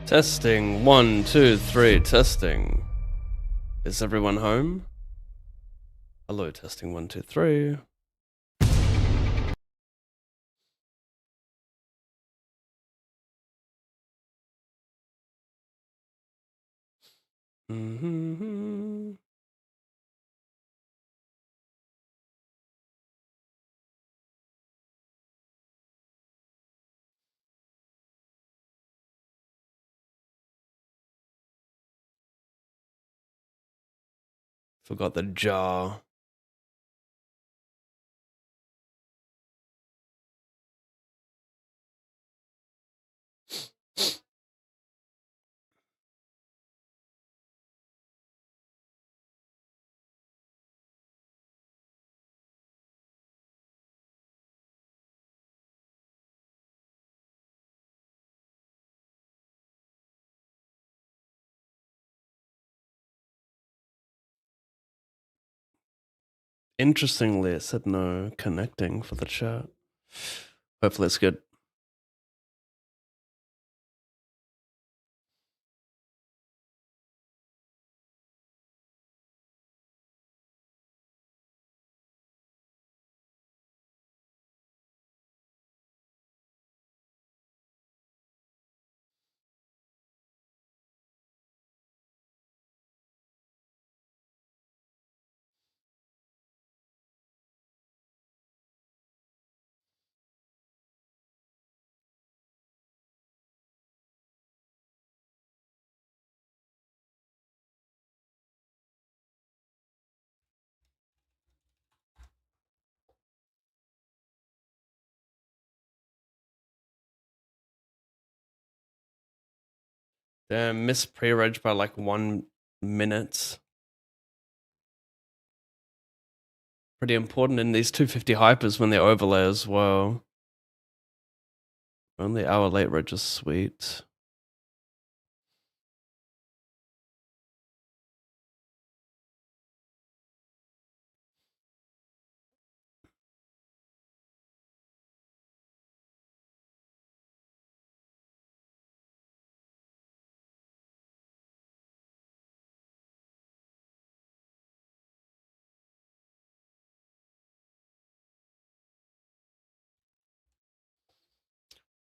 Testing, 1, 2, 3, testing. Is everyone home? Hello, testing, 1, 2, 3. Forgot the jar. Interestingly, it said no connecting for the chat. Hopefully it's good. Damn, missed pre-reg by like 1 minute. Pretty important in these 250 hypers when they overlay as well. Only hour late reg is sweet.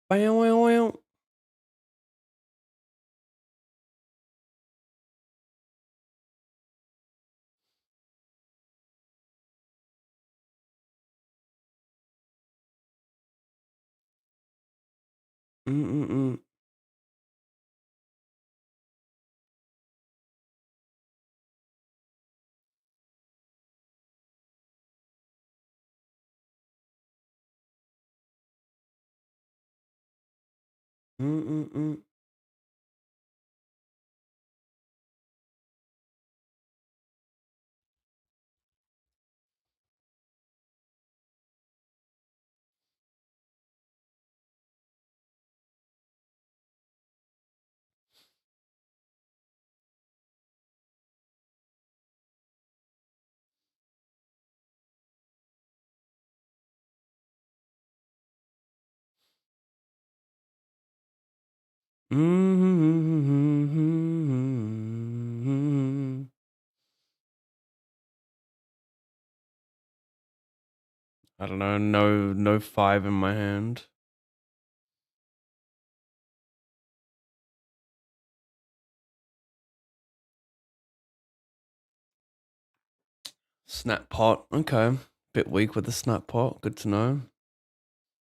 Wow. Mm-mm-mm. Mm-mm-mm. Mm-hmm. I don't know, no 5 in my hand. Snap pot, okay. Bit weak with the snap pot, good to know.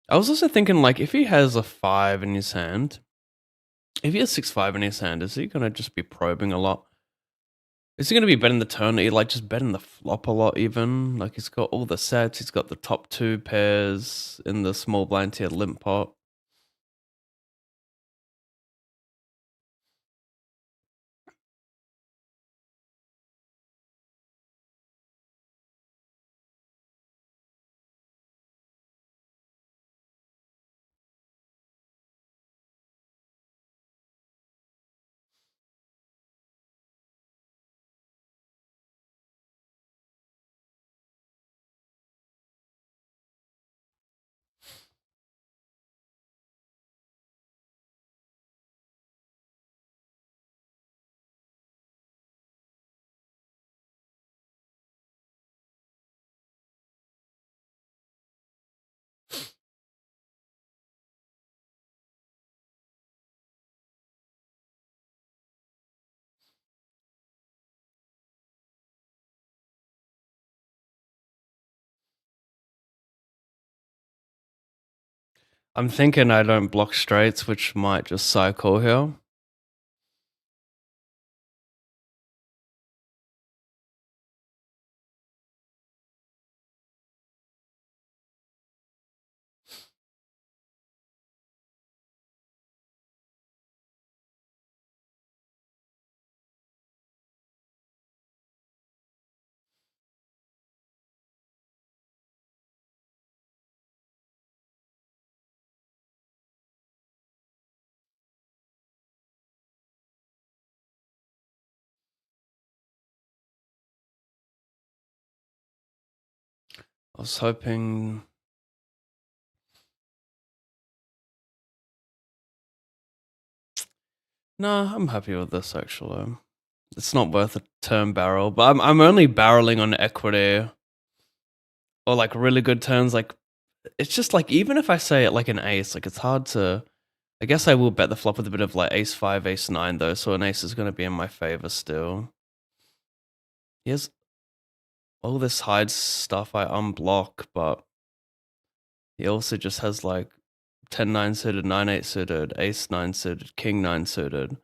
I was also thinking, like, if he has a 5 in his hand, if he has 6-5 in his hand, is he gonna just be probing a lot? Is he gonna be betting the turn, like just betting the flop a lot even? Like he's got all the sets, he's got the top 2 pairs in the small blind tier limp pot. I'm thinking I don't block straights, which might just cycle here. I was hoping. No, I'm happy with this actually. It's not worth a turn barrel, but I'm only barreling on equity or like really good turns. Like it's just like even if I say it like an ace, like it's hard to. I guess I will bet the flop with a bit of like ace five, ace nine though, so an ace is going to be in my favor still. He has all this hides stuff I unblock, but he also just has like 10-9 suited, 9-8 suited, ace-9 suited, king-9 suited.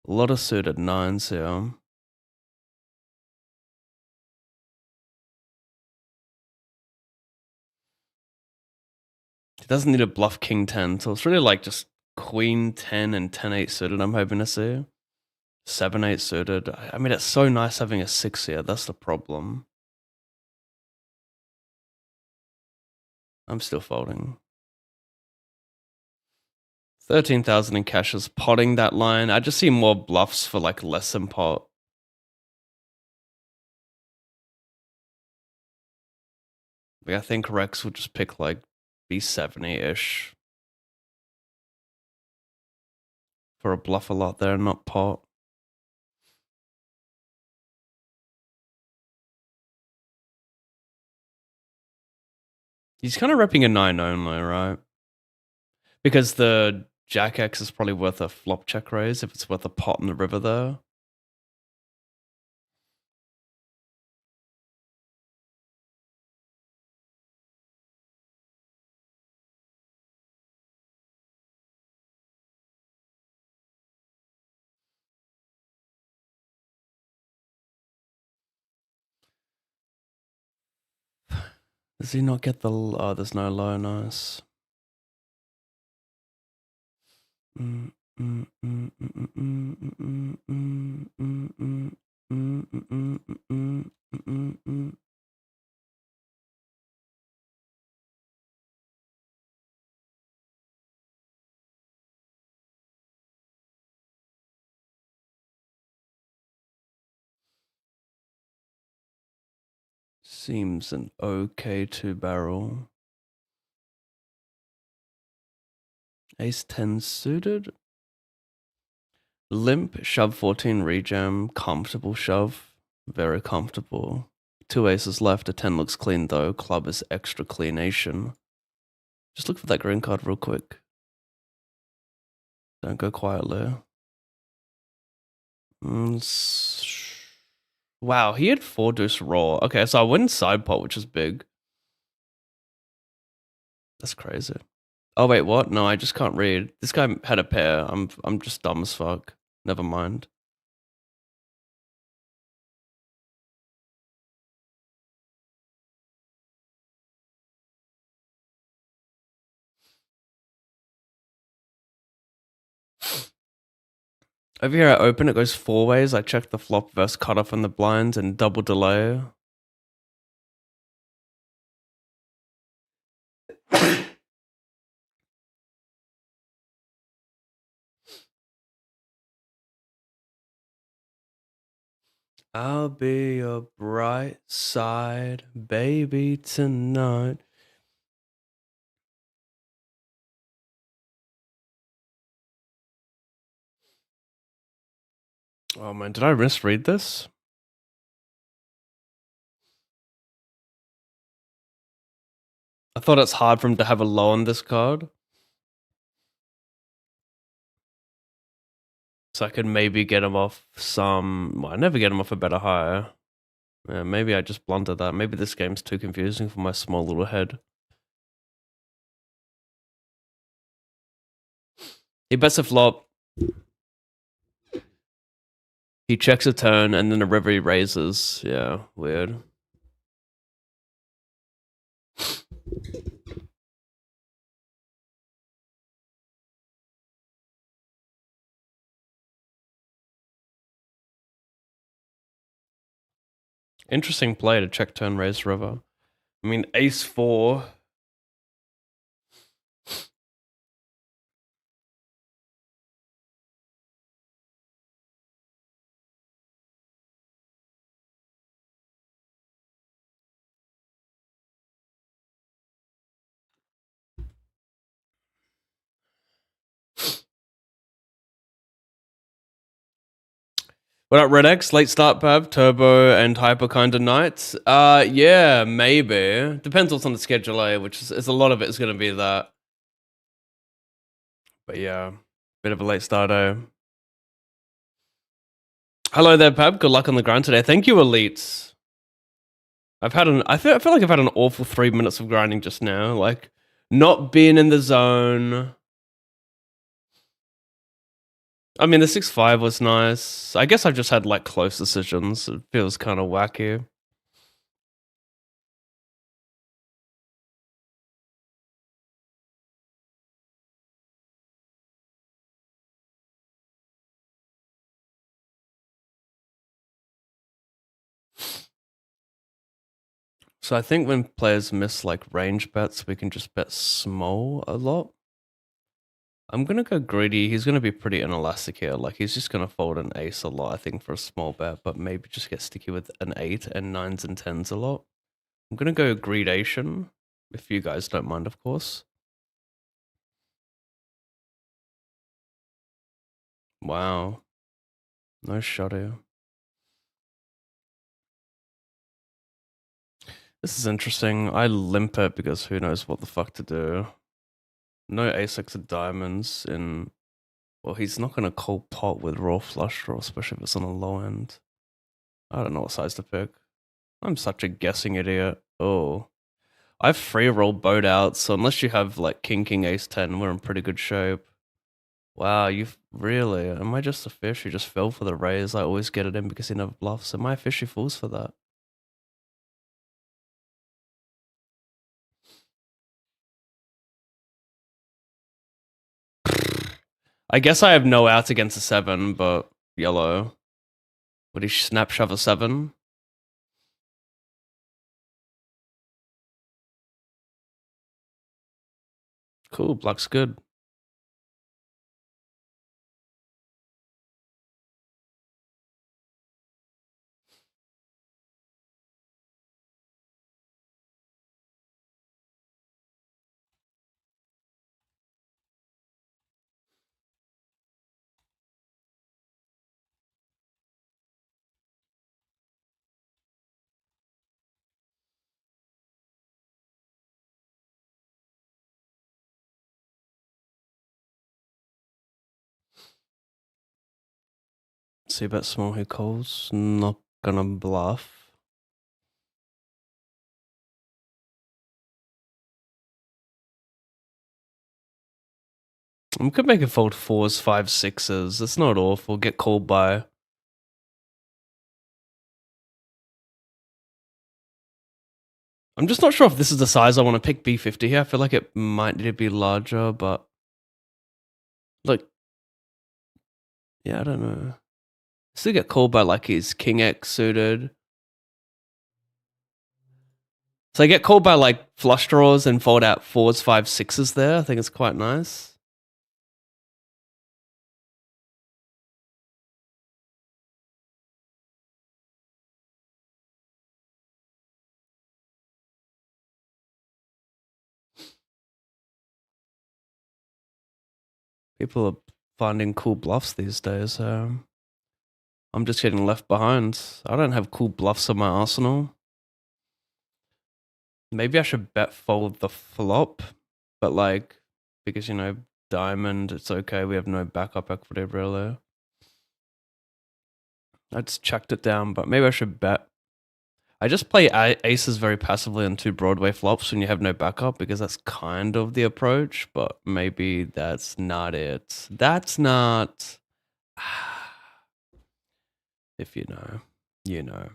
A lot of suited nines here. He doesn't need a bluff king-10, so it's really like just queen-10 and 10-8 suited I'm hoping to see. 7-8 suited. I mean, it's so nice having a 6 here. That's the problem. I'm still folding. 13,000 in cash is potting that line. I just see more bluffs for like less than pot. Like, I think Rex would just pick like B70-ish for a bluff a lot there, not pot. He's kind of repping a 9 only, right? Because the Jack X is probably worth a flop check raise if it's worth a pot in the river there. Does he not get the... Oh, there's no low, nice. Seems an okay 2-barrel. Ace-10 suited. Limp, shove 14 rejam, comfortable shove, very comfortable. 2 aces left, a 10 looks clean though, club is extra cleanation. Just look for that green card real quick. Don't go quietly. Wow, he had 4 deuce raw. Okay, so I win side pot, which is big. That's crazy. Oh wait, what? No, I just can't read. This guy had a pair. I'm just dumb as fuck. Never mind. Over here I open, it goes 4 ways. I check the flop versus cutoff on the blinds and double delay. I'll be your bright side, baby, tonight. Oh man, did I misread this? I thought it's hard for him to have a low on this card. So I could maybe get him off some... Well, I never get him off a better high. Yeah, maybe I just blundered that. Maybe this game's too confusing for my small little head. He bets a flop. He checks a turn, and then a river he raises. Yeah, weird. Interesting play to check turn raise river. I mean, ace 4. What up, Red X? Late start, Pav, Turbo, and Hyper kind of nights. Yeah, maybe. Depends what's on the schedule, which is a lot of it is going to be that. But yeah, bit of a late start, Hello there, Pav. Good luck on the grind today. Thank you, Elites. I feel like I've had an awful 3 minutes of grinding just now. Like, not being in the zone. I mean, the 6-5 was nice. I guess I've just had, like, close decisions. It feels kind of wacky. So I think when players miss, like, range bets, we can just bet small a lot. I'm going to go greedy. He's going to be pretty inelastic here. Like, he's just going to fold an ace a lot, I think, for a small bet, but maybe just get sticky with an 8 and 9s and 10s a lot. I'm going to go greedation, if you guys don't mind, of course. Wow. No shot here. This is interesting. I limp it because who knows what the fuck to do. No ace-6 of diamonds in... Well, he's not going to call pot with raw flush draw, especially if it's on a low end. I don't know what size to pick. I'm such a guessing idiot. Oh. I've free rolled boat out, so unless you have like king, ace 10, we're in pretty good shape. Wow, you've really... Am I just a fish who just fell for the raise? I always get it in because he never bluffs. Am I a fish who falls for that? I guess I have no out against a 7, but yellow. Would he snap shove a 7? Cool, black's good. See bet small, he calls. Not gonna bluff. I could make it fold 4s, 5s, 6s. It's not awful. Get called by... I'm just not sure if this is the size I want to pick B50 here. I feel like it might need to be larger, but... Like... Yeah, I don't know. Still get called by like his King X suited. So I get called by like flush draws and fold out 4s, 5s, 6s there. I think it's quite nice. People are finding cool bluffs these days. I'm just getting left behind. I don't have cool bluffs in my arsenal. Maybe I should bet fold the flop, but like, because, you know, diamond, it's okay. We have no backup equity really. I just chucked it down, but maybe I should bet. I just play aces very passively on 2 Broadway flops when you have no backup because that's kind of the approach, but maybe that's not it. That's not. If you know, you know.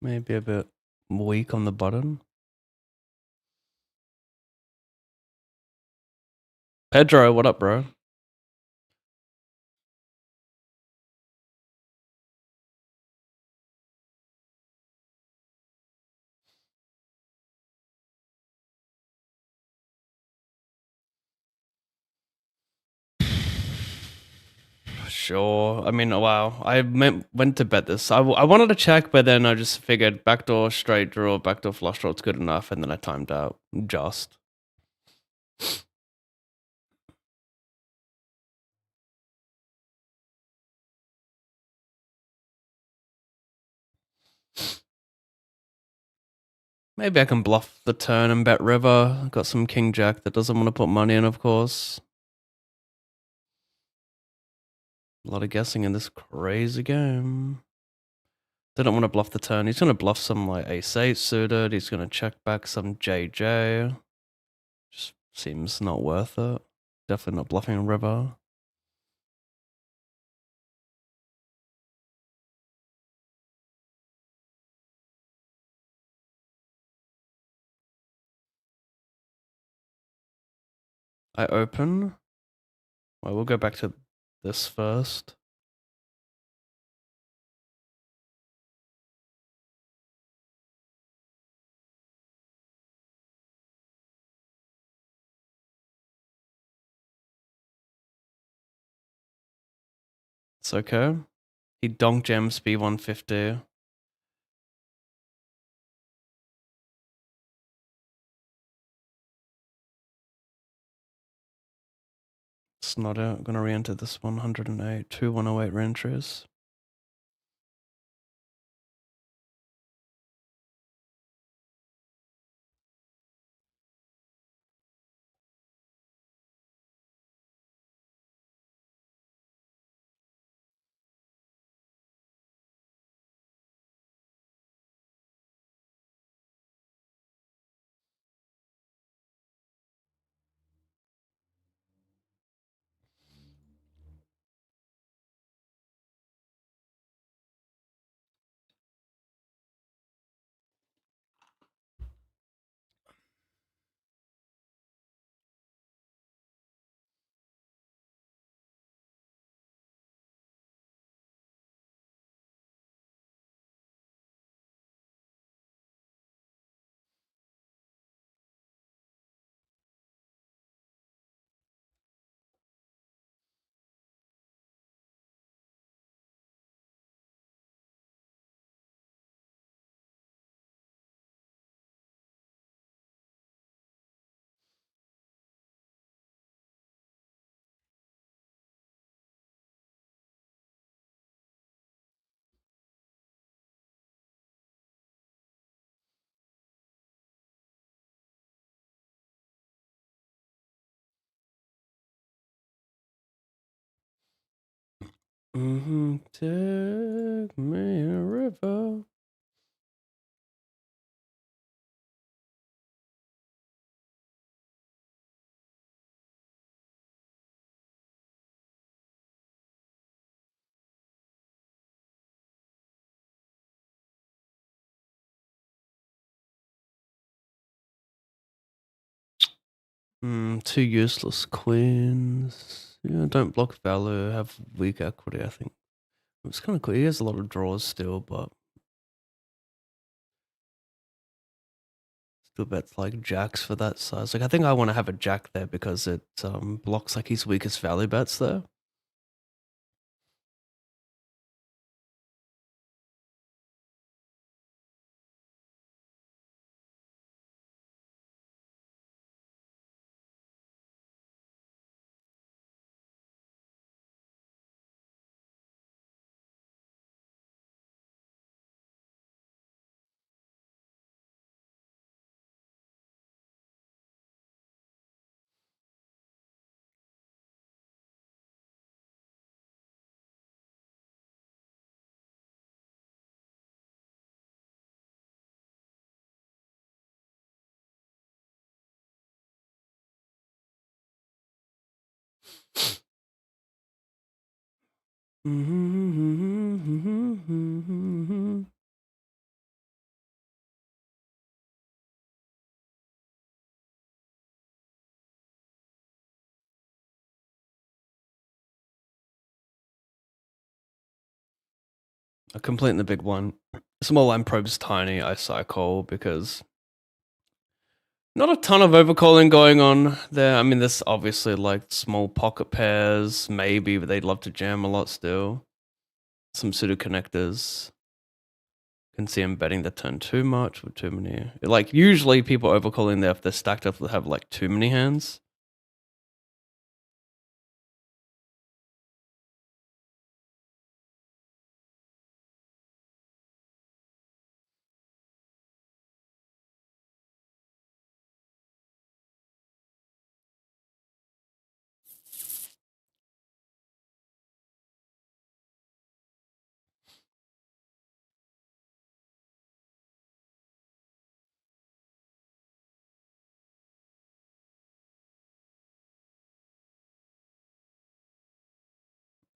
Maybe a bit weak on the button. Pedro, what up, bro? Sure. I mean, wow. Went to bet this. I wanted to check, but then I just figured backdoor straight draw, backdoor flush draw, it's good enough, and then I timed out. Just. Maybe I can bluff the turn and bet river. Got some king jack that doesn't want to put money in, of course. A lot of guessing in this crazy game. Didn't want to bluff the turn. He's going to bluff some like ace-8 suited. He's going to check back some JJ. Just seems not worth it. Definitely not bluffing a river. I open. Well, we'll go back to this first. It's okay. He donk jams B150. It's not it. I'm gonna re-enter this 108, 2 108 reentries. Take me a river. Two useless queens. Yeah, don't block value, have weak equity, I think. It's kind of cool. He has a lot of draws still, but still bets like jacks for that size. Like, I think I want to have a jack there because it blocks like his weakest value bets there. I complete the big one. Small line probe's tiny. I cycle because not a ton of overcalling going on there. I mean, there's obviously like small pocket pairs, maybe, but they'd love to jam a lot still. Some pseudo connectors. Can see him betting the turn too much with too many. Like, usually people overcalling there if they're stacked up, they have like too many hands.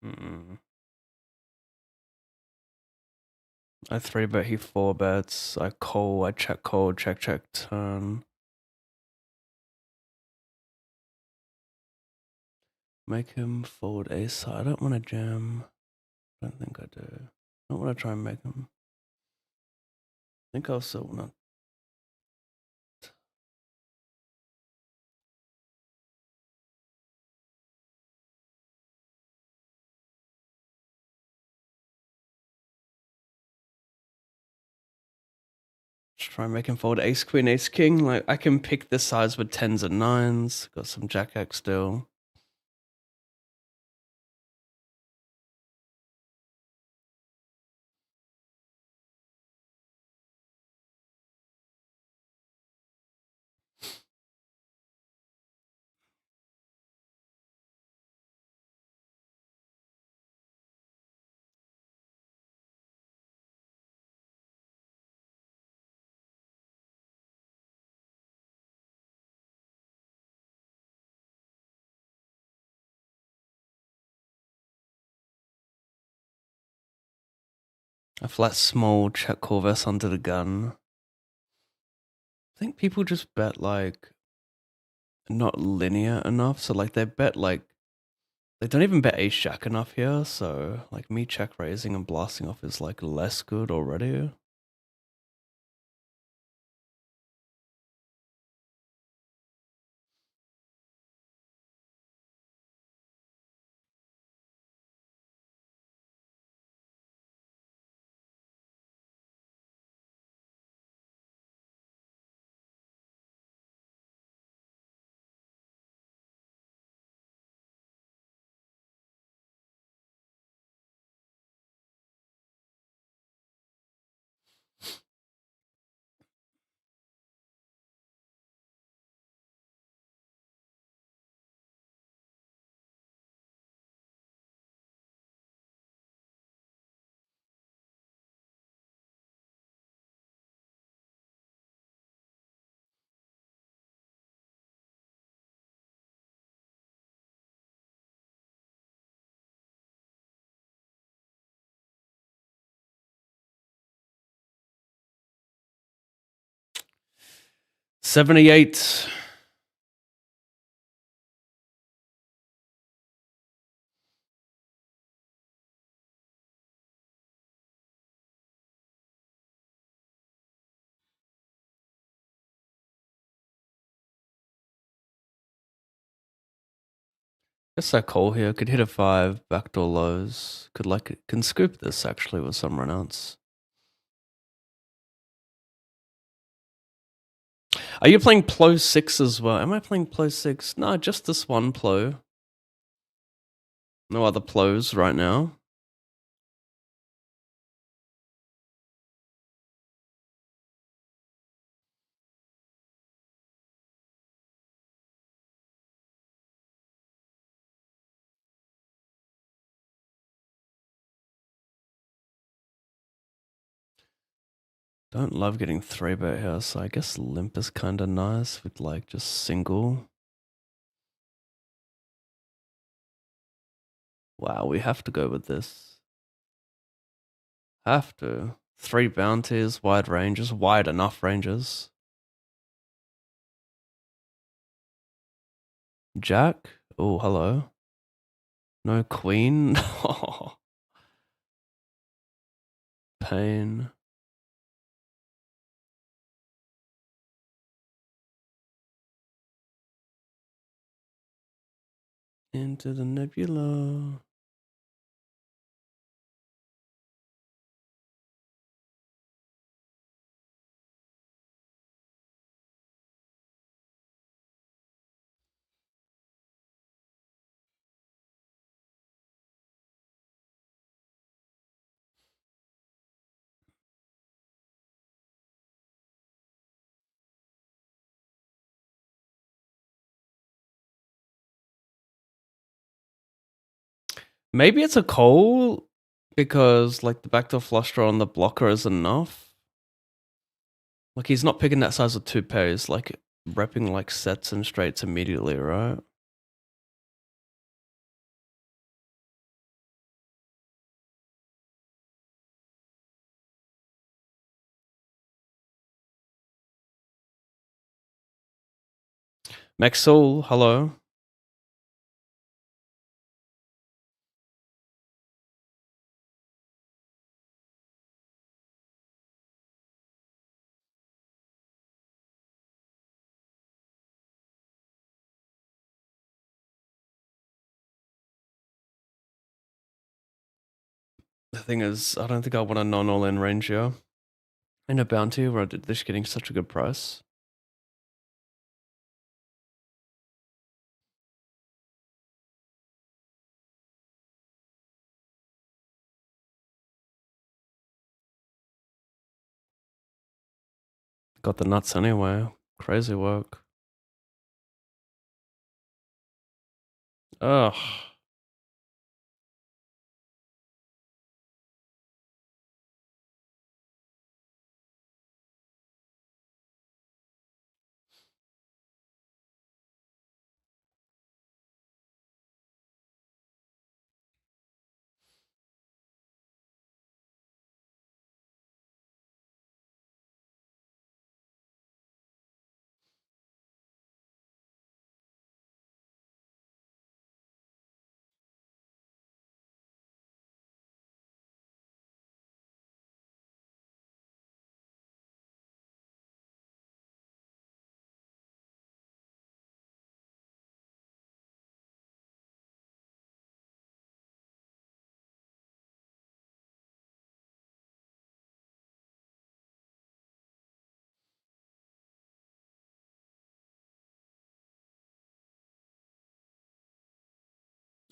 Mm. I 3-bet, he 4-bets. I call, I check call, check turn. Make him fold ace side. I don't want to jam. I don't think I do. I don't want to try and make him. I think I also want to. Just try and make him fold ace queen, ace king. Like, I can pick this size with 10s and 9s. Got some jack X still. A flat small check call verse under the gun. I think people just bet like not linear enough. So like they bet like they don't even bet ace jack enough here. So like me check raising and blasting off is like less good already. $78. Guess that call here could hit a 5, backdoor lows. Can scoop this actually with some runouts. Are you playing Plo 6 as well? Am I playing Plo 6? No, just this one Plo. No other Plos right now. Don't love getting 3-bet here, so I guess limp is kind of nice with like just single. Wow, we have to go with this. Have to. 3 bounties, wide ranges, wide enough ranges. Jack? Oh, hello. No queen? Pain. Into the nebula. Maybe it's a call because like the backdoor flush draw on the blocker is enough. Like he's not picking that size of 2 pairs, like repping like sets and straights immediately, right? Maxul, hello. The thing is, I don't think I want a non-all-in range here. In a bounty where they're just getting such a good price. Got the nuts anyway. Crazy work. Ugh.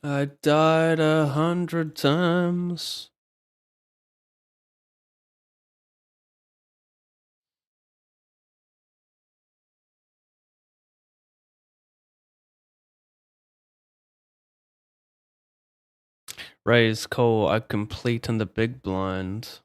I died 100 times. Raise call, I complete in the big blind.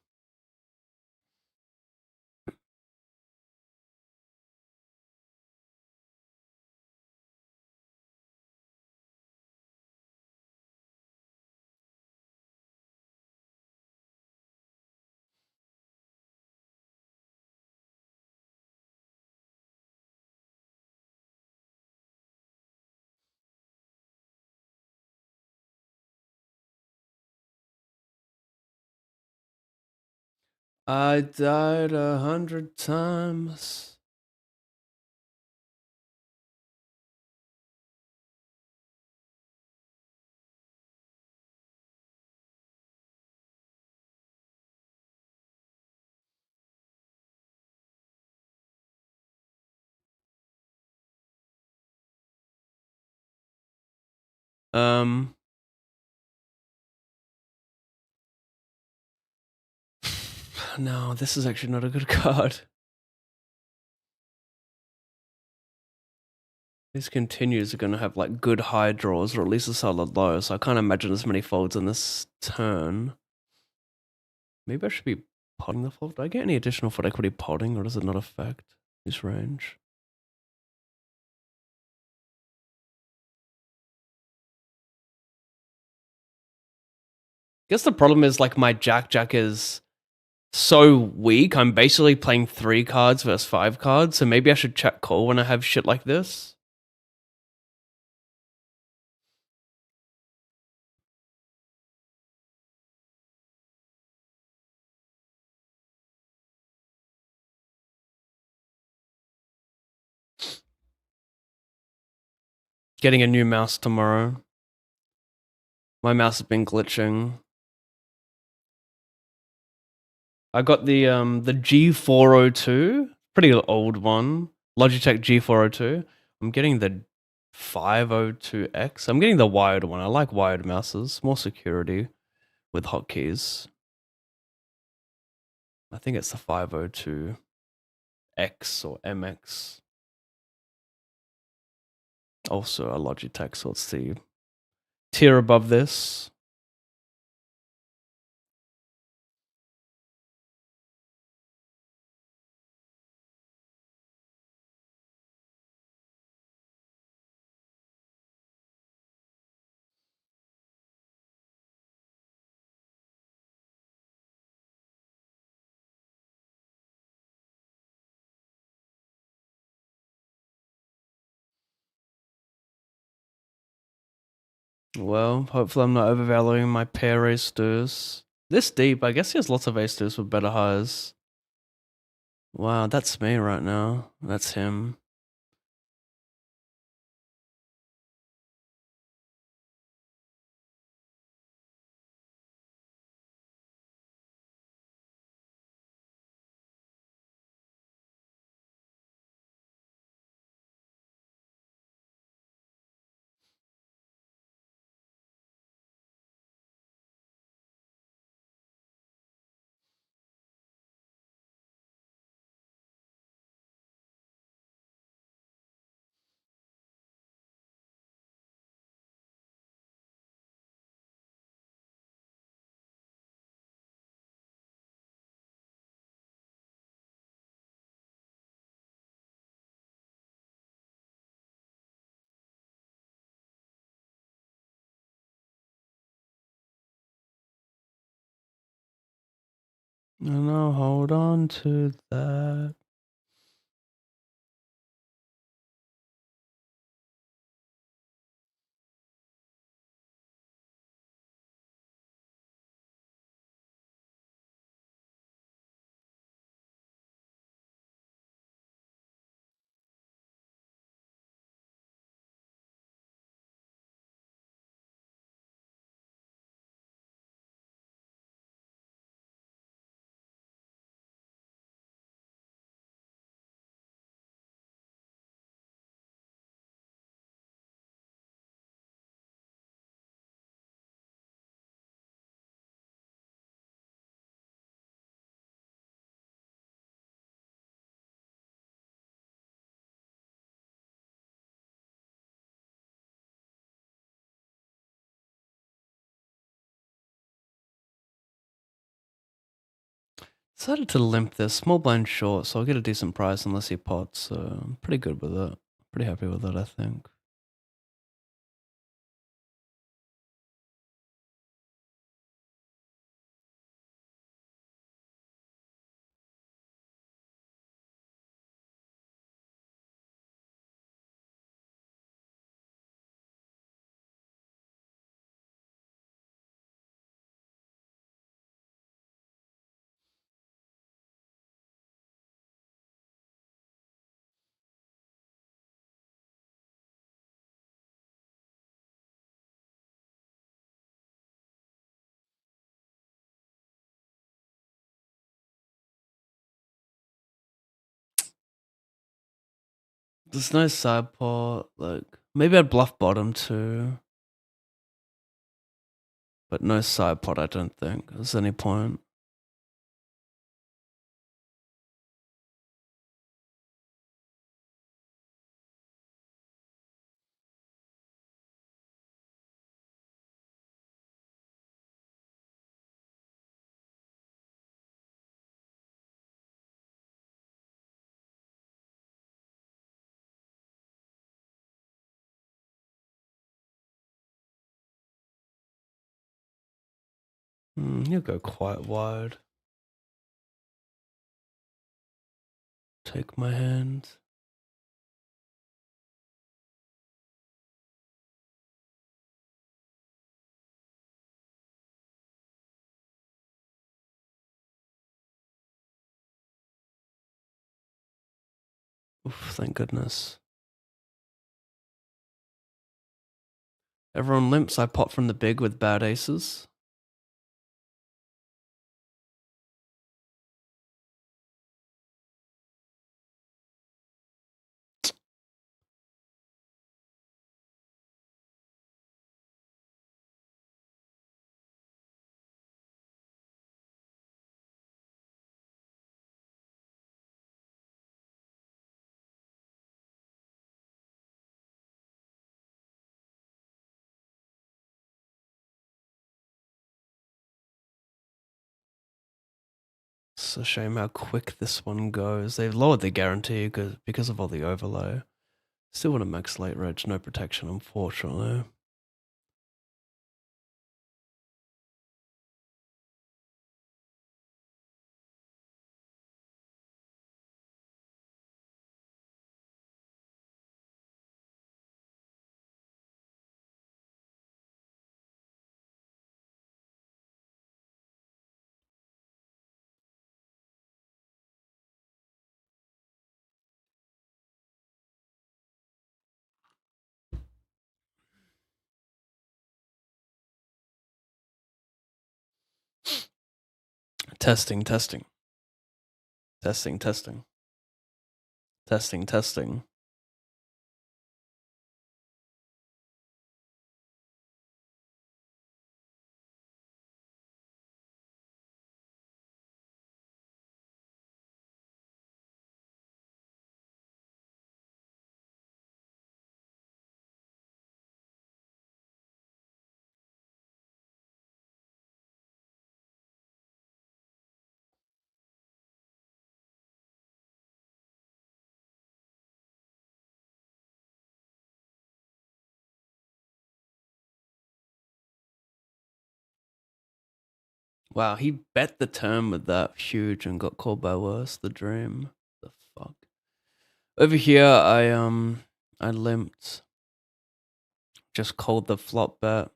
I died 100 times. Um, no, this is actually not a good card. These continues are going to have like good high draws or at least a solid low, so I can't imagine as many folds in this turn. Maybe I should be potting the fold. Do I get any additional fold equity potting or does it not affect this range? I guess the problem is like my Jack is so weak. I'm basically playing 3 cards versus 5 cards, so maybe I should check call when I have shit like this. Getting a new mouse tomorrow. My mouse has been glitching. I got the G402, pretty old one. Logitech G402. I'm getting the 502X. I'm getting the wired one. I like wired mouses, more security with hotkeys. I think it's the 502X or MX. Also a Logitech, so it's the tier above this. Well, hopefully I'm not overvaluing my pair ace deuce. This deep, I guess he has lots of ace deuce with better highs. Wow, that's me right now. That's him. And I'll hold on to that. Decided to limp this. Small blind short, so I'll get a decent price unless he pots, so I'm pretty good with it. Pretty happy with it, I think. There's no side pot, like maybe I'd bluff bottom too. But no side pot, I don't think. There's any point. He'll go quite wide. Take my hand. Oof, thank goodness. Everyone limps. I pot from the big with bad aces. It's a shame how quick this one goes. They've lowered the guarantee because of all the overlay. Still want to max late reg, no protection, unfortunately. Testing, testing. Testing, testing. Testing, testing. Wow, he bet the turn with that huge and got called by worse. The dream. The fuck. Over here, I limped. Just called the flop bet.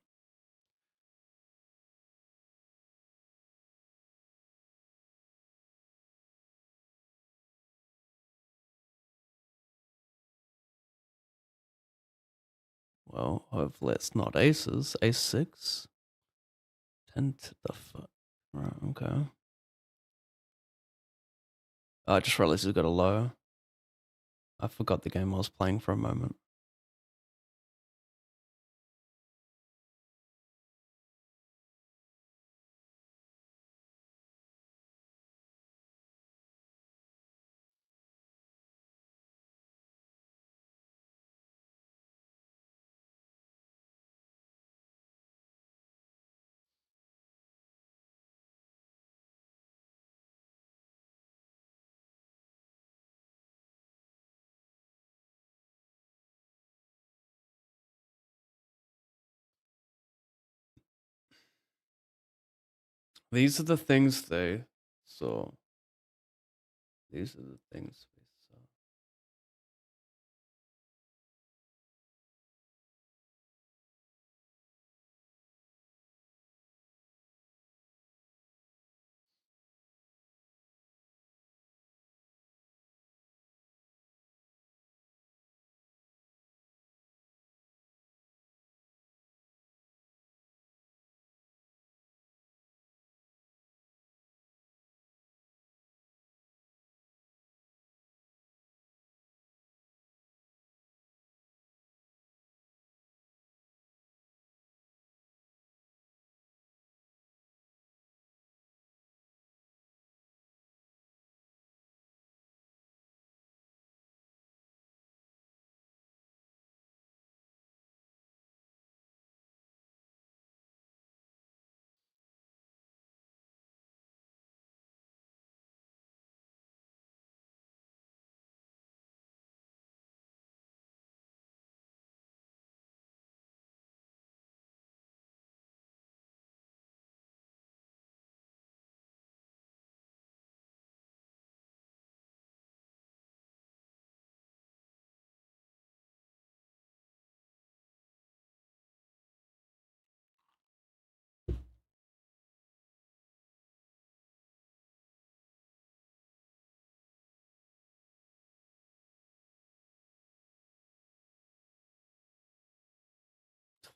Well, hopefully it's not aces. Ace 6. 10 to the fuck. Right, okay. Oh, I just realized he's got a low. I forgot the game I was playing for a moment. These are the things they saw. These are the things we saw.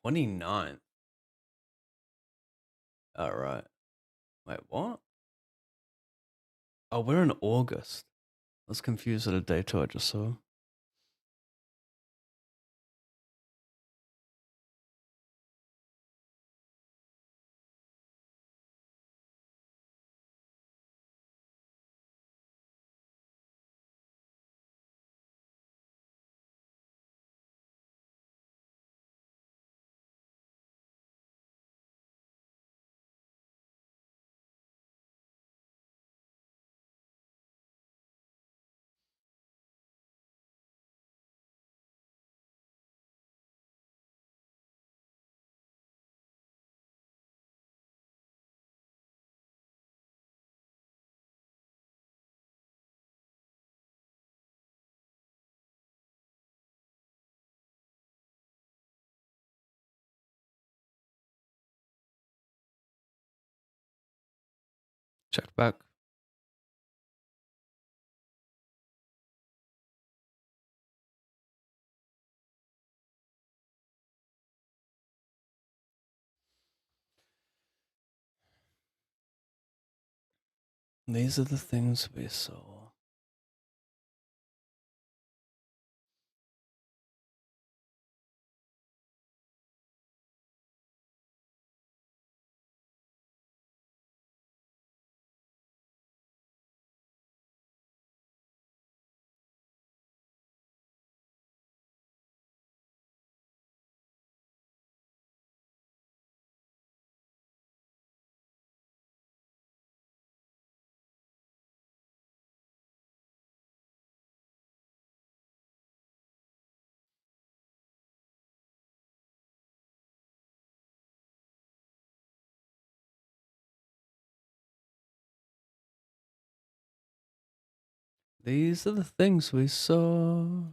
29th. All right. Wait, what? Oh, we're in August. I was confused at a day two I just saw. Check back. These are the things we saw. These are the things we saw.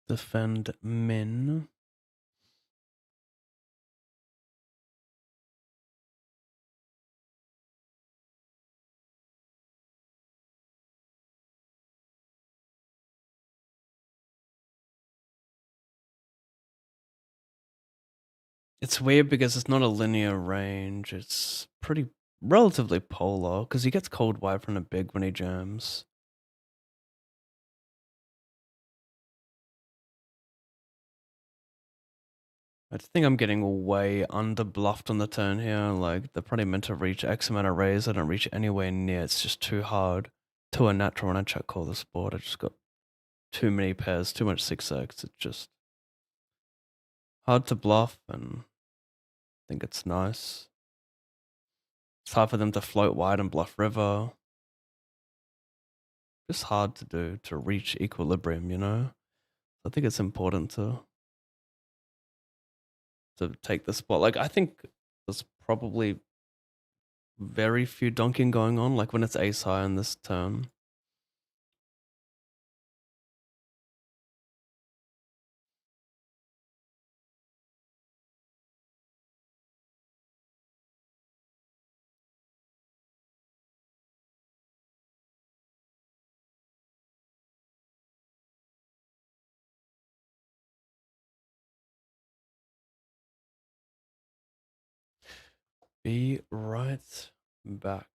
Defend Min. It's weird because it's not a linear range. It's pretty relatively polar because he gets cold wide from the big when he jams. I just think I'm getting way under bluffed on the turn here. Like they're probably meant to reach X amount of raise. I don't reach anywhere near. It's just too hard. To a natural when I check call this board. I just got too many pairs, too much 6x. It's just hard to bluff and I think it's nice. It's hard for them to float wide and bluff river. Just hard to do to reach equilibrium, you know? I think it's important to take the spot. Like I think there's probably very few donking going on, like when it's ace high in this turn. Be right back.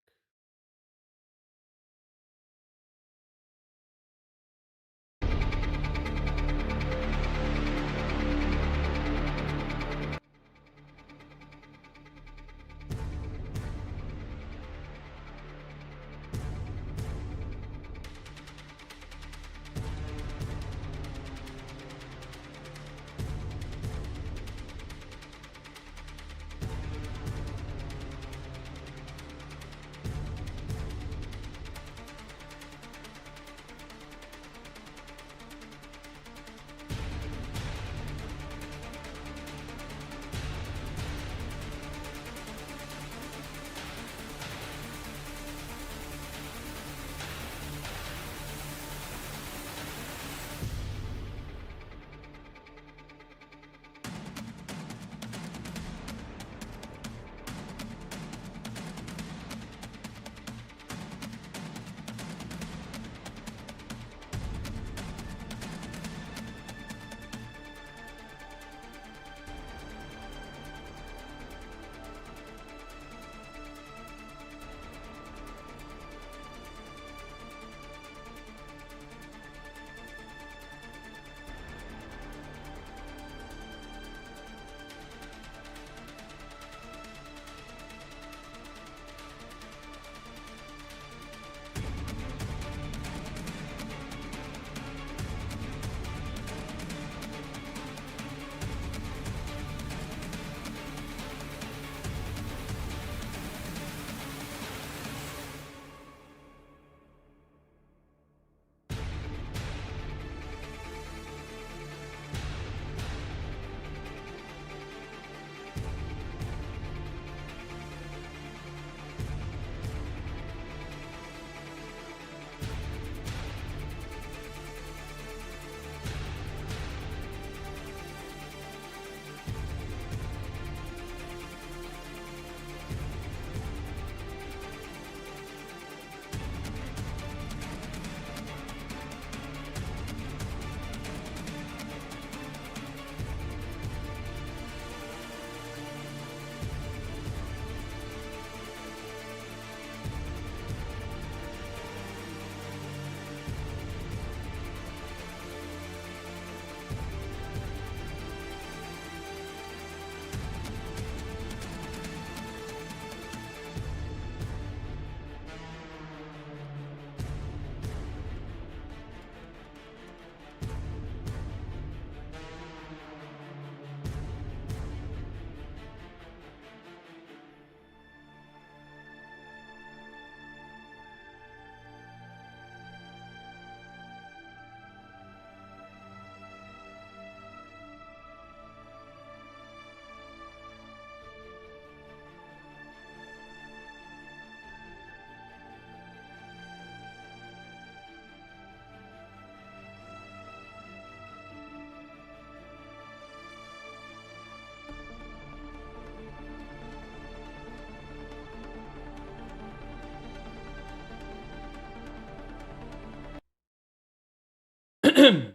Who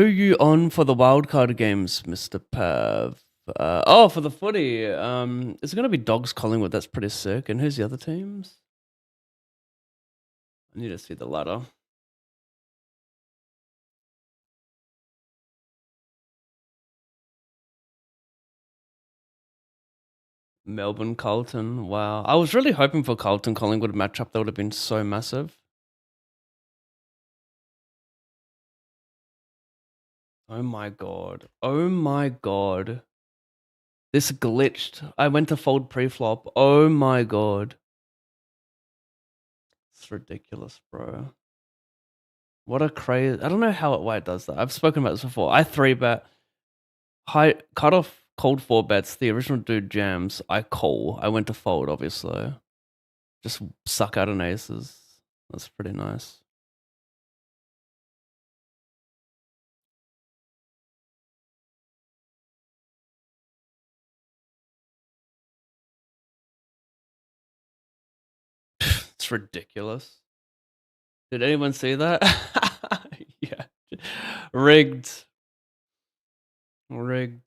you on for the wildcard games, Mr. Pav? Oh, for the footy. Is it gonna be Dogs Collingwood? That's pretty sick. And who's the other teams? I need to see the ladder. Melbourne Carlton. Wow. I was really hoping for Carlton Collingwood matchup. That would have been so massive. Oh my god. Oh my god. This glitched. I went to fold pre-flop. Oh my god. It's ridiculous, bro. What a crazy. I don't know why it does that. I've spoken about this before. I 3-bet. High cut off cold 4 bets. The original dude jams. I call. I went to fold, obviously. Just suck out an aces. That's pretty nice. It's ridiculous. Did anyone see that? Yeah. Rigged. Rigged.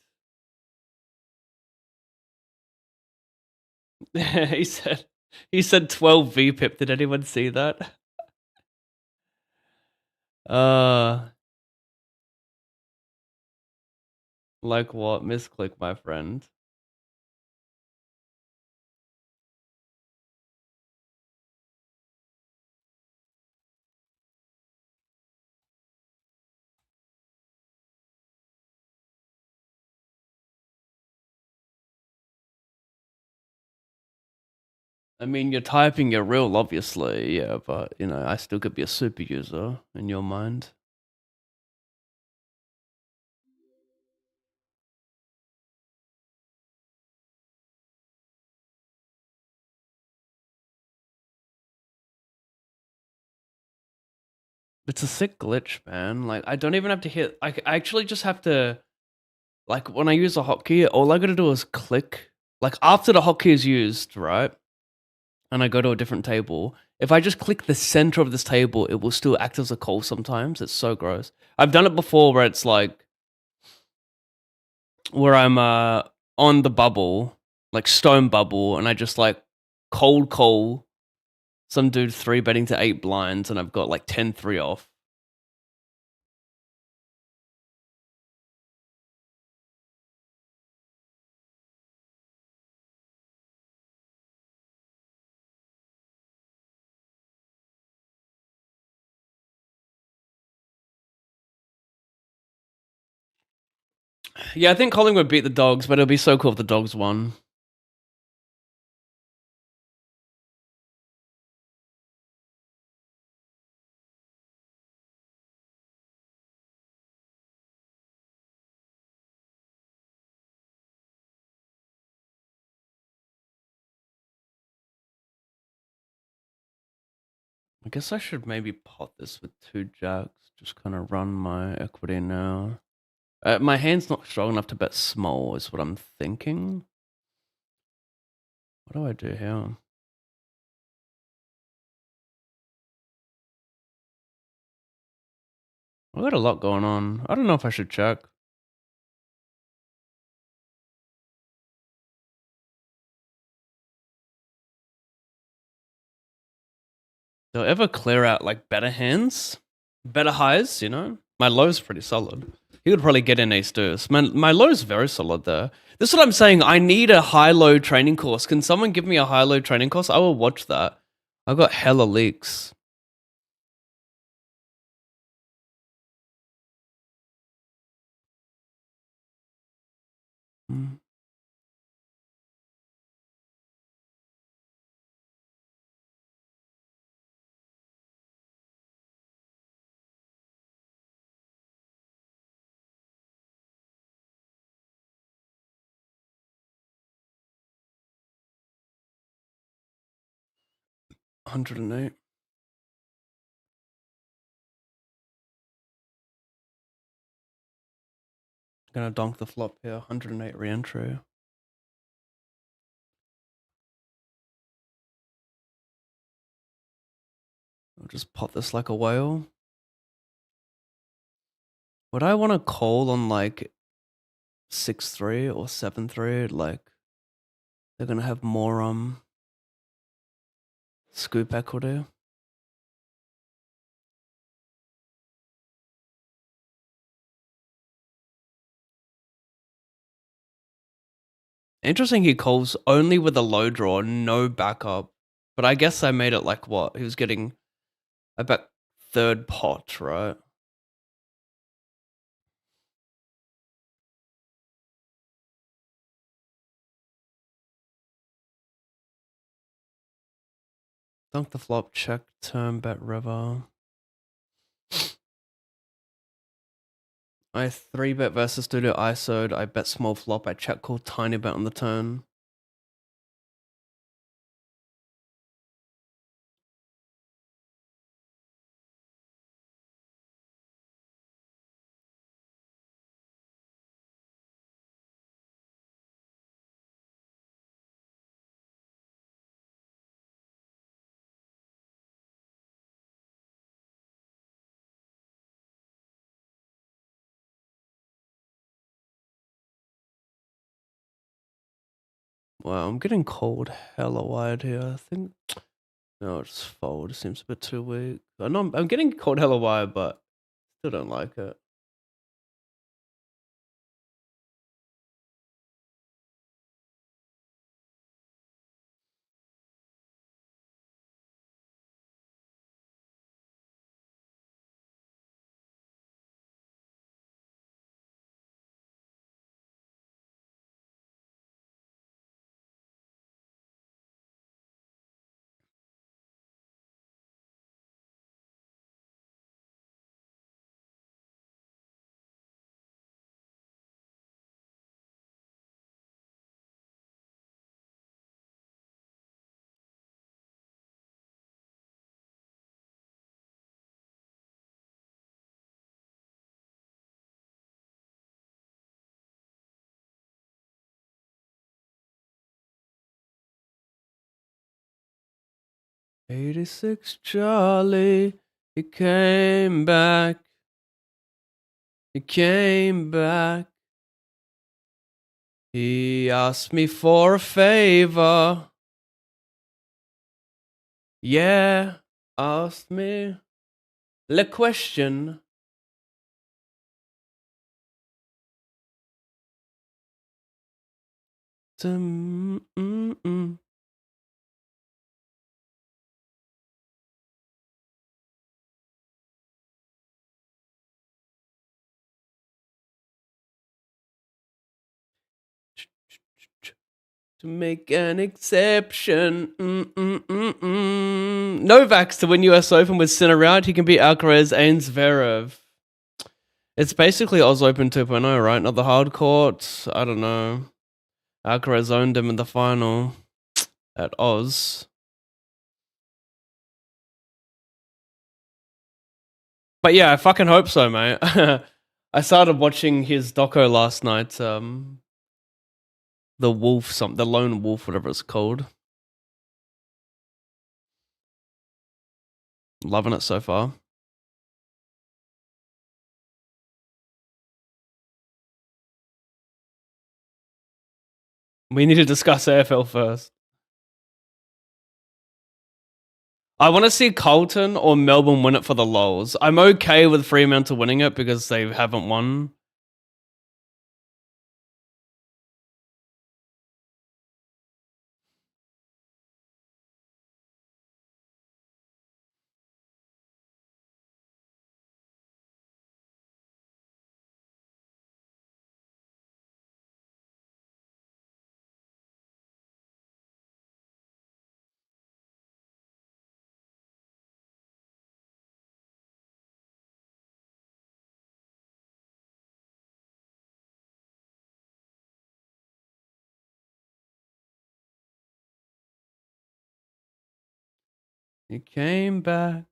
he said 12 VPIP. Did anyone see that? Like what? Misclick, my friend. I mean, you're typing your real, obviously, yeah, but I still could be a super user in your mind. It's a sick glitch, man. Like, I don't even have to hit. I actually just have to. Like, when I use a hotkey, all I gotta do is click. Like, after the hotkey is used, right? And I go to a different table. If I just click the center of this table, it will still act as a call sometimes. It's so gross. I've done it before where it's like. Where I'm on the bubble, like stone bubble, and I just like cold call some dude 3-betting to 8 blinds, and I've got like 10-3 off. Yeah, I think Collingwood beat the Dogs, but it'll be so cool if the Dogs won. I guess I should maybe pot this with 2 jacks. Just kind of run my equity now. My hand's not strong enough to bet small, is what I'm thinking. What do I do here? I got a lot going on. I don't know if I should check. They'll ever clear out like better hands, better highs. My low's pretty solid. He would probably get in ace deuce. My low's very solid there. This is what I'm saying. I need a high-low training course. Can someone give me a high-low training course? I will watch that. I've got hella leaks. Mm. $108. Gonna donk the flop here. $108 re-entry. I'll just pop this like a whale. Would I want to call on like 6-3 or 7-3? Like they're gonna have more scoop equity. Interesting, he calls only with a low draw, no backup. But I guess I made it like what? He was getting about third pot, right? Dunk the flop, check, turn, bet river. I 3-bet versus studio ISO'd, I bet small flop, I check call, tiny bet on the turn. Wow, I'm getting cold hella wide here. I think no, just fold. It seems a bit too weak. I know I'm getting cold hella wide, but still don't like it. '86 Charlie, he came back. He came back. He asked me for a favor. Yeah, asked me the question. To make an exception. Novak's to win US Open with Sinner out. He can beat Alcaraz and Zverev. It's basically Oz Open 2.0, right? Not the hard court. I don't know. Alcaraz owned him in the final at Oz. But yeah, I fucking hope so, mate. I started watching his doco last night. The Wolf, the Lone Wolf, whatever it's called. Loving it so far. We need to discuss AFL first. I want to see Carlton or Melbourne win it for the lols. I'm okay with Fremantle winning it because they haven't won. He came back.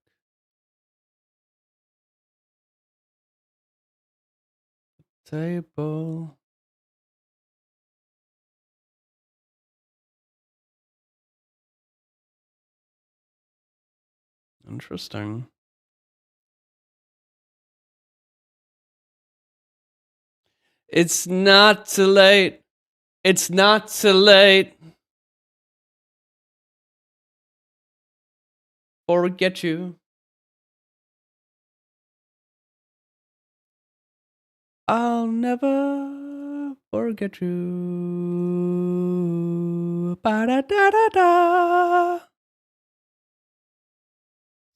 Table. Interesting. It's not too late. It's not too late. Forget you. I'll never forget you. Ba da da da da.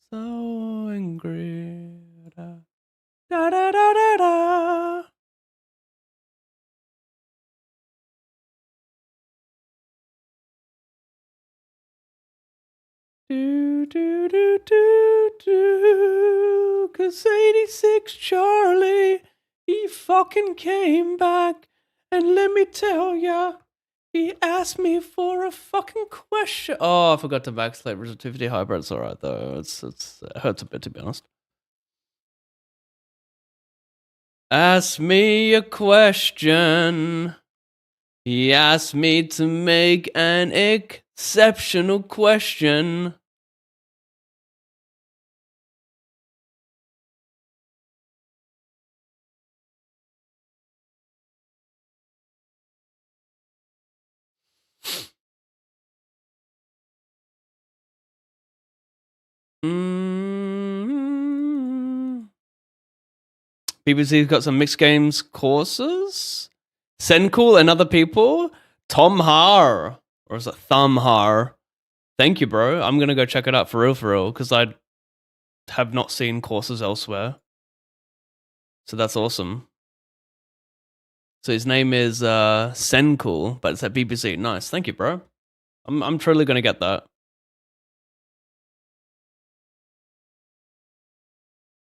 So angry. Da da da da da. Da. Do do do do do. 'Cause 86 Charlie, he fucking came back, and let me tell ya, he asked me for a fucking question. Oh, I forgot to backslide resistivity hybrid. It's alright though. It hurts a bit, to be honest. Ask me a question. He asked me to make an exceptional question. BBC's got some mixed games courses. Sencool and other people. Tom Har. Or is it Thumb Har? Thank you, bro. I'm going to go check it out for real, because I have not seen courses elsewhere. So that's awesome. So his name is Sencool, but it's at BBC. Nice. Thank you, bro. I'm truly going to get that.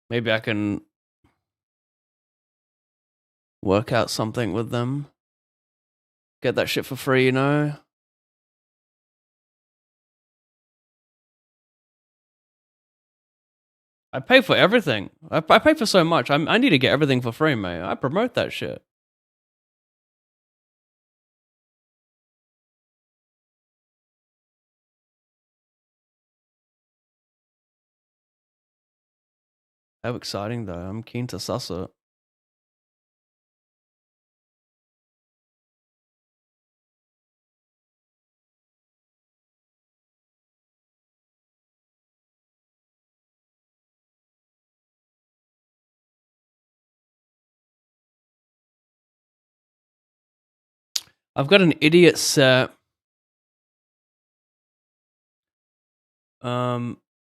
Maybe I can work out something with them. Get that shit for free, you know? I pay for everything. I pay for so much. I need to get everything for free, mate. I promote that shit. How exciting, though. I'm keen to suss it. I've got an idiot set.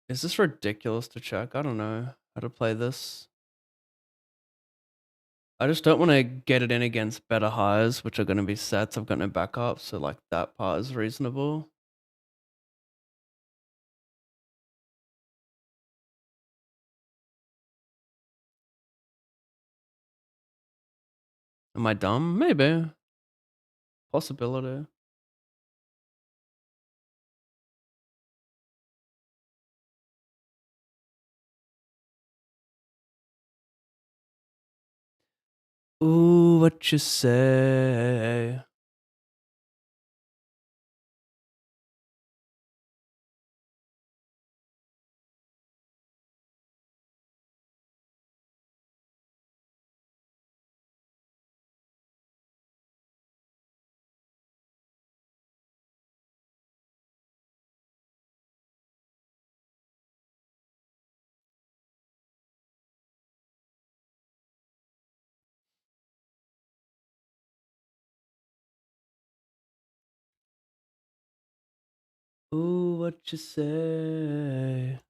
Is this ridiculous to check? I don't know how to play this. I just don't want to get it in against better highs, which are going to be sets. I've got no backup, so like that part is reasonable. Am I dumb? Maybe. Possibility. Ooh, what you say? Ooh, what you say?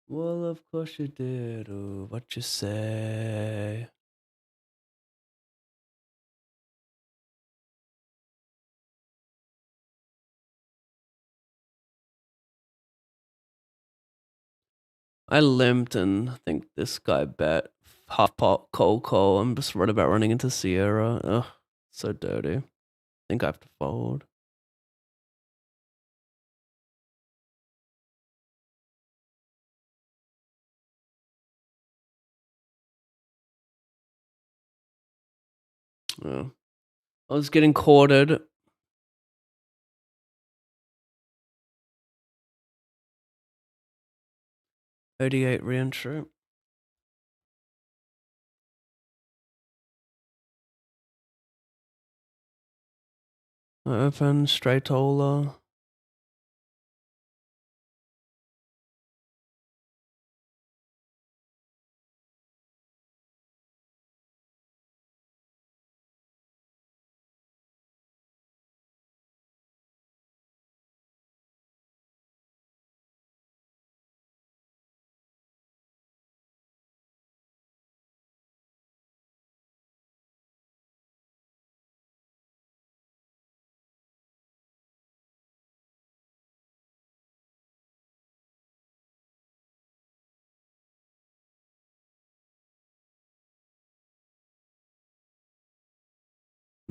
Well, of course you did. Ooh, what you say? I limped and I think this guy bet half pot cold. I'm just worried about running into Sierra. Ugh, so dirty. I think I have to fold. Yeah. I was getting courted. 88 re-entry. Open, straight Ola.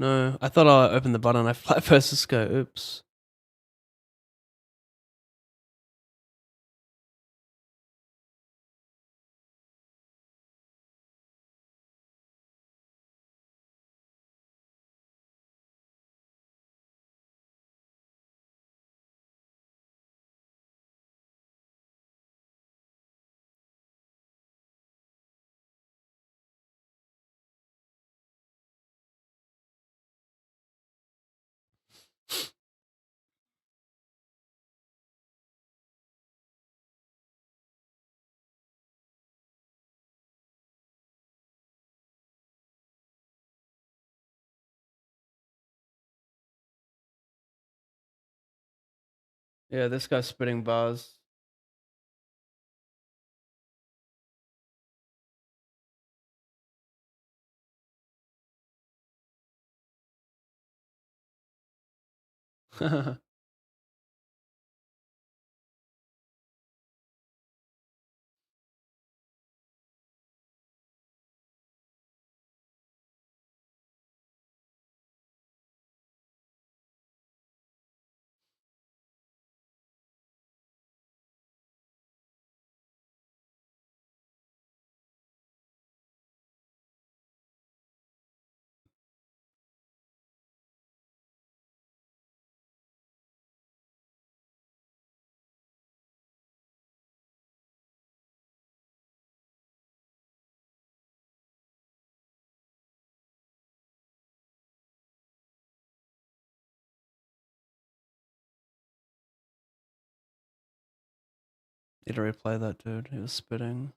No, I thought I opened the button. I flat versus go. Oops. Yeah, this guy's spitting bars. Need to replay that, dude. He was spitting.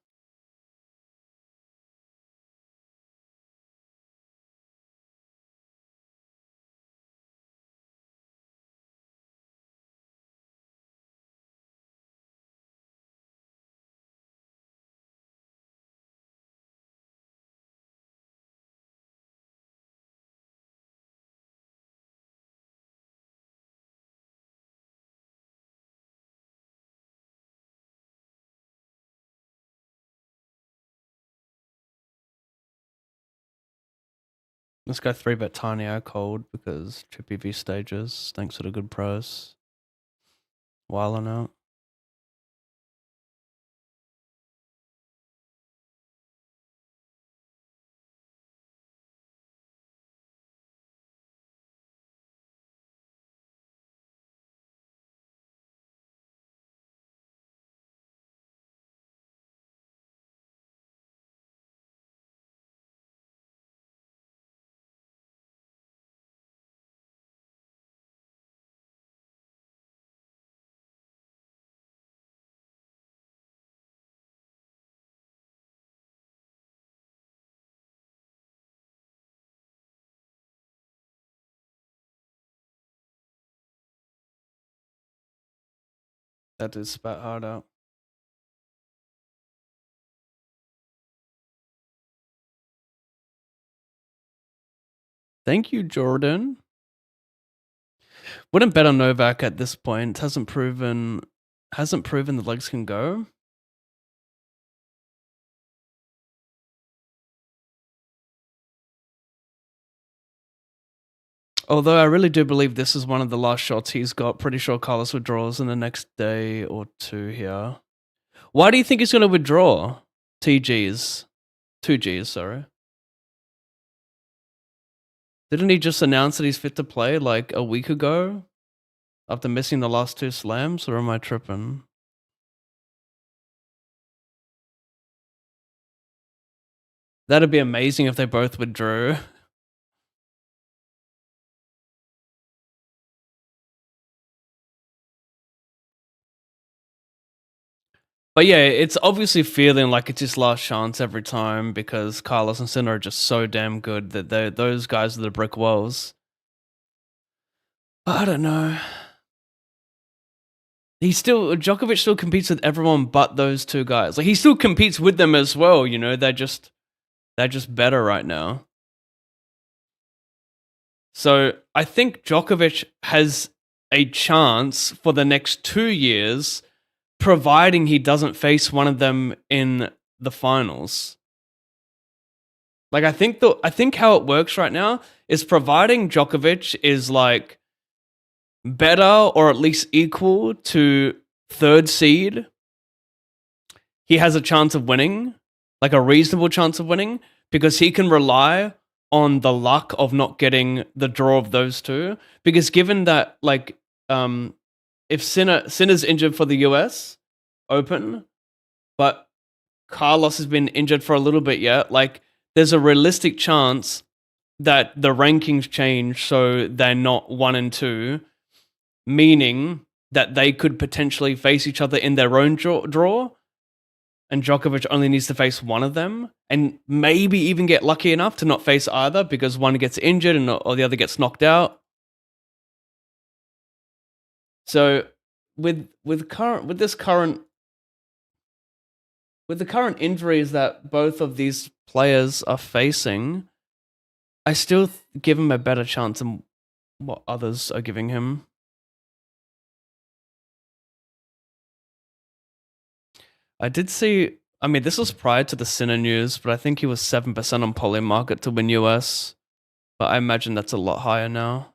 Let's go 3-bet tiny I cold because 2PV stages. Thanks for the good price. Whiling out. That dude spat hard out. Thank you, Jordan. Wouldn't bet on Novak at this point. Hasn't proven the legs can go. Although I really do believe this is one of the last shots he's got. Pretty sure Carlos withdraws in the next day or two here. Why do you think he's going to withdraw? TGs. 2Gs, sorry. Didn't he just announce that he's fit to play like a week ago? After missing the last 2 slams? Or am I tripping? That'd be amazing if they both withdrew. But yeah, it's obviously feeling like it's his last chance every time because Carlos and Sinner are just so damn good that those guys are the brick walls. But I don't know. Djokovic still competes with everyone but those two guys. Like he still competes with them as well, you know, they're just better right now. So I think Djokovic has a chance for the next 2 years, providing he doesn't face one of them in the finals. Like I think how it works right now is providing Djokovic is like better or at least equal to third seed, he has a chance of winning, like a reasonable chance of winning, because he can rely on the luck of not getting the draw of those two. Because given that, like, if Sinner's injured for the US Open, but Carlos has been injured for a little bit yet, like, there's a realistic chance that the rankings change so they're not 1 and 2, meaning that they could potentially face each other in their own draw, and Djokovic only needs to face one of them, and maybe even get lucky enough to not face either because one gets injured or the other gets knocked out. So with the current injuries that both of these players are facing, I still give him a better chance than what others are giving him. I did see. I mean, this was prior to the Sinner news, but I think he was 7% on Poly Market to win US. But I imagine that's a lot higher now.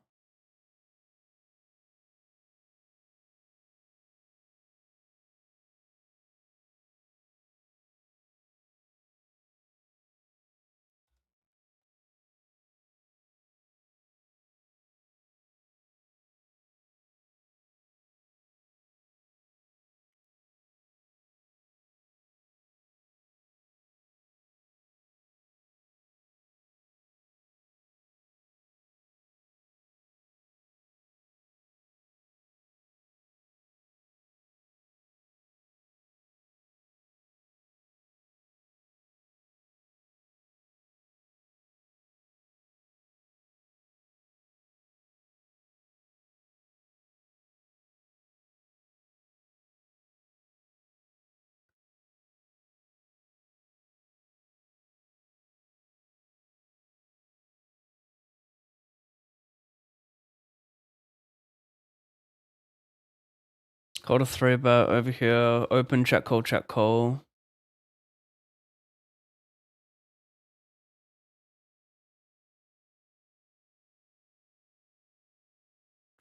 Call to 3 bet over here. Open, check call, check call.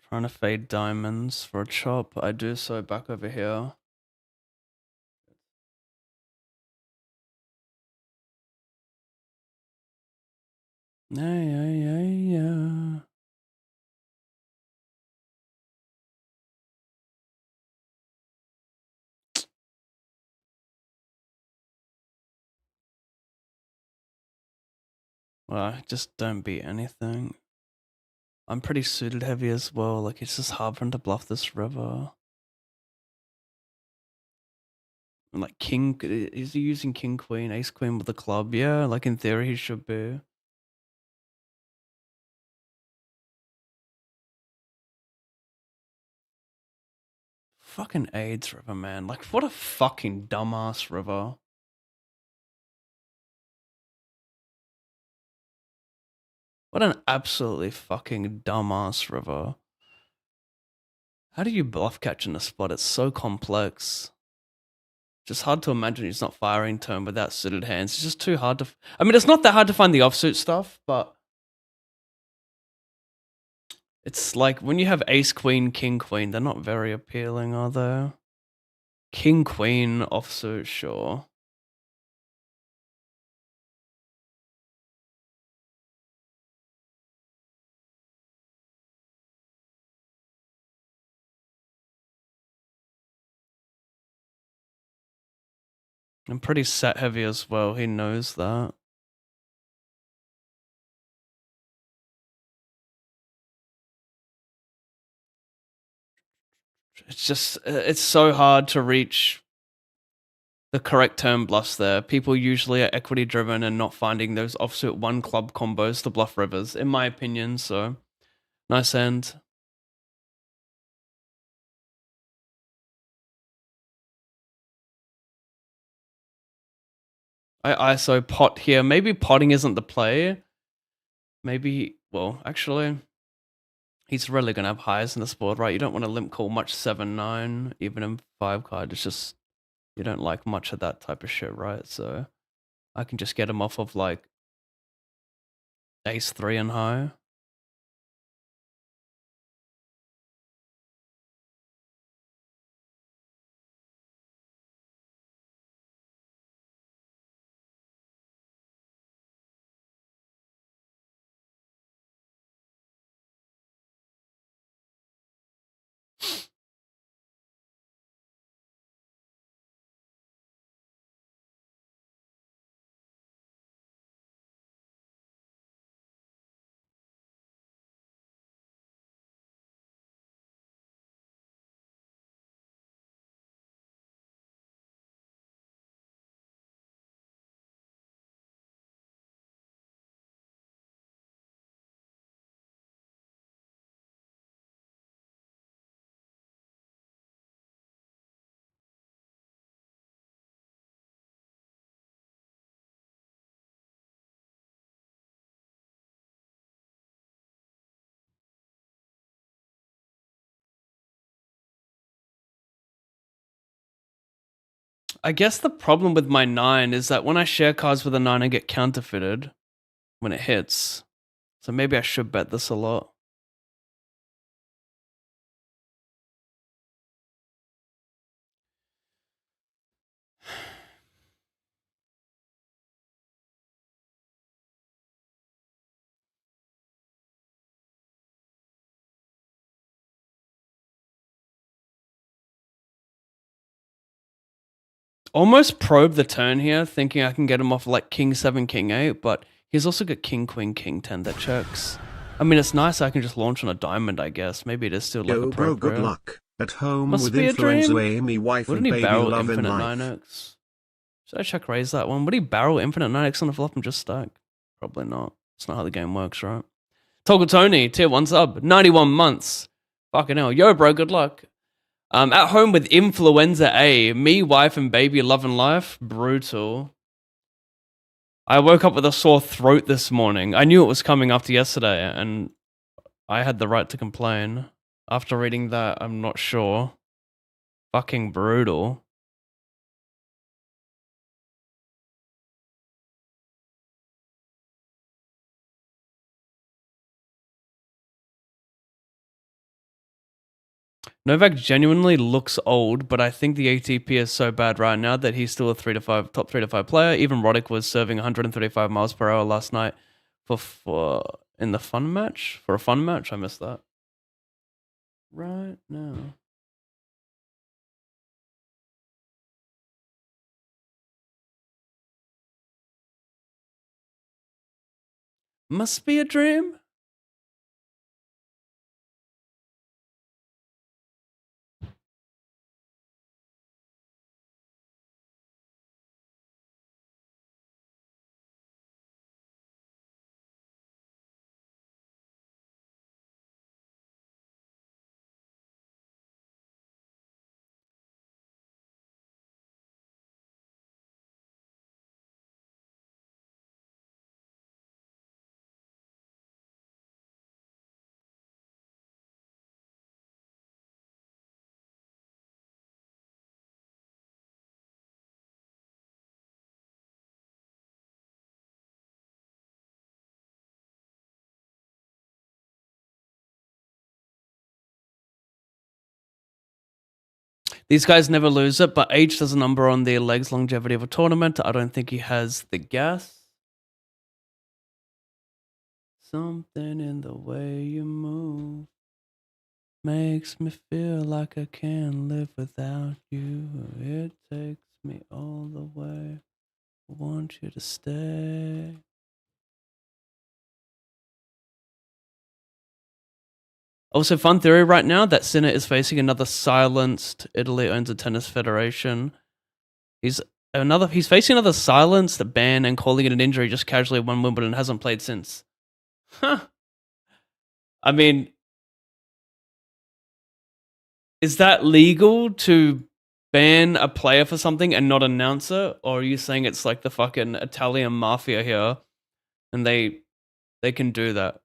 Trying to fade diamonds for a chop. I do so back over here. Yeah. Well, I just don't beat anything. I'm pretty suited heavy as well. Like, it's just hard for him to bluff this river. And like, king, is he using king, queen, ace, queen with the club? Yeah, like in theory he should be. Fucking AIDS river, man. Like, what a fucking dumbass river. What an absolutely fucking dumbass river. How do you bluff catch in the spot? It's so complex. Just hard to imagine he's not firing turn without suited hands. It's just too hard to. I mean, it's not that hard to find the offsuit stuff, but it's like when you have ace, queen, king, queen, they're not very appealing, are they? King, queen, offsuit, sure. I'm pretty set heavy as well. He knows that. It's just it's so hard to reach the correct turn bluffs there. People usually are equity driven and not finding those offsuit one club combos to bluff rivers, in my opinion. So nice end. I ISO pot here. Maybe potting isn't the play. Maybe, well, actually, he's really going to have highs in this board, right? You don't want to limp call much 7-9, even in 5 card. It's just, you don't like much of that type of shit, right? So I can just get him off of like ace 3 and high. I guess the problem with my 9 is that when I share cards with a 9, I get counterfeited when it hits. So maybe I should bet this a lot. Almost probe the turn here, thinking I can get him off like king 7, king 8, but he's also got king, queen, king 10 that checks. I mean, it's nice I can just launch on a diamond, I guess. Maybe it is still like appropriate. Bro, good luck. At home Must with be a influenza, dream. Amy, wife Wouldn't and he baby barrel love in infinite life. 9x? Should I check raise that one? Would he barrel infinite 9x on the flop and just stack? Probably not. It's not how the game works, right? Toggle Tony, tier 1 sub, 91 months. Fucking hell. Yo, bro, good luck. At home with influenza A, me, wife, and baby loving life. Brutal. I woke up with a sore throat this morning. I knew it was coming after yesterday, and I had the right to complain. After reading that, I'm not sure. Fucking brutal. Novak genuinely looks old, but I think the ATP is so bad right now that he's still a top 3 to 5 player. Even Roddick was serving 135 miles per hour last night in the fun match. For a fun match, I missed that. Right now. Must be a dream. These guys never lose it, but age does a number on their legs longevity of a tournament. I don't think he has the gas. Something in the way you move makes me feel like I can't live without you. It takes me all the way. I want you to stay. Also, fun theory right now that Sinner is facing another silenced. Italy owns a tennis federation. He's facing another silenced ban and calling it an injury. Just casually won Wimbledon and hasn't played since. Huh. I mean, is that legal to ban a player for something and not announce it, or are you saying it's like the fucking Italian mafia here, and they can do that?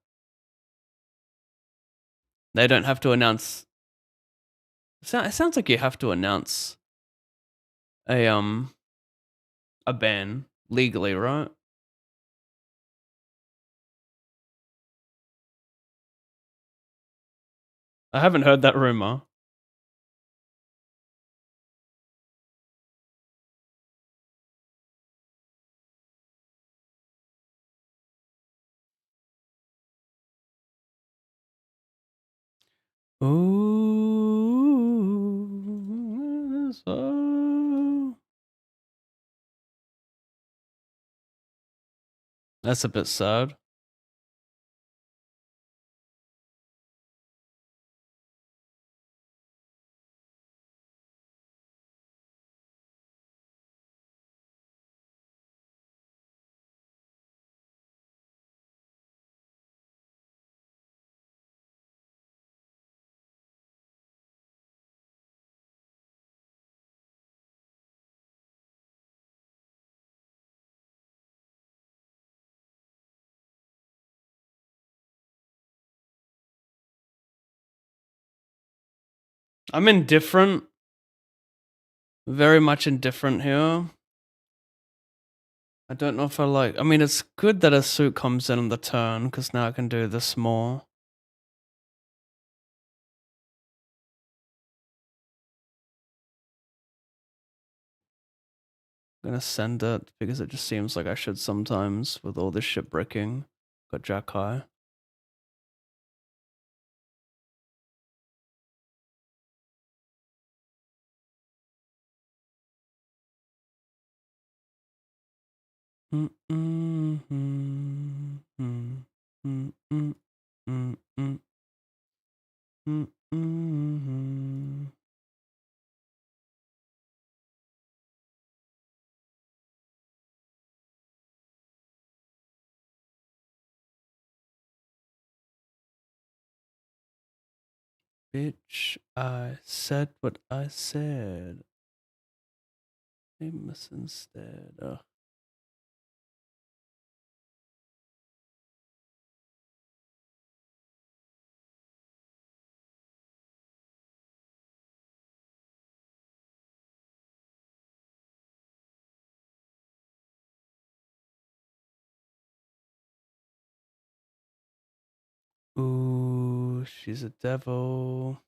They don't have to announce. It sounds like you have to announce a ban legally, right? I haven't heard that rumor. Ooh, so that's a bit sad. I'm indifferent, very much indifferent here. I don't know if I like. I mean, it's good that a suit comes in on the turn because now I can do this more. I'm gonna send it because it just seems like I should sometimes with all this shit bricking. Got Jack High. Bitch, I said what I said. Famous instead. Ooh, she's a devil.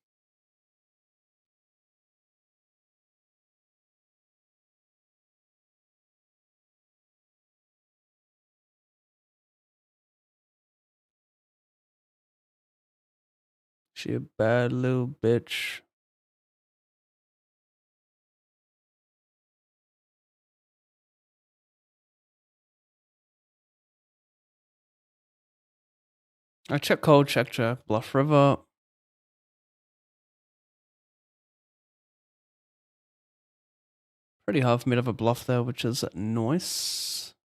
She a bad little bitch. I check cold, check check. Bluff river. Pretty hard for me to have a bluff there, which is nice.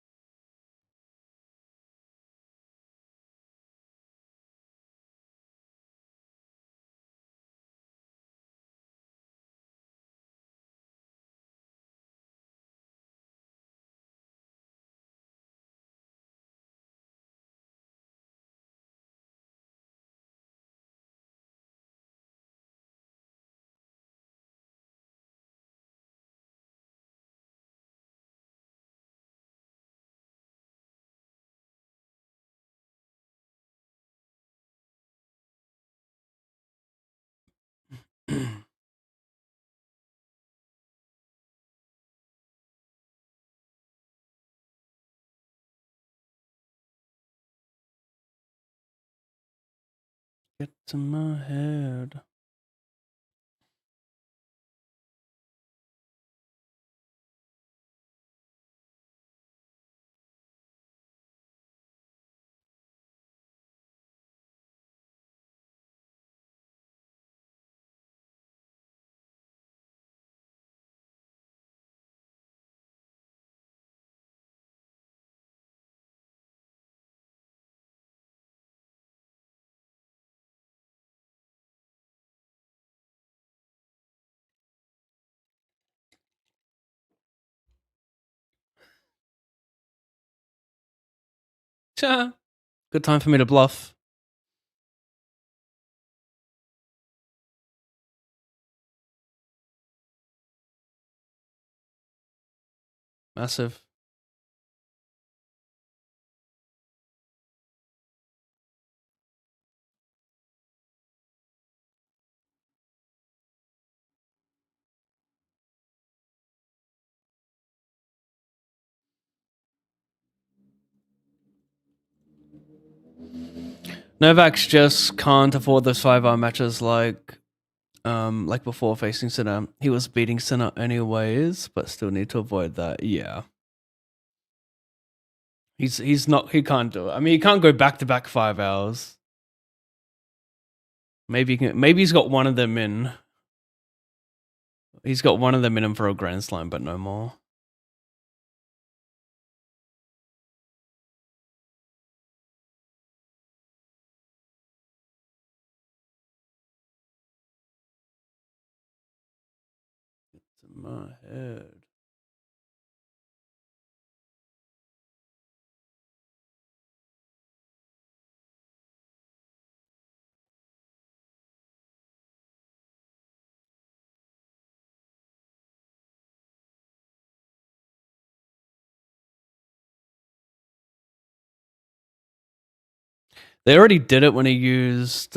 Get to my head. Cha. Good time for me to bluff. Massive. Novak's just can't afford those 5-hour matches like before facing Sinner. He was beating Sinner anyways, but still need to avoid that. Yeah. He can't do it. I mean, he can't go back to back 5 hours. Maybe he's got one of them in. He's got one of them in him for a Grand Slam, but no more. It's in my head. They already did it when he used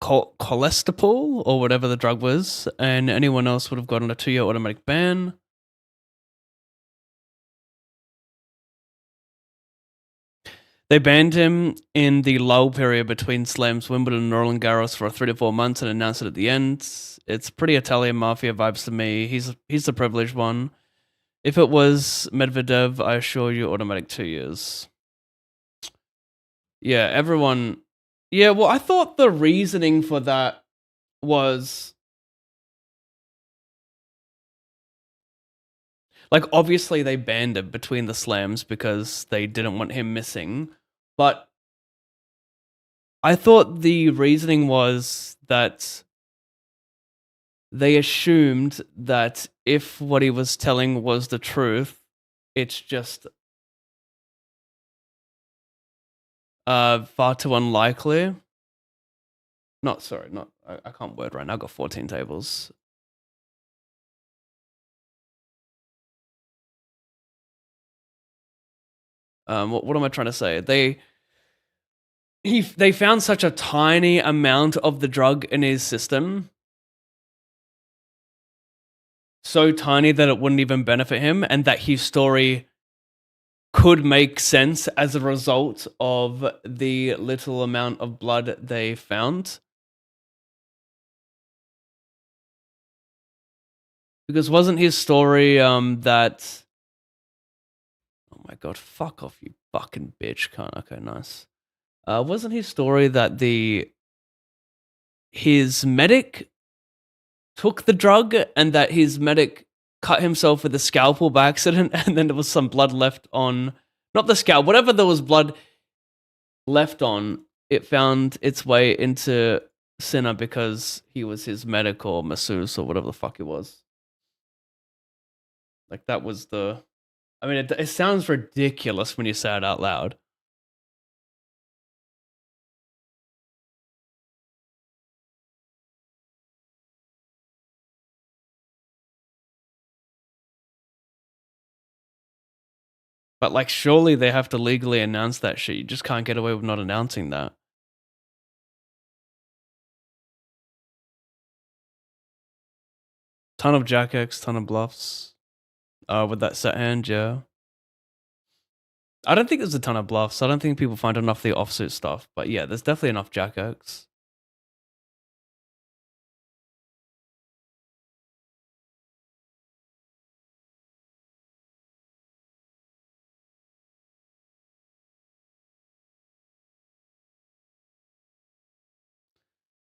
cholesterol or whatever the drug was, and anyone else would have gotten a 2-year automatic ban. They banned him in the lull period between slams Wimbledon and Roland Garros for 3 to 4 months and announced it at the end. It's pretty Italian mafia vibes to me. He's the privileged one. If it was Medvedev, I assure you, automatic 2 years. Yeah, everyone. Yeah, well, I thought the reasoning for that was like obviously they banned him between the slams because they didn't want him missing, but I thought the reasoning was that they assumed that if what he was telling was the truth, it's just far too unlikely. I can't word right now. I've got 14 tables. What am I trying to say? They found such a tiny amount of the drug in his system, so tiny that it wouldn't even benefit him, and that his story could make sense as a result of the little amount of blood they found. Because wasn't his story that... Oh my god, fuck off, you fucking bitch. Can't... Okay, nice. Wasn't his story that his medic took the drug and that his medic cut himself with a scalpel by accident, and then there was some blood left on... Not the scalp, whatever there was blood left on, it found its way into Sinner because he was his medic or masseuse or whatever the fuck it was. Like, that was the... I mean, it sounds ridiculous when you say it out loud. But, like, surely they have to legally announce that shit. You just can't get away with not announcing that. Ton of Jack X, ton of bluffs. With that set hand, yeah. I don't think there's a ton of bluffs. I don't think people find enough of the offsuit stuff. But yeah, there's definitely enough Jack X.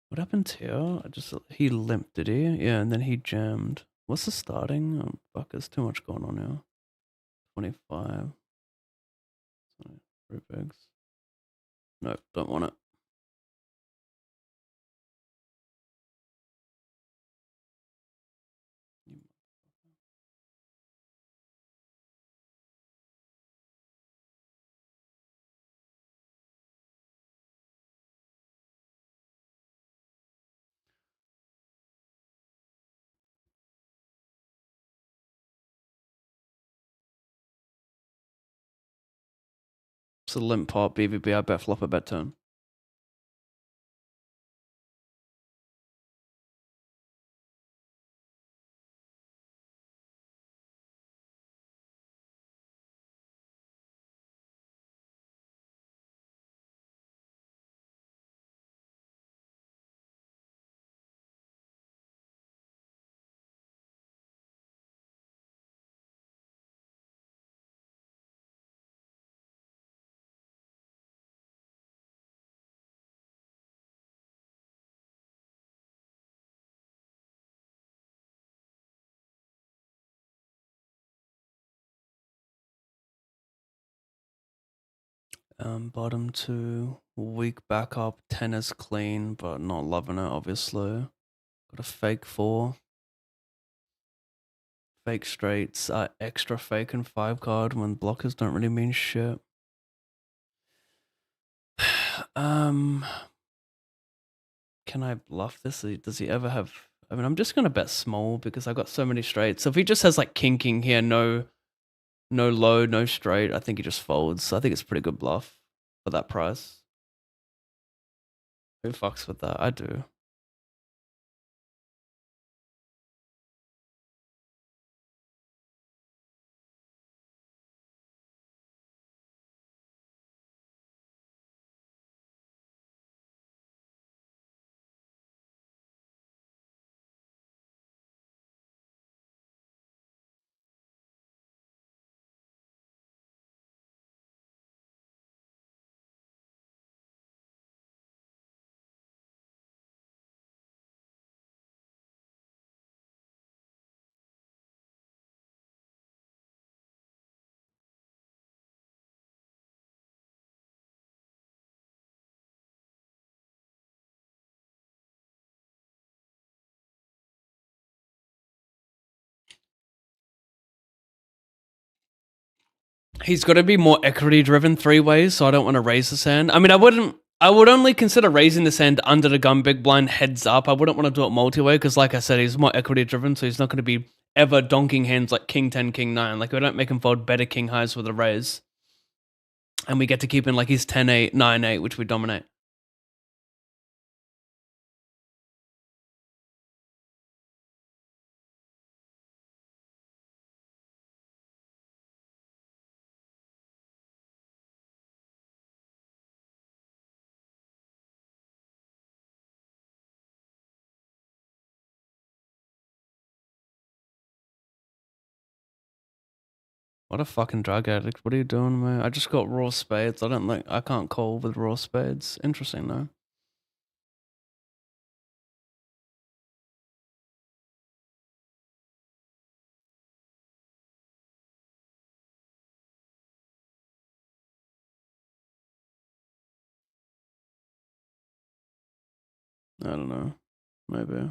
What happened here? He limped, did he? Yeah, and then he jammed. What's the starting? Oh, fuck, there's too much going on here. 25. Sorry, 3 bigs. Nope, don't want it. It's a limp pot, BVB, I bet flop, I bet turn. Bottom two, weak backup, 10 is clean, but not loving it, obviously. Got a fake four. Fake straights, extra fake and 5 card when blockers don't really mean shit. Can I bluff this? Does he ever have... I mean, I'm just going to bet small because I got so many straights. So if he just has like king here, no low, no straight, I think he just folds. So I think it's a pretty good bluff for that price. Who fucks with that? I do. He's got to be more equity driven 3-ways, so I don't want to raise this hand. I mean, I would only consider raising this hand under the gun big blind heads up. I wouldn't want to do it multi-way because, like I said, he's more equity driven, so he's not going to be ever donking hands like king 10, king 9. Like, we don't make him fold better king highs with a raise. And we get to keep in like his 10-8, 9-8, which we dominate. What a fucking drug addict. What are you doing, man? I just got raw spades. I can't call with raw spades. Interesting, though. I don't know. Maybe.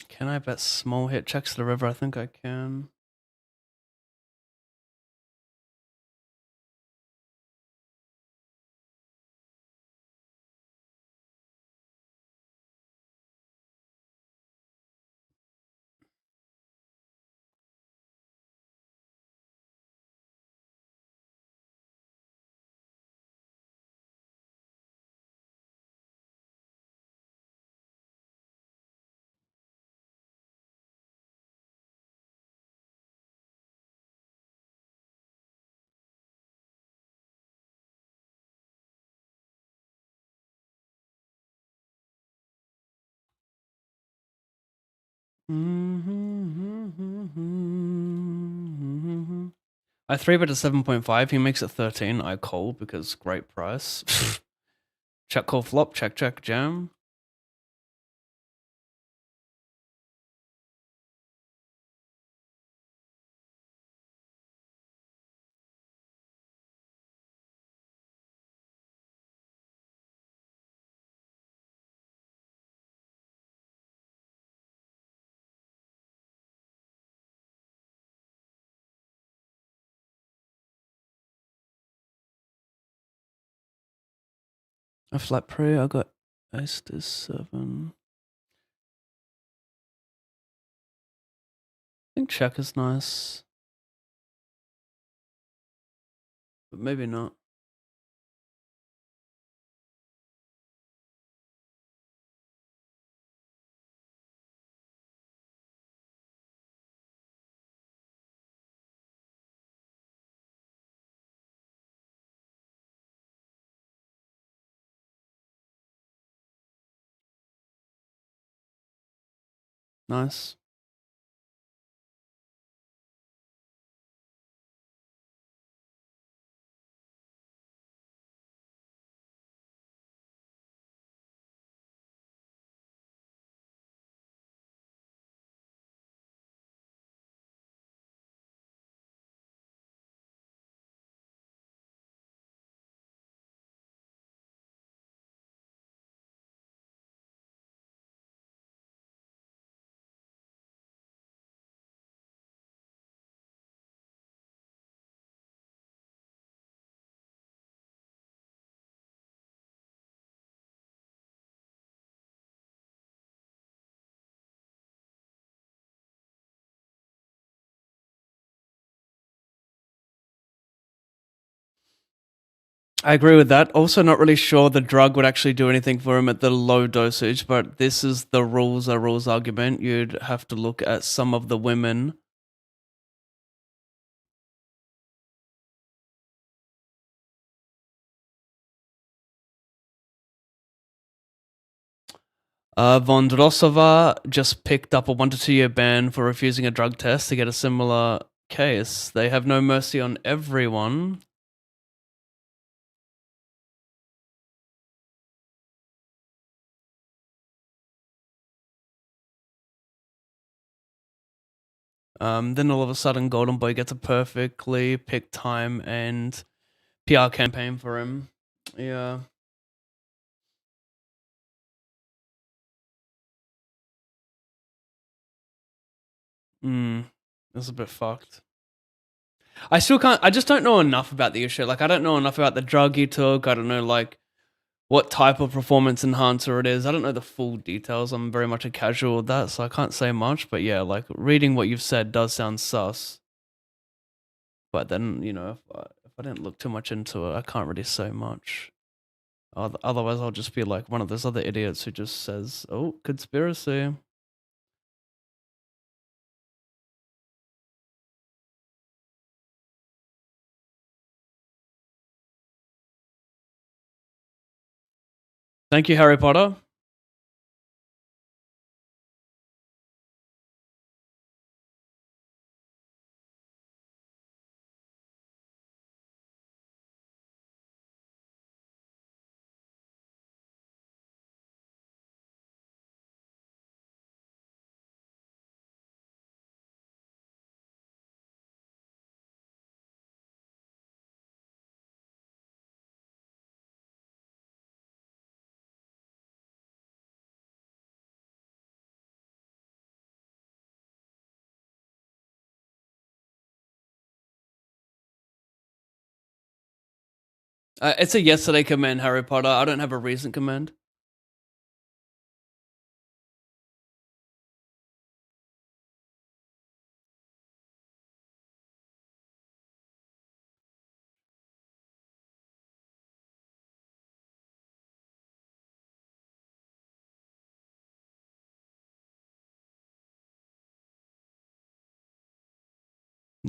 Can I bet small hit checks to the river? I think I can. I 3-bet to 7.5. He makes it 13. I call because great price. Check, call, flop, check, jam. A flat pre, I got ace to 7. I think check is nice. But maybe not. Nice. I agree with that. Also, not really sure the drug would actually do anything for him at the low dosage, but this is the rules argument. You'd have to look at some of the women. Vondrosova just picked up a 1 to 2 year ban for refusing a drug test to get a similar case. They have no mercy on everyone. Then all of a sudden, Golden Boy gets a perfectly picked time and PR campaign for him. Yeah. That's a bit fucked. I still can't. I just don't know enough about the issue. Like, I don't know enough about the drug he took. I don't know, like, what type of performance enhancer it is. I don't know the full details. I'm very much a casual with that, so I can't say much. But yeah, like, reading what you've said does sound sus. But then, if I didn't look too much into it, I can't really say much. Otherwise, I'll just be like one of those other idiots who just says, "Oh, conspiracy." Thank you, Harry Potter. It's a yesterday command, Harry Potter. I don't have a recent command.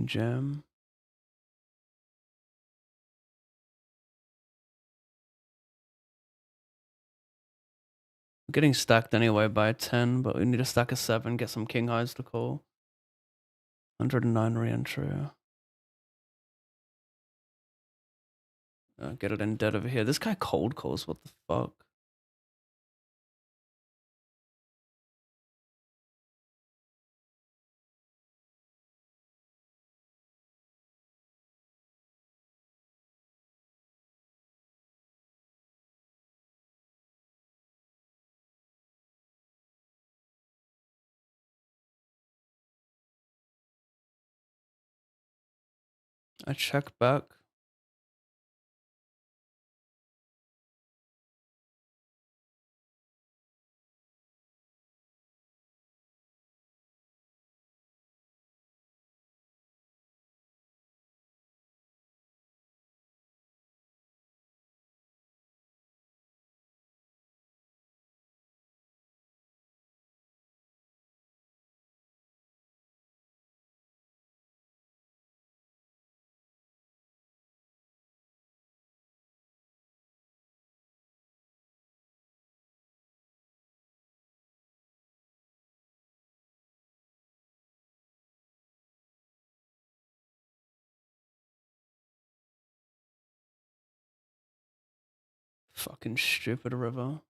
Jam. We're getting stacked anyway by 10, but we need a stack of 7, get some king highs to call. 109 re-entry. Get it in dead over here. This guy cold calls, what the fuck? I check back. Fucking stupid river.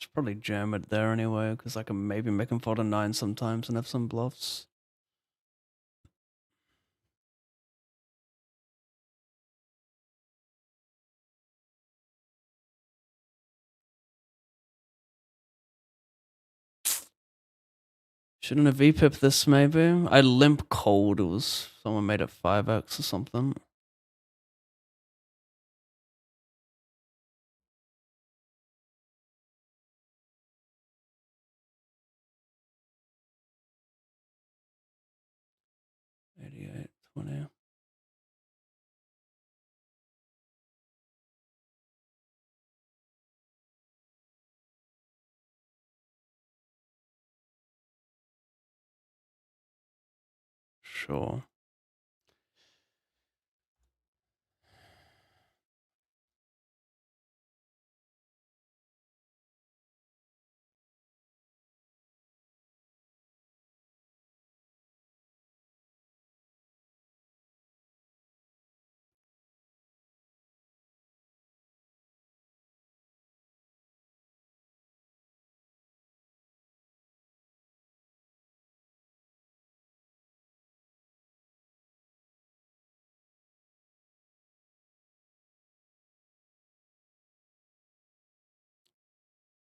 Should probably jam it there anyway, because I can maybe make him fold a 9 sometimes and have some bluffs. Shouldn't have VPIP this maybe. I limp cold. It was someone made it 5x or something. $88, $20. Sure.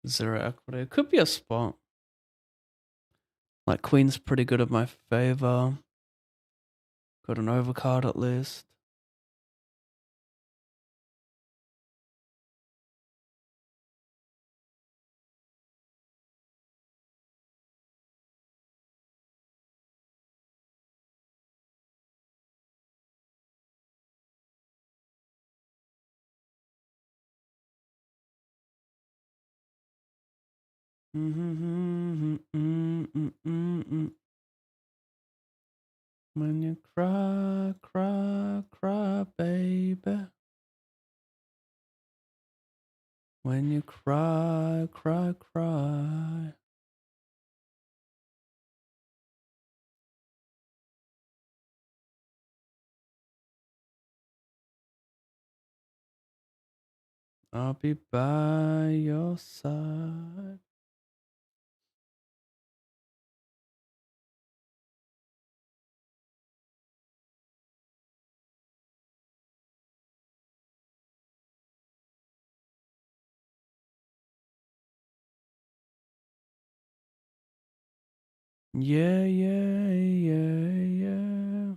Zero equity. It could be a spot. Like queen's pretty good in my favor. Got an overcard at least. When you cry, cry, cry, baby. When you cry, cry, cry. I'll be by your side. Yeah, yeah, yeah, yeah.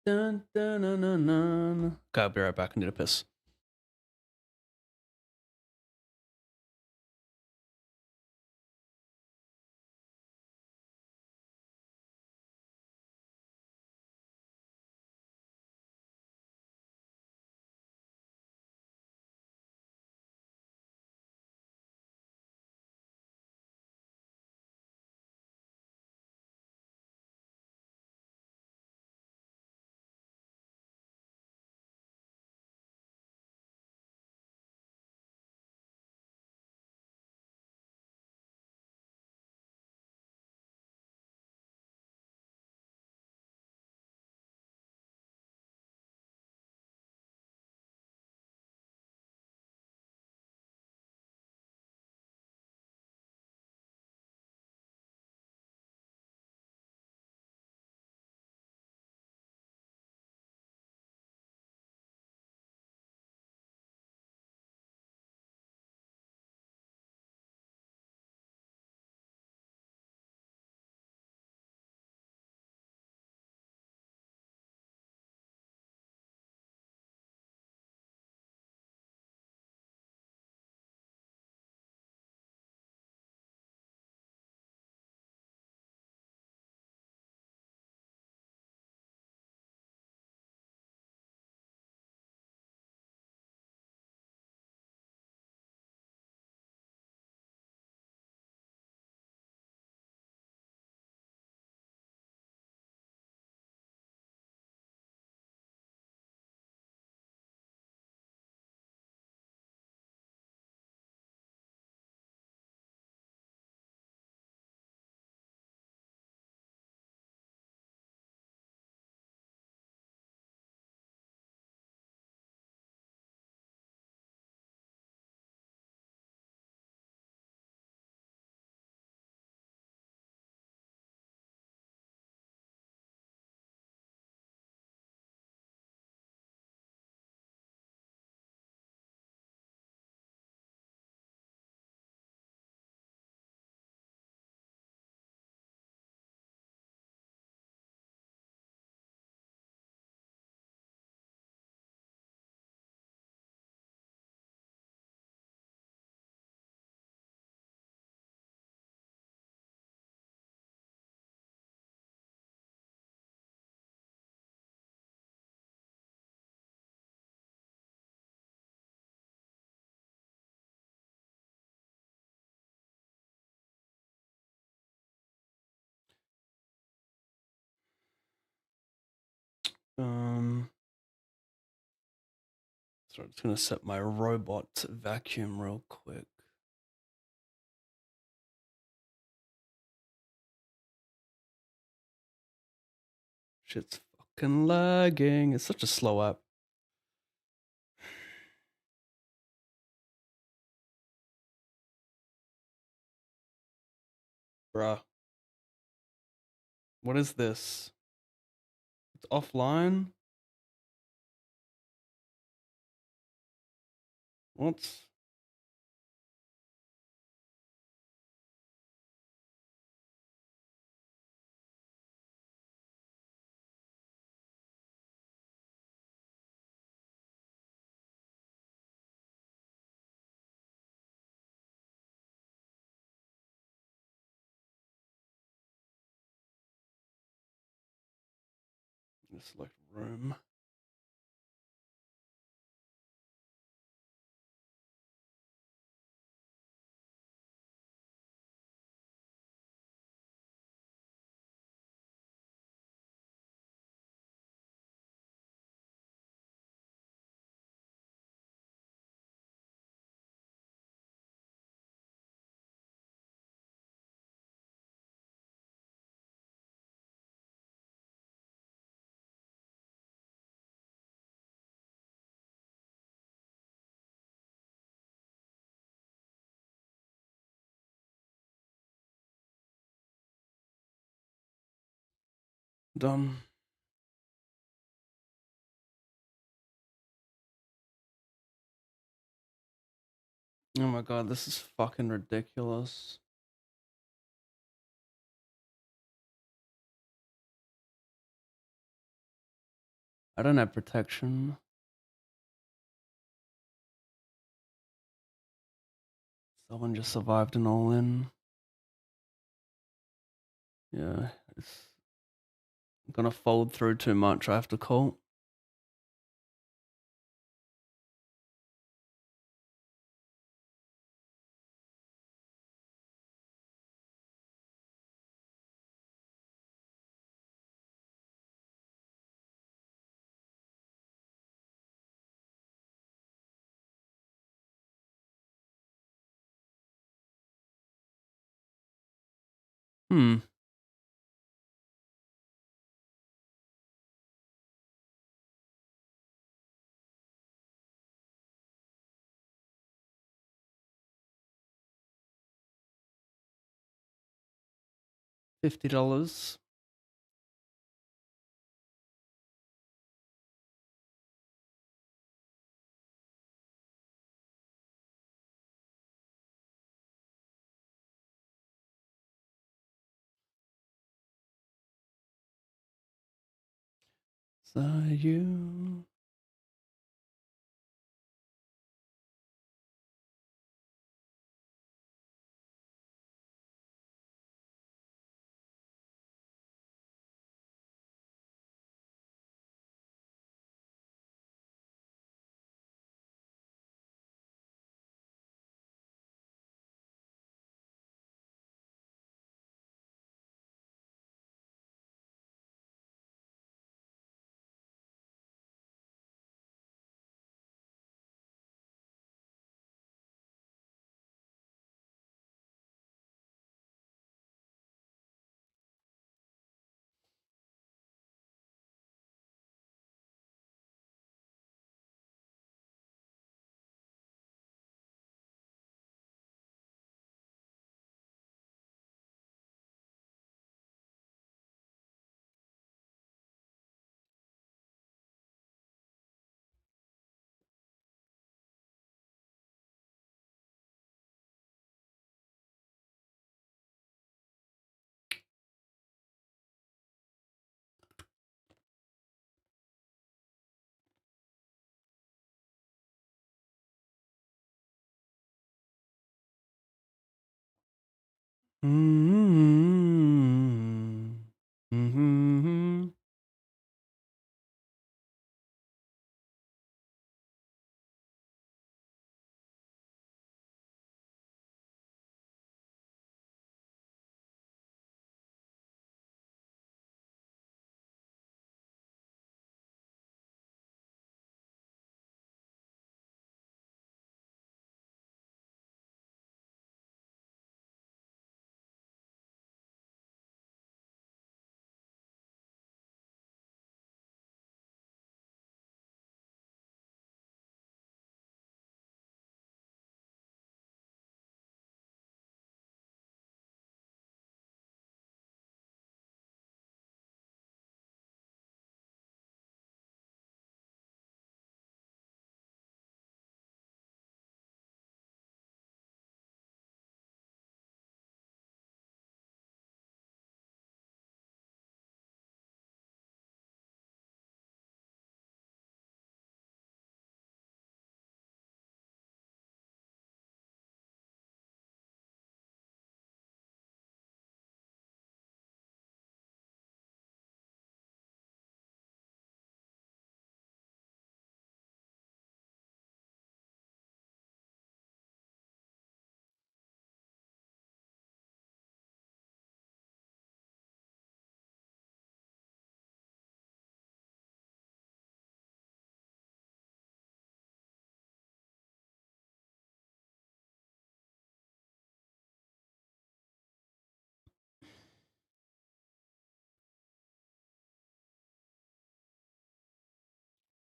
Dun, dun, dun, dun, dun. Okay, I'll be right back. I need a piss. Um, so I'm just gonna set my robot vacuum real quick. Shit's fucking lagging. It's such a slow app. Bruh. What is this? It's offline? What? Select room. Done. Oh my god, this is fucking ridiculous. I don't have protection. Someone just survived an all-in. Yeah, it's gonna fold through too much. I have to call. Hmm. $50. So you.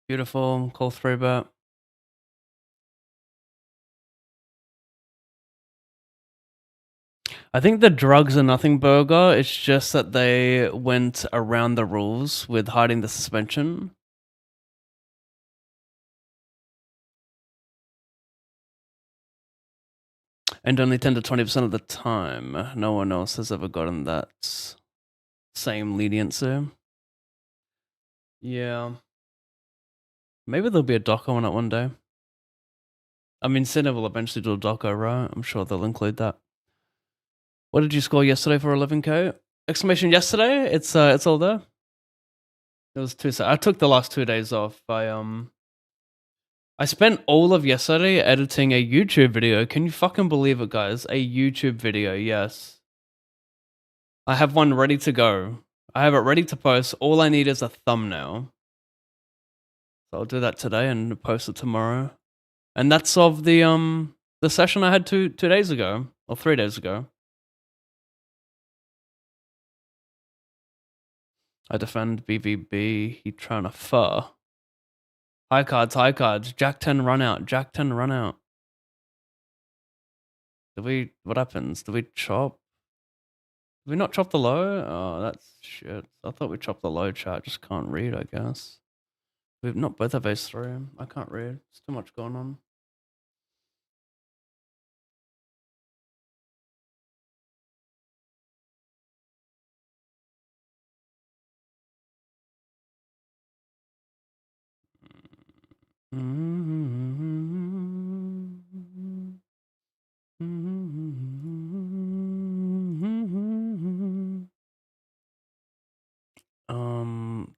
Beautiful. Call 3-bet. I think the drugs are nothing burger. It's just that they went around the rules with hiding the suspension. And only 10 to 20% of the time. No one else has ever gotten that same leniency. Yeah. Maybe there'll be a doco on it one day. I mean, Sinner will eventually do a doco, right? I'm sure they'll include that. What did you score yesterday for 11K? Exclamation yesterday? It's all there. It was too sad. I took the last 2 days off. I spent all of yesterday editing a YouTube video. Can you fucking believe it, guys? A YouTube video, yes. I have one ready to go. I have it ready to post. All I need is a thumbnail. So I'll do that today and post it tomorrow. And that's of the session I had 2 days ago. Or 3 days ago. I defend BVB. He trying to fur. High cards, high cards. Jack 10 run out. Jack 10 run out. What happens? Do we chop? Did we not chop the low? Oh, that's shit. I thought we chopped the low, chat. Just can't read, I guess. We've not both have ace 3. I can't read. There's too much going on.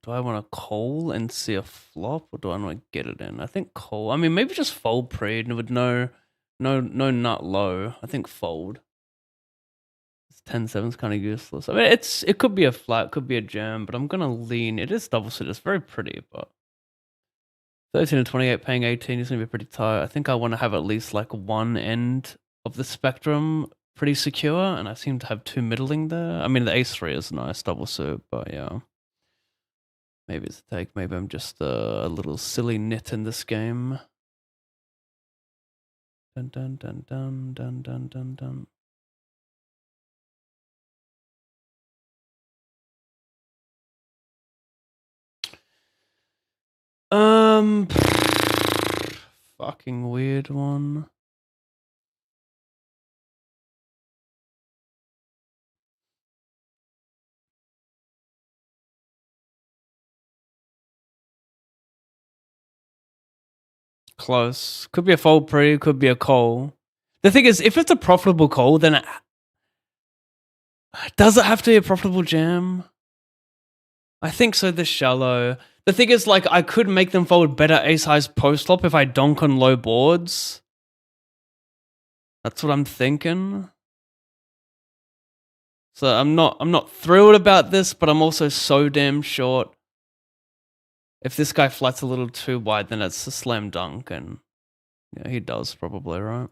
Do I want to call and see a flop, or do I want to get it in? I think call. I mean, maybe just fold pre and with no nut low. I think fold. 10-7's kind of useless. I mean, it could be a flat, could be a jam, but I'm gonna lean. It is double suited. It's very pretty, but 13 and 28 paying 18 is gonna be pretty tight. I think I want to have at least like one end of the spectrum pretty secure, and I seem to have 2 middling there. I mean, the ace 3 is nice double suit, but yeah. Maybe it's a take. Maybe I'm just a little silly nit in this game. Dun dun dun dun dun dun dun dun. Fucking weird one. Close. Could be a fold pre, could be a call. The thing is, if it's a profitable call, then does it have to be a profitable jam? I think so, this shallow. The thing is, like, I could make them fold better ace-highs post-flop if I donk on low boards. That's what I'm thinking. So I'm not thrilled about this, but I'm also so damn short. If this guy flats a little too wide, then it's a slam dunk, and yeah, he does probably, right?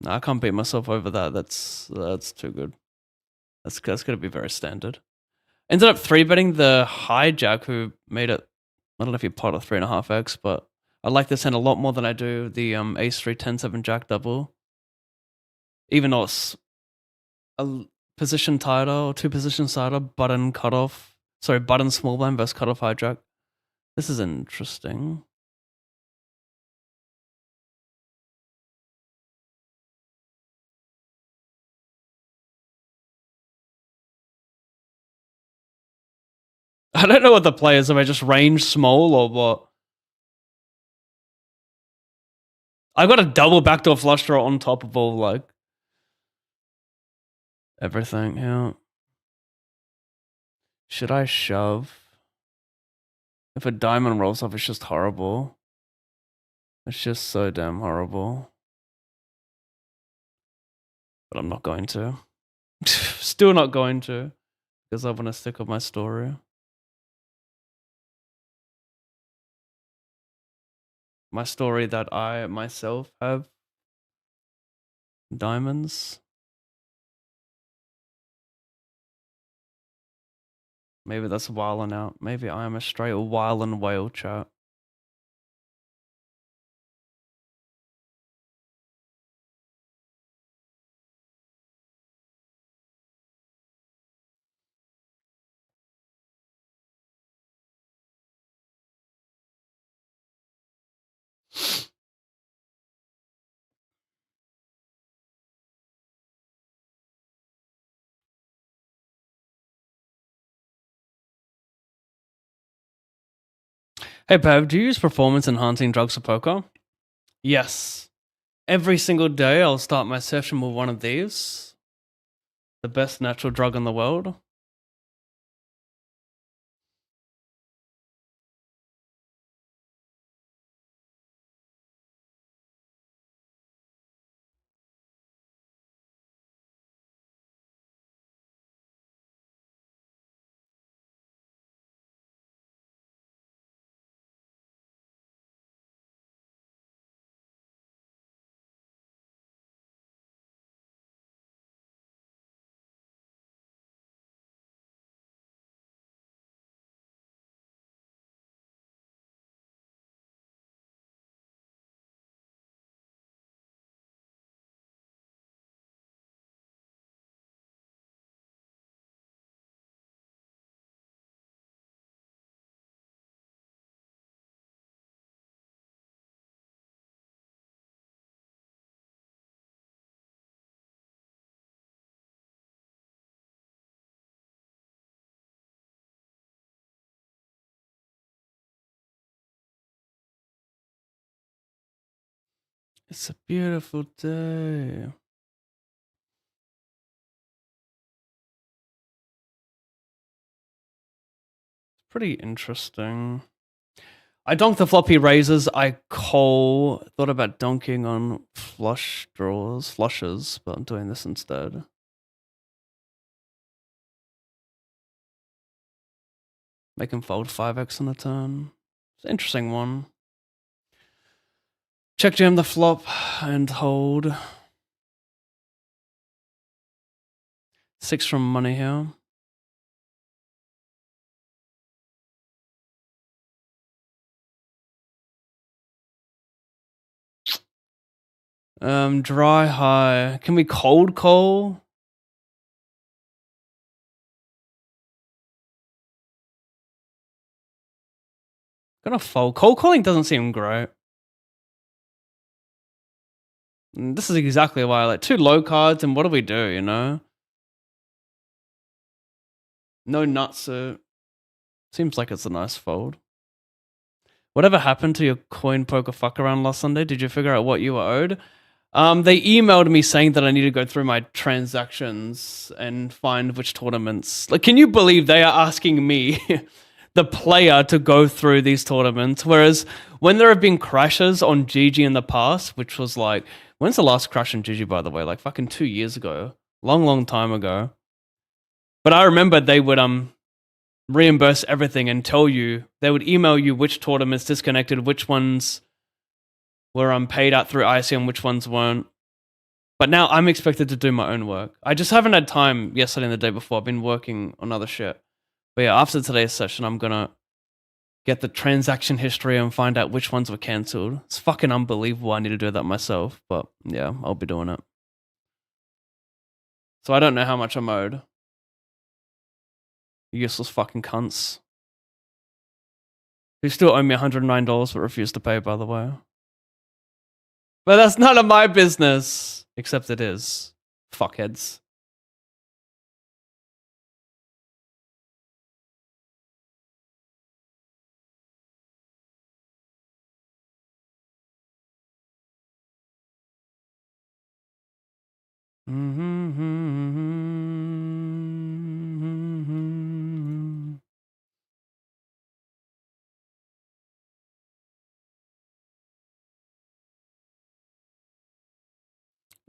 No, I can't beat myself over that. That's too good. That's gonna be very standard. Ended up 3-betting the hijack who made it. I don't know if he pot a 3.5x, but I like this hand a lot more than I do the ace 3 10-7 jack double. Even though it's a position tighter or 2 positions tighter, button cutoff. Sorry, button small blind versus cutoff hijack. This is interesting. I don't know what the play is. Am I just range small or what? I got a double backdoor flush draw on top of all, like, everything, yeah. Should I shove? If a diamond rolls off, it's just horrible. It's just so damn horrible. But I'm not going to. Still not going to. Because I want to stick with my story. My story that I myself have diamonds. Maybe that's wilding out. Maybe I am a straight wildin' whale, chat. Hey, Pav, do you use performance-enhancing drugs for poker? Yes. Every single day, I'll start my session with one of these. The best natural drug in the world. It's a beautiful day. Pretty interesting. I donked the floppy razors. I thought about donking on flushes, but I'm doing this instead. Make him fold 5x on a turn. It's an interesting one. Check jam the flop and hold. 6 from money here. Dry high. Can we cold call? Gonna fold. Cold calling doesn't seem great. This is exactly why I like 2 low cards, and what do we do, you know? No nutsuit. Seems like it's a nice fold. Whatever happened to your coin poker fuck around last Sunday? Did you figure out what you were owed? They emailed me saying that I need to go through my transactions and find which tournaments. Like, can you believe they are asking me, the player, to go through these tournaments? Whereas when there have been crashes on GG in the past, which was like, when's the last crash on GG, by the way? Like fucking 2 years ago. Long time ago. But I remember they would reimburse everything and tell you, they would email you which tournaments disconnected, which ones were paid out through ICM, which ones weren't. But now I'm expected to do my own work. I just haven't had time yesterday and the day before. I've been working on other shit. But yeah, after today's session, I'm gonna get the transaction history and find out which ones were cancelled. It's fucking unbelievable. I need to do that myself. But yeah, I'll be doing it. So I don't know how much I'm owed. Useless fucking cunts. Who still owe me $109 but refuse to pay, by the way. But that's none of my business. Except it is. Fuckheads.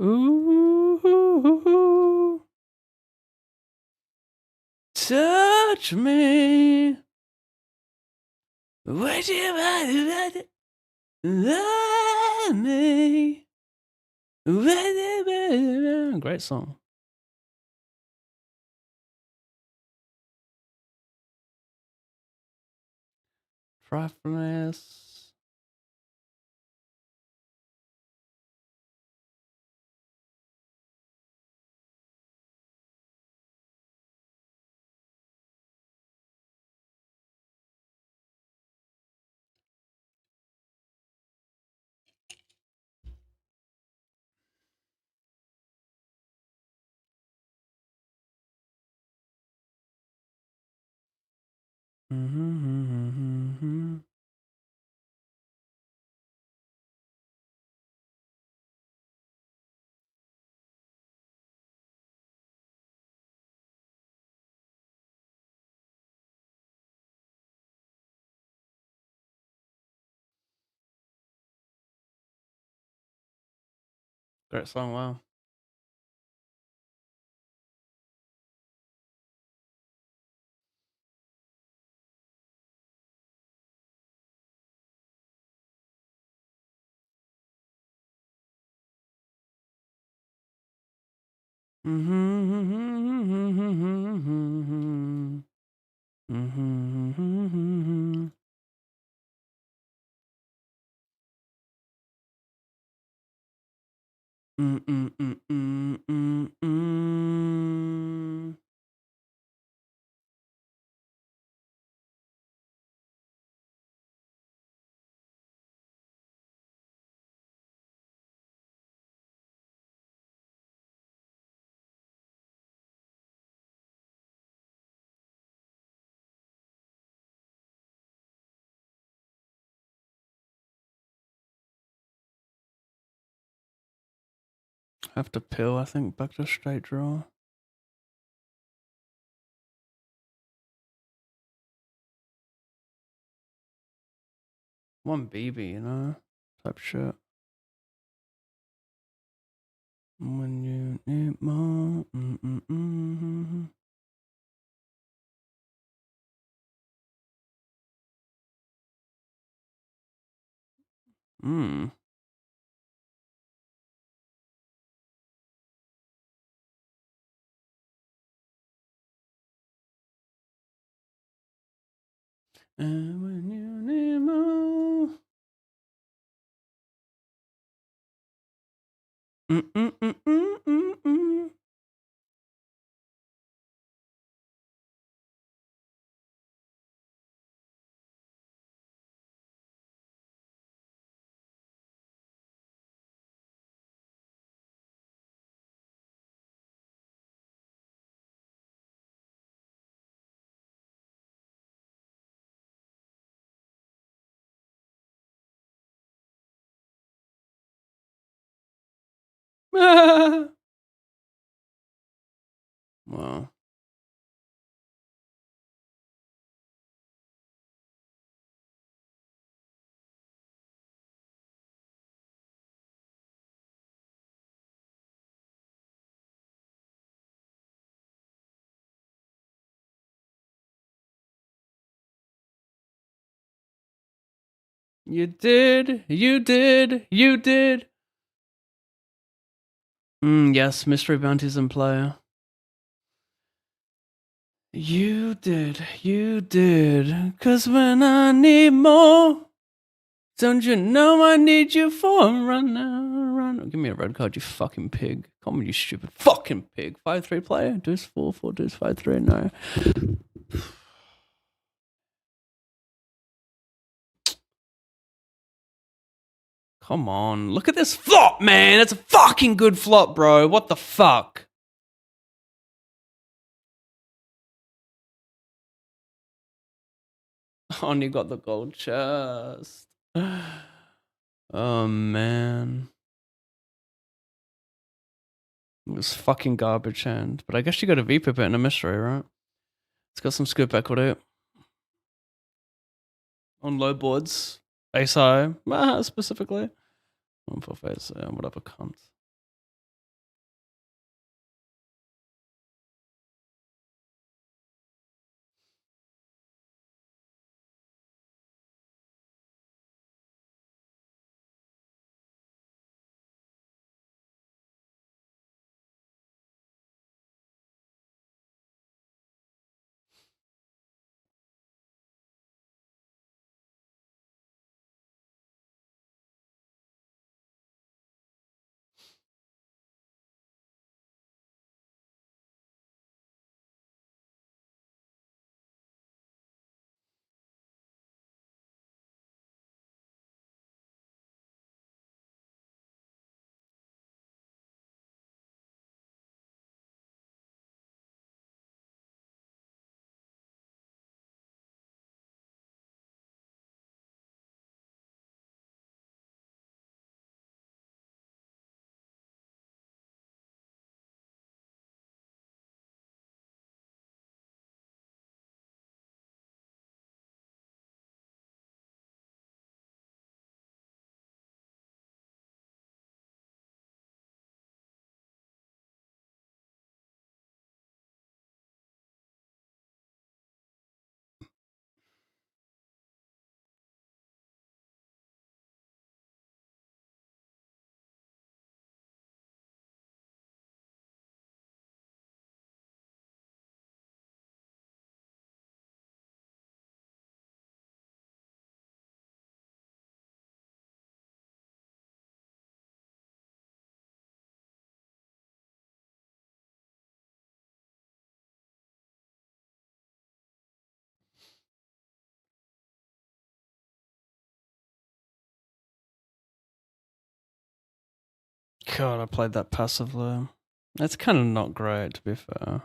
Ooh, touch me. What you want love me. Great song. Trifleness. Great song, wow. Have to pill, I think, back to straight draw. One BB, you know, type shit. When you need more. And when you need more. Wow. You did. You did. You did. Yes, mystery bounties in player. You did. You did. 'Cause when I need more, don't you know I need you for a run now? Run. Give me a red card, you fucking pig. Come on, you stupid fucking pig. 5-3 player. Deuce 4-4, deuce 5-3. No. Come on. Look at this flop, man. It's a fucking good flop, bro. What the fuck? Oh, and you got the gold chest. Oh, man. It was fucking garbage hand. But I guess you got a VPip it in a mystery, right? It's got some scoop equity. On low boards. Ace high. Specifically. 1 4 face. Whatever cunt. God, I played that passively. That's kind of not great, to be fair.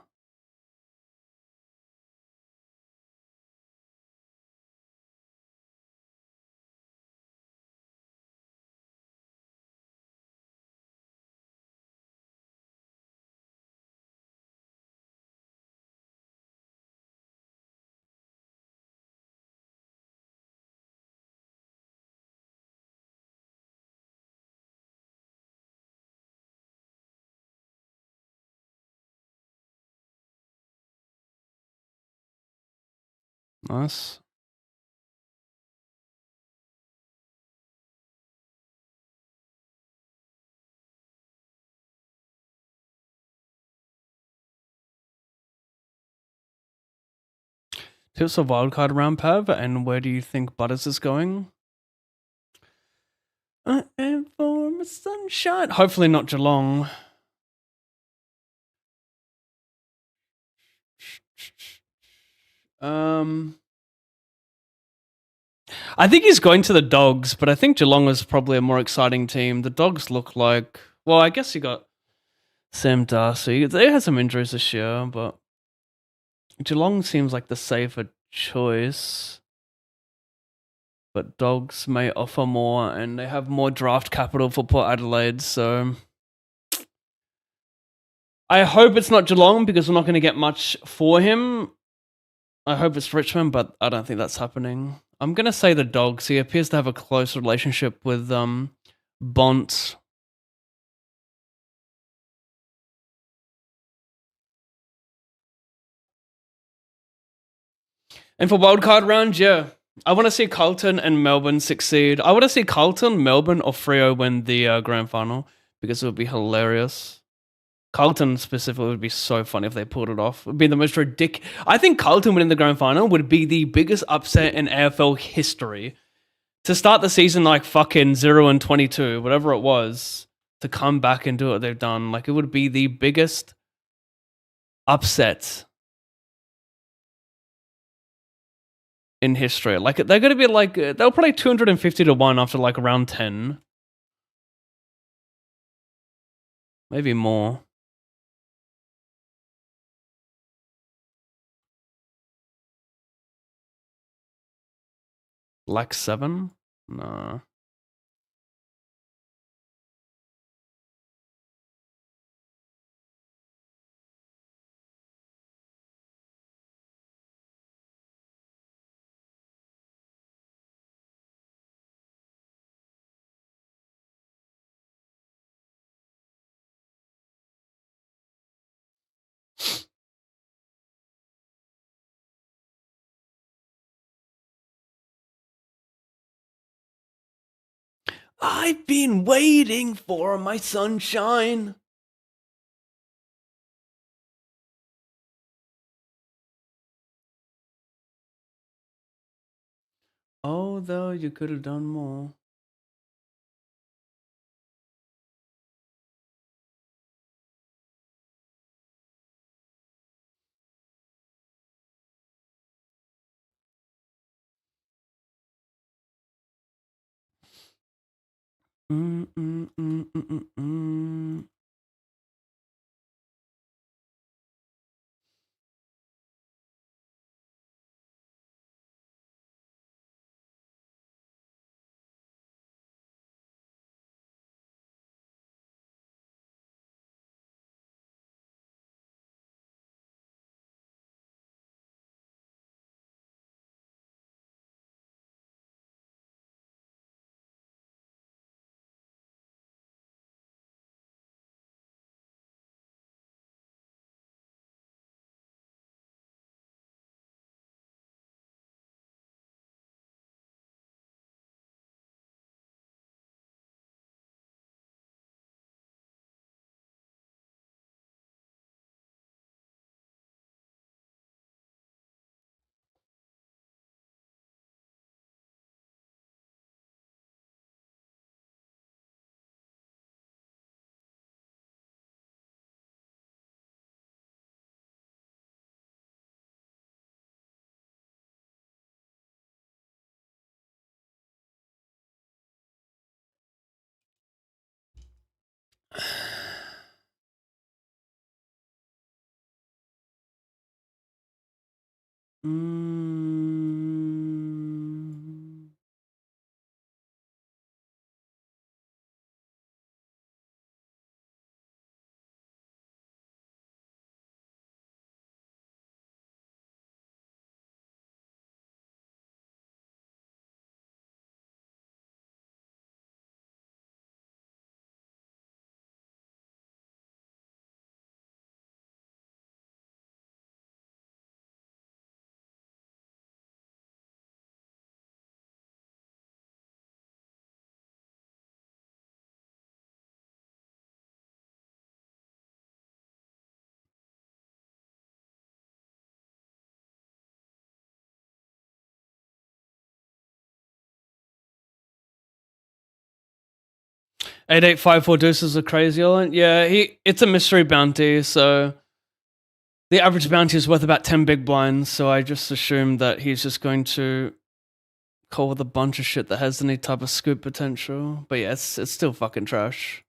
Nice. Tips of wildcard round, Pav, and where do you think Butters is going? I am for my sunshine. Hopefully not Geelong. I think he's going to the Dogs, but I think Geelong is probably a more exciting team. The Dogs look like, well, I guess you got Sam Darcy. They had some injuries this year, but Geelong seems like the safer choice. But Dogs may offer more, and they have more draft capital for Port Adelaide, so I hope it's not Geelong because we're not going to get much for him. I hope it's Richmond, but I don't think that's happening. I'm going to say the Dogs. He appears to have a close relationship with Bont. And for wildcard round, yeah, I want to see Carlton and Melbourne succeed. I want to see Carlton, Melbourne, or Freo win the grand final because it would be hilarious. Carlton specifically would be so funny if they pulled it off. It would be the most ridiculous. I think Carlton winning the grand final would be the biggest upset in AFL history. To start the season like fucking 0-22, whatever it was, to come back and do what they've done, like it would be the biggest upset in history. Like they're going to be like they'll probably 250-1 after like round 10, maybe more. Like 7? Nah. I've been waiting for my sunshine. Although you could have done more. Mm, mm, mm, mm, mm, mm. Mm. Eight eight five four deuces are crazy, Alan. Yeah, it's a mystery bounty, so the average bounty is worth about 10 big blinds, so I just assumed that he's just going to call with a bunch of shit that has any type of scoop potential. But yeah, it's still fucking trash.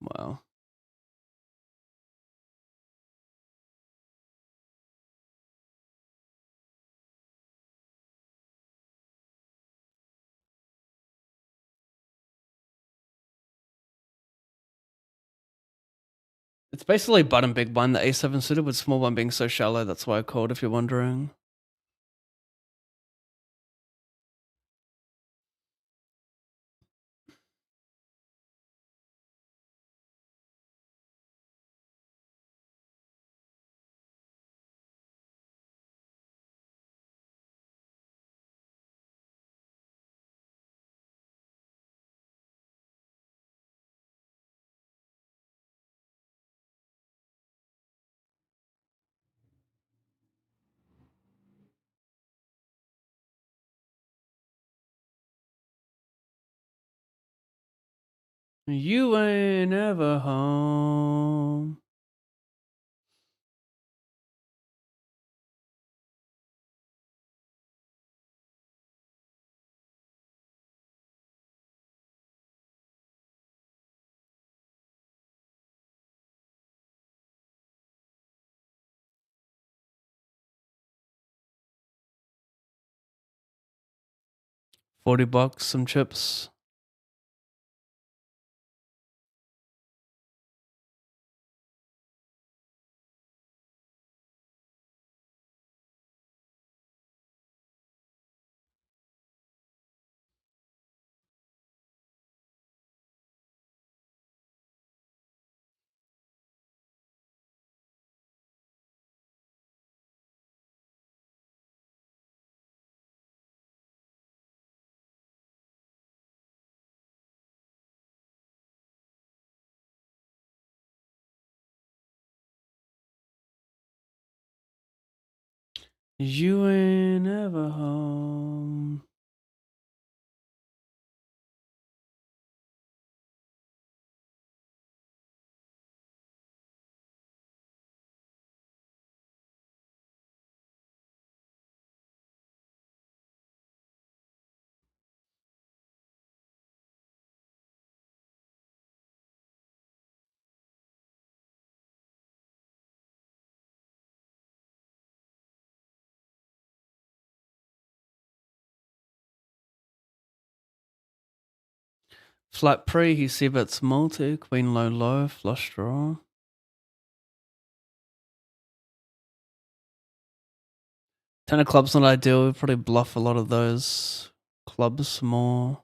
Wow. It's basically button big blind, the A7 suited, with small one being so shallow. That's why I called, if you're wondering. You ain't ever home. $40, some chips. You ain't ever home. Flat pre, he c-bets multi, queen low low, flush draw. 10 of clubs not ideal, we'd probably bluff a lot of those clubs more.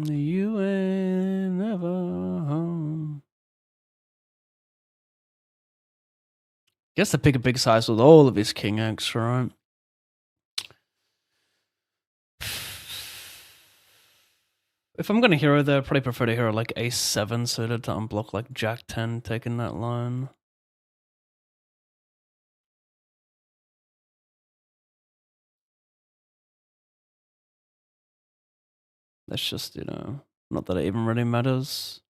You ain't never home. Guess to pick a big size with all of his king X, right? If I'm gonna hero there, I'd probably prefer to hero like ace 7 suited to unblock like jack 10 taking that line. That's just, not that it even really matters.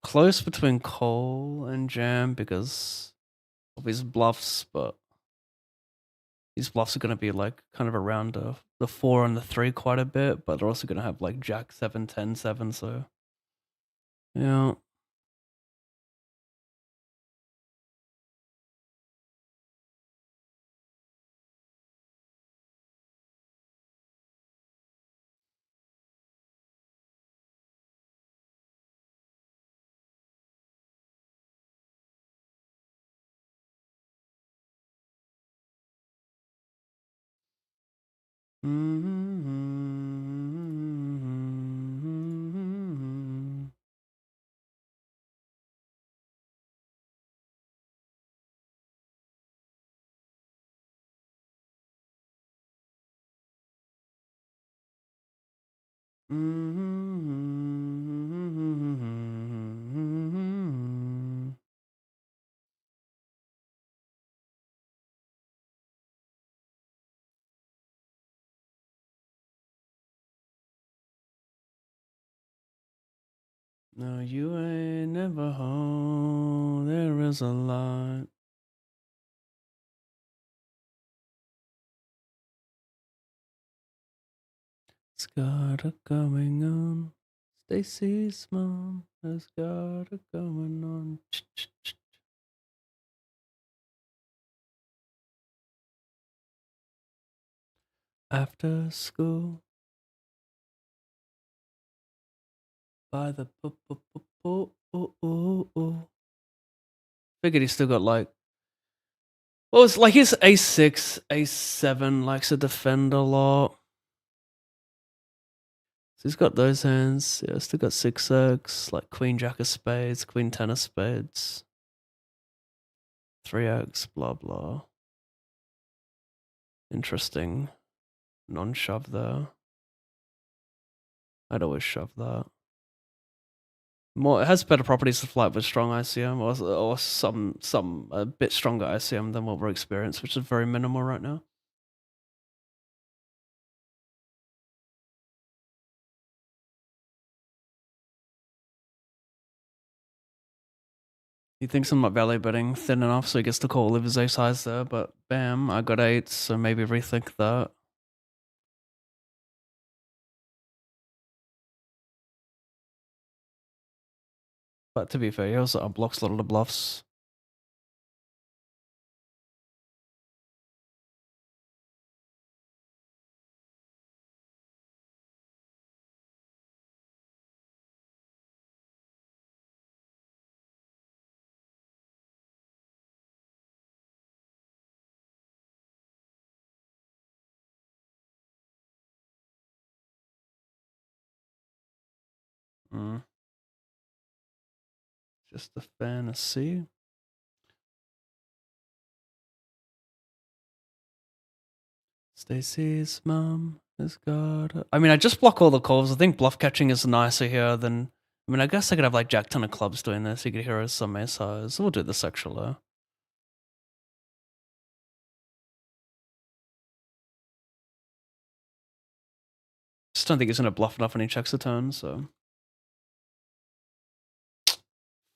Close between call and jam because of his bluffs, but these bluffs are going to be like kind of around the 4 and the 3 quite a bit, but they're also going to have like jack 7, 10, 7, so yeah. No, you ain't never home. There is a lot. It's got it going on. Stacy's mom has got it going on. After school, by the pool. Figured he's still got like, well, it's like his ace 6, ace 7 likes to defend a lot. So he's got those hands. Yeah, still got 6x, like queen jack of spades, queen 10 of spades, 3x, blah blah. Interesting. Non-shove there. I'd always shove that. More, it has better properties to flight with strong ICM, or some a bit stronger ICM than what we're experiencing, which is very minimal right now. He thinks I'm not value betting thin enough, so he gets to call with his ace highs there. But bam, I got 8s, so maybe rethink that. But to be fair, he also unblocks a lot of the bluffs. Mm. Just a fantasy. Stacy's mom has got. I mean, I just block all the calls. I think bluff catching is nicer here than. I mean, I guess I could have like jack 10 of clubs doing this. You could hear some ace highs. We'll do this actually. Just don't think he's gonna bluff enough when he checks the turn. So.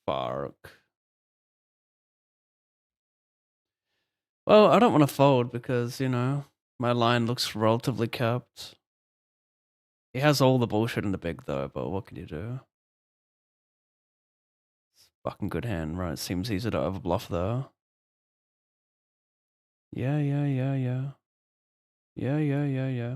Fuck. Well, I don't want to fold because, my line looks relatively capped. He has all the bullshit in the big though, but what can you do? It's a fucking good hand, right? Seems easy to overbluff though. Yeah, yeah, yeah, yeah. Yeah, yeah, yeah, yeah.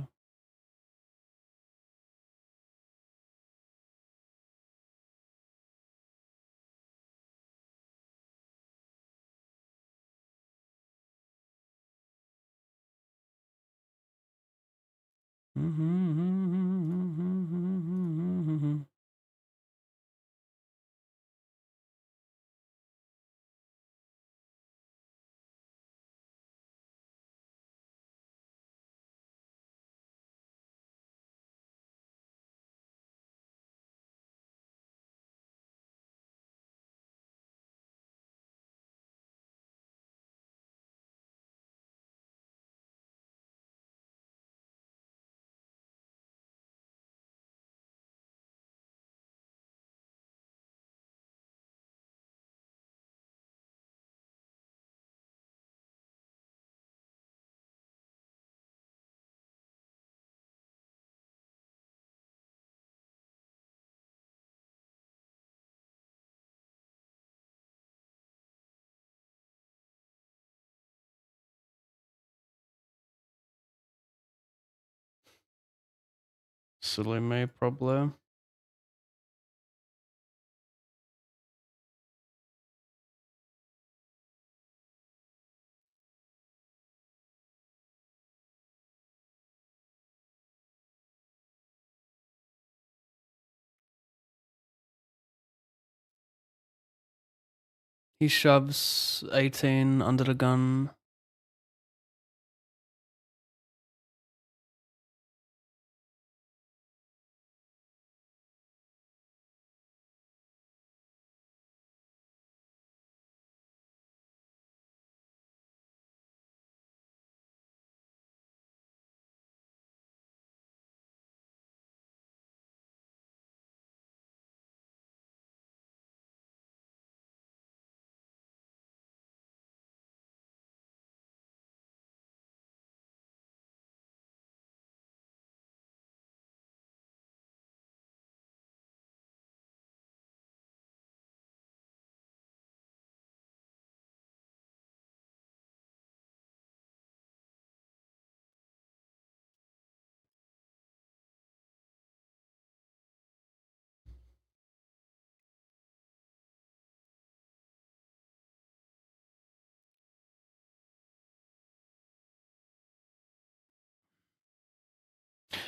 Silly me, probably. He shoves 18 under the gun.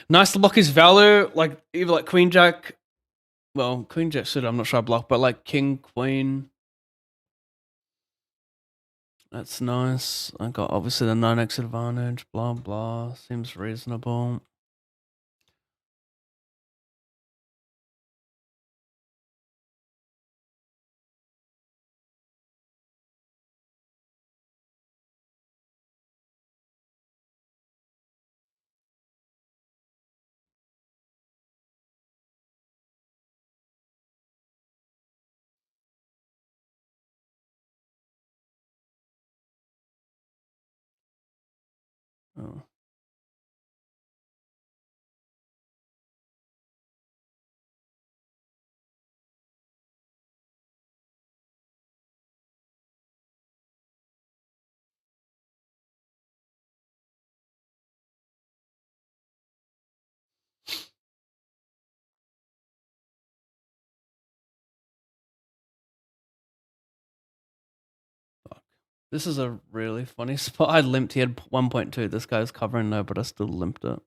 Nice to block his value, like either like Queen Jack. Well, Queen Jack suited, I'm not sure I block, but like King, Queen. That's nice. I got obviously the 9x advantage, blah blah. Seems reasonable. Oh. This is a really funny spot. I limped. He had 1.2. This guy's covering though, but I still limped it.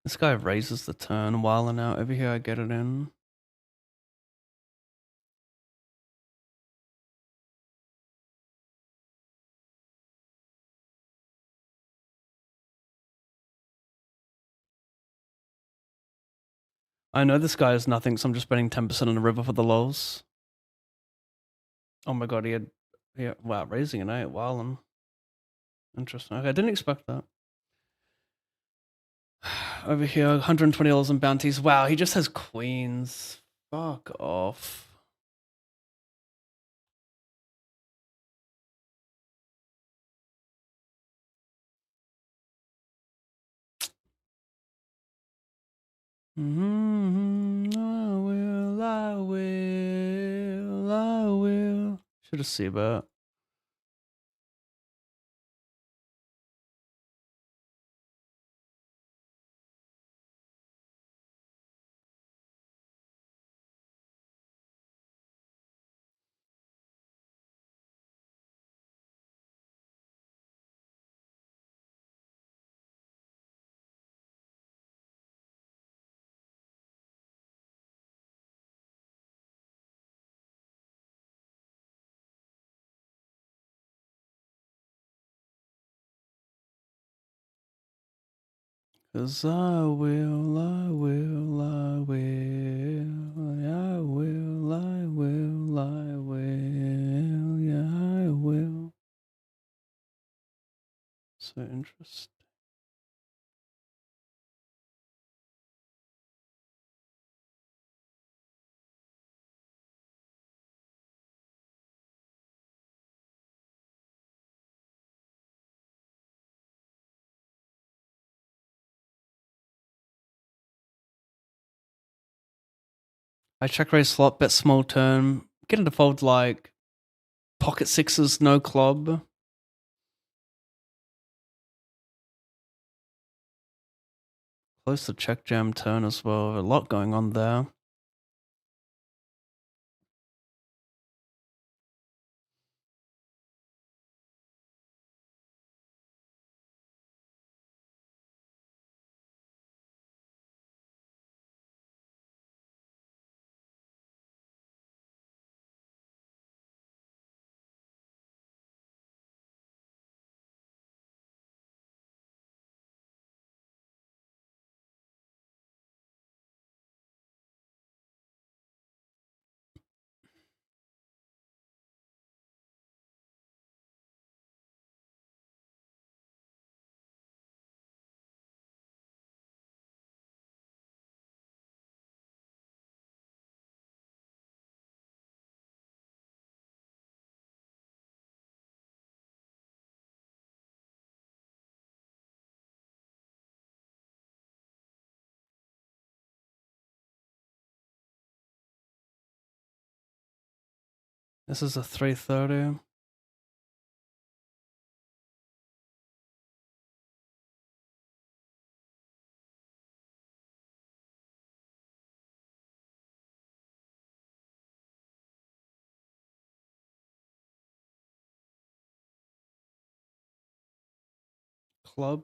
This guy raises the turn while and out. Over here, I get it in. I know this guy is nothing, so I'm just betting 10% on the river for the lows. Oh my god, he had, yeah, wow, raising an 8, wow, and interesting. Okay, I didn't expect that. Over here, $120 in bounties. Wow, he just has queens. Fuck off. I will. Should have seen that. Cause I will, I will, I will, I will, I will, I will, yeah, I will. So interesting. I check raise slot, bet small turn, get into fold like pocket sixes, no club. Close to check jam turn as well. A lot going on there. This is a 330. Club.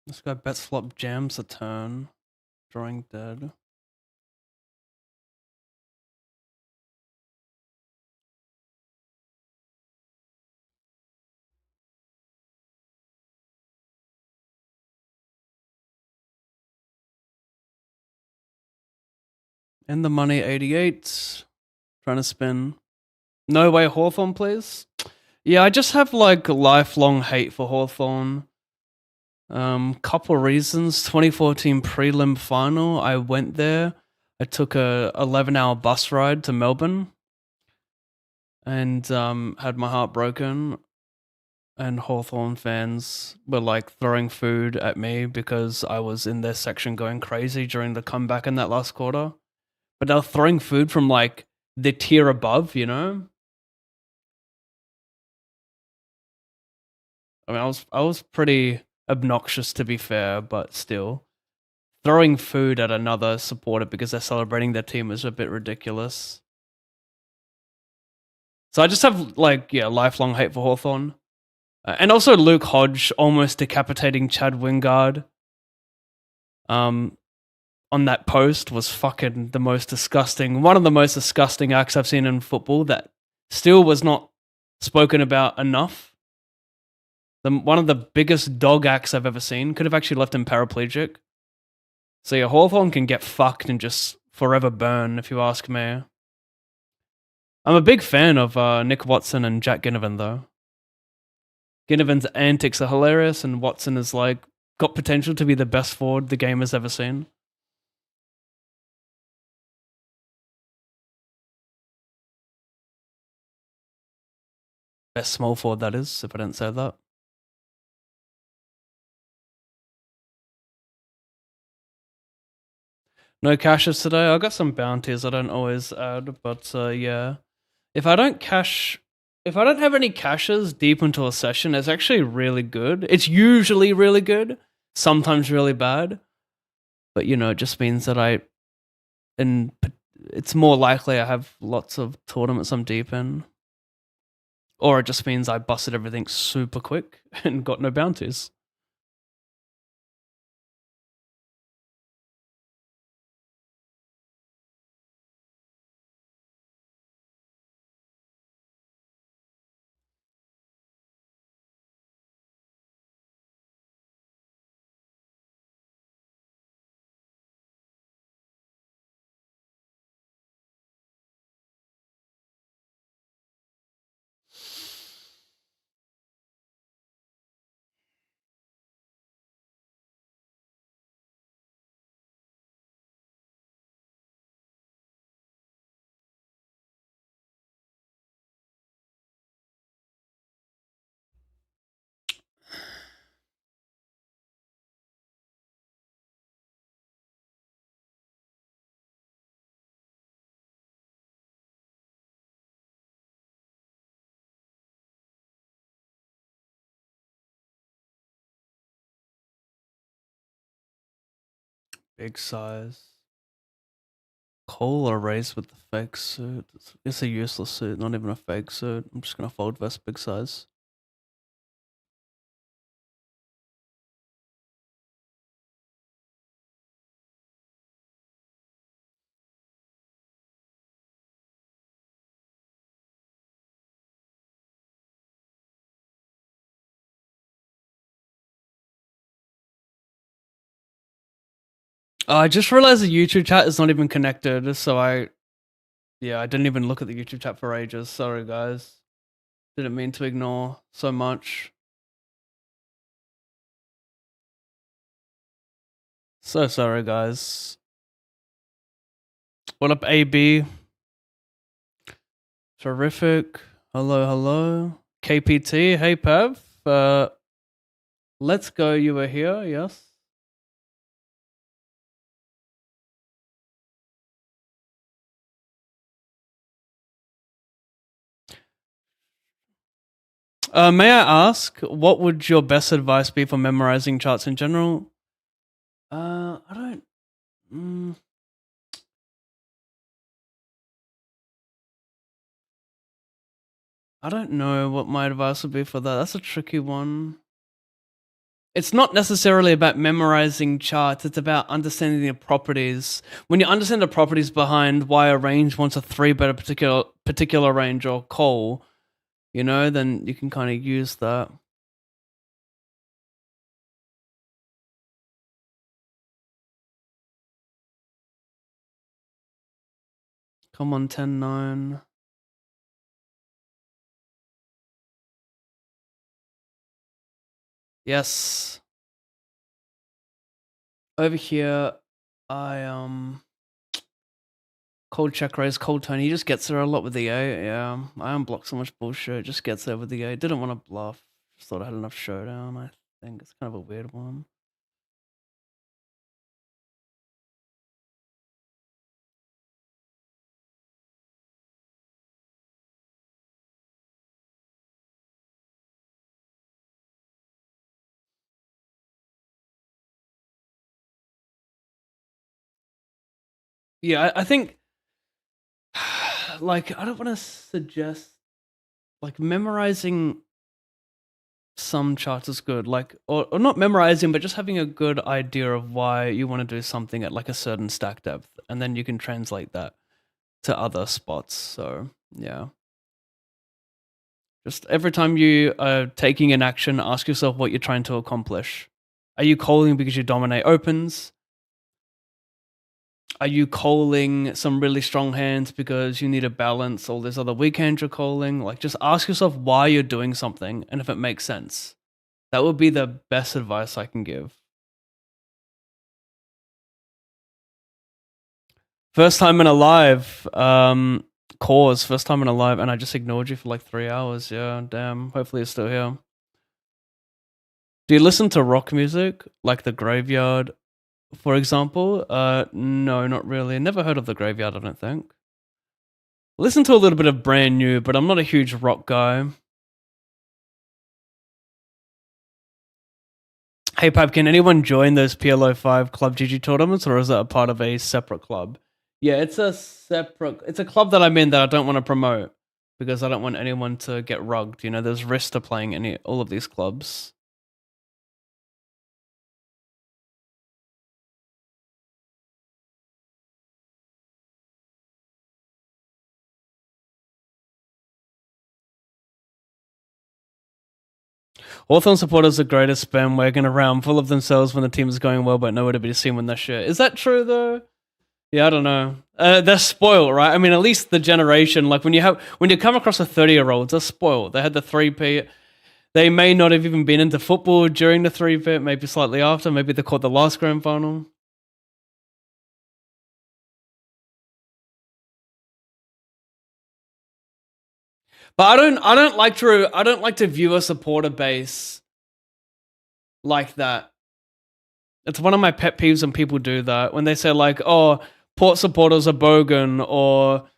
This guy bets flop jams a turn. Drawing dead. In the money, 88. Trying to spin. No way Hawthorn, please. Yeah, I just have like lifelong hate for Hawthorn. Couple reasons. 2014 prelim final. I went there. I took a 11-hour bus ride to Melbourne and had my heart broken. And Hawthorn fans were like throwing food at me because I was in their section going crazy during the comeback in that last quarter. But they were throwing food from like the tier above, you know? I mean, I was pretty obnoxious to be fair, but still. Throwing food at another supporter because they're celebrating their team is a bit ridiculous. So I just have like, yeah, lifelong hate for Hawthorn. And also Luke Hodge almost decapitating Chad Wingard on that post was fucking the most disgusting, one of the most disgusting acts I've seen in football that still was not spoken about enough. One of the biggest dog acts I've ever seen. Could have actually left him paraplegic. So yeah, Hawthorn can get fucked and just forever burn, if you ask me. I'm a big fan of Nick Watson and Jack Ginnivan, though. Ginnivan's antics are hilarious, and Watson is like got potential to be the best forward the game has ever seen. Best small forward, that is, if I didn't say that. No cashes today. I got some bounties I don't always add, but yeah. If I don't have any caches deep into a session, it's actually really good. It's usually really good, sometimes really bad. But you know, it just means that it's more likely I have lots of tournaments I'm deep in. Or it just means I busted everything super quick and got no bounties. Big size. Cole or race with the fake suit. It's a useless suit, not even a fake suit. I'm just gonna fold vest big size. Oh, I just realized the YouTube chat is not even connected, so I didn't even look at the YouTube chat for ages. Sorry, guys. Didn't mean to ignore so much. So sorry, guys. What up, AB? Terrific. Hello, hello. KPT, hey, Pav. Let's go. You were here, yes? May I ask, what would your best advice be for memorizing charts in general? I don't. I don't know what my advice would be for that. That's a tricky one. It's not necessarily about memorizing charts. It's about understanding the properties. When you understand the properties behind why a range wants a 3-bet a particular range or call, then you can kind of use that. Come on, 10-9. Yes. Over here, I cold check raise, cold turn. He just gets there a lot with the A. Yeah, I unblock so much bullshit. Just gets there with the A. Didn't want to bluff. Just thought I had enough showdown. I think it's kind of a weird one. Yeah, I think, like, I don't want to suggest, like, memorizing some charts is good, like, or not memorizing, but just having a good idea of why you want to do something at like a certain stack depth, and then you can translate that to other spots. So yeah, just every time you are taking an action, ask yourself what you're trying to accomplish. Are you calling because you dominate opens? Are you calling some really strong hands because you need a balance all this other weak hands you're calling? Like, just ask yourself why you're doing something and if it makes sense. That would be the best advice I can give. First time in a live, cause, first time in a live, and I just ignored you for like 3 hours. Yeah, damn. Hopefully you're still here. Do you listen to rock music, like The Graveyard, for example? No, not really. Never heard of The Graveyard, I don't think. Listen to a little bit of Brand New, but I'm not a huge rock guy. Hey, Pab, can anyone join those PLO5 Club GG tournaments, or is that a part of a separate club? Yeah, it's a club that I'm in that I don't want to promote because I don't want anyone to get rugged. There's risk to playing all of these clubs. Hawthorn supporters are greatest bandwagon around, full of themselves when the team is going well, but nowhere to be seen when they're shit. Is that true though? Yeah, I don't know. They're spoiled, right? I mean, at least the generation, like when you come across a 30-year-old, they're spoiled. They had the 3-peat. They may not have even been into football during the 3-peat, maybe slightly after. Maybe they caught the last grand final. But I don't like to view a supporter base like that. It's one of my pet peeves when people do that. When they say like, "Oh, Port supporters are bogan," or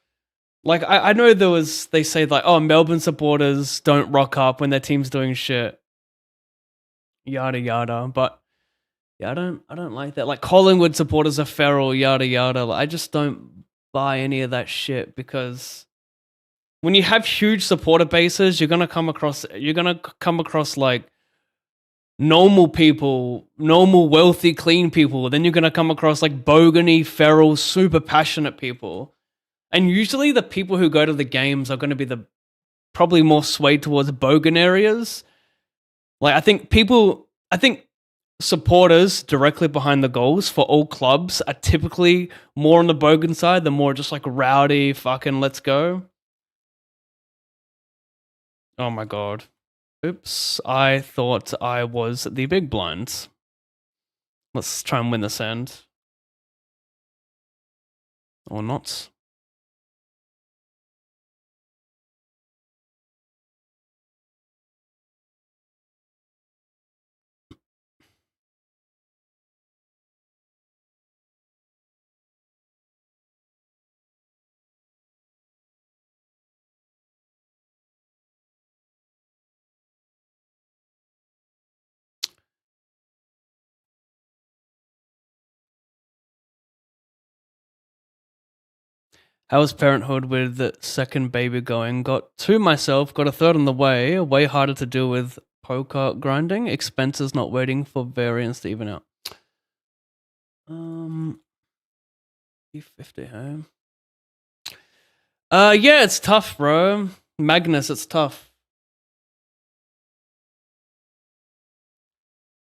like I know they say like, "Oh, Melbourne supporters don't rock up when their team's doing shit." Yada yada. But Yeah, I don't like that. Like Collingwood supporters are feral, yada yada. Like, I just don't buy any of that shit because when you have huge supporter bases, you're gonna come across like normal people, normal, wealthy, clean people. Then you're gonna come across like bogany, feral, super passionate people. And usually the people who go to the games are gonna be the probably more swayed towards bogan areas. Like I think supporters directly behind the goals for all clubs are typically more on the bogan side, the more just like rowdy fucking let's go. Oh my god. Oops, I thought I was the big blinds. Let's try and win this end. Or not. How was parenthood with the second baby going? Got two myself, got a third on the way. Way harder to deal with poker grinding. Expenses not waiting for variance to even out. 50 home. Yeah, it's tough, bro. Magnus, it's tough.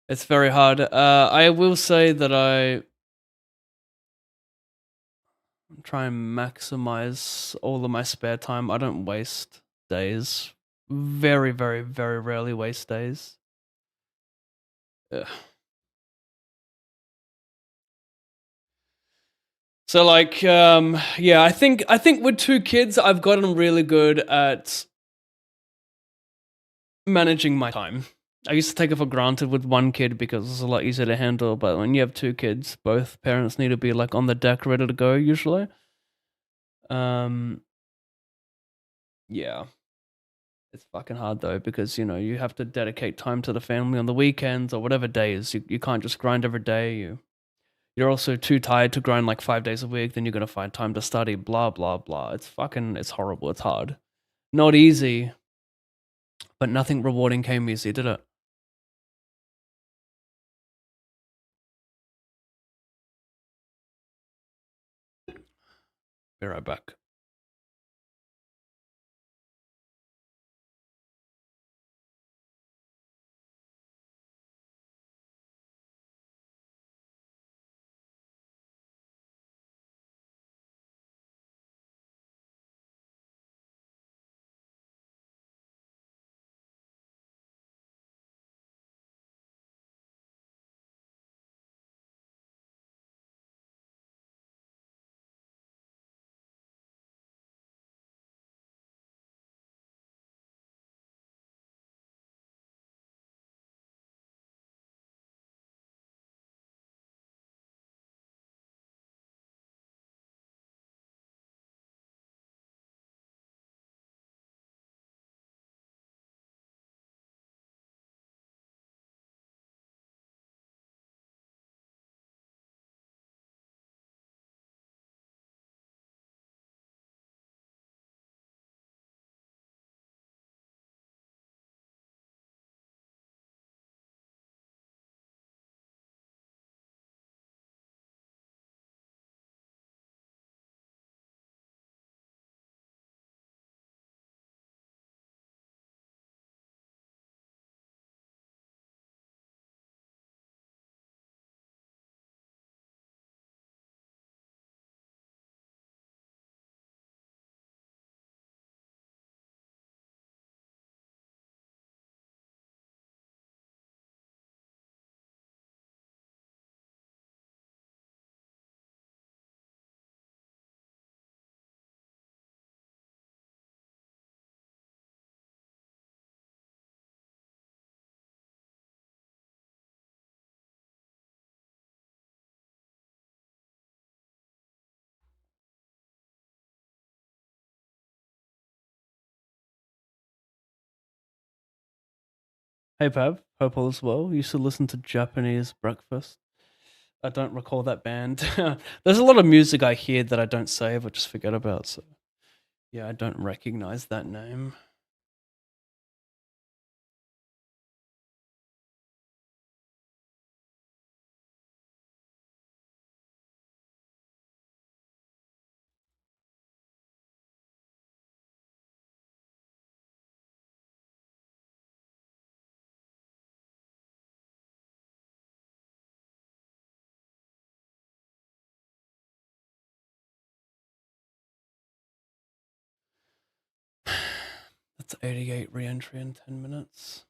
It's very hard. I will say that I try and maximize all of my spare time. I don't waste days. Very, very, very rarely waste days. Ugh. So like, yeah, I think with two kids, I've gotten really good at managing my time. I used to take it for granted with one kid because it's a lot easier to handle. But when you have two kids, both parents need to be like on the deck, ready to go. Usually, um, yeah, it's fucking hard though because you have to dedicate time to the family on the weekends or whatever days. You can't just grind every day. You're also too tired to grind like 5 days a week. Then you're gonna find time to study. Blah blah blah. It's horrible. It's hard. Not easy, but nothing rewarding came easy, did it? Be right back. Hey Pav, hope all is well. You used to listen to Japanese Breakfast. I don't recall that band. There's a lot of music I hear that I don't save or just forget about. So yeah, I don't recognize that name. That's 88 re-entry in 10 minutes.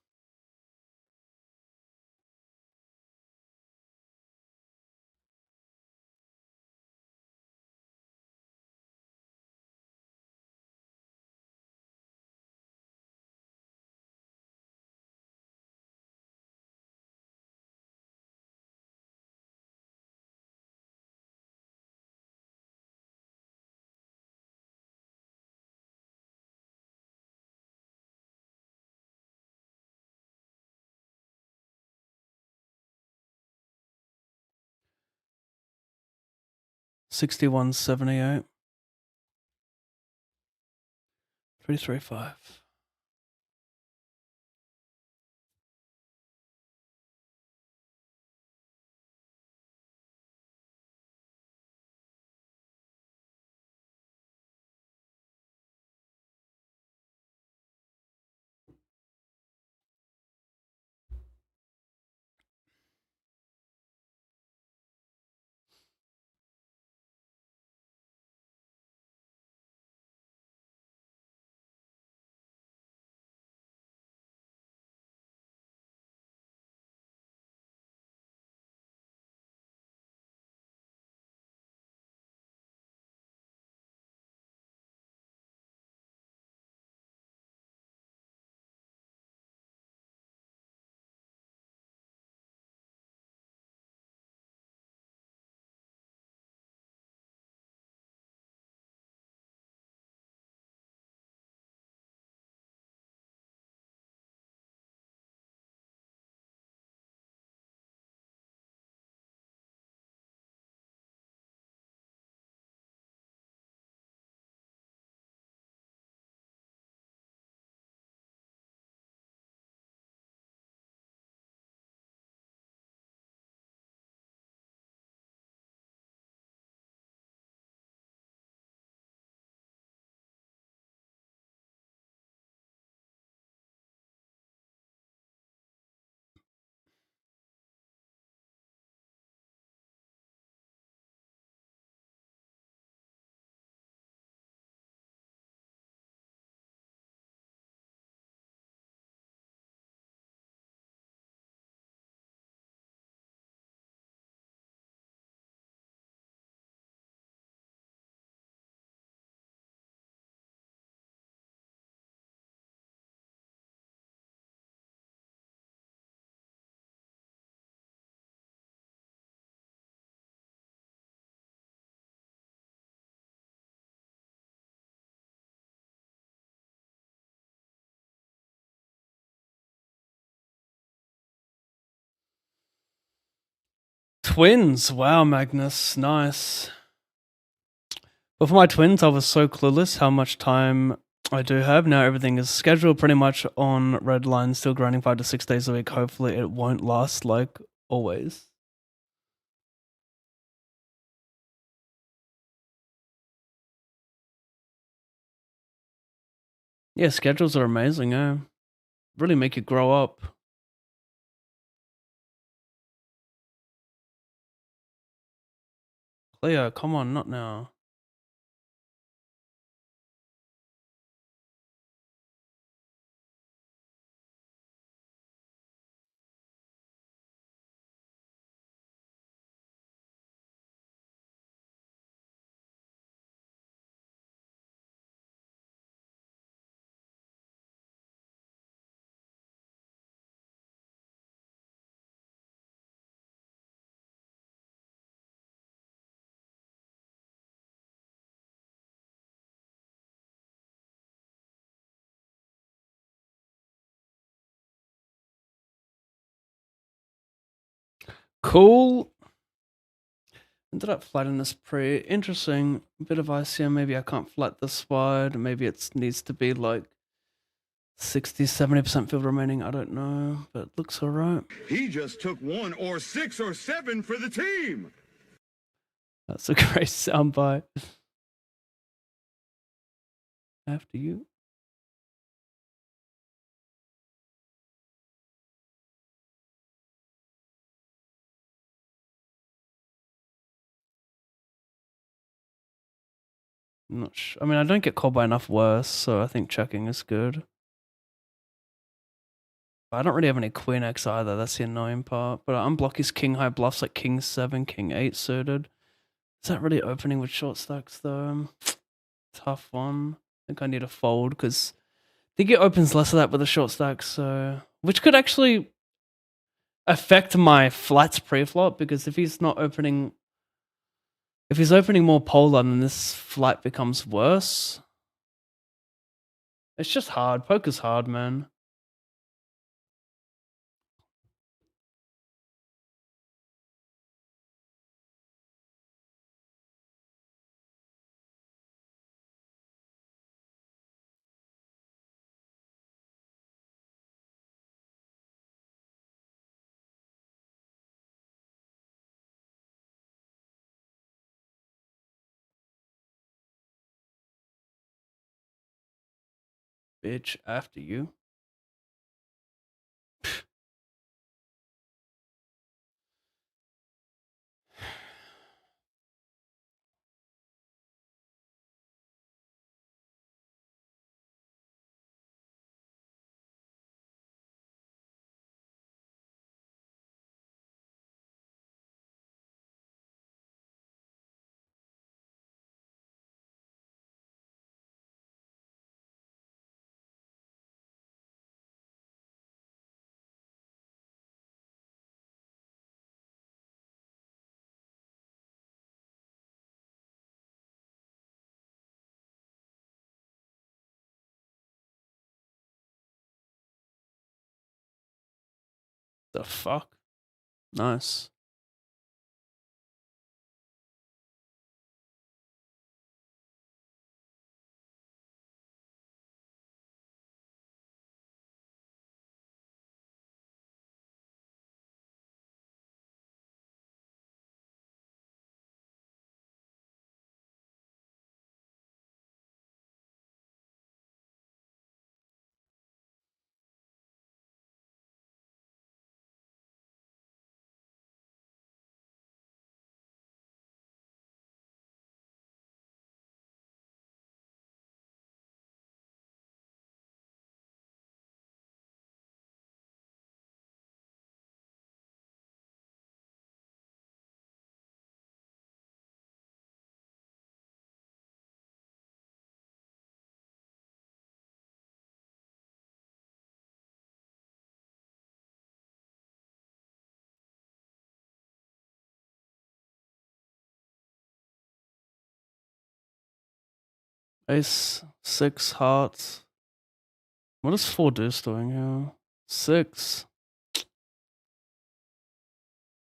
$61.78. 335. Twins. Wow, Magnus. Nice. But for my twins, I was so clueless how much time I do have. Now everything is scheduled pretty much on red line, still grinding 5 to 6 days a week. Hopefully it won't last like always. Yeah, schedules are amazing, eh? Really make you grow up. Cleo, come on, not now. Cool. Ended up flattening this pre. Interesting. A bit of ICM. Maybe I can't flat this wide. Maybe it needs to be like 60-70% field remaining. I don't know, but it looks all right. He just took 1 or 6 or 7 for the team. That's a great soundbite. After you. I'm not sure. I mean, I don't get called by enough worse, so I think checking is good. I don't really have any queen X either. That's the annoying part. But I unblock his king high bluffs like king 7, king 8 suited. Is that really opening with short stacks though? Tough one. I think I need to fold because I think it opens less of that with the short stacks, so which could actually affect my flats pre-flop because if he's opening more polar, then this flat becomes worse. It's just hard. Poker's hard, man. Bitch, after you. The fuck? Nice. Ace, 6 hearts. What is 4 deuce doing here? 6.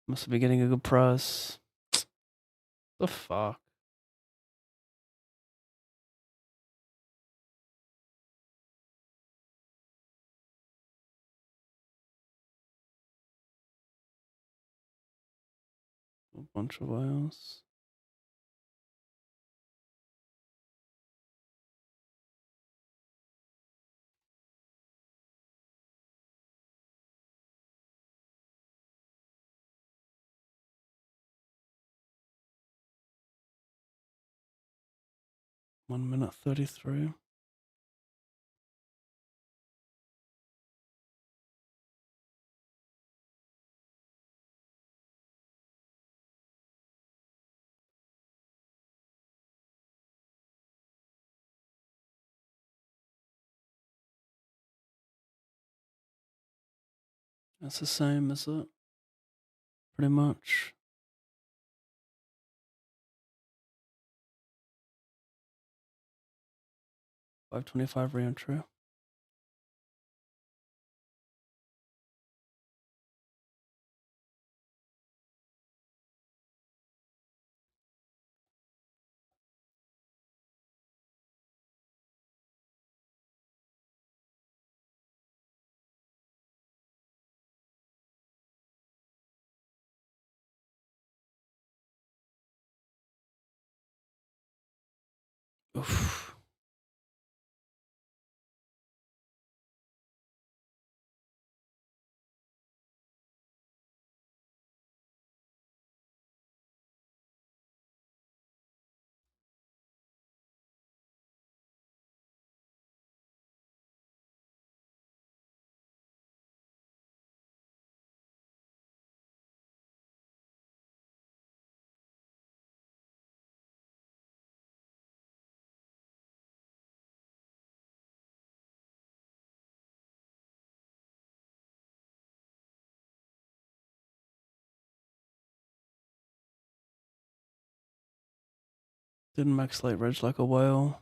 Must be getting a good price. The fuck? A bunch of whales. One minute 33. That's the same, is it? Pretty much. 525 re-entry. Oof. Didn't max late reg like a whale.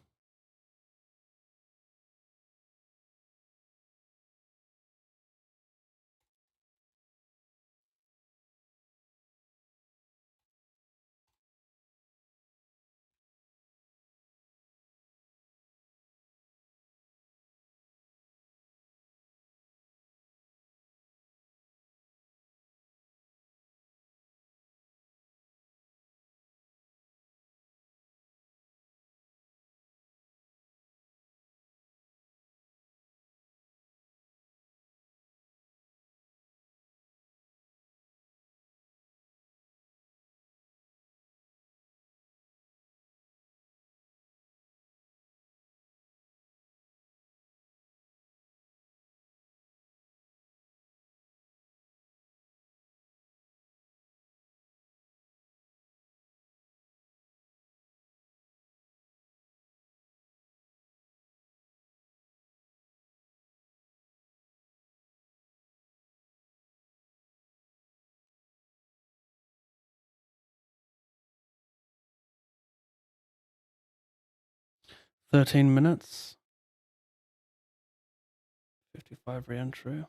$13. 55 re-entry.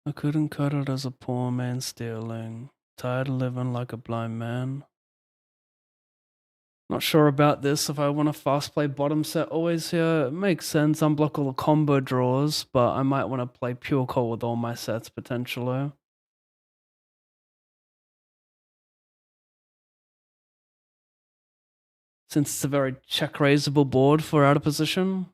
I couldn't cut it as a poor man stealing. Tired of living like a blind man. Not sure about this. If I want to fast play bottom set always here, it makes sense. Unblock all the combo draws, but I might want to play pure call with all my sets potentially. Since it's a very check raisable board for out of position.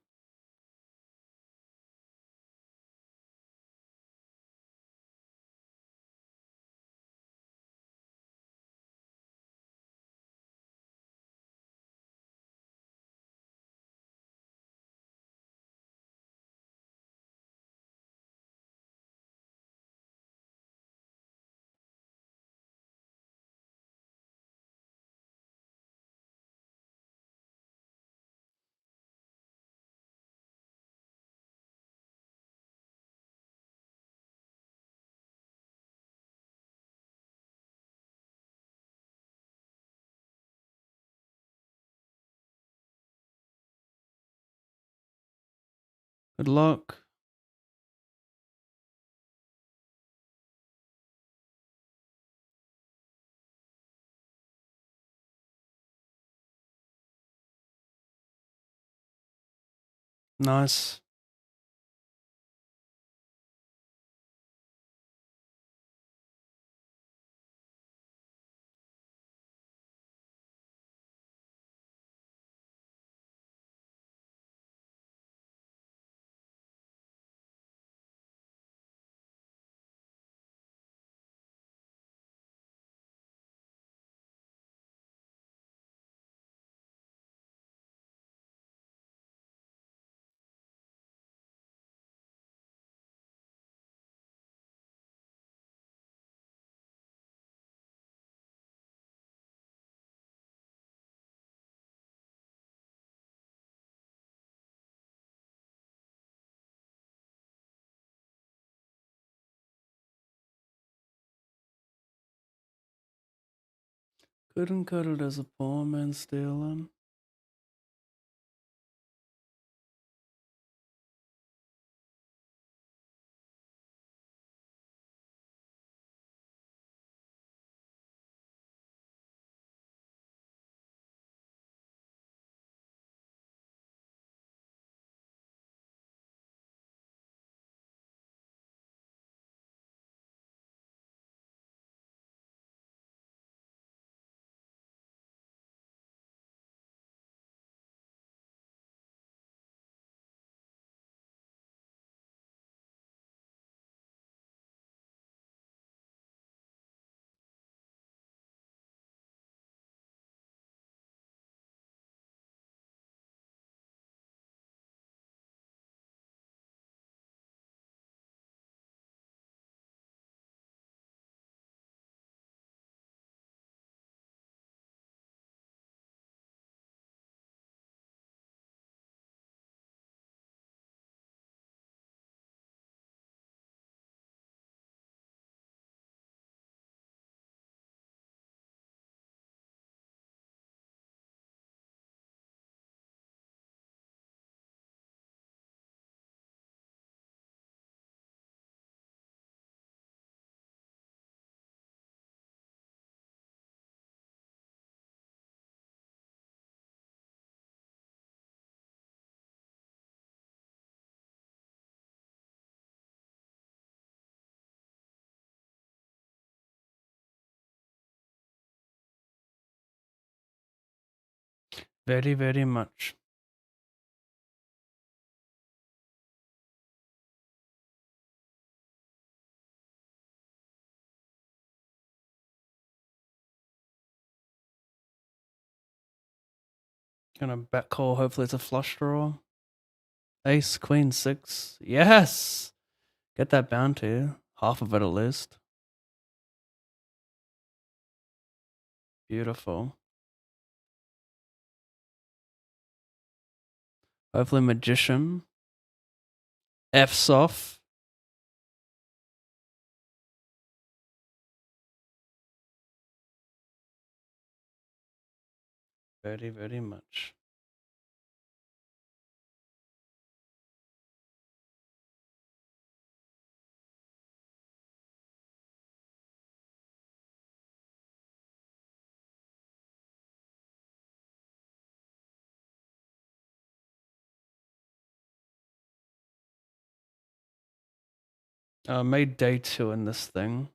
Good luck. Nice. Couldn't cut it as a poor man stealing. Very, very much. Gonna back call. Hopefully, it's a flush draw. Ace, queen, six. Yes! Get that bounty. Half of it at least. Beautiful. Hopefully, magician. F's off. Very, very much. Made day 2 in this thing.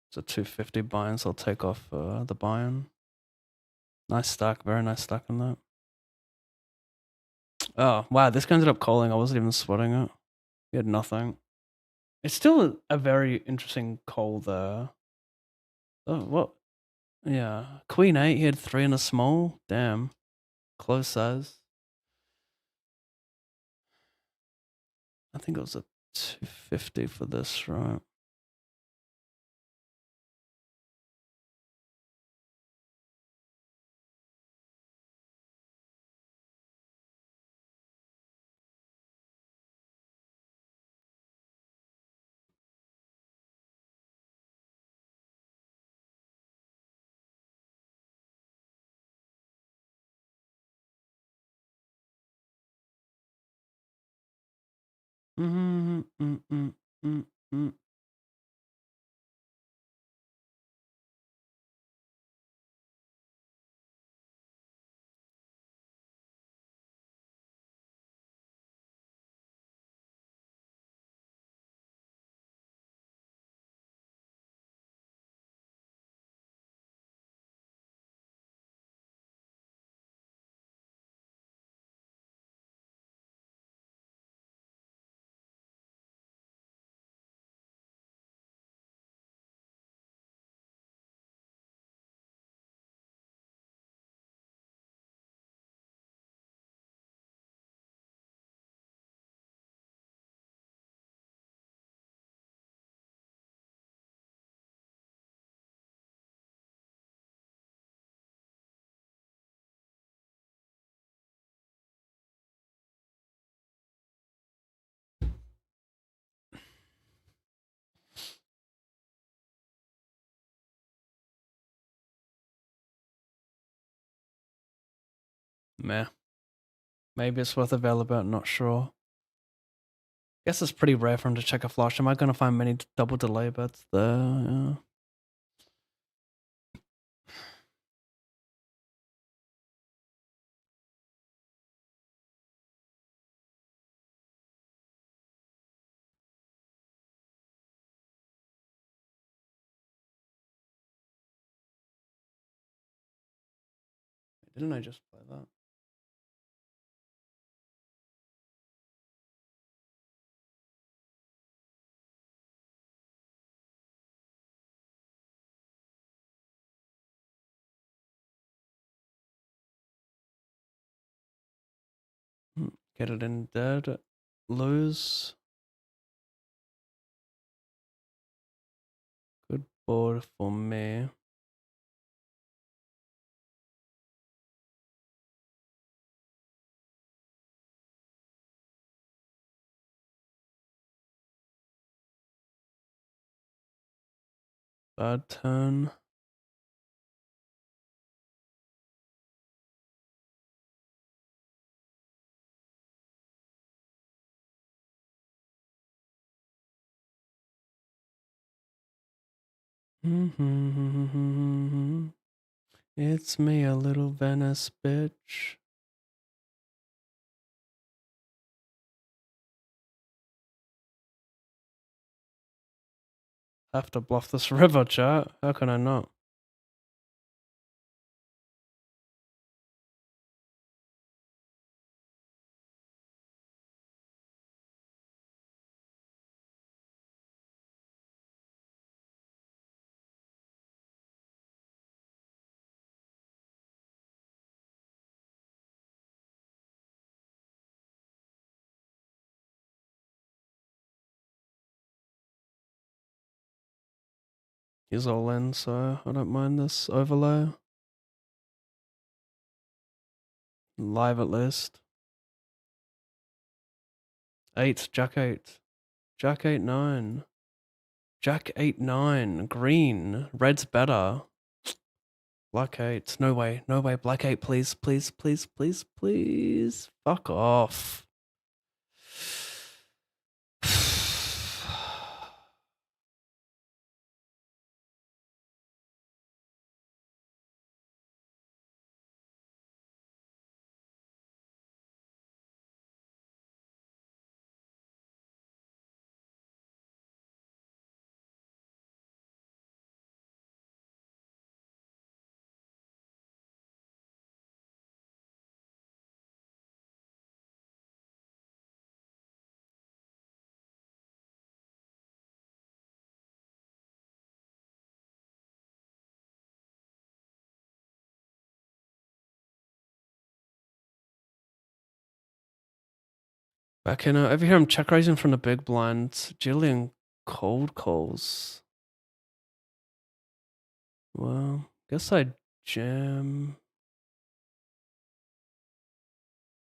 It's a 250 buy-in, so I'll take off the buy-in. Nice stack, very nice stack on that. Oh, wow, this guy ended up calling. I wasn't even sweating it. He had nothing. It's still a very interesting call there. Oh, what? Yeah. Queen 8, he had 3 in a small. Damn. Close size. I think it was a 250 for this, right? Mm-hmm. Mm-mm-mm-mm. Meh. Maybe it's worth a veil about, not sure. Guess it's pretty rare for him to check a flush. Am I going to find many double delay bets there? Yeah. Didn't I just play that? Get it in dead. Lose. Good board for me. Bad turn. It's me, a little Venice bitch. Have to bluff this river, chat. How can I not? He's all in, so I don't mind this overlay. Live at least. 8, Jack 8. Jack 8, 9. Jack 8, 9. Green. Red's better. Black 8. No way. No way. Black 8, please. Please, please, please, please. Fuck off. Back in over here, I'm check raising from the big blind. Jillian cold calls. Well, guess I jam.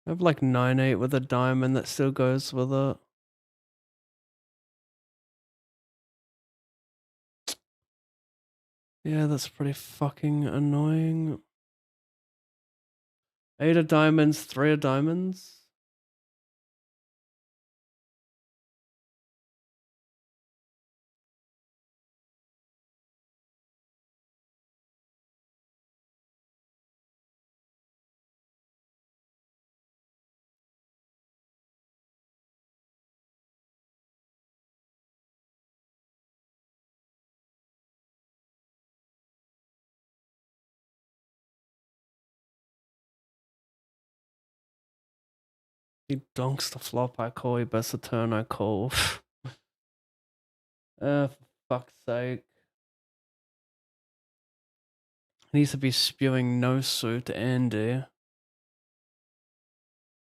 I have like 9-8 with a diamond that still goes with it. Yeah, that's pretty fucking annoying. 8 of diamonds, 3 of diamonds. He donks the flop, I call. He bets the turn, I call. For fuck's sake. He needs to be spewing no suit Andy.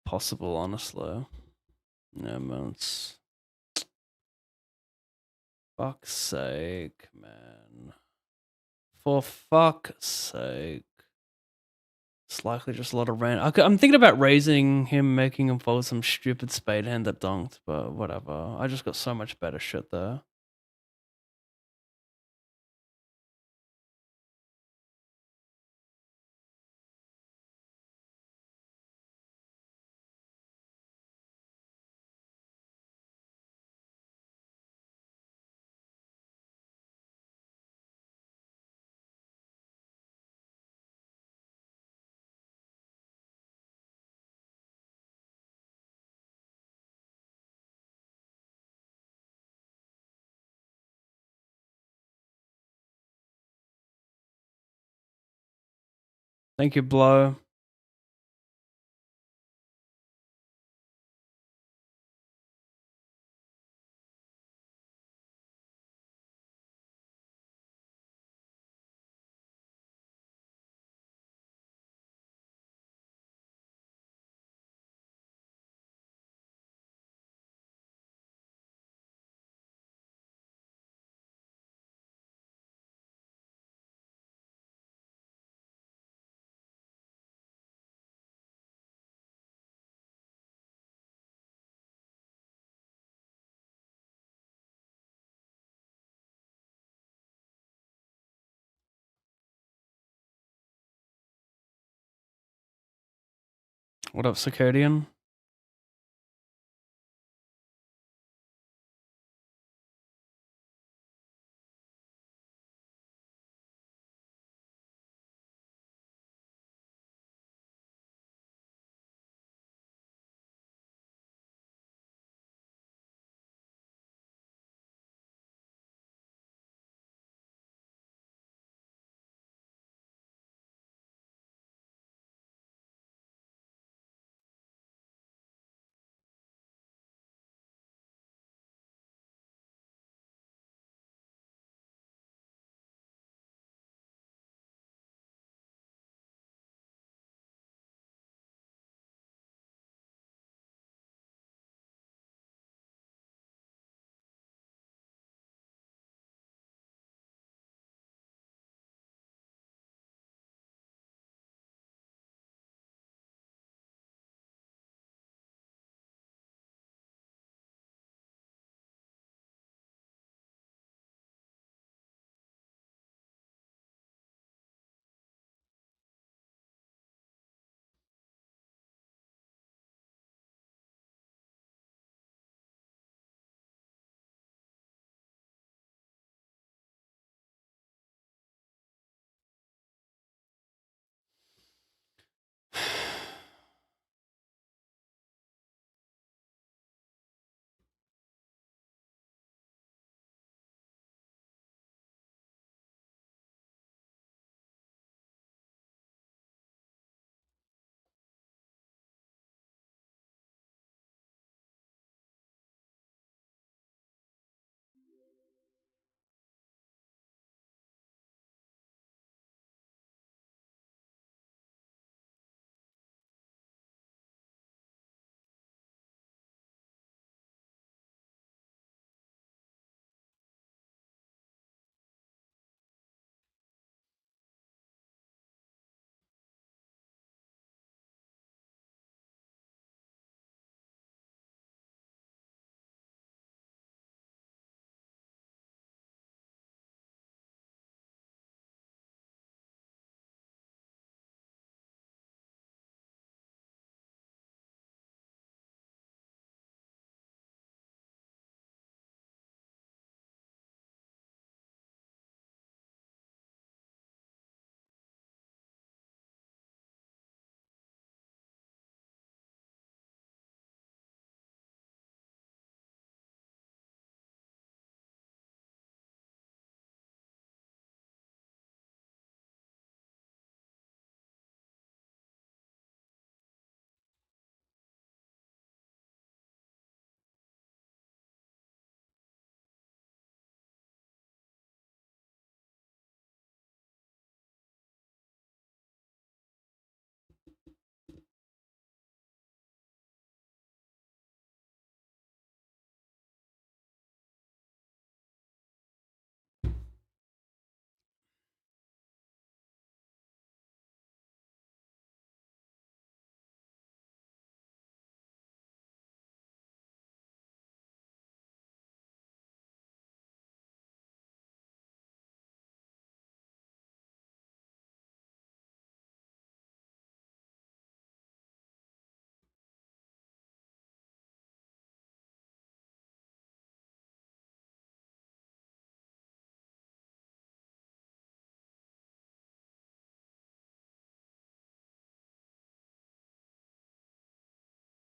Possible, honestly. Yeah, man, it's... Fuck's sake, man. For fuck's sake. It's likely just a lot of random. I'm thinking about raising him, making him fold some stupid spade hand that donked, but whatever. I just got so much better shit there. Thank you, Blow. What up, Circadian?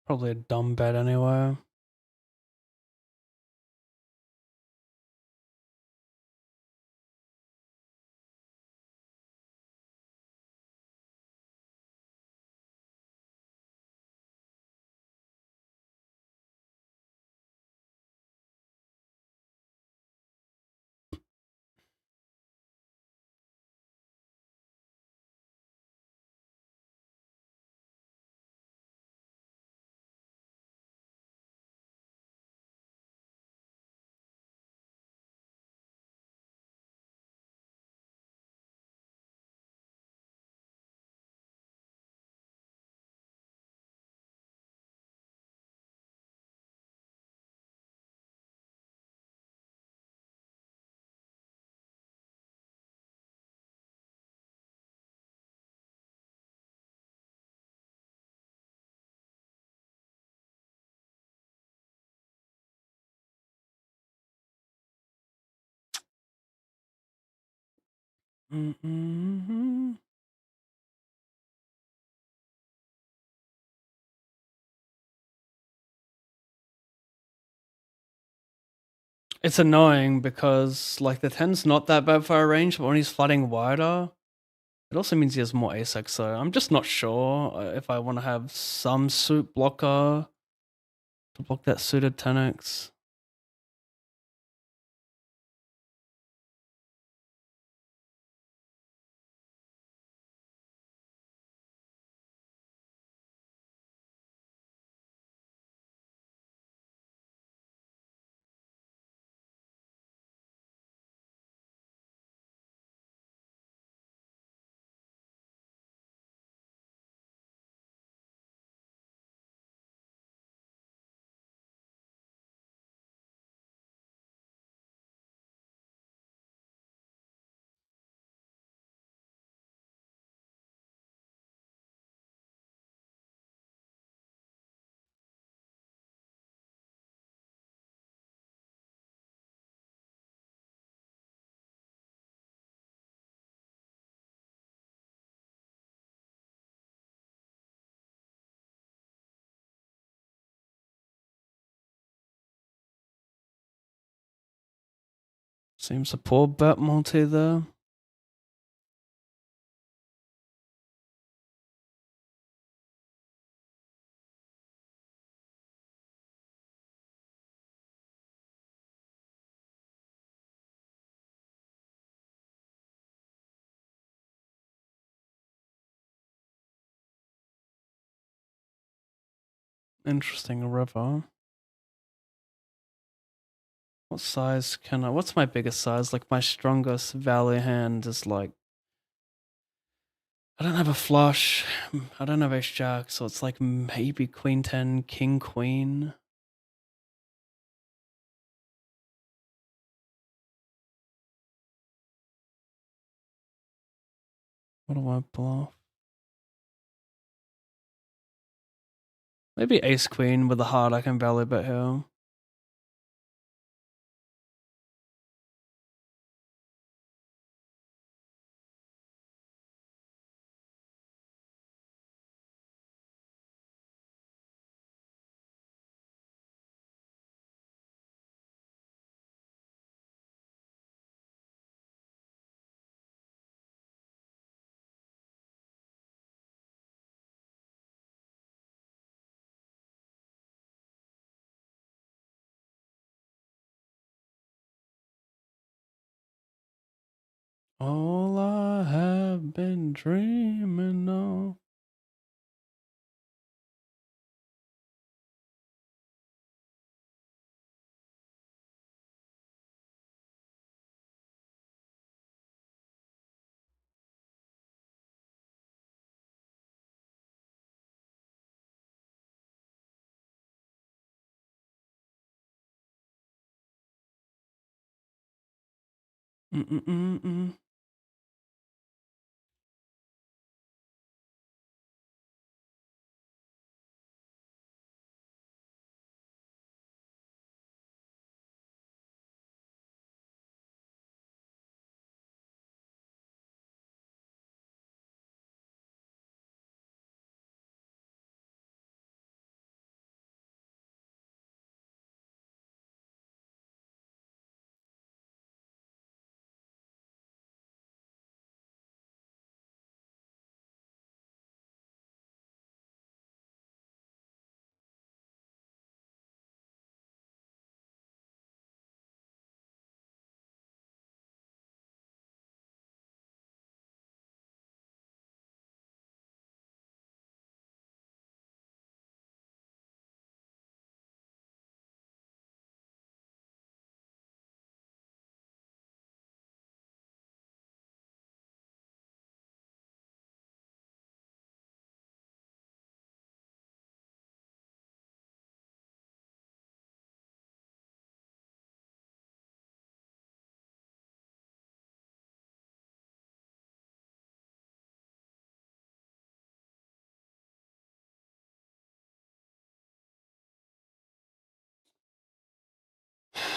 Probably a dumb bet anyway. Mm-mm-mm. It's annoying because like the 10's not that bad for our range, but when he's flooding wider, it also means he has more ace-X, so I'm just not sure if I want to have some suit blocker to block that suited 10x. Seems a poor bet multi there. Interesting river. What size can I? What's my biggest size? Like my strongest value hand is like. I don't have a flush. I don't have ace jack, so it's like maybe queen 10, king queen. What do I bluff? Maybe ace queen with a heart I can value bet here. All I have been dreaming of. Mm-mm-mm-mm.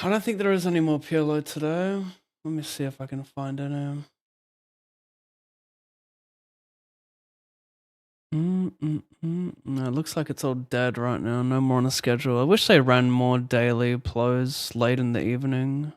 I don't think there is any more PLO today. Let me see if I can find any. No, it looks like it's all dead right now. No more on the schedule. I wish they ran more daily plows late in the evening.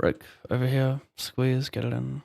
Rick, over here. Squeeze, get it in.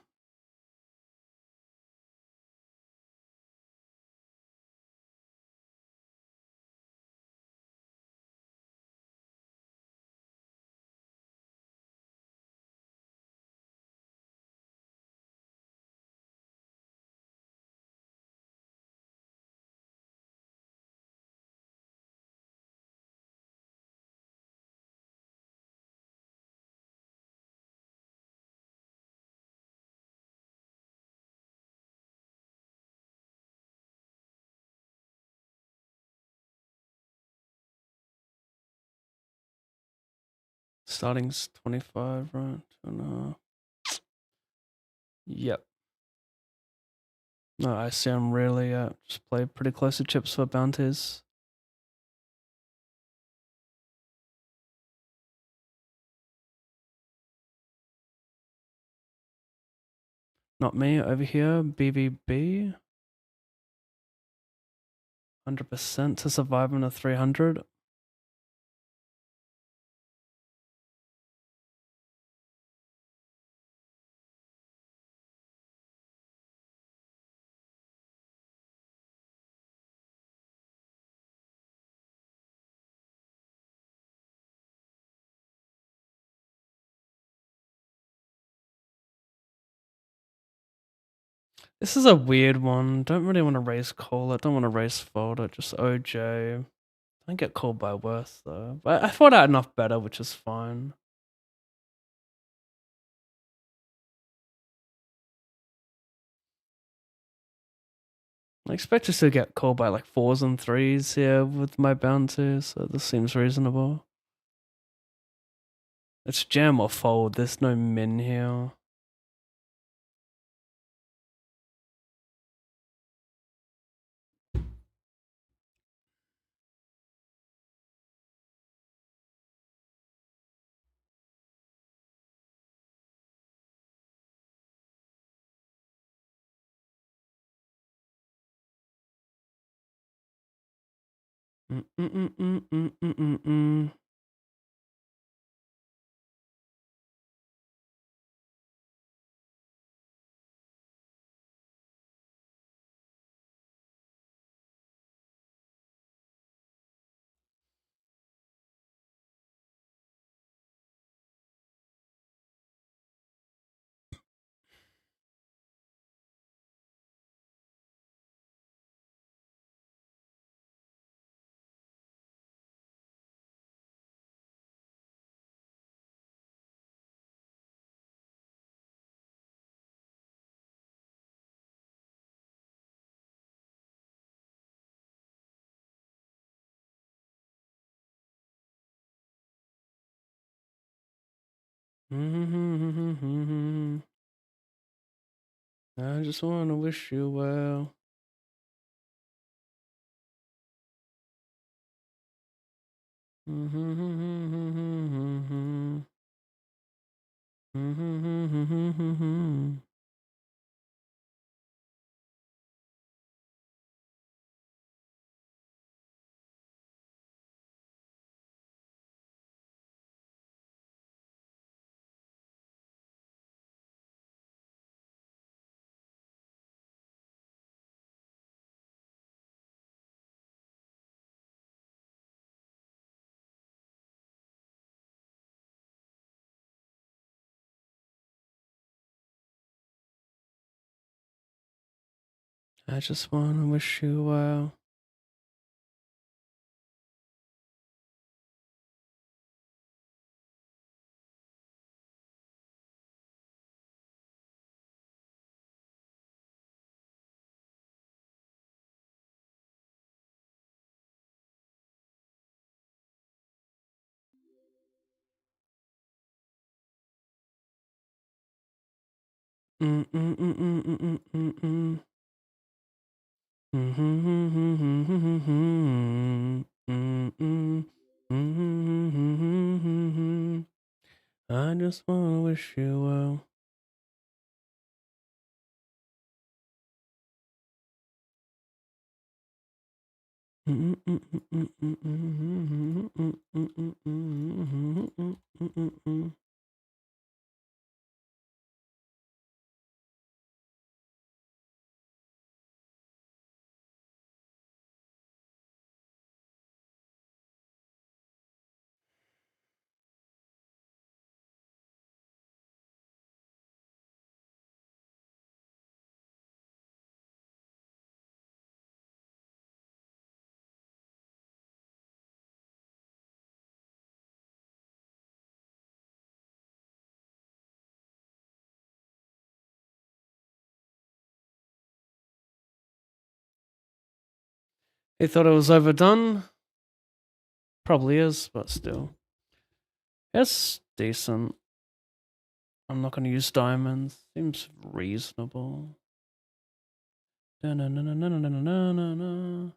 Starting's 25, right? Yep. No, I see I'm really just play pretty close to chips for bounties. Not me, over here, BVB. 100% to survive in a 300. This is a weird one. Don't really want to raise call it. Don't want to raise fold it. Just OJ. Don't get called by worse though. But I thought out enough better, which is fine. I expect us to get called by like 4s and 3s here with my bounty, so this seems reasonable. It's jam or fold. There's no min here. Mm-mm-mm-mm-mm-mm-mm. I just want to wish you well. I just wanna wish you well. Mm mm mm mm mm mm mm mm. I just wanna wish you well. He thought it was overdone. Probably is, but still. It's decent. I'm not gonna use diamonds. Seems reasonable. Da-na-na-na-na-na-na-na-na.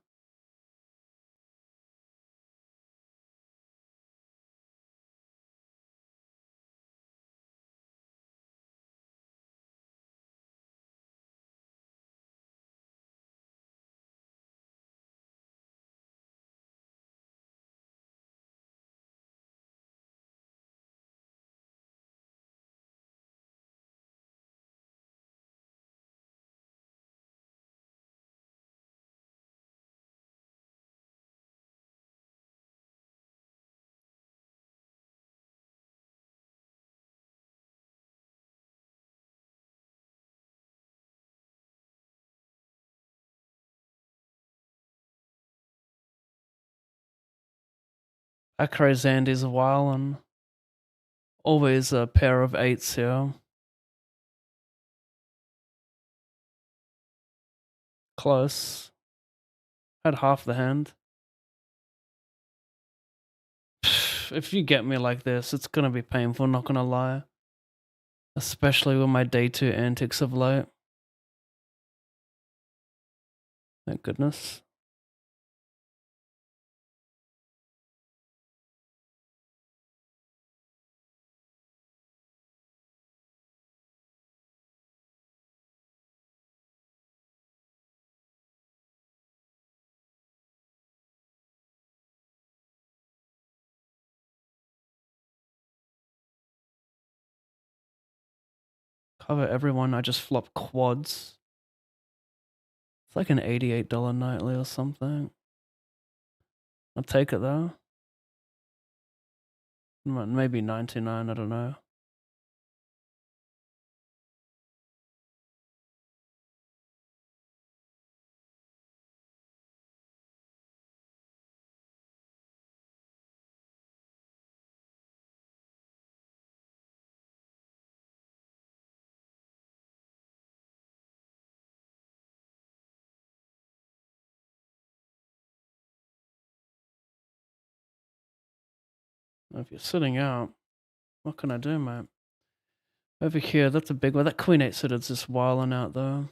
Acro Zandy's a while and always a pair of eights here. Close. Had half the hand. If you get me like this, it's gonna be painful, not gonna lie. Especially with my day 2 antics of late. Thank goodness. Cover everyone, I just flop quads. It's like an $88 nightly or something. I'll take it though. Maybe 99, I don't know. If you're sitting out, what can I do, mate? Over here, that's a big one. That queen 8 suited's just wilding out though.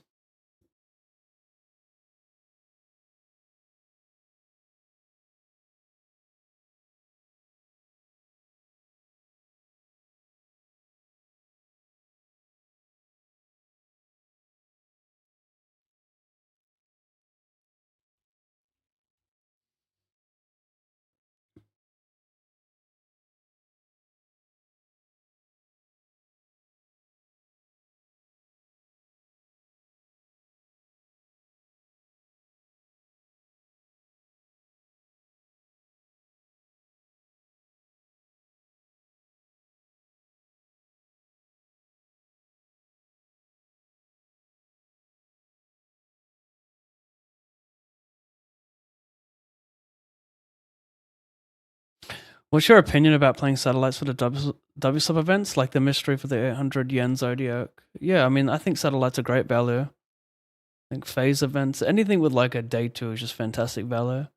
What's your opinion about playing satellites for the W sub events, like the mystery for the 800 yen zodiac? Yeah, I mean, I think satellites are great value. I think phase events, anything with like a day two is just fantastic value.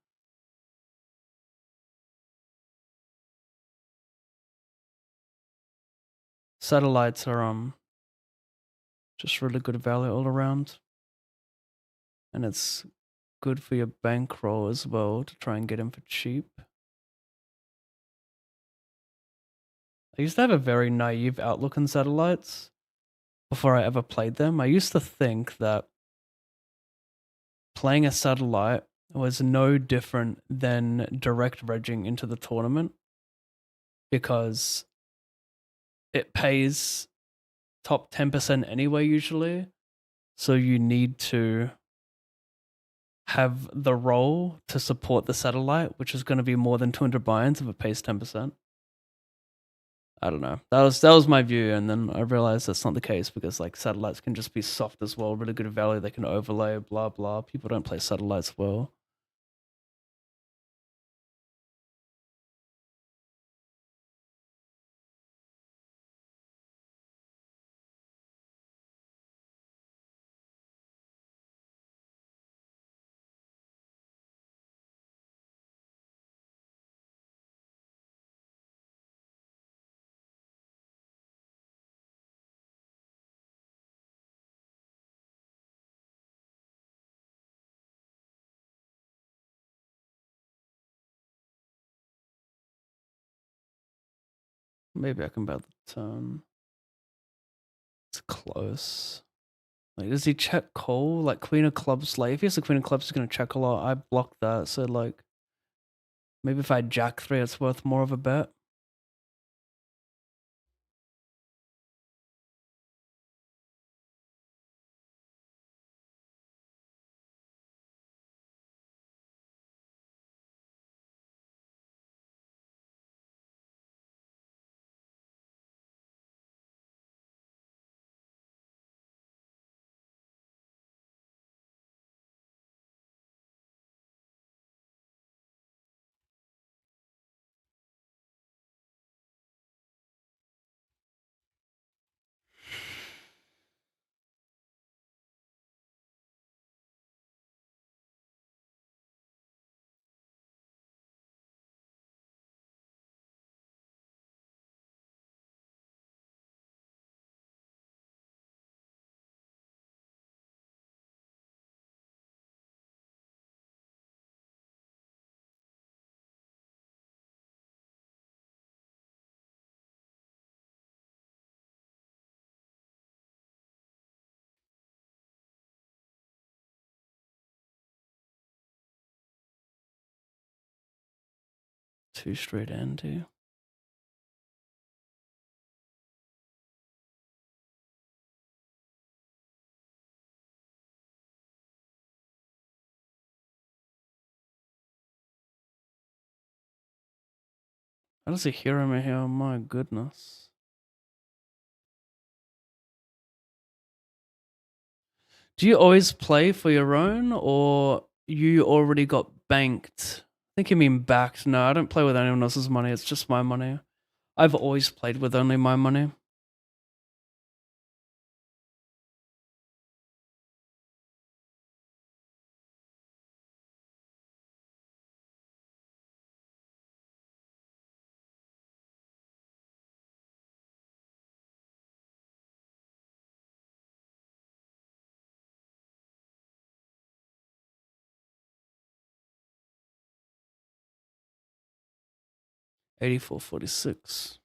Satellites are just really good value all around, and it's good for your bankroll as well to try and get them for cheap. I used to have a very naive outlook on satellites before I ever played them. I used to think that playing a satellite was no different than direct regging into the tournament because it pays top 10% anyway, usually. So you need to have the roll to support the satellite, which is going to be more than 200 buy-ins if it pays 10%. I don't know. That was my view, and then I realized that's not the case because like satellites can just be soft as well, really good value. They can overlay, blah blah. People don't play satellites well. Maybe I can bet the turn. It's close. Like, does he check call? Like Queen of Clubs, like if he has the Queen of Clubs, he's gonna check a lot. I blocked that, so like maybe if I had Jack 3, it's worth more of a bet. Two straight ante. How does he hear me here? My goodness. Do you always play for your own, or you already got banked? I think you mean backed. No, I don't play with anyone else's money. It's just my money. I've always played with only my money. $84.46.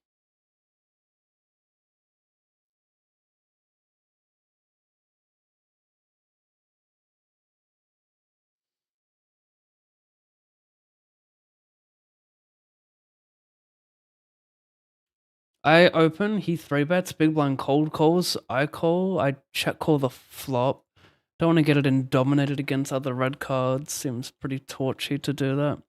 I open, he 3-bets, big blind cold calls, I call, I check call the flop. Don't want to get it in dominated against other red cards. Seems pretty torchy to do that.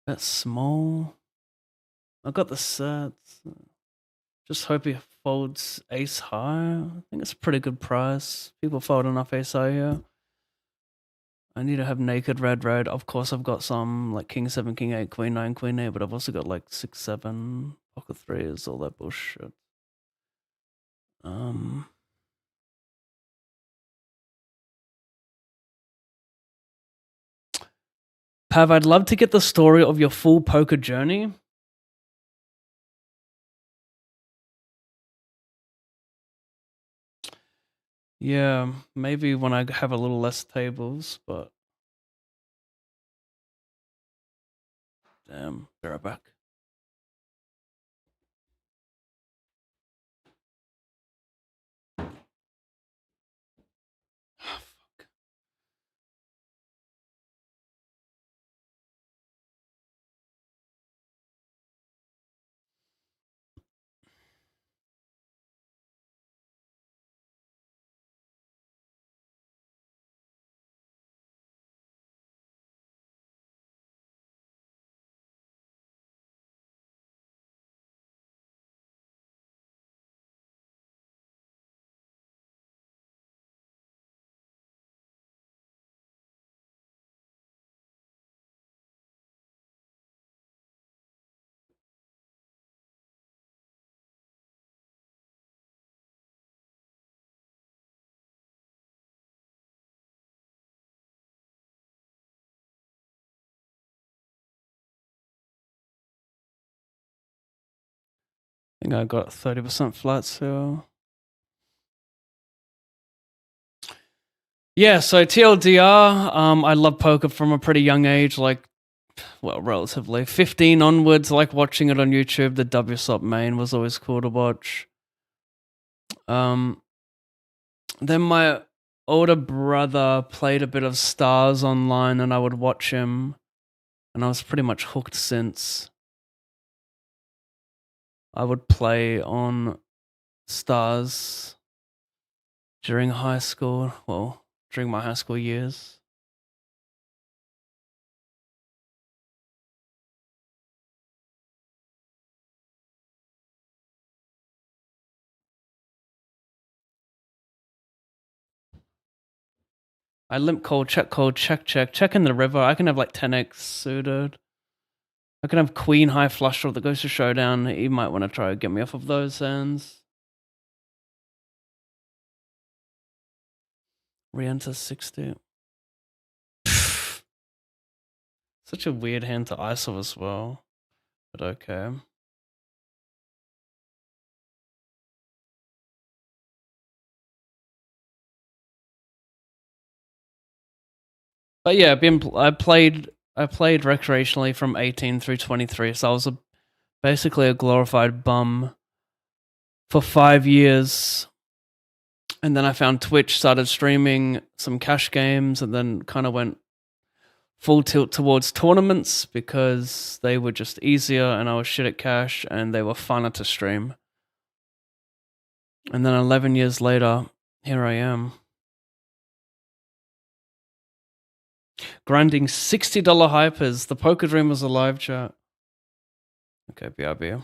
That's small. I got the sets. Just hope he folds ace high. I think it's a pretty good price. People fold enough ace high here. I need to have naked red red. Of course, I've got some like king 7, king 8, queen 9, queen 8, but I've also got like 6, 7, pocket 3s, all that bullshit. Pav, I'd love to get the story of your full poker journey. Yeah, maybe when I have a little less tables, but damn, be right back. Oh, fuck. I think I got 30% flat, so yeah, so TLDR, I love poker from a pretty young age, like, well, relatively 15 onwards. I like watching it on YouTube. The WSOP main was always cool to watch. Then my older brother played a bit of Stars online, and I would watch him, and I was pretty much hooked since. I would play on Stars during high school, well, during my high school years. I limp call, check, check in the river. I can have like 10x suited. I can have queen high flush draw that goes to showdown. He might want to try to get me off of those hands. Re-enter 60. Such a weird hand to ISO as well, but okay. But yeah, I played recreationally from 18 through 23, so I was basically a glorified bum for 5 years. And then I found Twitch, started streaming some cash games, and then kind of went full tilt towards tournaments because they were just easier and I was shit at cash and they were funner to stream. And then 11 years later, here I am. Grinding $60 hypers. The Poker Dream was a live chat. Okay, BRB.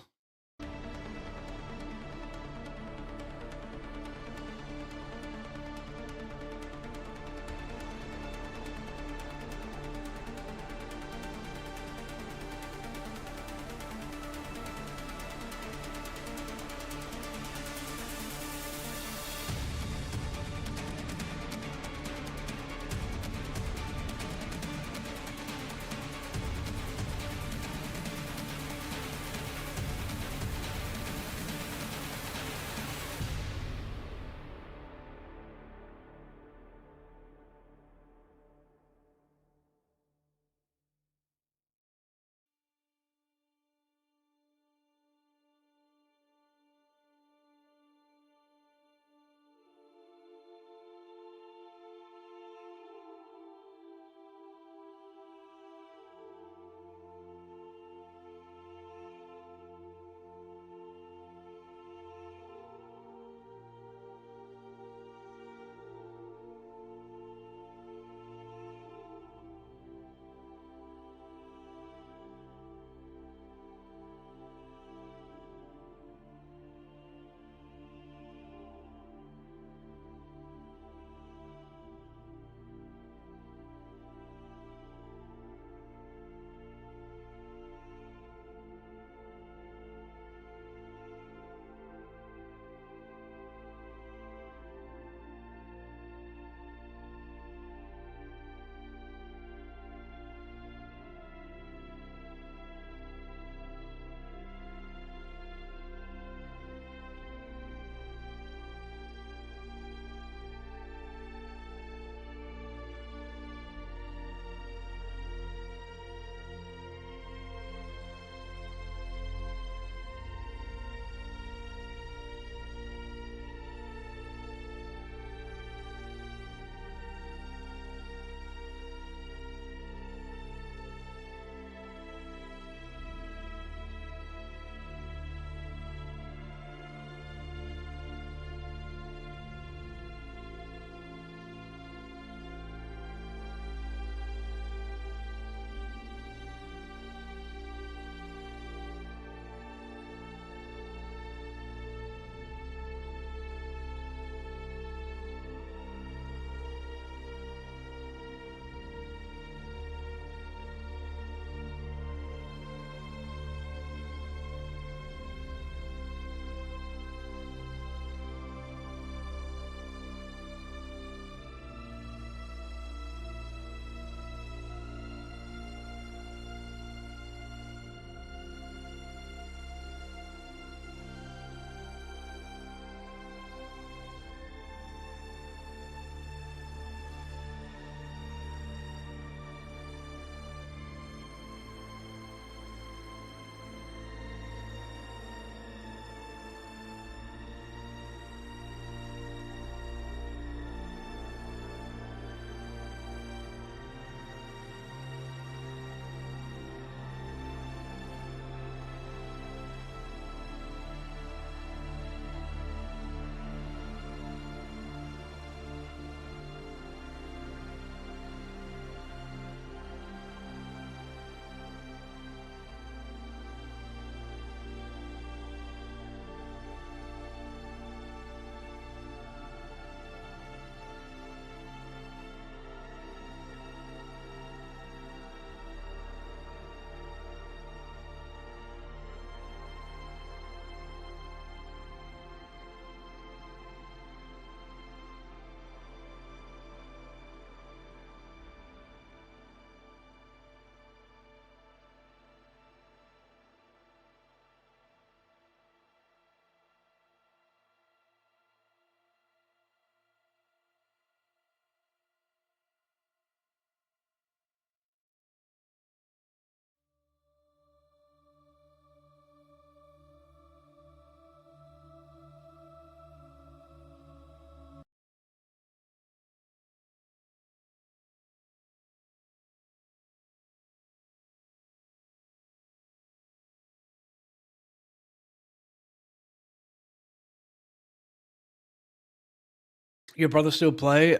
Your brother still play?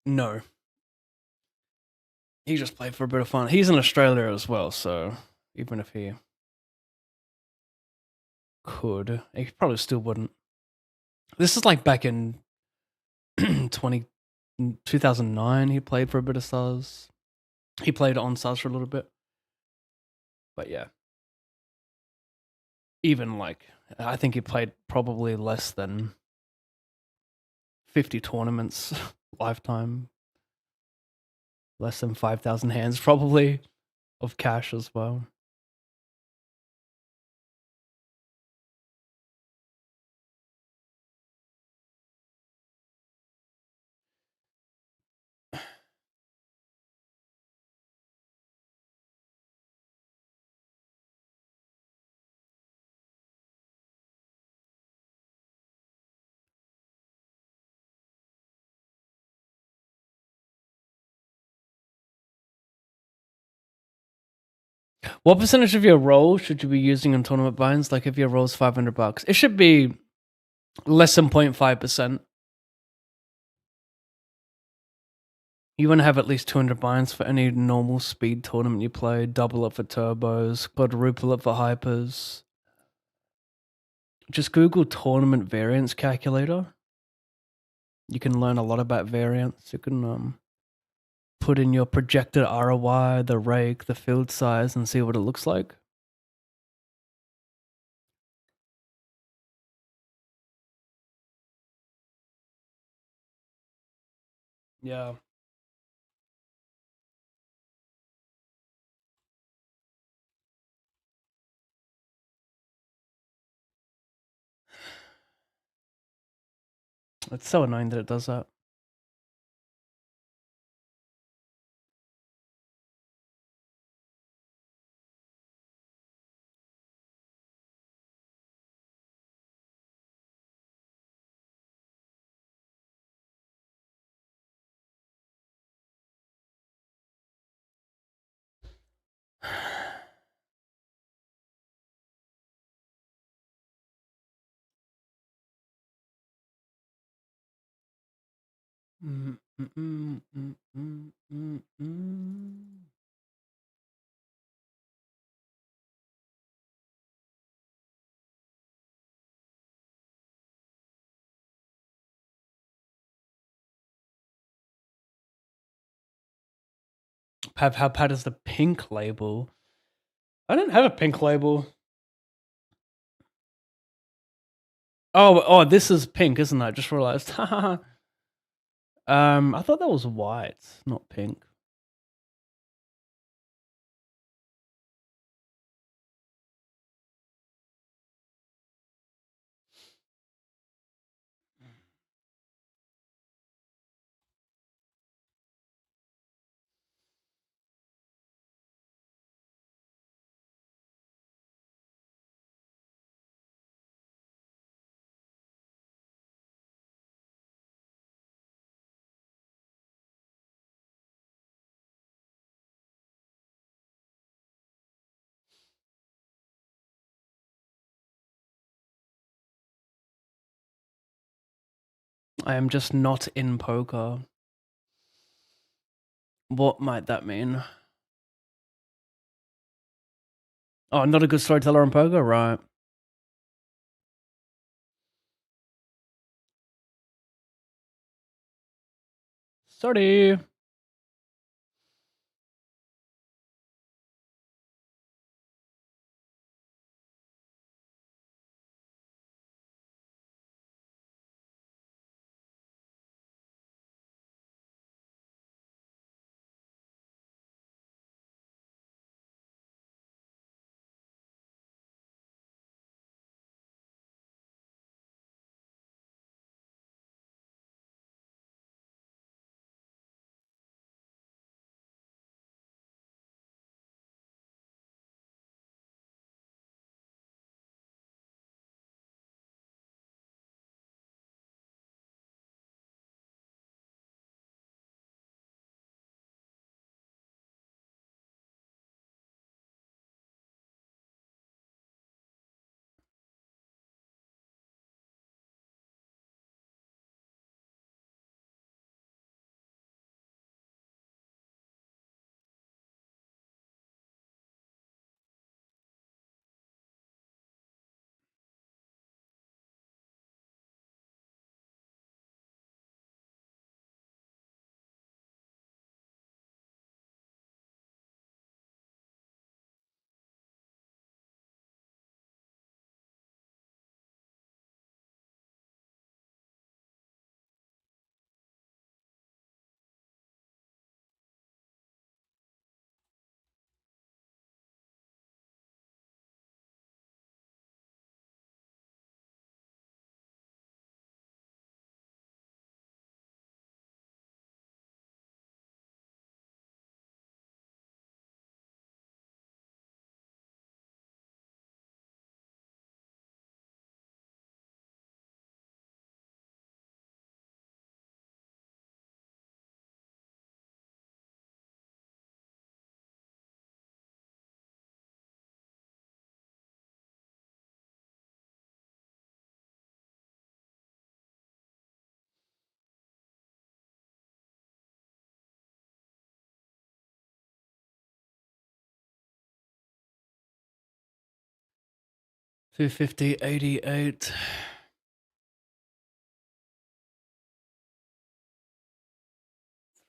No. He just played for a bit of fun. He's in Australia as well, so even if he could, he probably still wouldn't. This is like back in 20, 2009. He played for a bit of SARS. He played on SARS for a little bit. But yeah. Even like, I think he played probably less than 50 tournaments lifetime. Less than 5,000 hands probably of cash as well. What percentage of your roll should you be using in tournament binds? Like if your roll's $500, it should be less than 0.5%. You want to have at least 200 binds for any normal speed tournament you play. Double it for turbos, quadruple it for hypers. Just Google tournament variance calculator. You can learn a lot about variance. You can put in your projected ROI, the rake, the field size, and see what it looks like. Yeah. It's so annoying that it does that. Pav, how bad is the pink label? I don't have a pink label. Oh, this is pink, isn't it? I just realized. I thought that was white, not pink. I am just not in poker. What might that mean? Oh, not a good storyteller in poker? Right. Sorry. 250.88.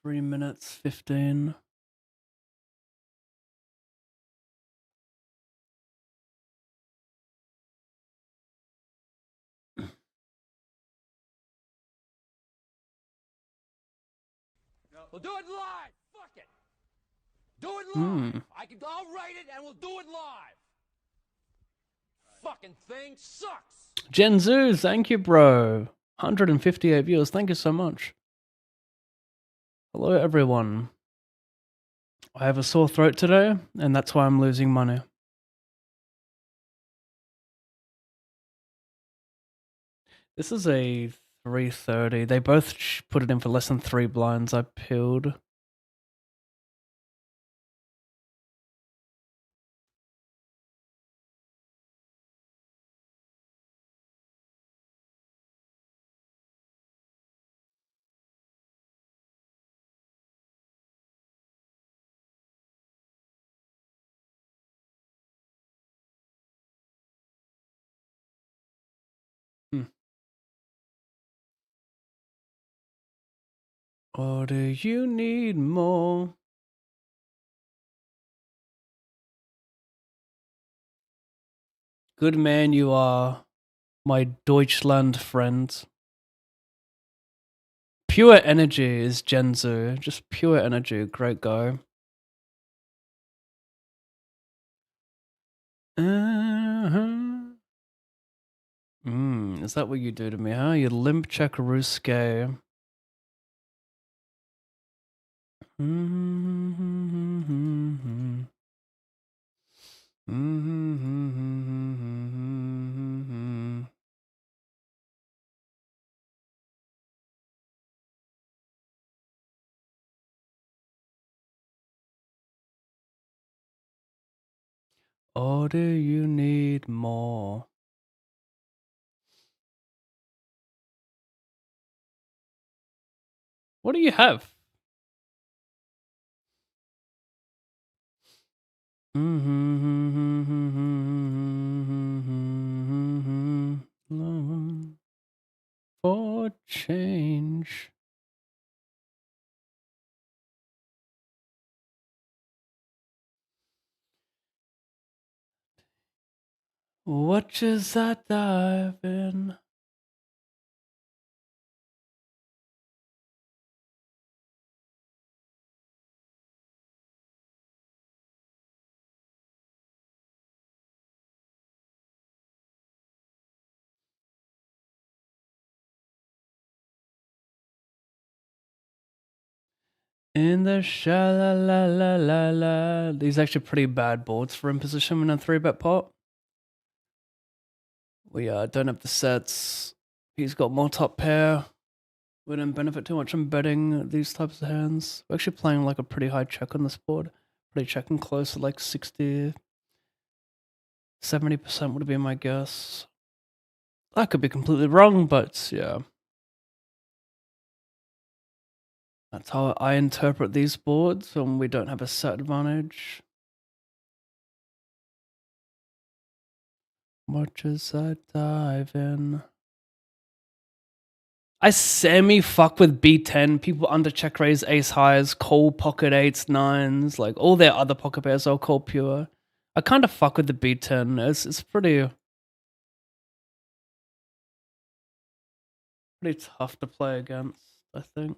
Three minutes 15. We'll do it live. Fuck it. Do it live. I'll write it and we'll do it live. Fucking thing sucks. Genzu, thank you, bro. 158 viewers. Thank you so much. Hello, everyone. I have a sore throat today, and that's why I'm losing money. This is a 330. They both put it in for less than 3 blinds. I peeled. Or do you need more? Good man you are, my Deutschland friend. Pure energy is Genzu. Just pure energy. Great guy. Is that what you do to me, huh? You limp chakaruske. Or do you need more? What do you have? For change. Watches that dive in. In the sha-la-la-la-la-la. These are actually pretty bad boards for imposition in a 3-bet pot. We don't have the sets. He's got more top pair. We don't benefit too much from betting these types of hands. We're actually playing like a pretty high check on this board. Pretty checking close to like 60, 70% would be my guess. I could be completely wrong, but yeah. That's how I interpret these boards when we don't have a set advantage. Watch as I dive in. I semi-fuck with B10. People under check raise ace highs, call pocket 8s, 9s, like all their other pocket pairs I'll call pure. I kind of fuck with the B10. It's pretty tough to play against, I think.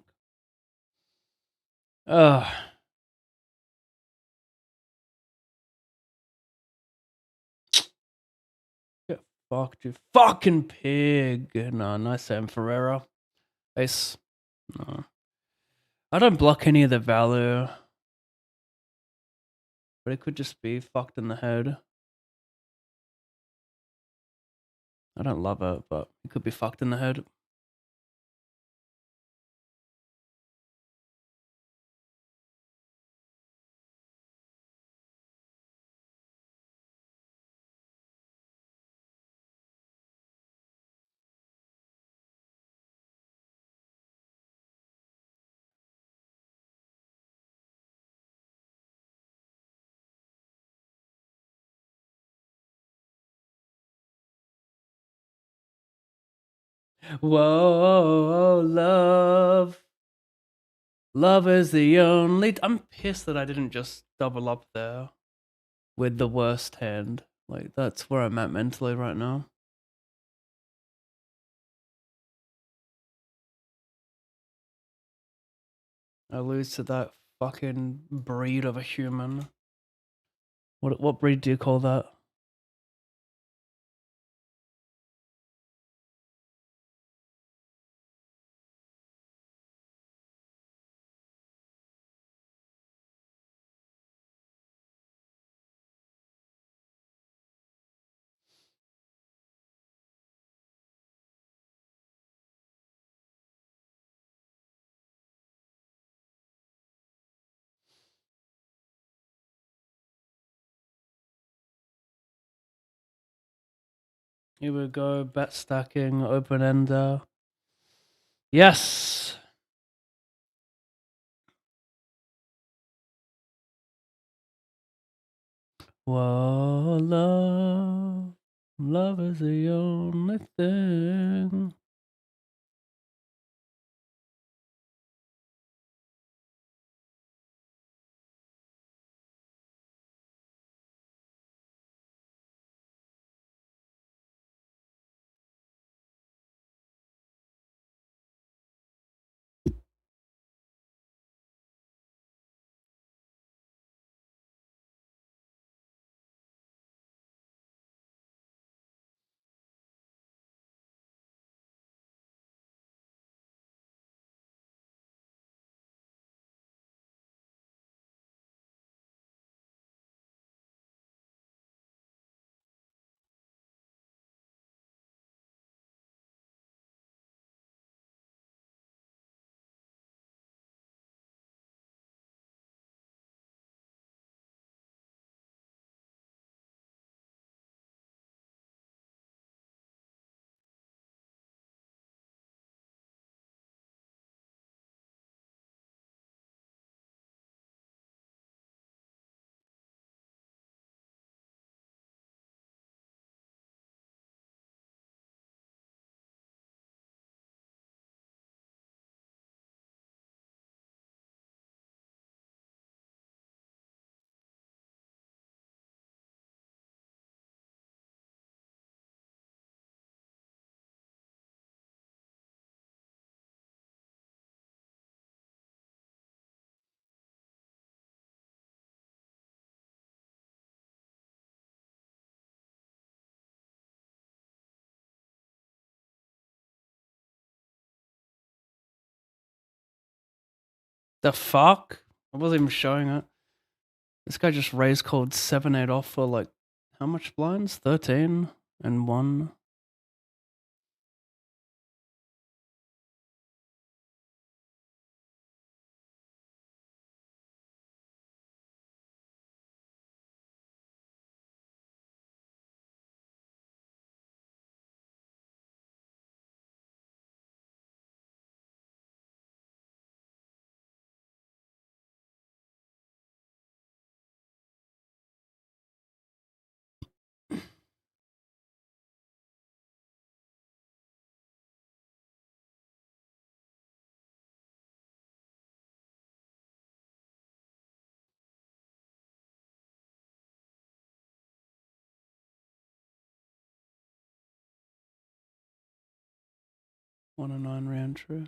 Get fucked, you fucking pig. No, nice Sam Ferreira. Ace. No. I don't block any of the value. But it could just be fucked in the head. I don't love it, but it could be fucked in the head. Whoa, love. Love is the only. I'm pissed that I didn't just double up there with the worst hand. Like, that's where I'm at mentally right now. I lose to that fucking breed of a human. What breed do you call that? Here we go, bet stacking, open ender. Yes! Whoa, love. Love is the only thing. The fuck? I wasn't even showing it. This guy just raised called 7-8 off for like, how much blinds? 13 and 1. One and 9 round true.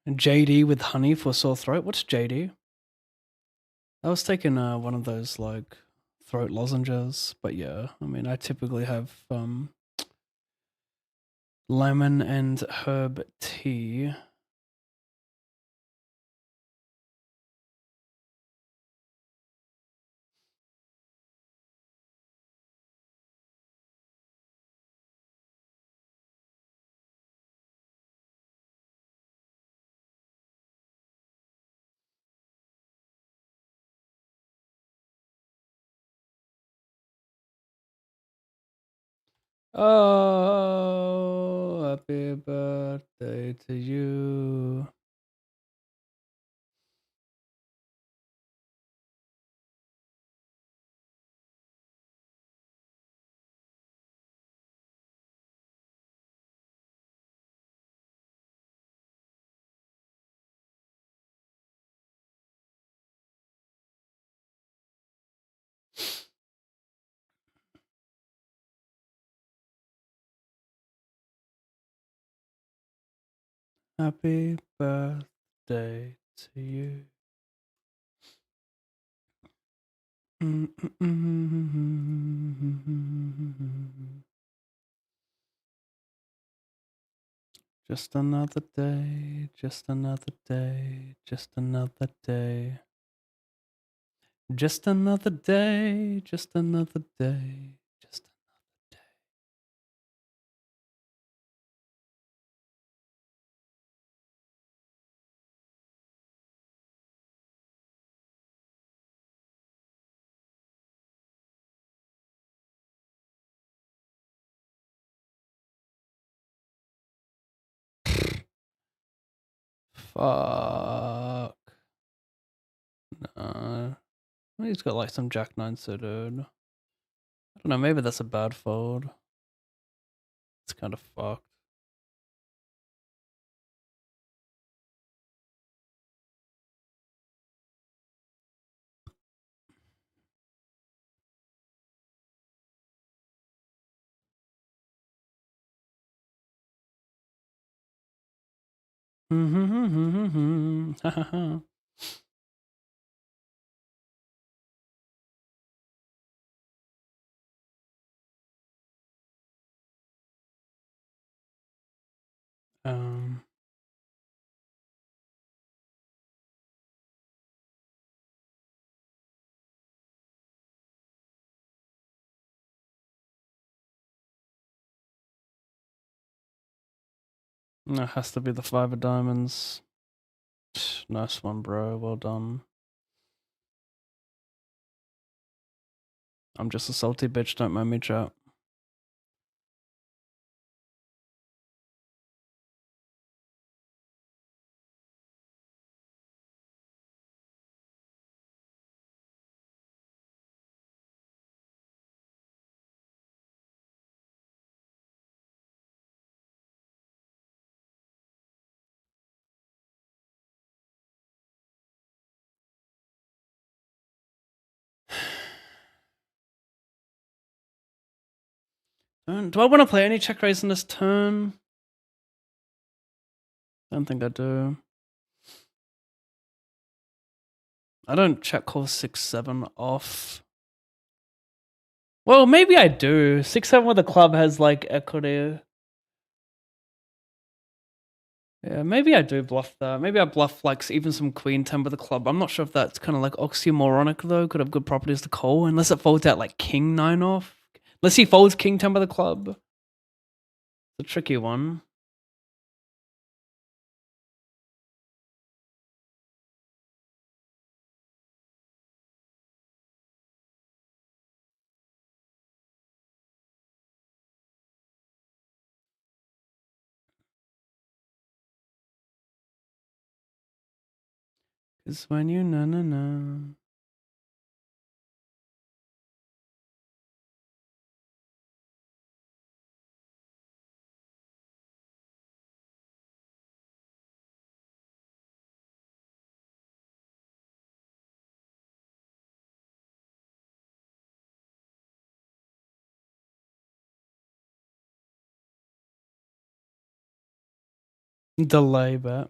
JD with honey for sore throat. What's JD? I was taking one of those like throat lozenges, but yeah, I mean, I typically have lemon and herb tea. Oh, happy birthday to you. Happy birthday to you. Just another day, just another day, just another day. Just another day, just another day, just another day. Fuck. No. He's got like some Jack 9 suited. I don't know, maybe that's a bad fold. It's kind of fucked. um, that has to be the 5 of diamonds. Nice one, bro. Well done. I'm just a salty bitch. Don't mind me, chat. Do I want to play any check raise in this turn? Don't think I do. I don't check call 6-7 off. Well, maybe I do. 6-7 with the club has like equity. Yeah, maybe I do bluff that. Maybe I bluff like even some queen 10 with the club. I'm not sure if that's kind of like oxymoronic though. Could have good properties to call unless it folds out like king 9 off. Unless he folds king 10 with the club. It's a tricky one. Cause when you na. Delay bet.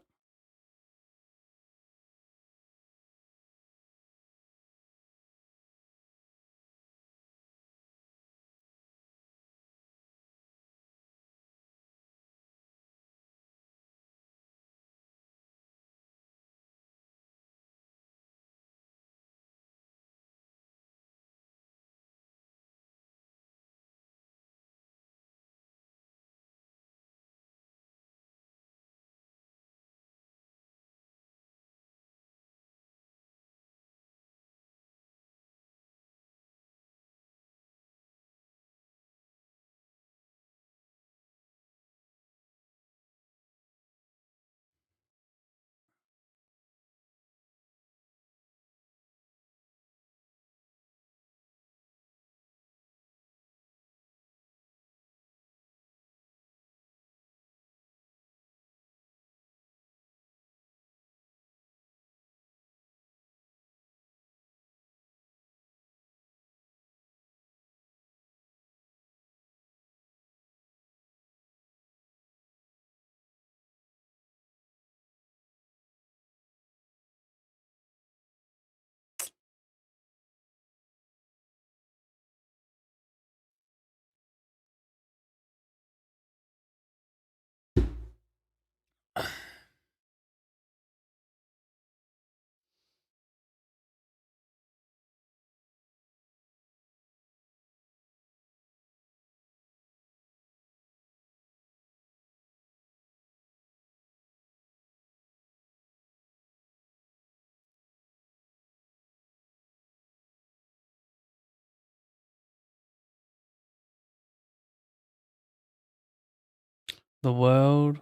The world.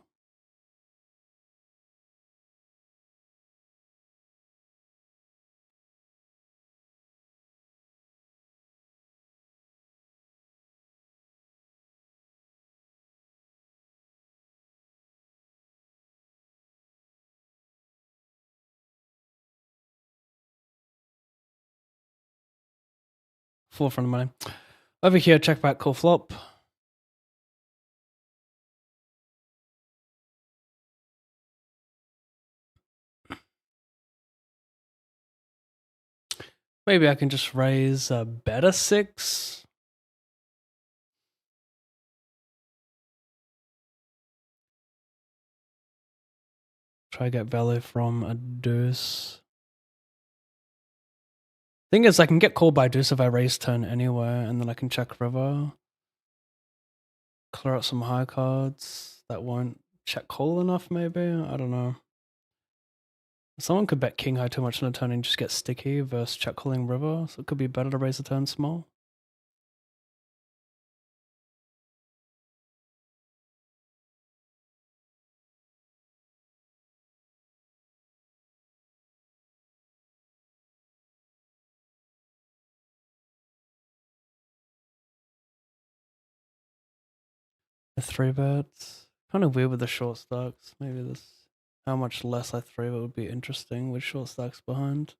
Forefront of money. Over here, check back, call flop. Maybe I can just raise a better 6. Try to get value from a deuce. Thing is, I can get called by deuce if I raise turn anywhere, and then I can check river. Clear out some high cards that won't check call enough, maybe? I don't know. Someone could bet king high too much on a turn and just get sticky versus check calling river, so it could be better to raise the turn small. The 3-bet. Kind of weird with the short stacks. Maybe this, how much less I 3-bet would be interesting with short stacks behind.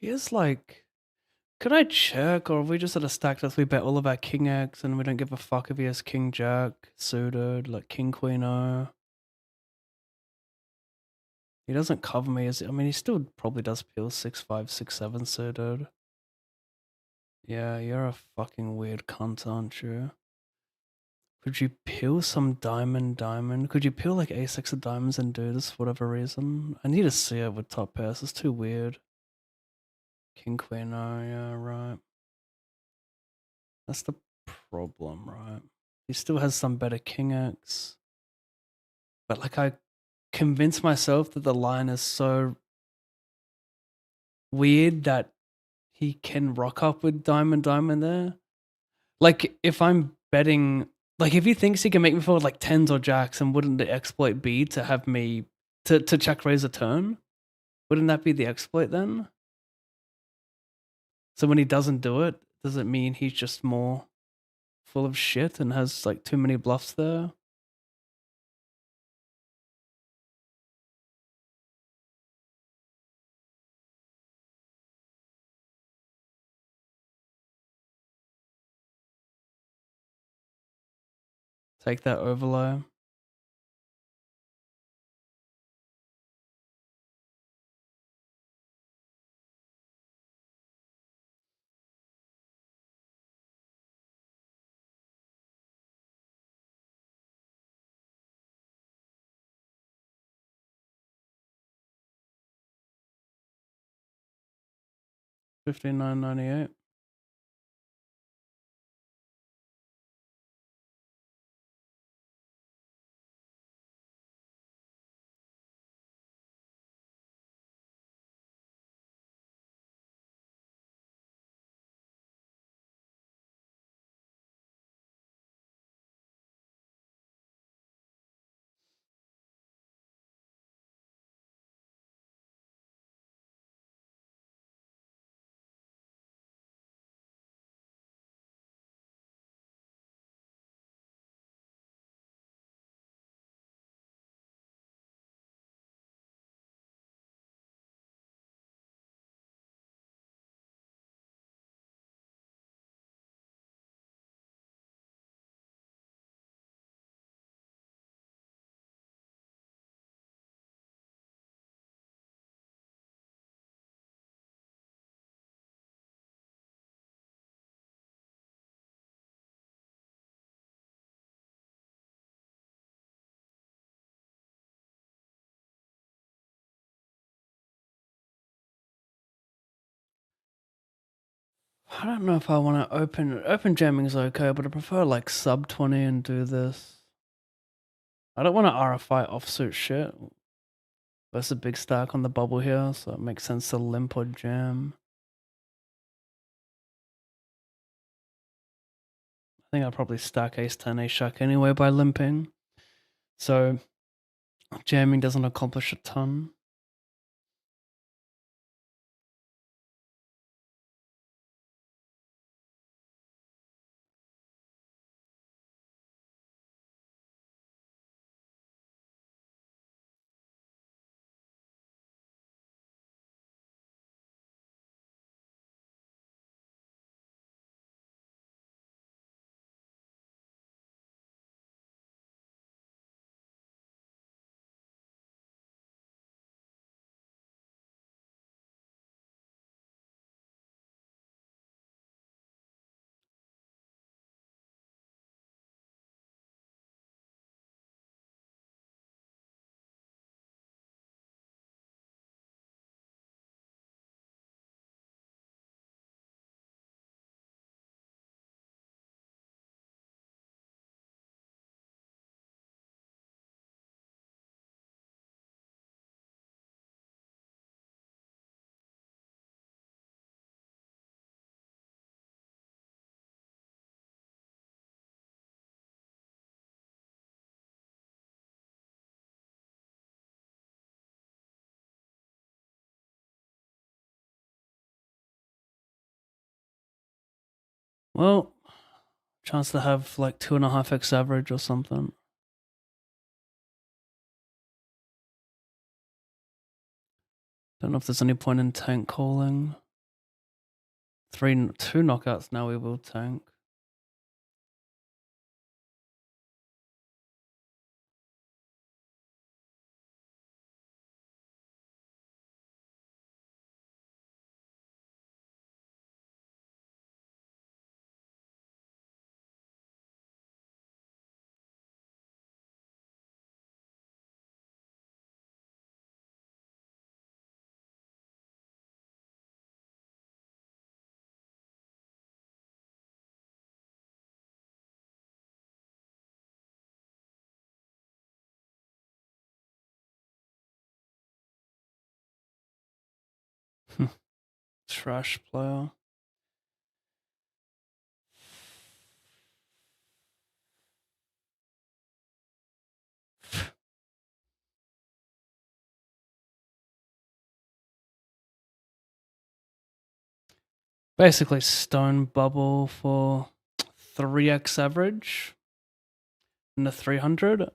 He is like, could I check, or are we just at a stack that we bet all of our king X and we don't give a fuck if he has king jack suited, like king queen O? He doesn't cover me, I mean, he still probably does peel 6-5, 6-7 suited. Yeah, you're a fucking weird cunt, aren't you? Could you peel some diamond? Could you peel like a6 of diamonds and do this for whatever reason? I need to see it with top pairs, it's too weird. King queen O, yeah, right. That's the problem, right? He still has some better king X. But like I convinced myself that the line is so weird that he can rock up with diamond there. Like if I'm betting, like if he thinks he can make me fold like tens or jacks, and wouldn't the exploit be to have me to check raise a turn? Wouldn't that be the exploit then? So when he doesn't do it, does it mean he's just more full of shit and has like too many bluffs there? Take that overlay. $59.98. I don't know if I want to open jamming is okay, but I prefer like sub 20 and do this. I don't want to RFI offsuit shit. There's a big stack on the bubble here, so it makes sense to limp or jam. I think I'll probably stack ace 10 ace jack anyway by limping. So jamming doesn't accomplish a ton. Well, chance to have like 2.5x average or something. Don't know if there's any point in tank calling. Two knockouts now we will tank. Trash player. Basically stone bubble for 3x average in the 300.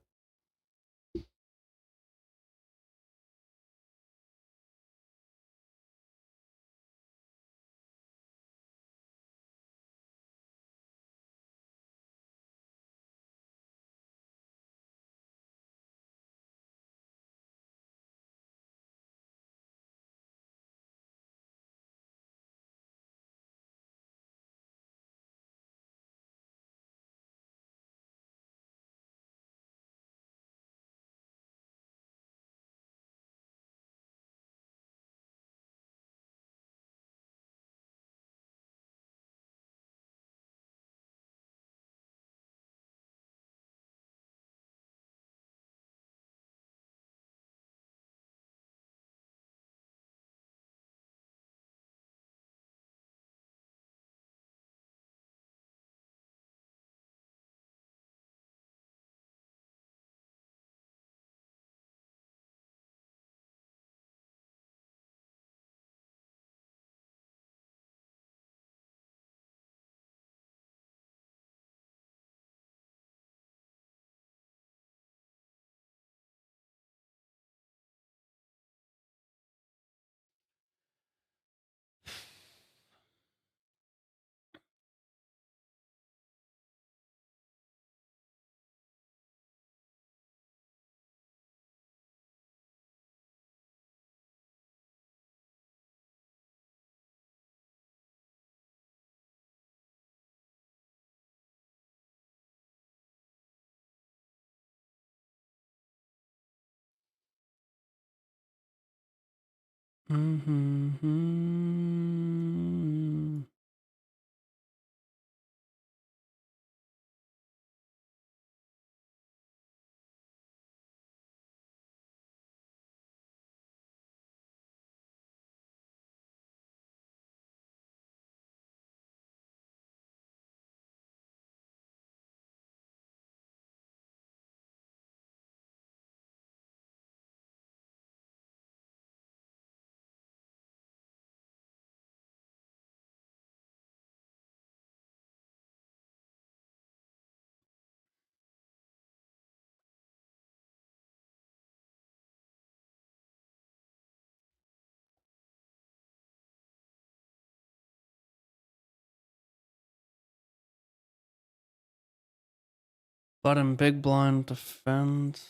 Button big blind defend.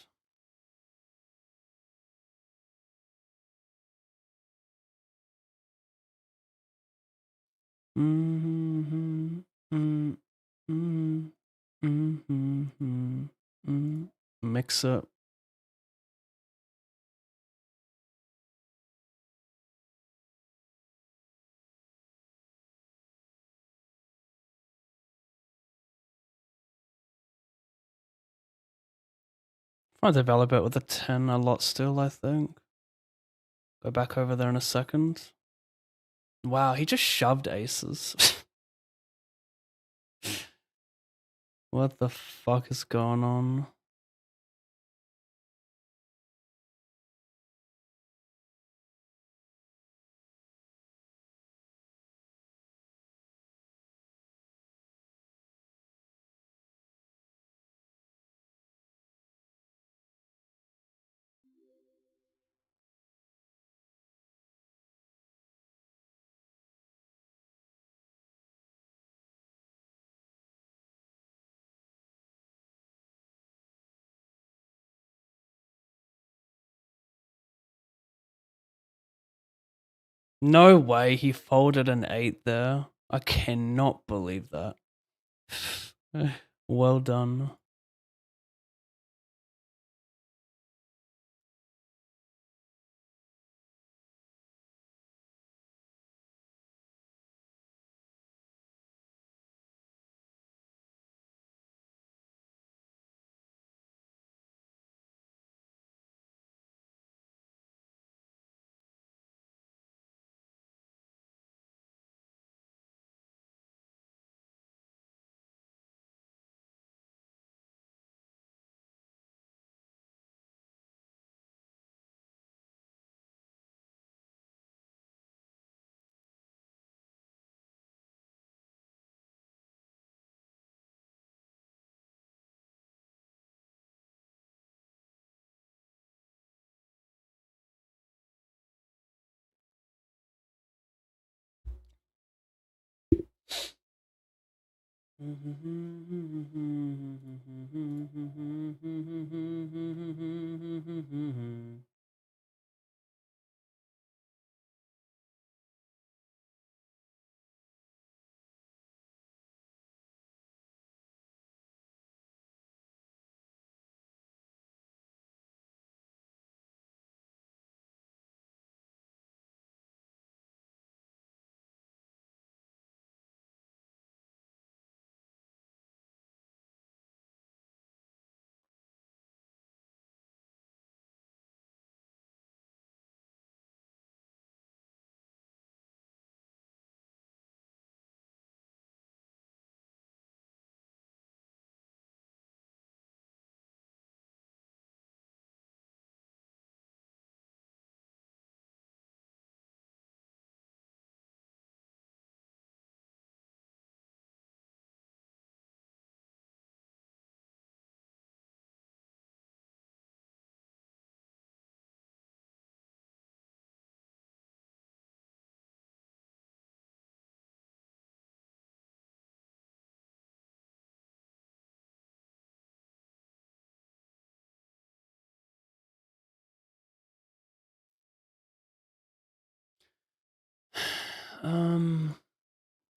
Mm-hmm. Mm-hmm. Mm-hmm. Mm-hmm. Mix it. I'll develop it with a 10 a lot still, I think. Go back over there in a second. Wow, he just shoved aces. What the fuck is going on? No way he folded an 8 there. I cannot believe that. Well done.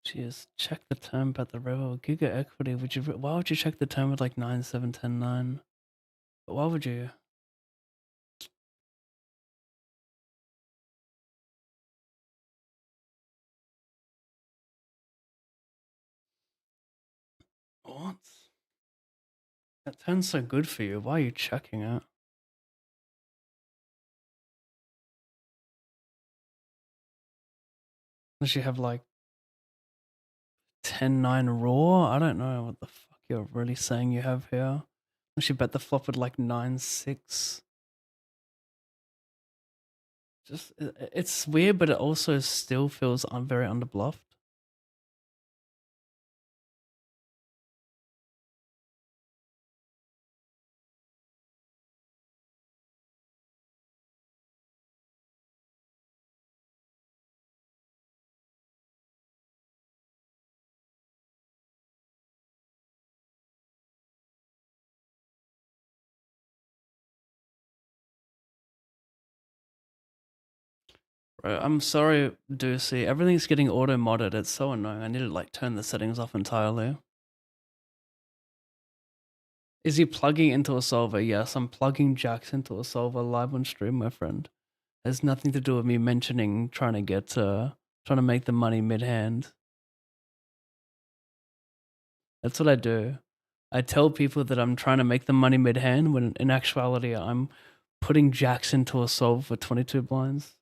Cheers. Check the turn at the river. Giga equity. Why would you check the turn with like 9, 7, 10, 9? But why would you? What? That turn's so good for you. Why are you checking it? Unless you have like 10, 9 raw? I don't know what the fuck you're really saying you have here. Unless you bet the flop with like 9, 6. Just, it's weird, but it also still feels very underbluffed. Bro, I'm sorry, Doocy. Everything's getting auto-modded. It's so annoying. I need to like turn the settings off entirely. Is he plugging into a solver? Yes, I'm plugging jacks into a solver live on stream, my friend. It has nothing to do with me mentioning trying to make the money mid-hand. That's what I do. I tell people that I'm trying to make the money mid-hand when in actuality I'm putting jacks into a solver for 22 blinds.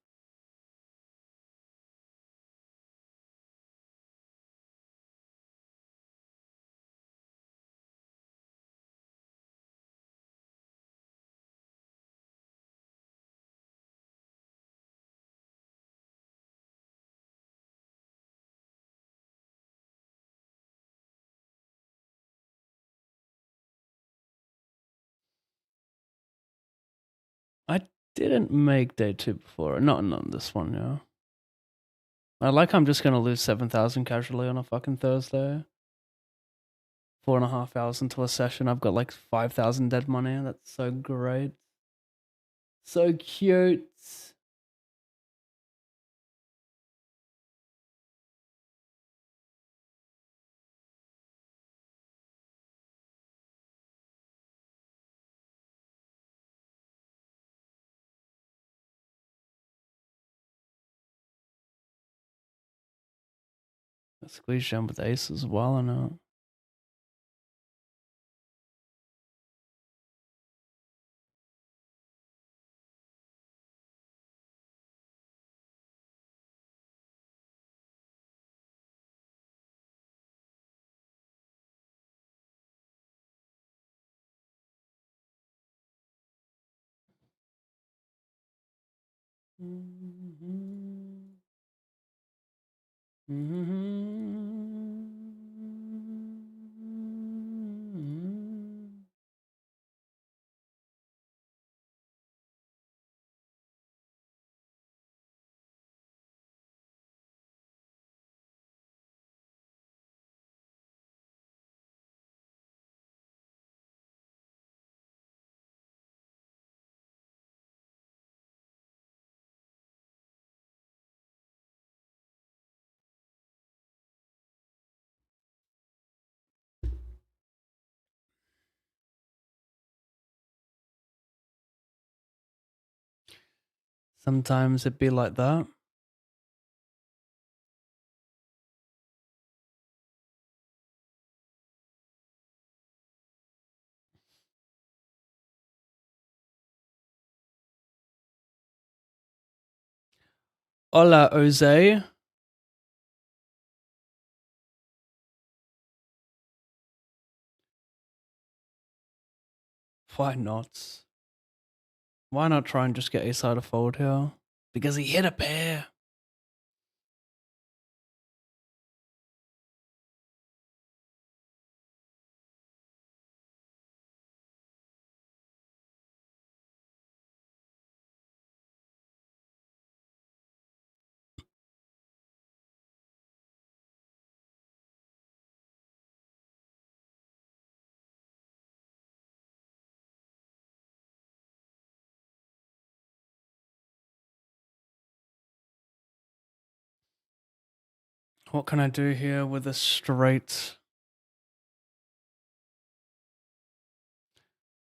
I didn't make day 2 before. Not on this one, yeah. I like I'm just gonna lose 7,000 casually on a fucking Thursday. 4.5 hours into a session, I've got like 5,000 dead money. That's so great. So cute. Squeeze jump with ace as well or not? Sometimes it be like that. Hola, Jose. Why not? Why not try and just get ace side of fold here? Because he hit a pair. What can I do here with a straight?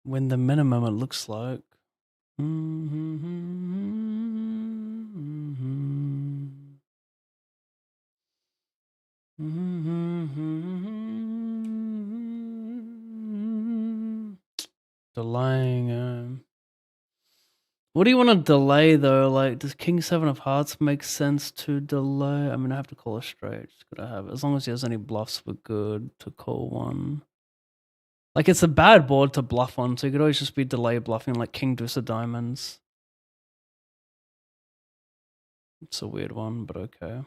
Win the minimum, it looks like. Delaying. What do you want to delay though? Like, does King 7 of Hearts make sense to delay? I mean, I have to call a straight. Just gotta have it. As long as he has any bluffs, we're good to call one. Like, it's a bad board to bluff on, so you could always just be delay bluffing like King Deuce of Diamonds. It's a weird one, but okay.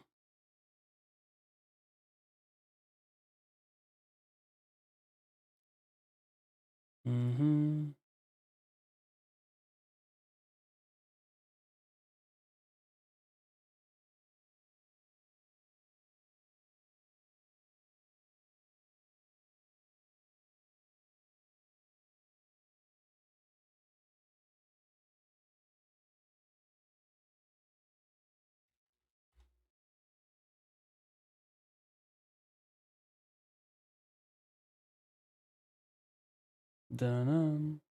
Dun-dun.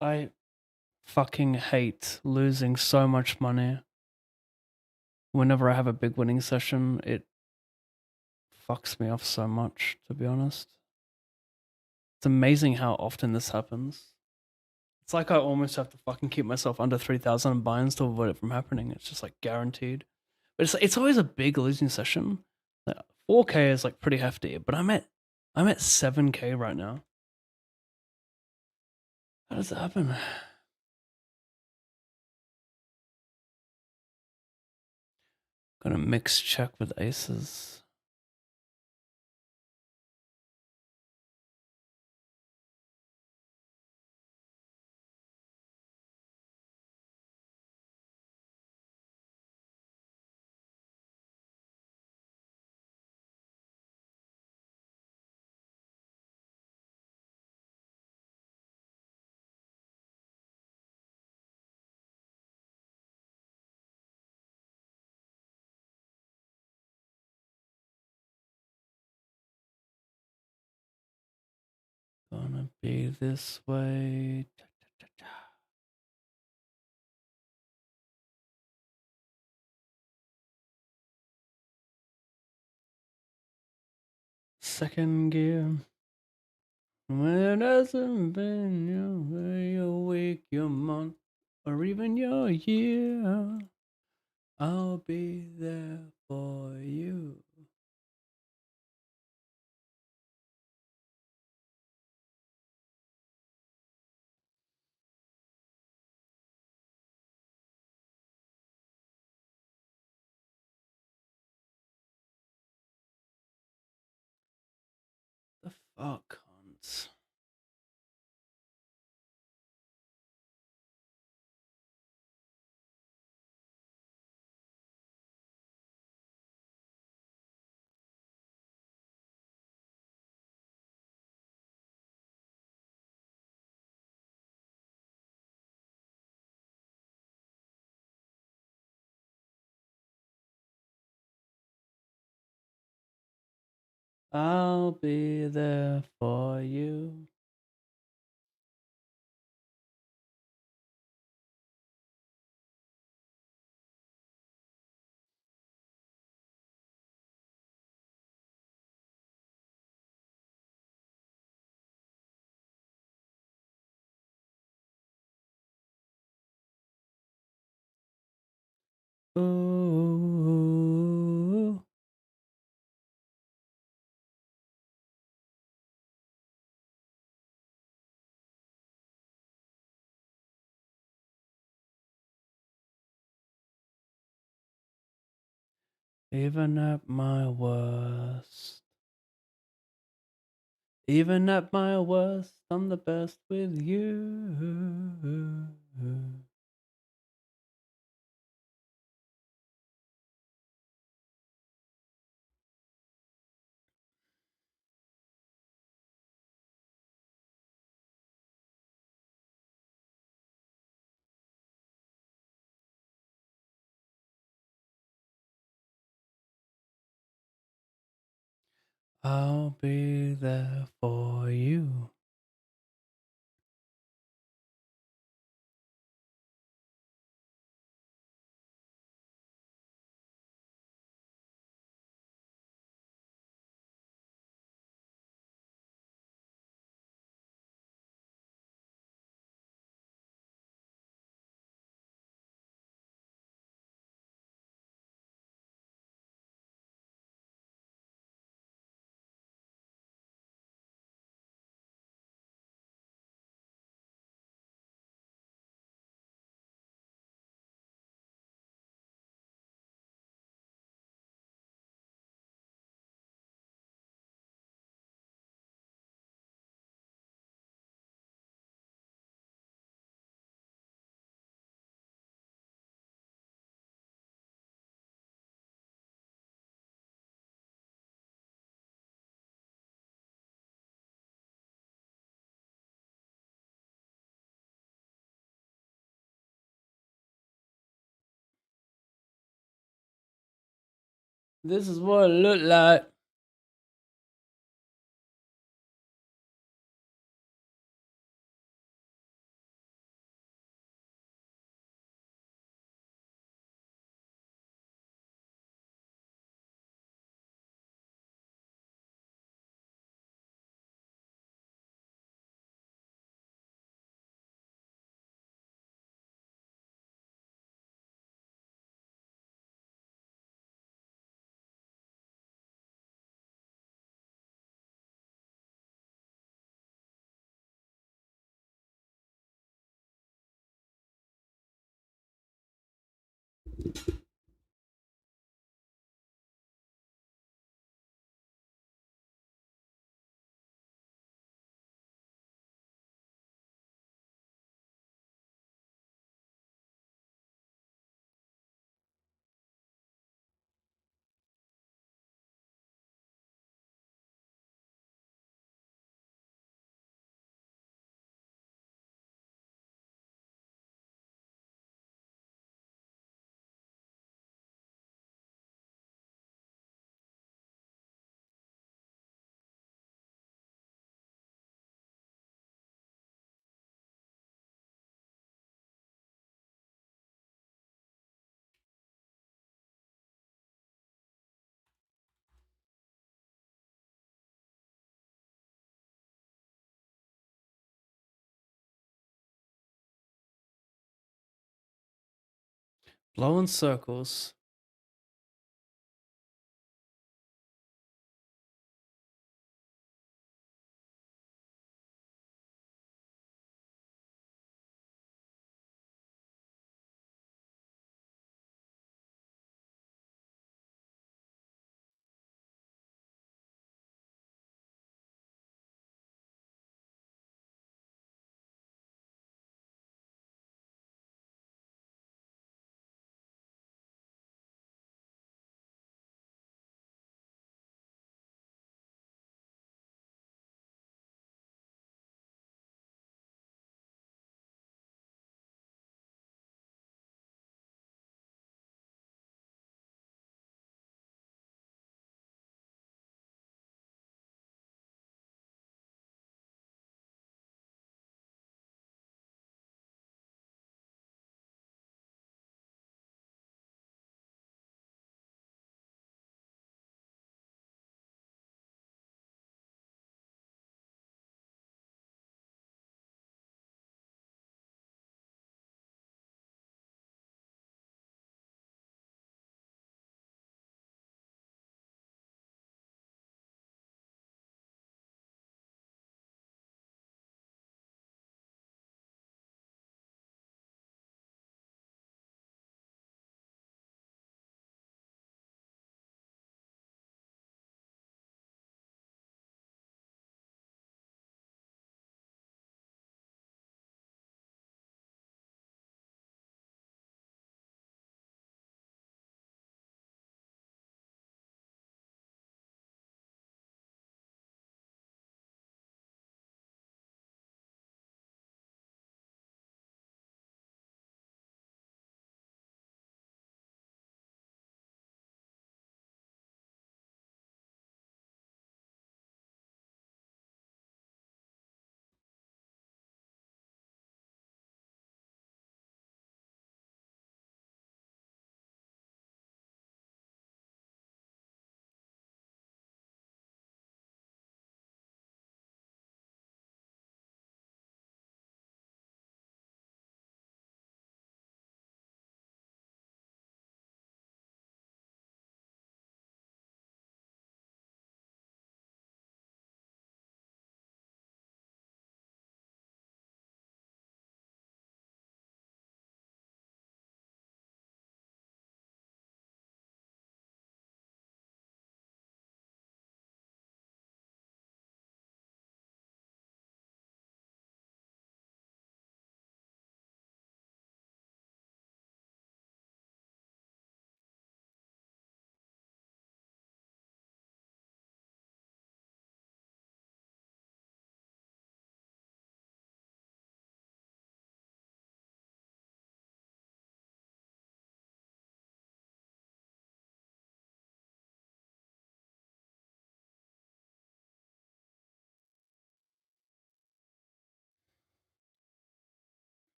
I fucking hate losing so much money. Whenever I have a big winning session, it fucks me off so much, to be honest. It's amazing how often this happens. It's like I almost have to fucking keep myself under 3,000 buy-ins to avoid it from happening. It's just like guaranteed. But it's always a big losing session. Like 4K is like pretty hefty, but I'm at 7K right now. How does that happen? Got a mixed check with aces. Gonna be this way. Second gear. When it hasn't been your week, your month, or even your year, I'll be there for you. The fuck, cunts. I'll be there for you. Ooh. Even at my worst. Even at my worst, I'm the best with you. I'll be there for you. This is what it looked like. Blow in circles.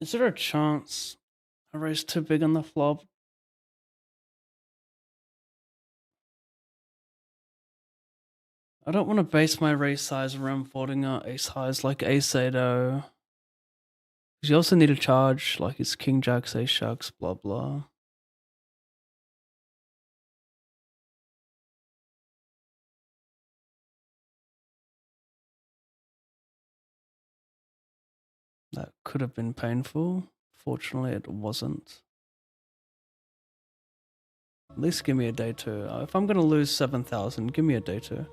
Is there a chance a race too big on the flop? I don't want to base my race size around folding out ace highs like ace 8 though. Because you also need to charge like it's king jacks, ace jacks, blah blah. That could have been painful. Fortunately, it wasn't. At least give me a day two. If I'm going to lose 7,000, give me a day two.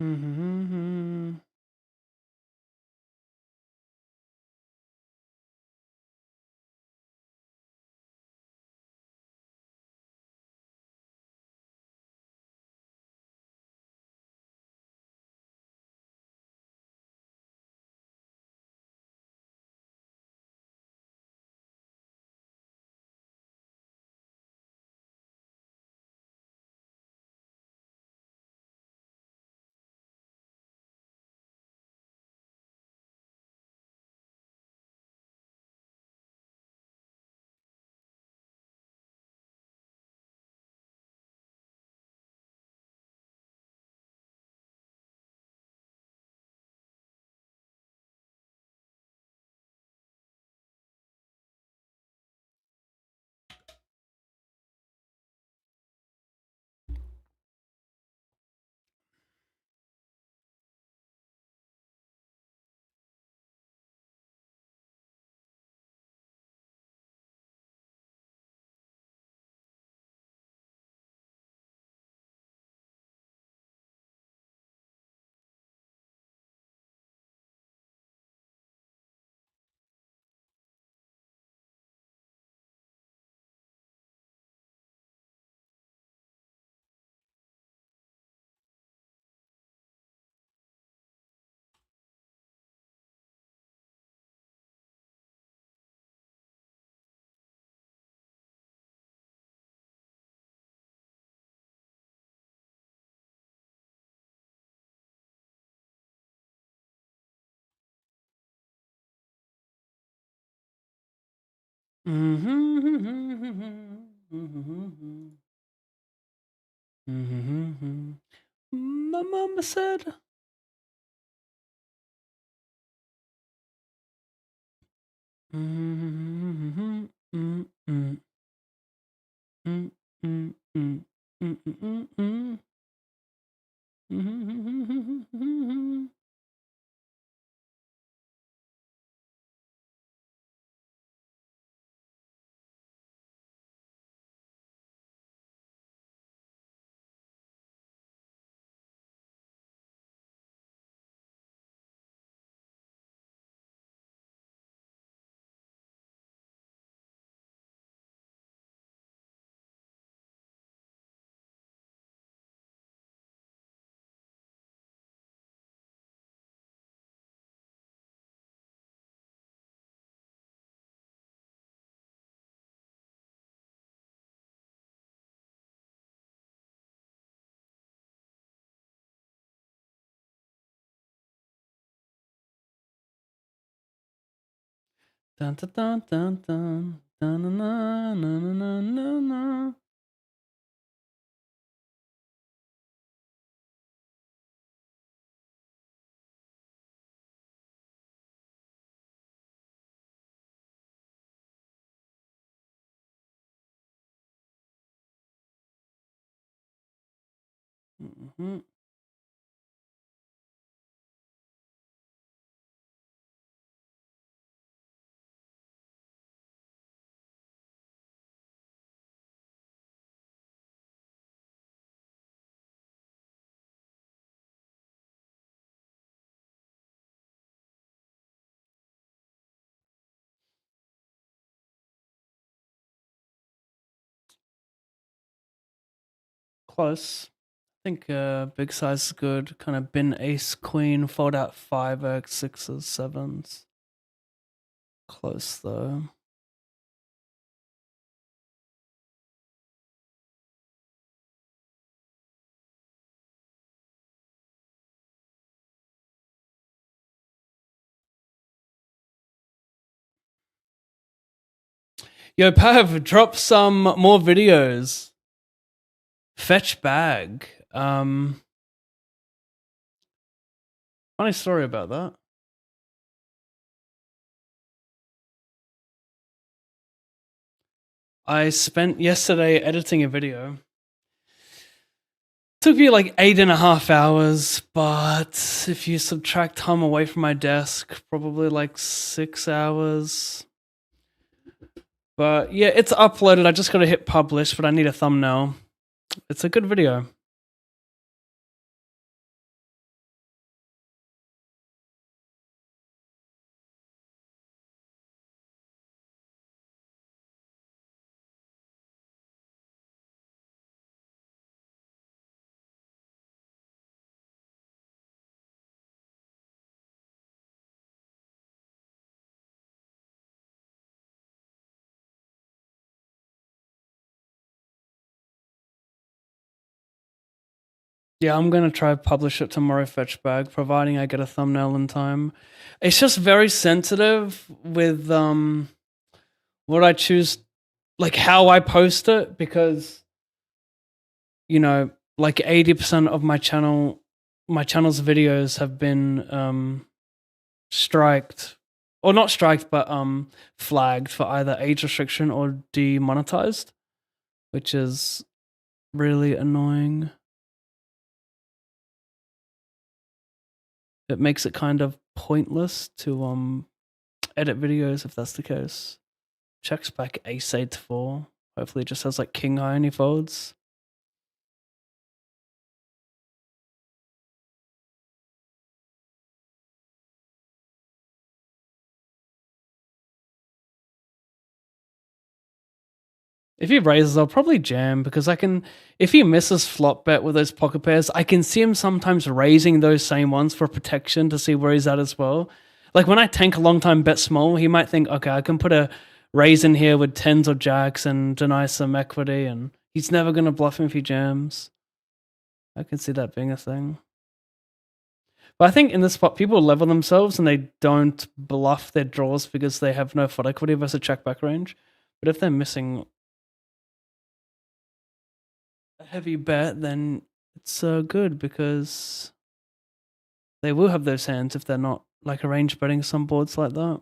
Mm-hmm. My mama said. Dun, dun, dun, dun, dun, dun, dun, dun, dun, dun, dun, dun. Mhm. Close. I think big size is good. Kind of bin ace queen, fold out 5x, 6s, 7s. Close though. Yo, Pav, drop some more videos. Fetch bag. Funny story about that. I spent yesterday editing a video. Took me like 8.5 hours, but if you subtract time away from my desk, probably like 6 hours. But yeah, it's uploaded. I just got to hit publish, but I need a thumbnail. It's a good video. Yeah, I'm gonna try publish it tomorrow, fetch bag, providing I get a thumbnail in time. It's just very sensitive with what I choose, like how I post it, because like 80% of my channel's videos have been striked, or not striked, but flagged for either age restriction or demonetized, which is really annoying. It makes it kind of pointless to edit videos if that's the case. Checks back ace 8 4. Hopefully it just has like king high and he folds. If he raises, I'll probably jam, because if he misses flop bet with those pocket pairs, I can see him sometimes raising those same ones for protection to see where he's at as well. Like when I tank a long time bet small, he might think, okay, I can put a raise in here with tens or jacks and deny some equity, and he's never going to bluff him if he jams. I can see that being a thing. But I think in this spot, people level themselves and they don't bluff their draws because they have no FUD equity versus check back range. But if they're missing a heavy bet, then it's good, because they will have those hands if they're not like arrange betting some boards like that.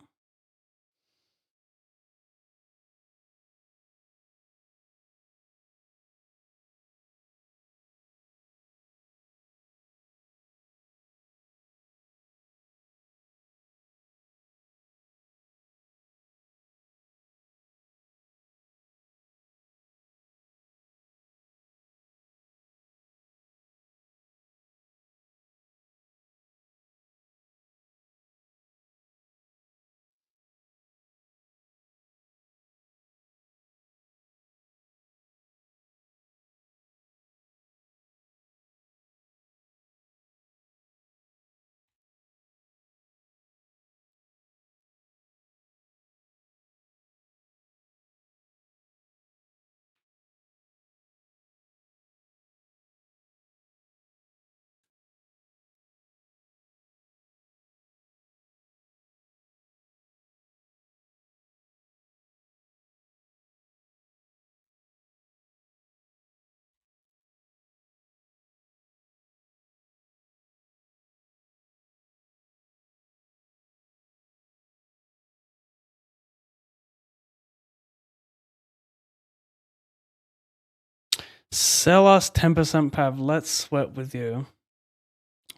Sell us 10% PAV. Let's sweat with you.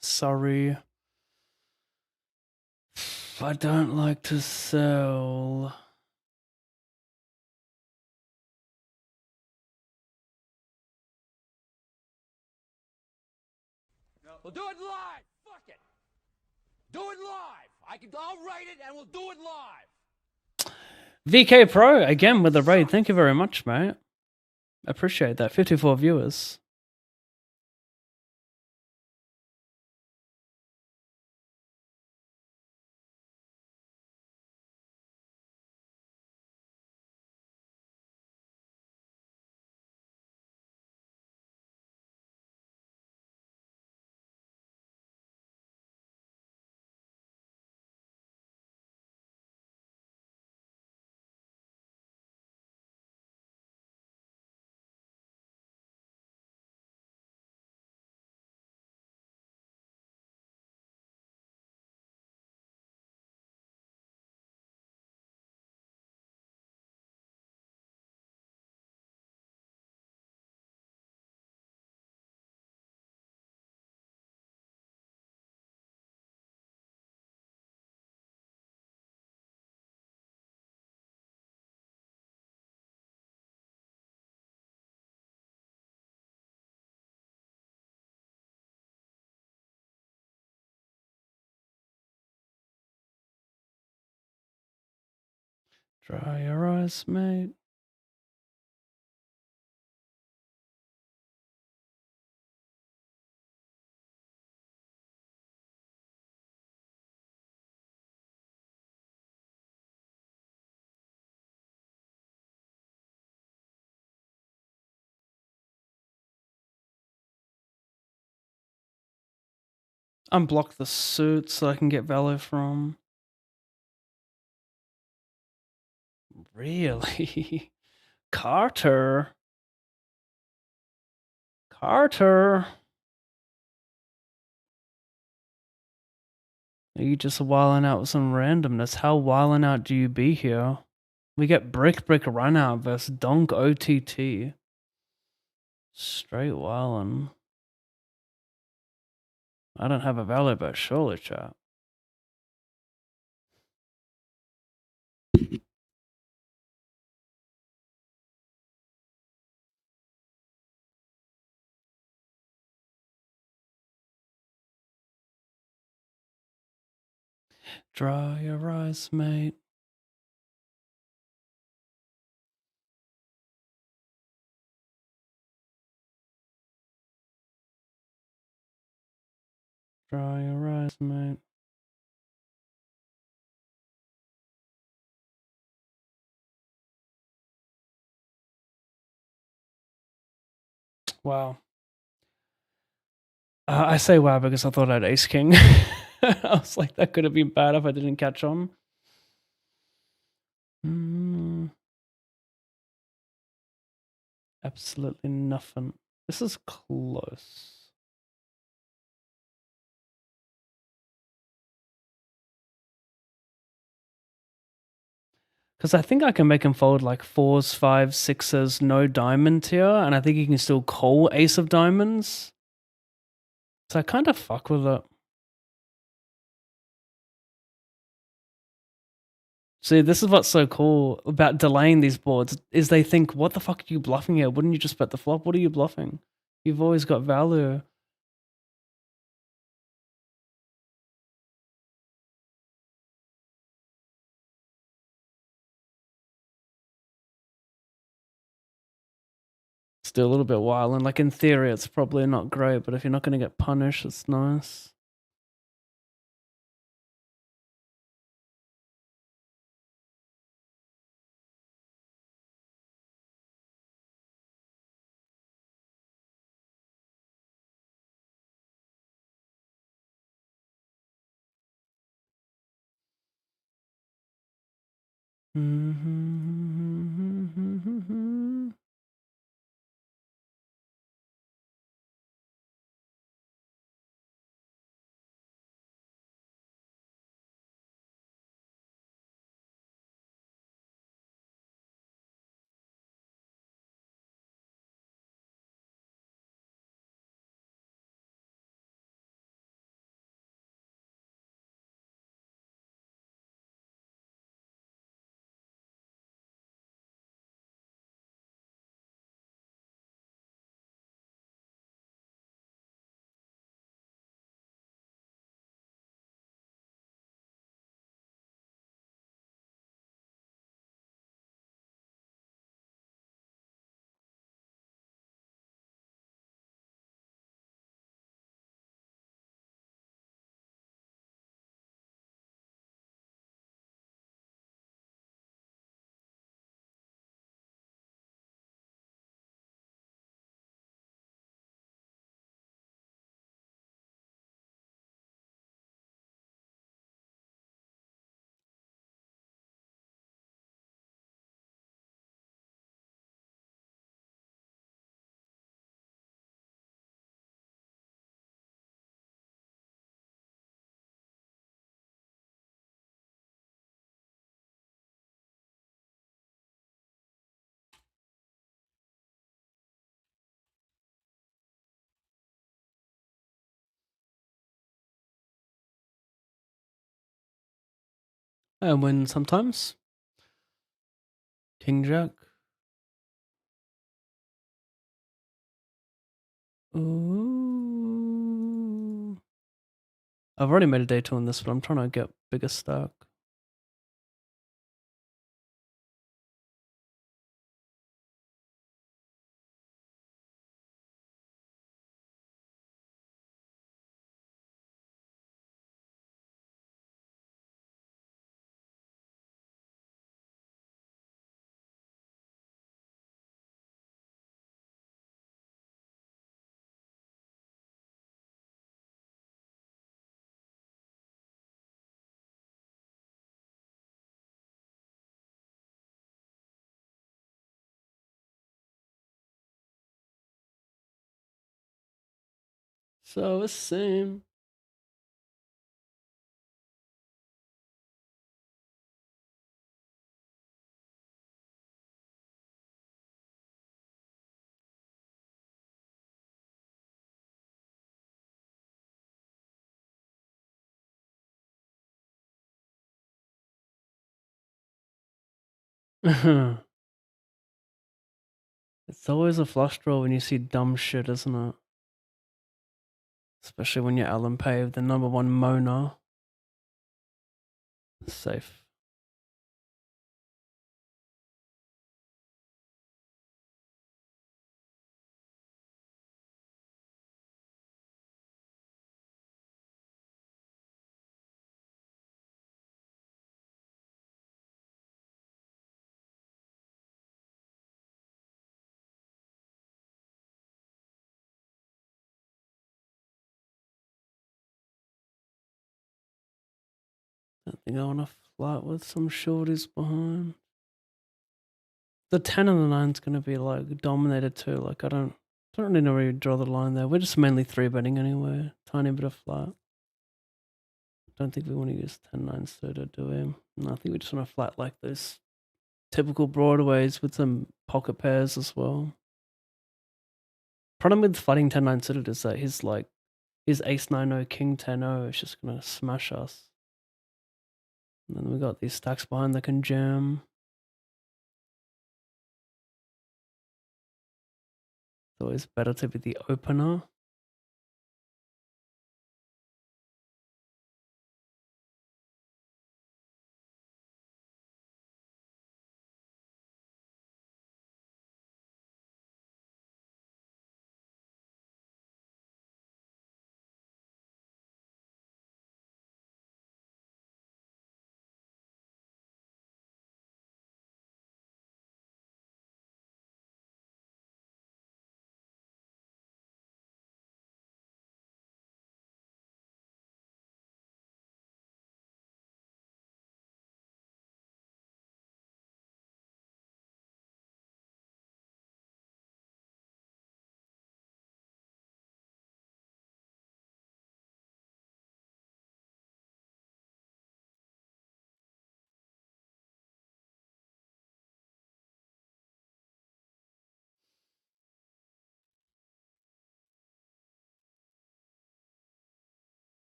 Sorry. I don't like to sell. We'll do it live. Fuck it. Do it live. I'll write it and we'll do it live. VK Pro, again with the raid. Thank you very much, mate. Appreciate that. 54 viewers. Dry your eyes, mate. Unblock the suit so I can get value from. Really? Carter? Carter? Are you just wilding out with some randomness? How wilding out do you be here? We get Brick Run Out versus Donk OTT. Straight wildin'. I don't have a value bet, surely, chat. Dry your eyes, mate. Dry your eyes, mate. Wow. I say wow because I thought I had Ace King. I was like, that could have been bad if I didn't catch on. Absolutely nothing. This is close. Because I think I can make him fold like 4s, 5s, 6s, no diamond here, and I think he can still call ace of diamonds. So I kind of fuck with it. See, this is what's so cool about delaying these boards, is they think, what the fuck are you bluffing here? Wouldn't you just bet the flop? What are you bluffing? You've always got value. Still a little bit wild, and like in theory it's probably not great, but if you're not going to get punished, it's nice. I win sometimes. King Jack. Ooh. I've already made a day two on this, but I'm trying to get bigger stack. So it seems. It's always a flush draw when you see dumb shit, isn't it? Especially when you're ALLINPAV, the number one moaner. Safe. I think I want to flirt with some shorties behind. The 10 and the 9's going to be like dominated too. Like I don't really know where you draw the line there. We're just mainly 3-betting anyway. Tiny bit of flat. Don't think we want to use 10-9 suited, do we? No, I think we just want to flat like those typical broadways with some pocket pairs as well. Problem with flatting 10-9 suited is that his ace 9-0, king 10-0 is just going to smash us. And then we got these stacks behind that can jam. It's always better to be the opener.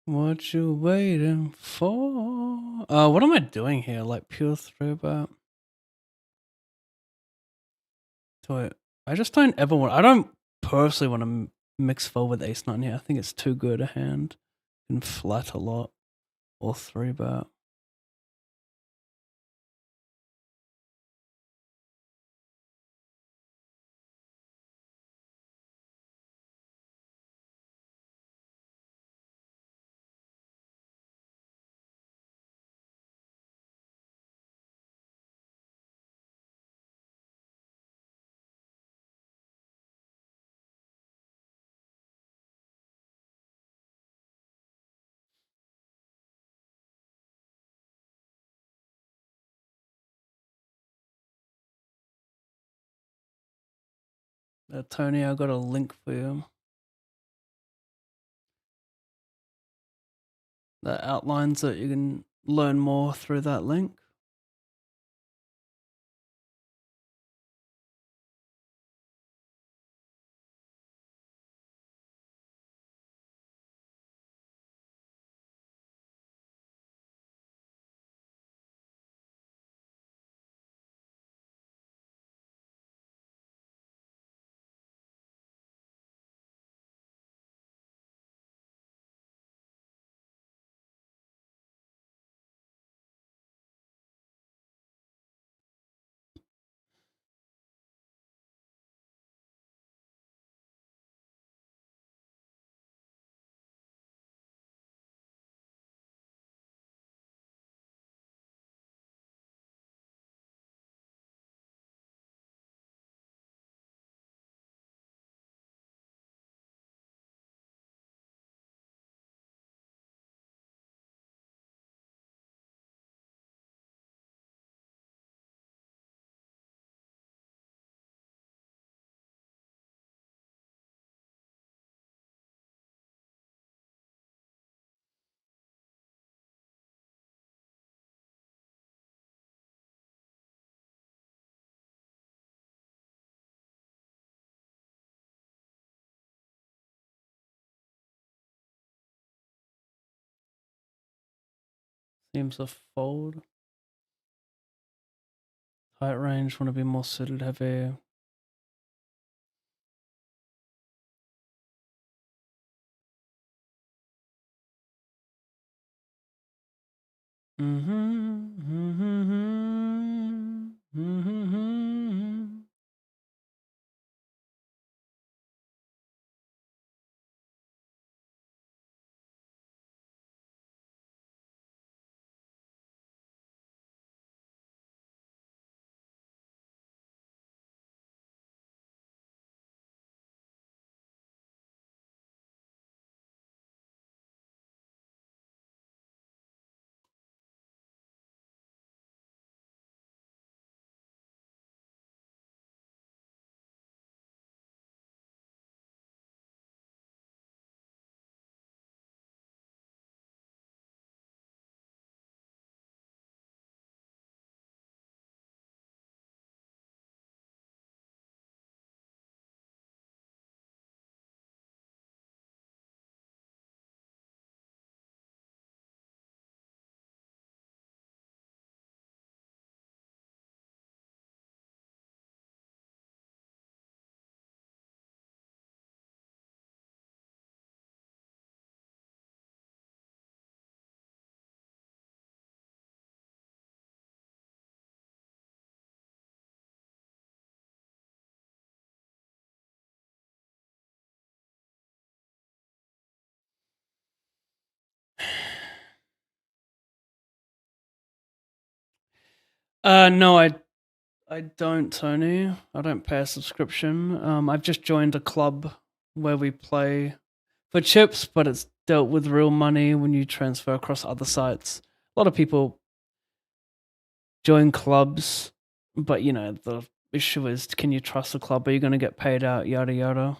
What you waiting for? What am I doing here? Like pure 3-bet. I just don't ever want. I don't personally want to mix fold with ace 9 here. I think it's too good a hand. Can flat a lot or 3-bet. Tony, I got a link for you that outlines that you can learn more through that link. Seems to fold. Height range, want to be more suited, heavy. No, I don't, Tony. I don't pay a subscription. I've just joined a club where we play for chips, but it's dealt with real money when you transfer across other sites. A lot of people join clubs, but you know, the issue is, can you trust the club? Are you going to get paid out? Yada yada.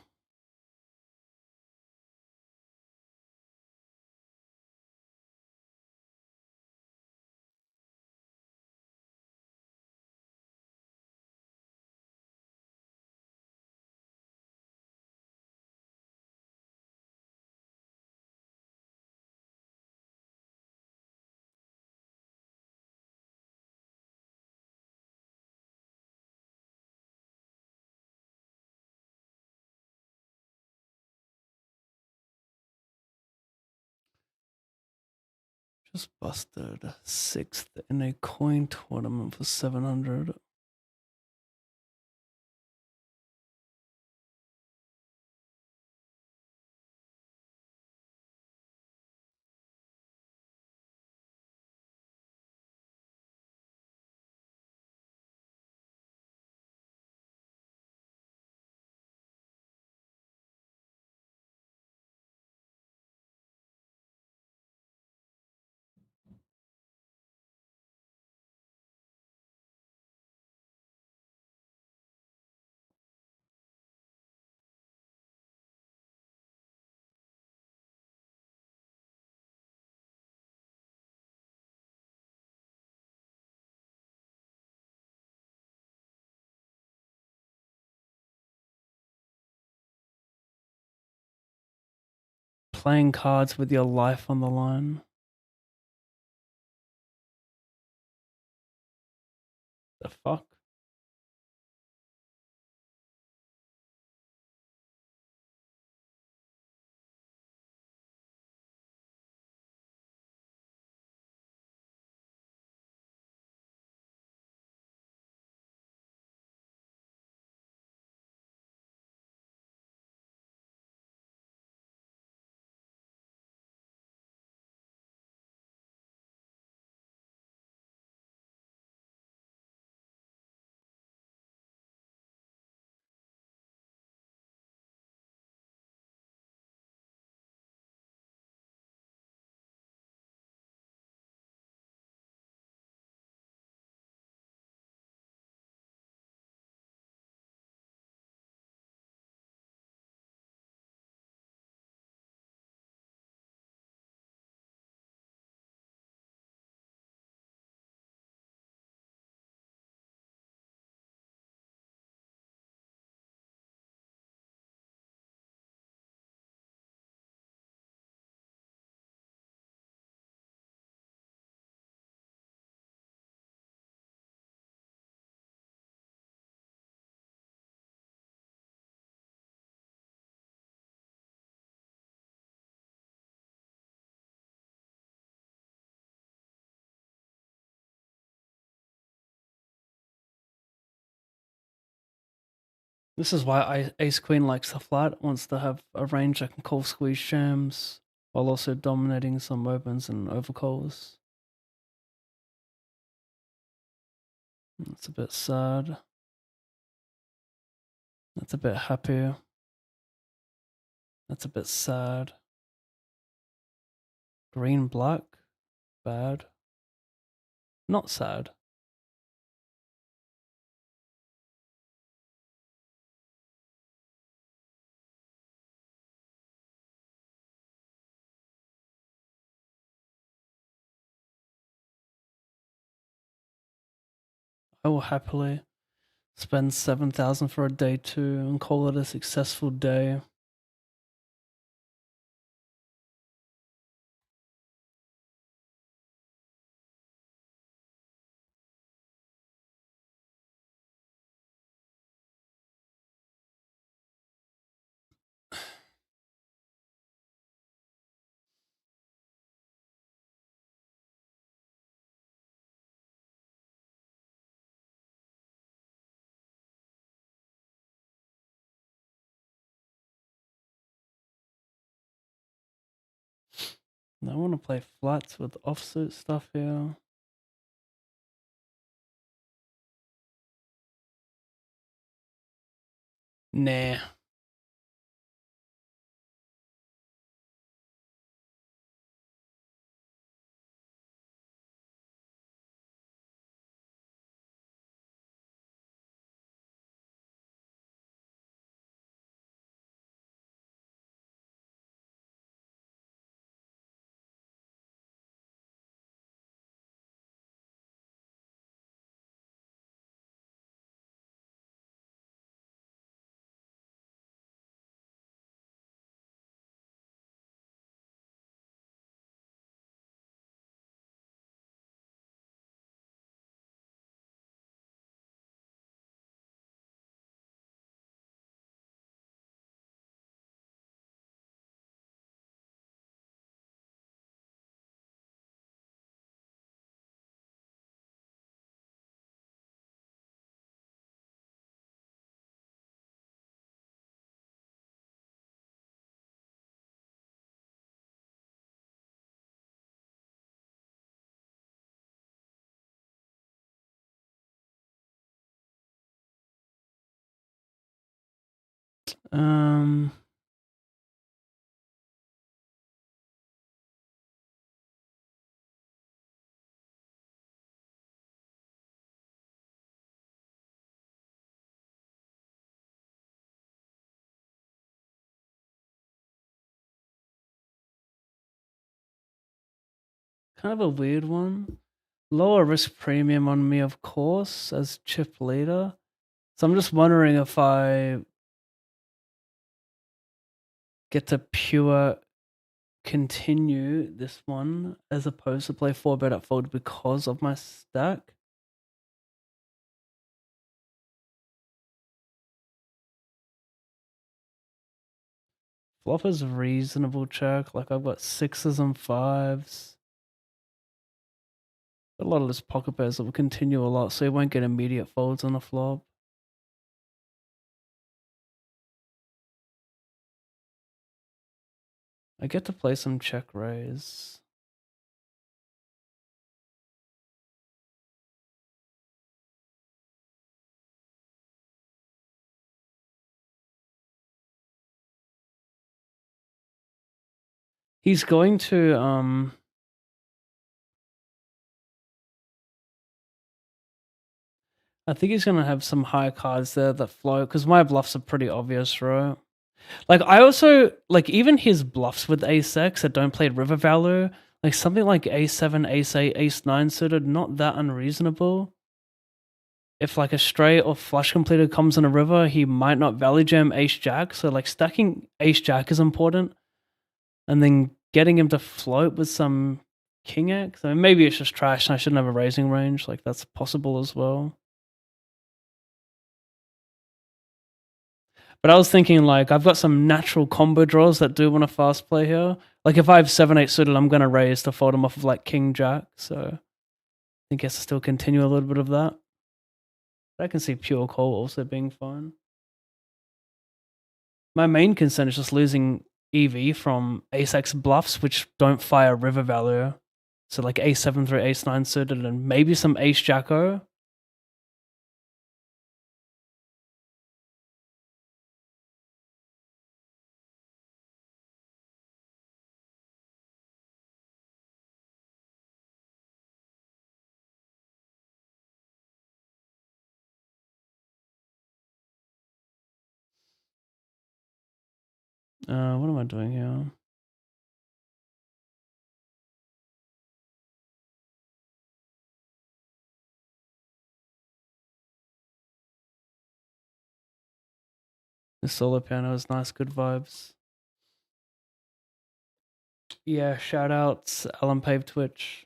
Just busted 6th in a coin tournament for 700. playing cards with your life on the line. The fuck? This is why Ace Queen likes to flat, wants to have a range that can call squeeze shams while also dominating some opens and overcalls. That's a bit sad. That's a bit happy. That's a bit sad. Green black, bad. Not sad. I will happily spend 7,000 for a day 2 and call it a successful day. I want to play flats with offsuit stuff here. Nah. Um, kind of a weird one. Lower risk premium on me, of course, as chip leader. So I'm just wondering if I get to pure continue this one as opposed to play 4-bet at fold because of my stack. Flop is reasonable check. Like I've got 6s and 5s. A lot of those pocket pairs that will continue a lot, so you won't get immediate folds on the flop. I get to play some check raise. He's going to I think he's gonna have some high cards there that float because my bluffs are pretty obvious, right? Like I also like even his bluffs with ace X that don't play river value, like something like ace 7, ace 8, ace 9 suited, not that unreasonable. If like a straight or flush completed comes in a river, he might not value jam ace jack. So like stacking ace jack is important, and then getting him to float with some king X. I mean, maybe it's just trash and I shouldn't have a raising range. Like that's possible as well. But I was thinking like I've got some natural combo draws that do want to fast play here. Like if I have 7-8 suited, I'm gonna raise to fold him off of like king jack. So I think I still continue a little bit of that. But I can see pure call also being fine. My main concern is just losing EV from ace X bluffs, which don't fire river value. So like ace 7 through ace 9 suited and maybe some ace jacko. What am I doing here? The solo piano is nice, good vibes. Yeah, shout outs, ALLINPAV Twitch.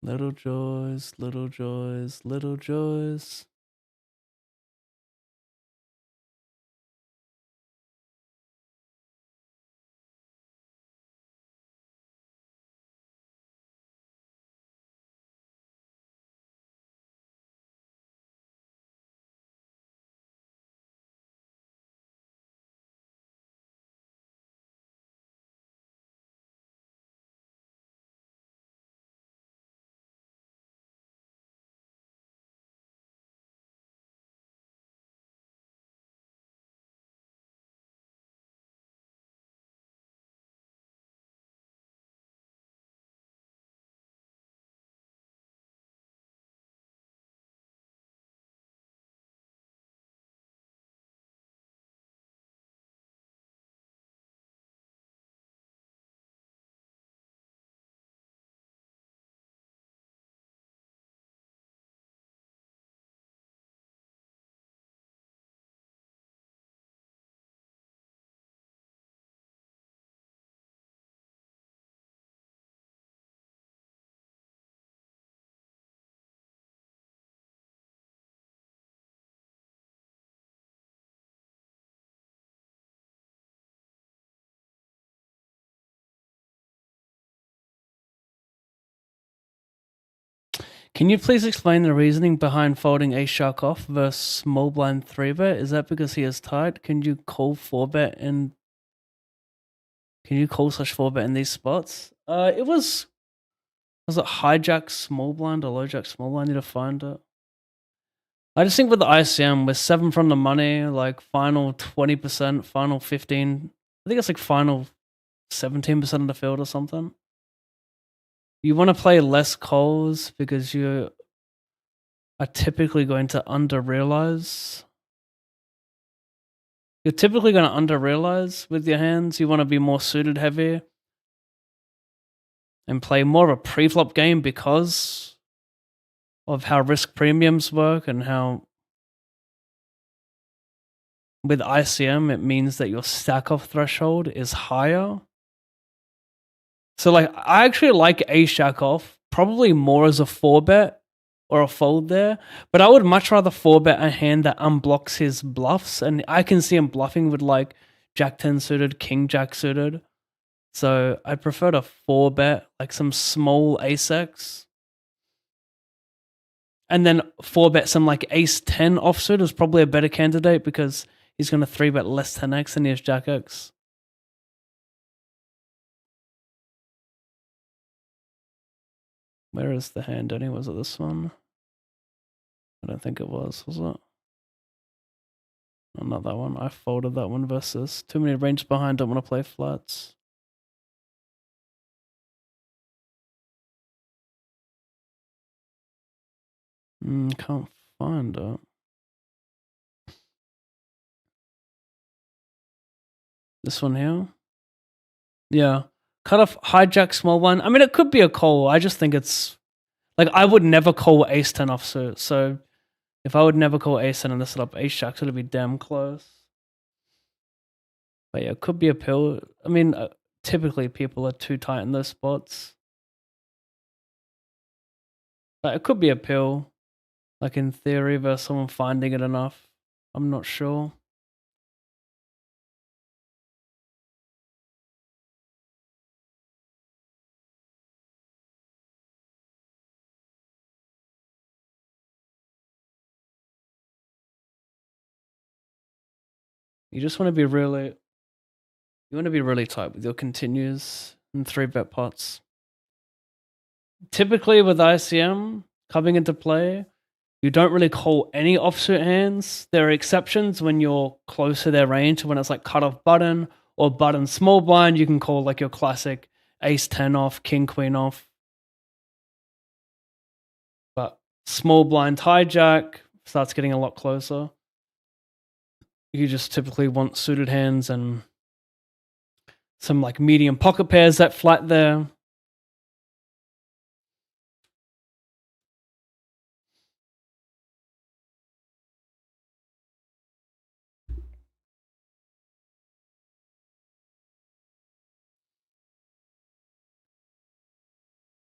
Little joys, little joys, little joys. Can you please explain the reasoning behind folding ace jack off versus small blind 3-bet? Is that because he is tight? Can you call 4-bet and can you call slash 4-bet in these spots? It was it hijack small blind or low jack small blind? I need to find it. I just think with the ICM, we're 7 from the money, like final 20%, final 15. I think it's like final 17% of the field or something. You want to play less calls because you are typically going to under-realize. You're typically going to under-realize with your hands. You want to be more suited heavy and play more of a pre-flop game because of how risk premiums work and how with ICM it means that your stack-off threshold is higher. So like I actually like ace jack off probably more as a 4-bet or a fold there, but I would much rather 4-bet a hand that unblocks his bluffs, and I can see him bluffing with like jack 10 suited, king jack suited. So I prefer to 4-bet like some small ace X. And then 4-bet some like ace 10 offsuit is probably a better candidate because he's going to 3-bet less 10x than he is jack X. Where is the hand, Danny? Was it this one? I don't think it was it? No, not that one. I folded that one versus too many range behind. Don't want to play flats. Can't find it. This one here? Yeah. Cut off hijack small one. I mean, it could be a call. I just think it's like I would never call ace 10 offsuit. So if I would never call ace 10 and this setup, ace jack, so it'd be damn close. But yeah, it could be a pill. I mean, typically people are too tight in those spots. But it could be a pill. Like in theory, versus someone finding it enough. I'm not sure. You just want to be really tight with your continues and 3-bet pots. Typically with ICM coming into play, you don't really call any offsuit hands. There are exceptions when you're close to their range, when it's like cut off button or button small blind, you can call like your classic ace 10 off, king queen off. But small blind hijack starts getting a lot closer. You just typically want suited hands and some like medium pocket pairs that flat there.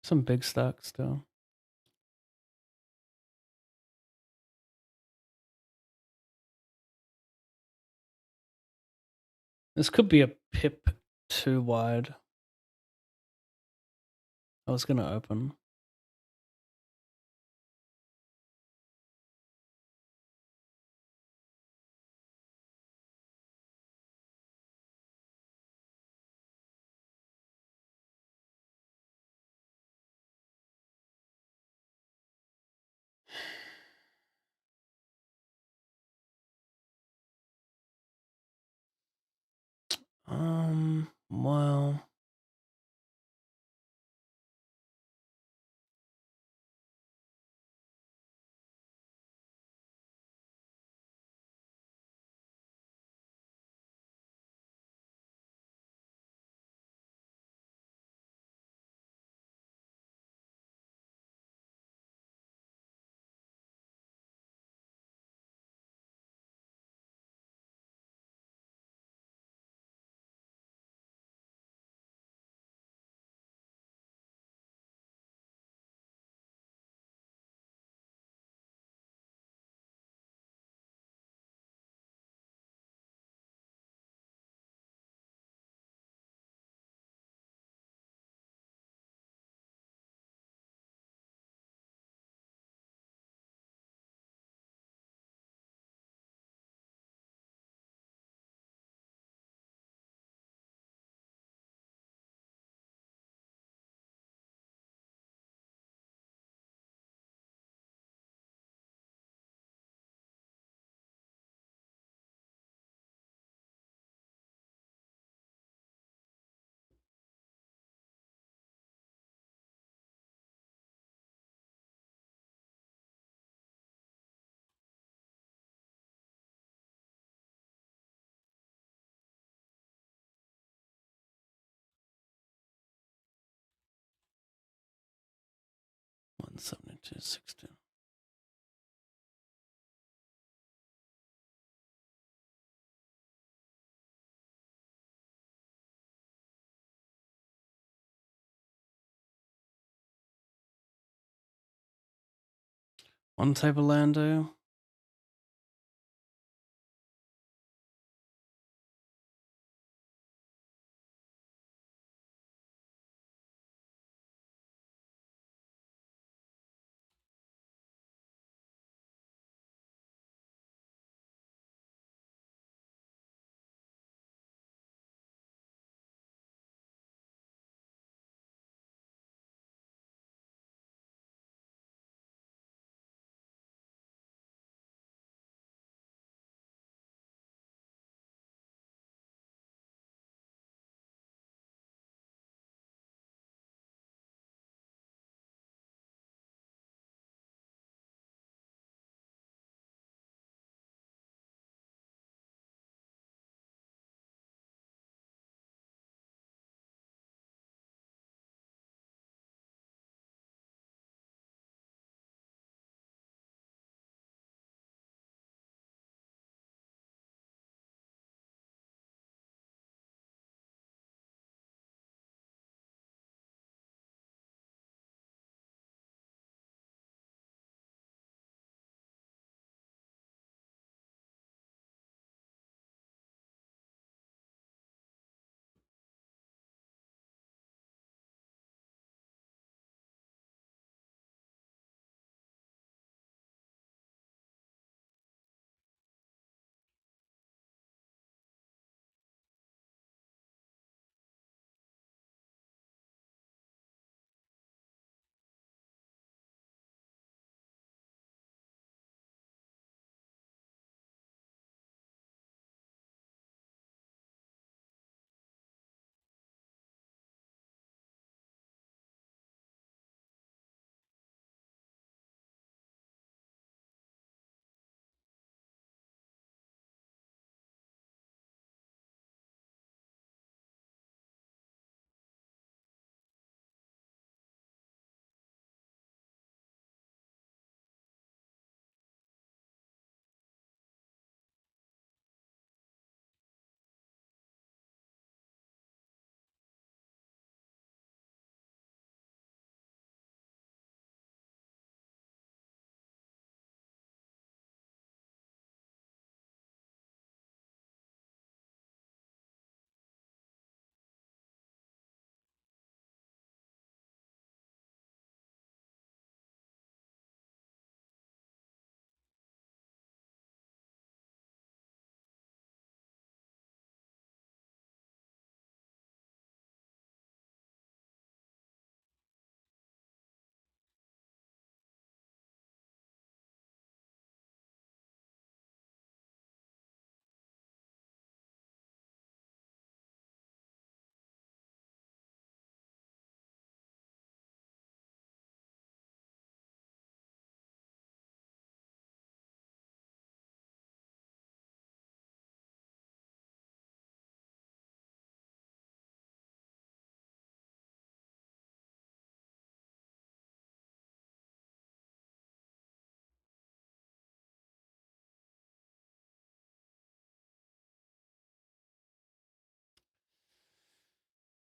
Some big stacks still. This could be a pip too wide. I was going to open. Well, 72, 16. One table Lando.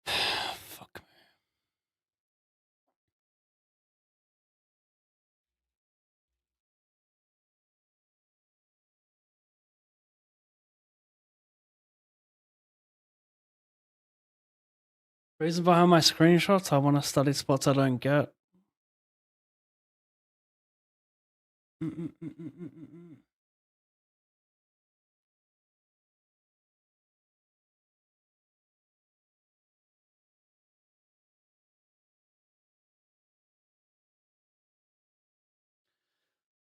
Fuck. Reason behind my screenshots, I want to study spots I don't get.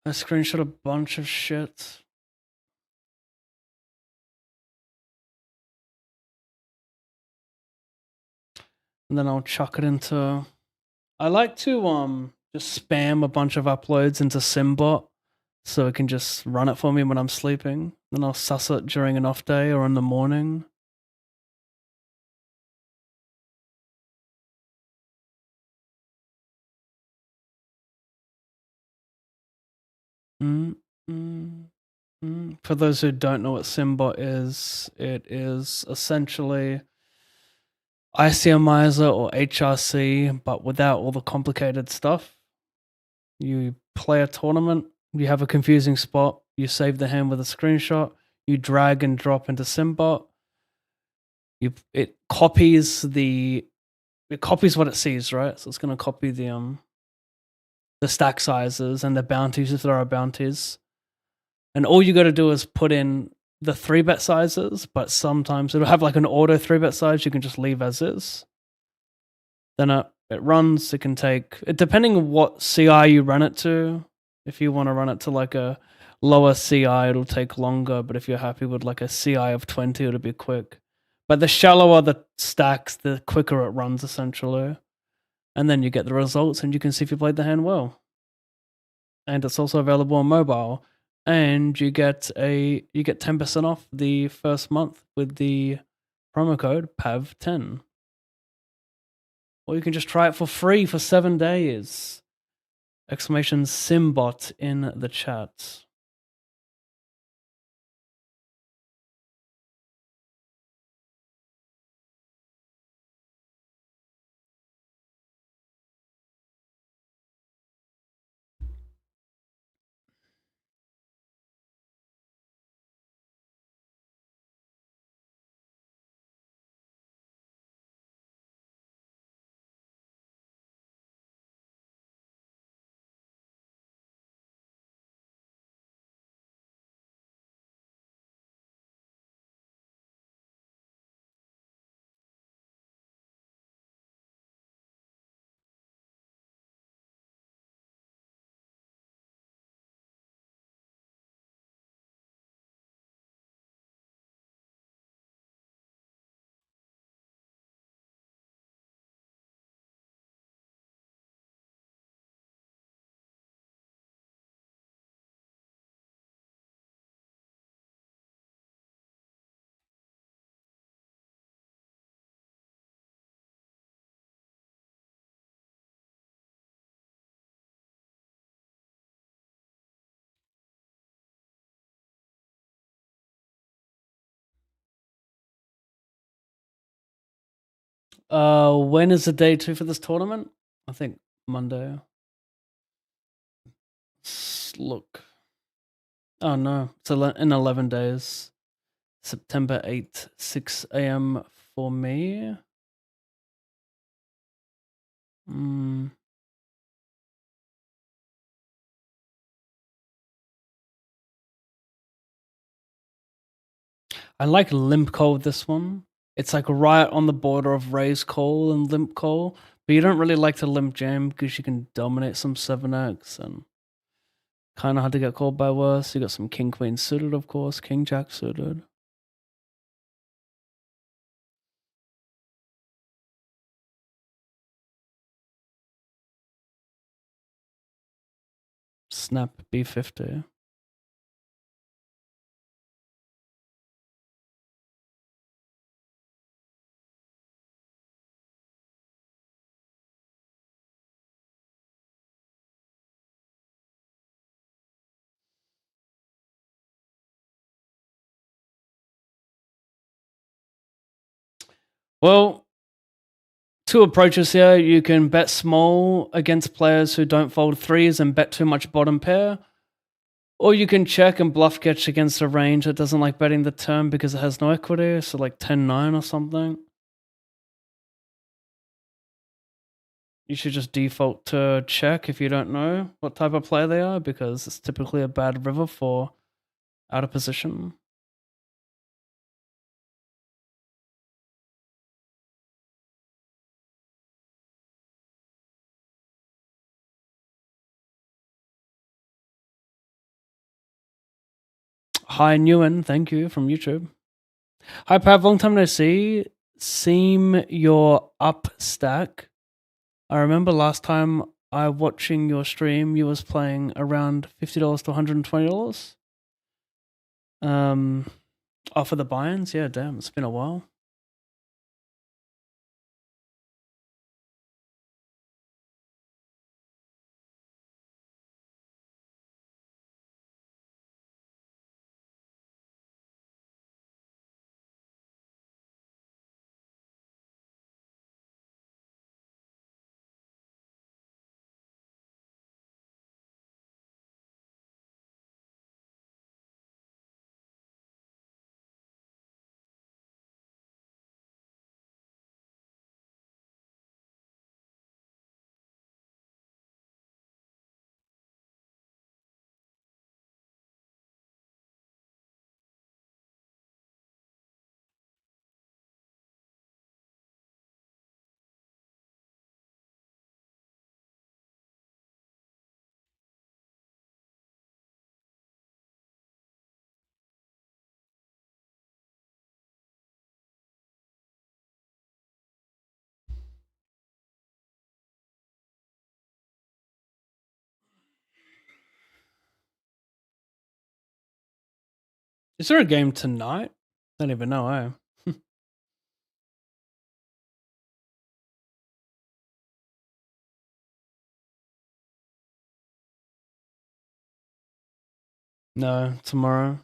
I screenshot a bunch of shit. And then I'll chuck it into... I like to just spam a bunch of uploads into Simbot so it can just run it for me when I'm sleeping. Then I'll suss it during an off day or in the morning. Mm, mm, For those who don't know what Simbot is, it is essentially ICMizer or HRC, but without all the complicated stuff. You play a tournament, you have a confusing spot, you save the hand with a screenshot, you drag and drop into Simbot. It copies what it sees, right? So it's going to copy the stack sizes and the bounties if there are bounties. And all you got to do is put in the 3-bet sizes, but sometimes it'll have like an auto 3-bet size you can just leave as is. Then it runs. It can take, depending on what CI you run it to. If you want to run it to like a lower CI, it'll take longer. But if you're happy with like a CI of 20, it'll be quick. But the shallower the stacks, the quicker it runs essentially. And then you get the results and you can see if you played the hand well. And it's also available on mobile. And you get 10% off the first month with the promo code PAV10. Or you can just try it for free for 7 days. Exclamation Simbot in the chat. When is the day 2 for this tournament? I think Monday. Look. Oh no, it's in 11 days. September 8th, 6 a.m. for me. I like Limp Coal this one. It's like right on the border of Raise Coal and Limp Coal, but you don't really like to Limp Jam because you can dominate some 7x and kind of hard to get called by worse. You got some King Queen suited, of course, King Jack suited. Snap B50. Well, two approaches here. You can bet small against players who don't fold threes and bet too much bottom pair. Or you can check and bluff catch against a range that doesn't like betting the turn because it has no equity, so like 10-9 or something. You should just default to check if you don't know what type of player they are, because it's typically a bad river for out of position. Hi Newen, thank you from YouTube. Hi Pav, long time no see. Seem your up stack. I remember last time I watching your stream, you was playing around $50 to $120. For the buy-ins, yeah, damn, it's been a while. Is there a game tonight? Don't even know, eh? No, tomorrow.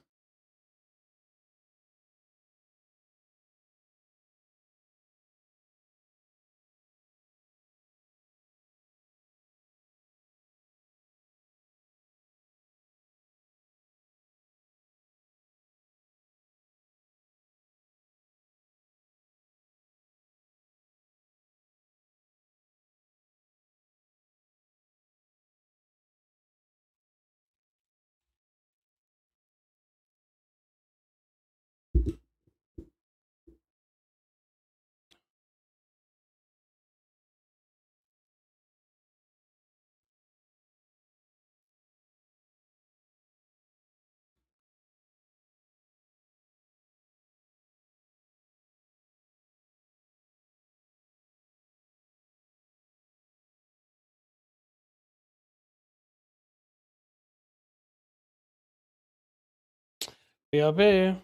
BRB.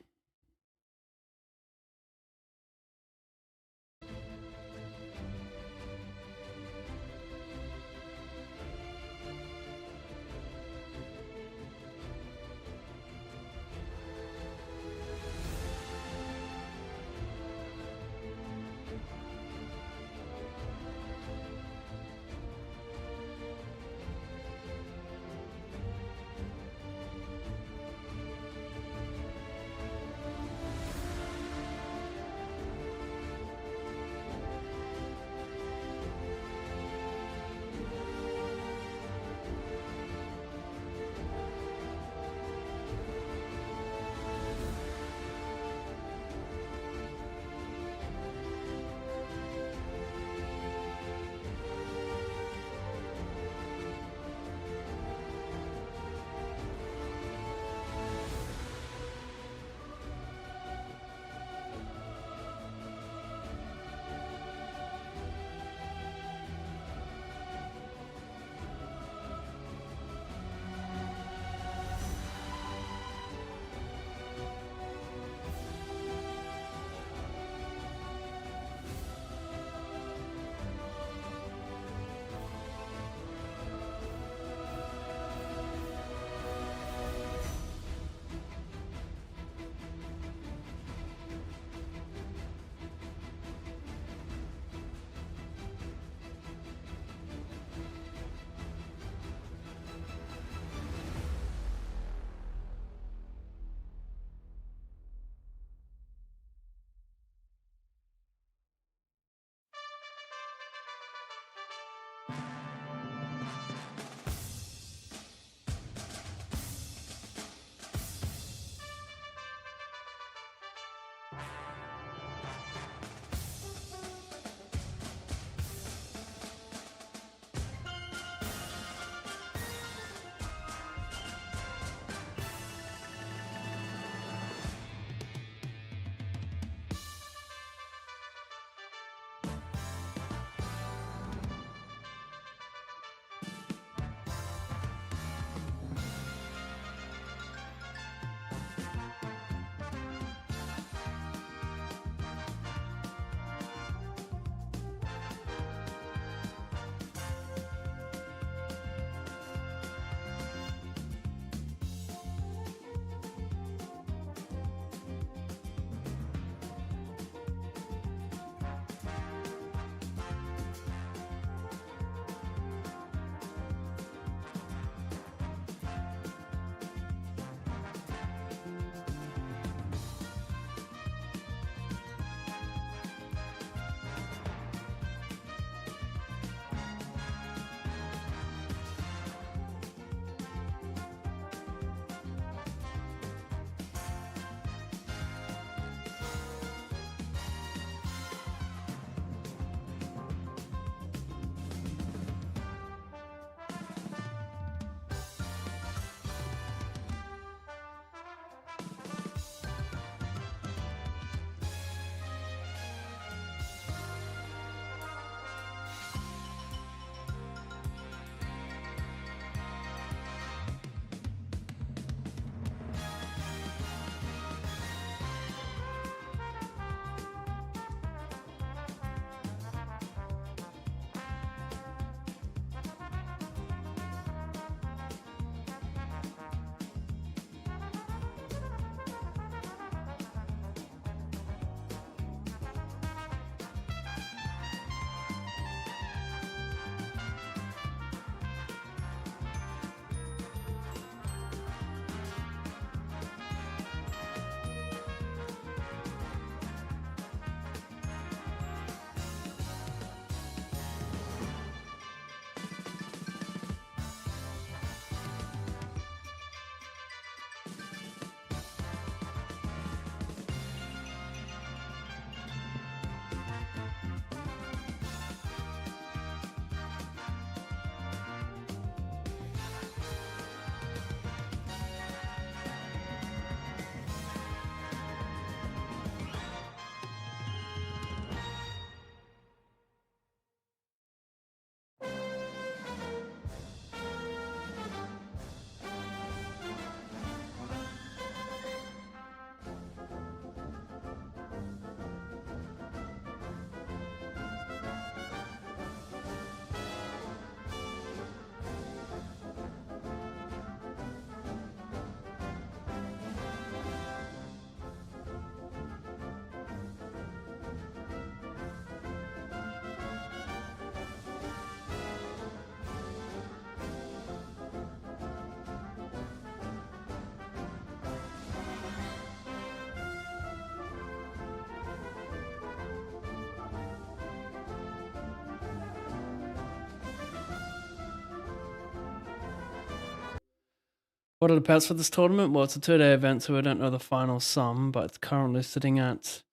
What are the bets for this tournament? Well, it's a 2-day event, so we don't know the final sum, but it's currently sitting at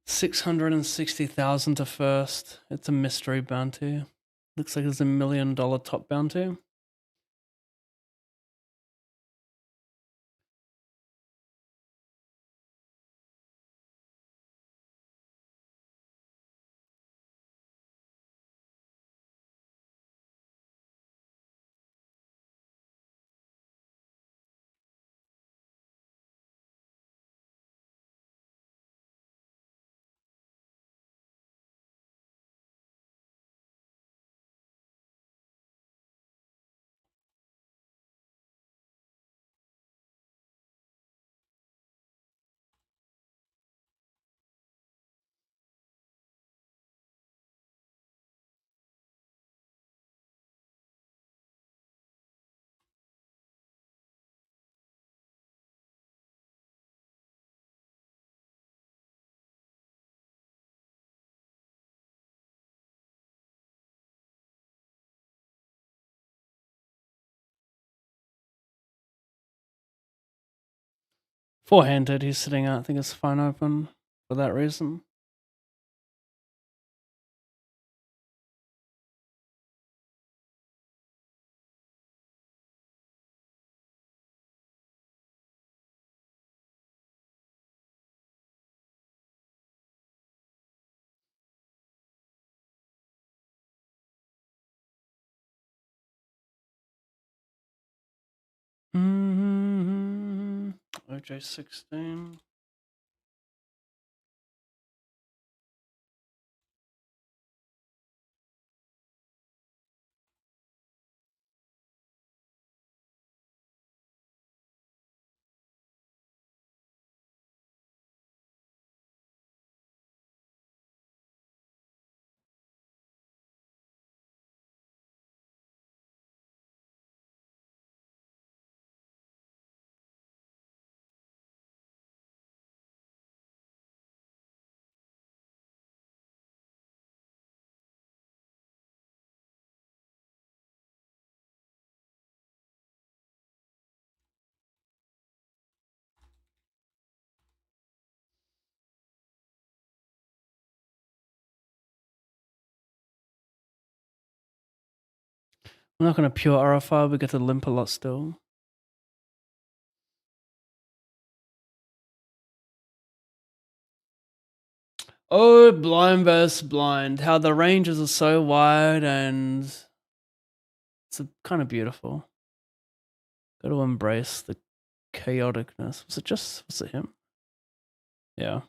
660,000 to first. It's a mystery bounty. Looks like there's $1 million top bounty. Four-handed, he's sitting at. I think it's fine open for that reason. OJ 16. We're not going to pure RFR, we get to limp a lot still. Oh, blind versus blind. How the ranges are so wide and it's kind of beautiful. Got to embrace the chaoticness. Was it him? Yeah.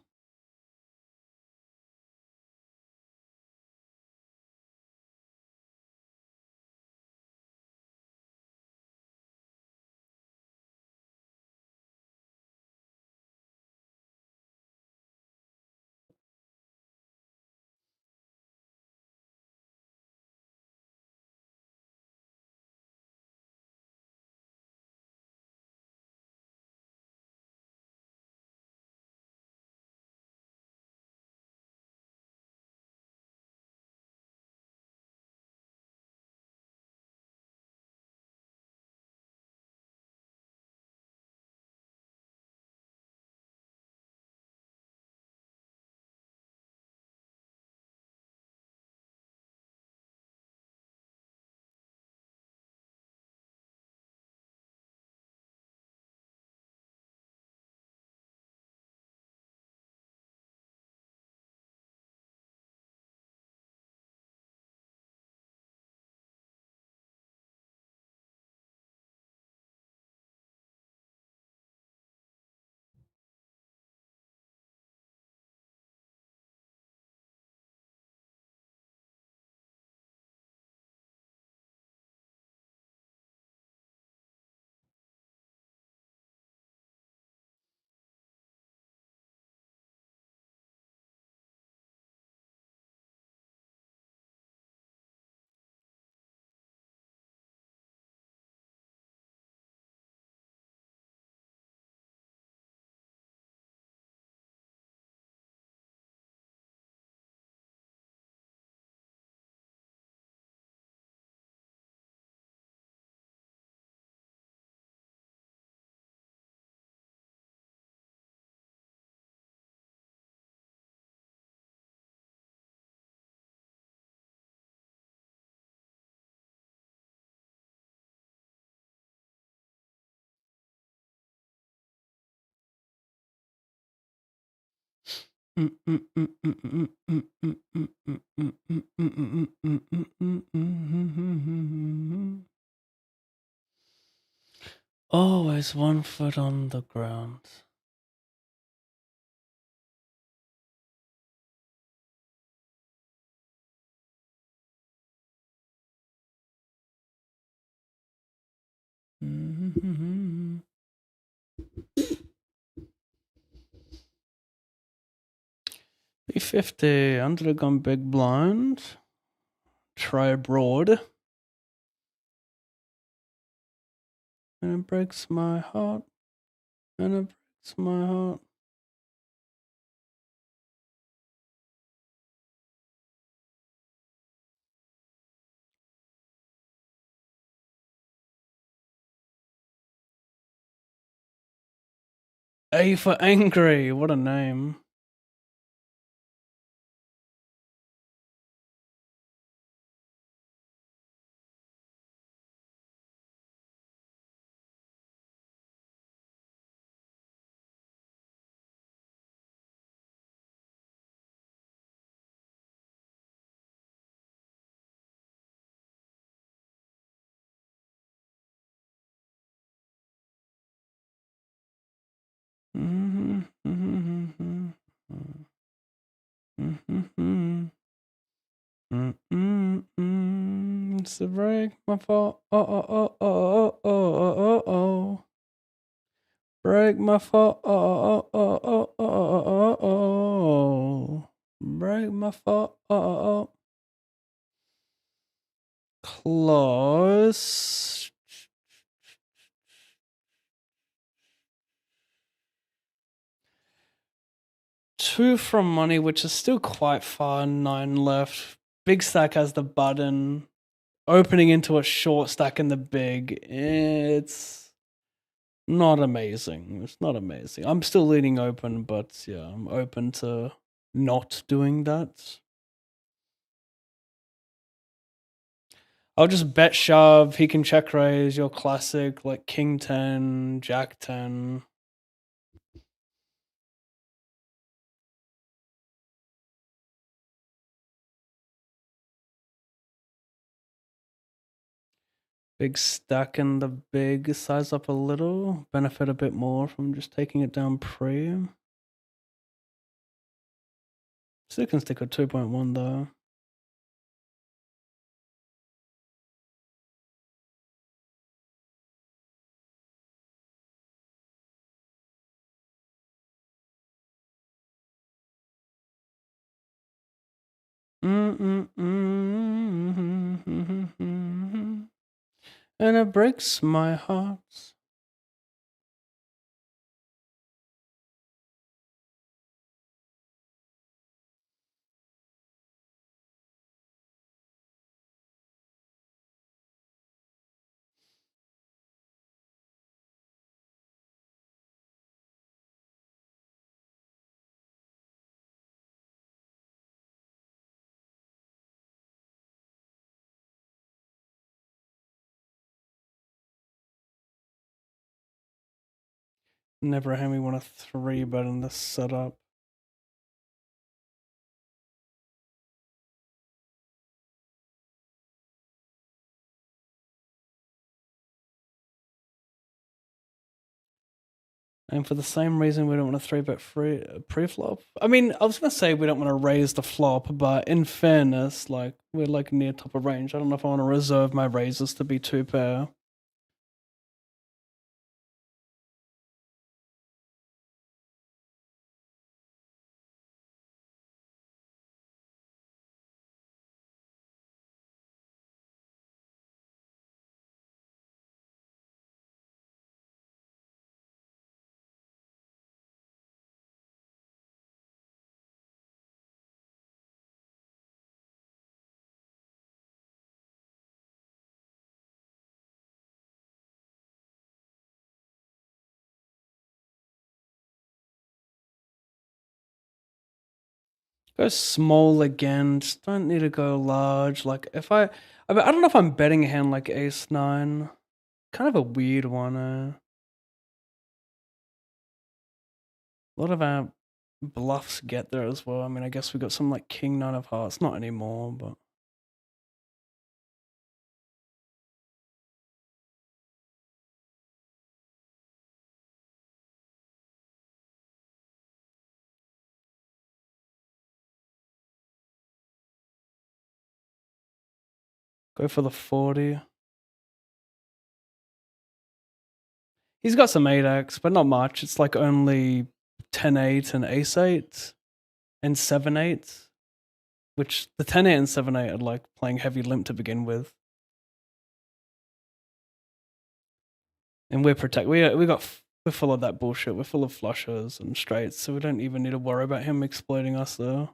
Always 1 foot on the ground. B50, under the gun big blind. Try broad. And it breaks my heart. And it breaks my heart. A for angry. What a name. It's a break my fall. Oh. Break my fall. Oh. Break my fall. Close. Two from money, which is still quite far. 9 left. Big stack has the button. Opening into a short stack in the big. It's not amazing. It's not amazing. I'm still leaning open, but yeah, I'm open to not doing that. I'll just bet shove. He can check raise. Your classic, like King 10, Jack 10. Big stack in the big. Size up a little. Benefit a bit more from just taking it down pre. Still can stick with 2.1 though. And it breaks my heart. Never had me want a 3 bet in this setup. And for the same reason, we don't want to 3-bet pre-flop. I mean, I was going to say we don't want to raise the flop, but in fairness, like, we're like near top of range. I don't know if I want to reserve my raises to be 2-pair. Go small again. Just don't need to go large. Like, if I mean, I don't know if I'm betting a hand like ace 9. Kind of a weird one. A lot of our bluffs get there as well. I mean, I guess we got some like king nine of hearts, not anymore, but go for the 40. He's got some 8x, but not much. It's like only 10-8 and ace-8 and 7-8, which the 10-8 and 7-8 are like playing heavy limp to begin with. And we're we're full of that bullshit. We're full of flushes and straights, so we don't even need to worry about him exploiting us there.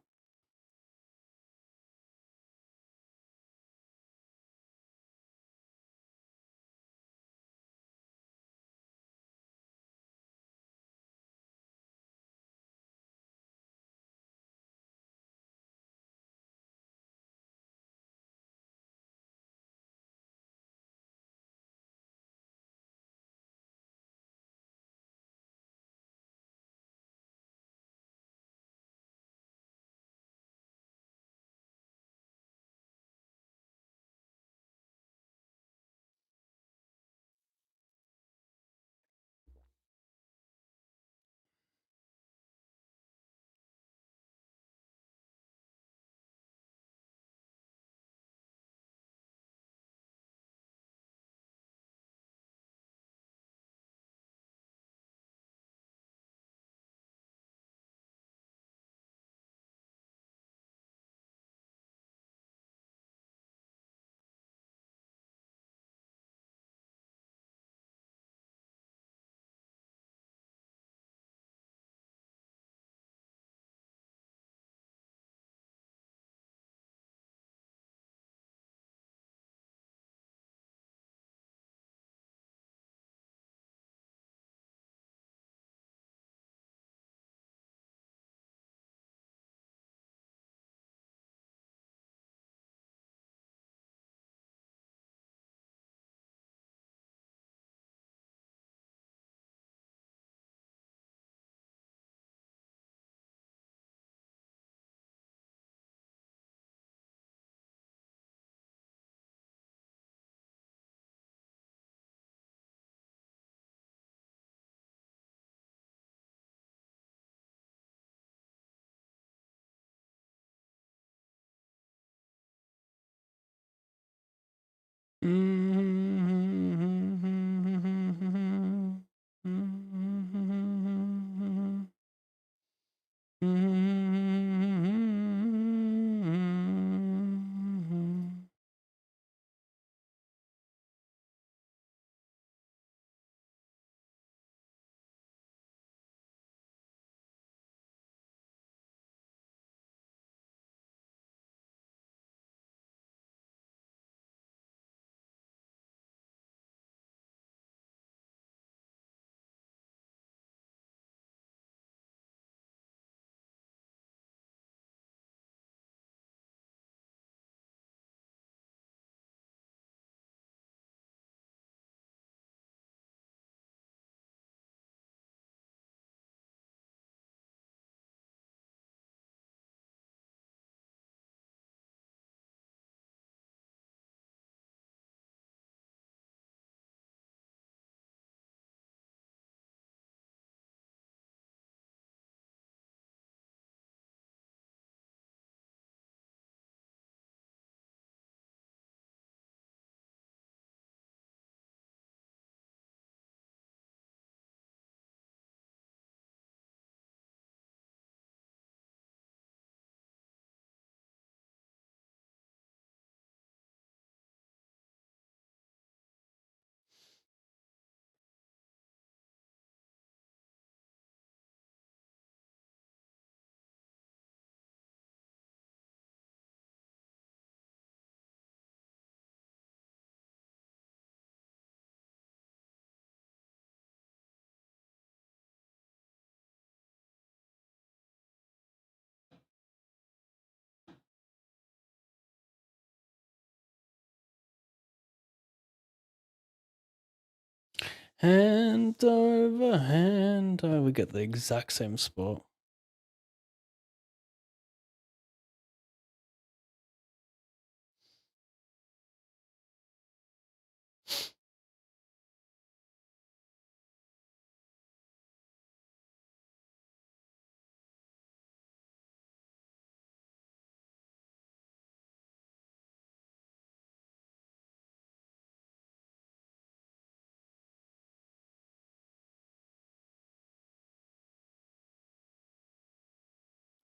Hand over, we get the exact same spot.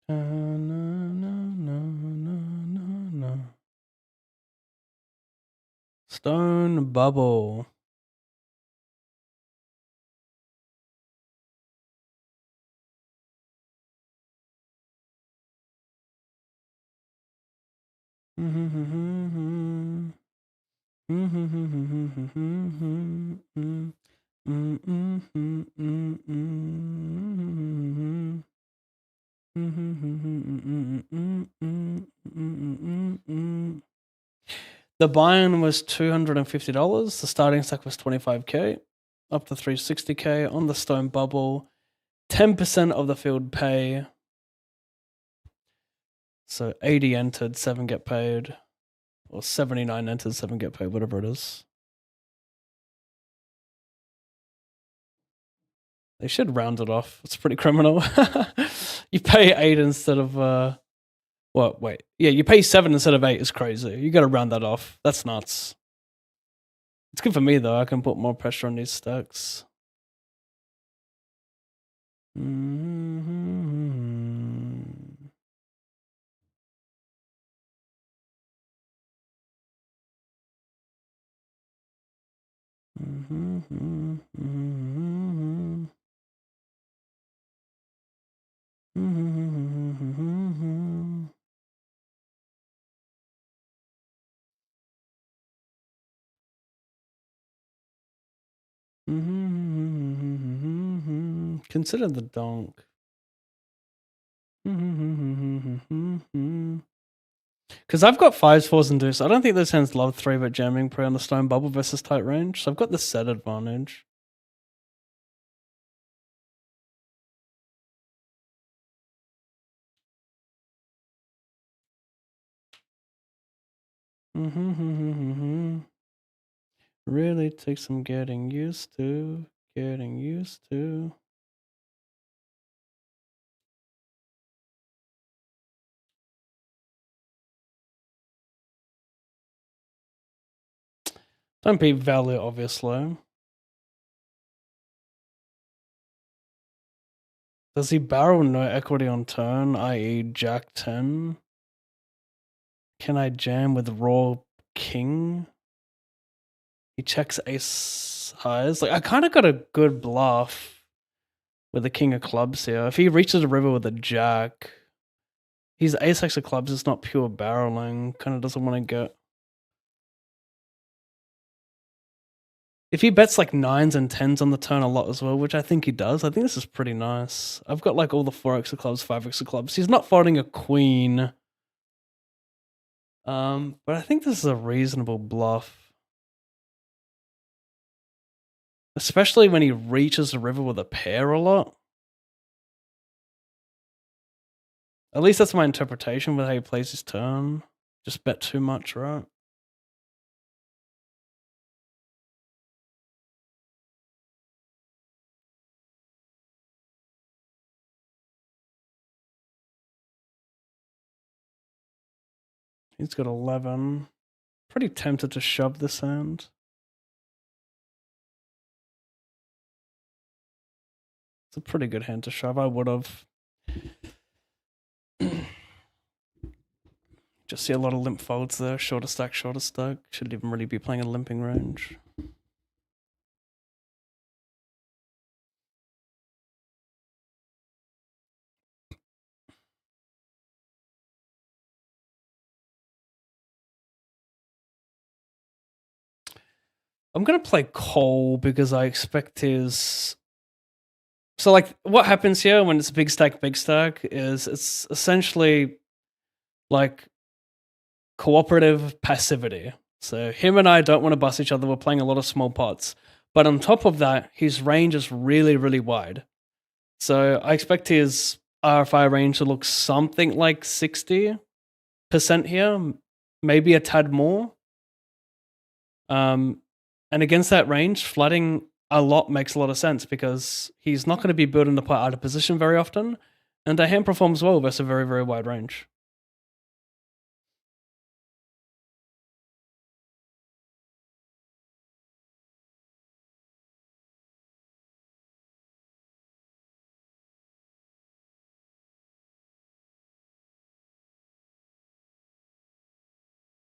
Na, na, na, na, na, na. Stone bubble. The buy-in was $250. The starting stack was $25K, up to $360K on the stone bubble. 10% of the field pay. So 80 entered, 7 get paid. Or 79 entered, 7 get paid, whatever it is. They should round it off. It's pretty criminal. You pay 8 instead of what? Wait. Yeah, you pay 7 instead of 8 is crazy. You got to round that off. That's nuts. It's good for me though. I can put more pressure on these stacks. Consider the donk. Because I've got 5s, 4s, and deuce. I don't think this hand's love 3-bet jamming pre on the stone bubble versus tight range. So I've got the set advantage. Really takes some getting used to. Getting used to. Don't beat value, obviously. Does he barrel no equity on turn, i.e. Jack 10? Can I jam with raw king? He checks ace highs. Like, I kind of got a good bluff with the king of clubs here. If he reaches a river with a jack, he's ace x of clubs. It's not pure barreling. Kind of doesn't want to get. If he bets like 9s and 10s on the turn a lot as well, which I think he does, I think this is pretty nice. I've got like all the 4x of clubs, 5x of clubs. He's not folding a queen. But I think this is a reasonable bluff. Especially when he reaches the river with a pair a lot. At least that's my interpretation with how he plays his turn. Just bet too much, right? He's got 11. Pretty tempted to shove this hand. It's a pretty good hand to shove. I would have. Just see a lot of limp folds there. Shorter stack, shorter stack. Shouldn't even really be playing a limping range. I'm going to play Cole because I expect his... So, like, what happens here when it's big stack is it's essentially like cooperative passivity. So him and I don't want to bust each other. We're playing a lot of small pots. But on top of that, his range is really, really wide. So I expect his RFI range to look something like 60% here, maybe a tad more. And against that range, flooding a lot makes a lot of sense because he's not going to be building the pot out of position very often, and the hand performs well versus a very, very wide range.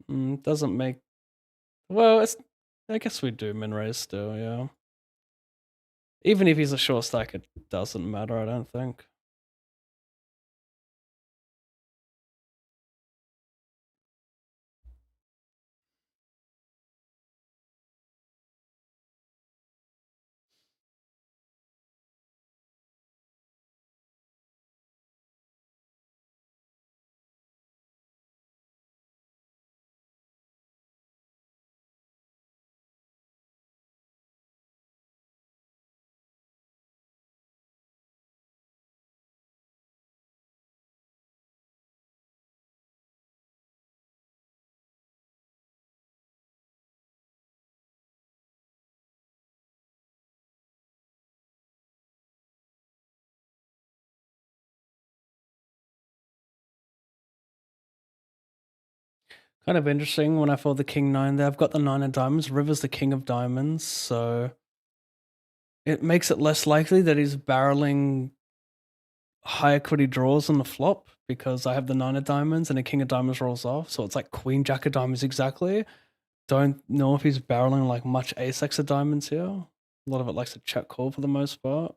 Doesn't make. Well, I guess we do min raise still, yeah. Even if he's a short stack, it doesn't matter, I don't think. Kind of interesting when I fold the king 9 there. I've got the 9 of diamonds. River's the king of diamonds, so it makes it less likely that he's barreling high equity draws on the flop because I have the 9 of diamonds and a king of diamonds rolls off. So it's like queen jack of diamonds exactly. Don't know if he's barreling like much ace x of diamonds here. A lot of it likes to check call for the most part.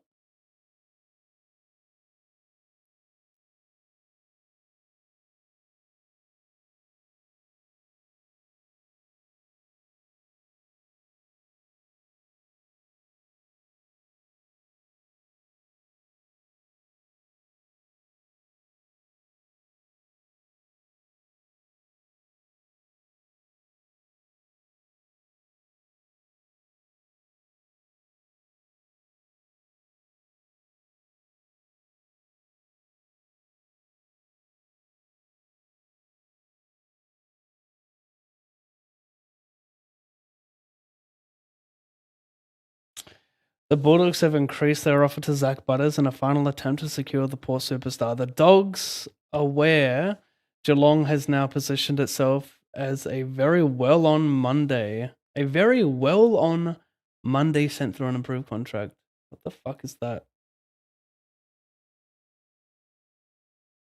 The Bulldogs have increased their offer to Zach Butters in a final attempt to secure the poor superstar. The Dogs, aware Geelong has now positioned itself as a very well-on Monday. A very well-on Monday sent through an improved contract. What the fuck is that?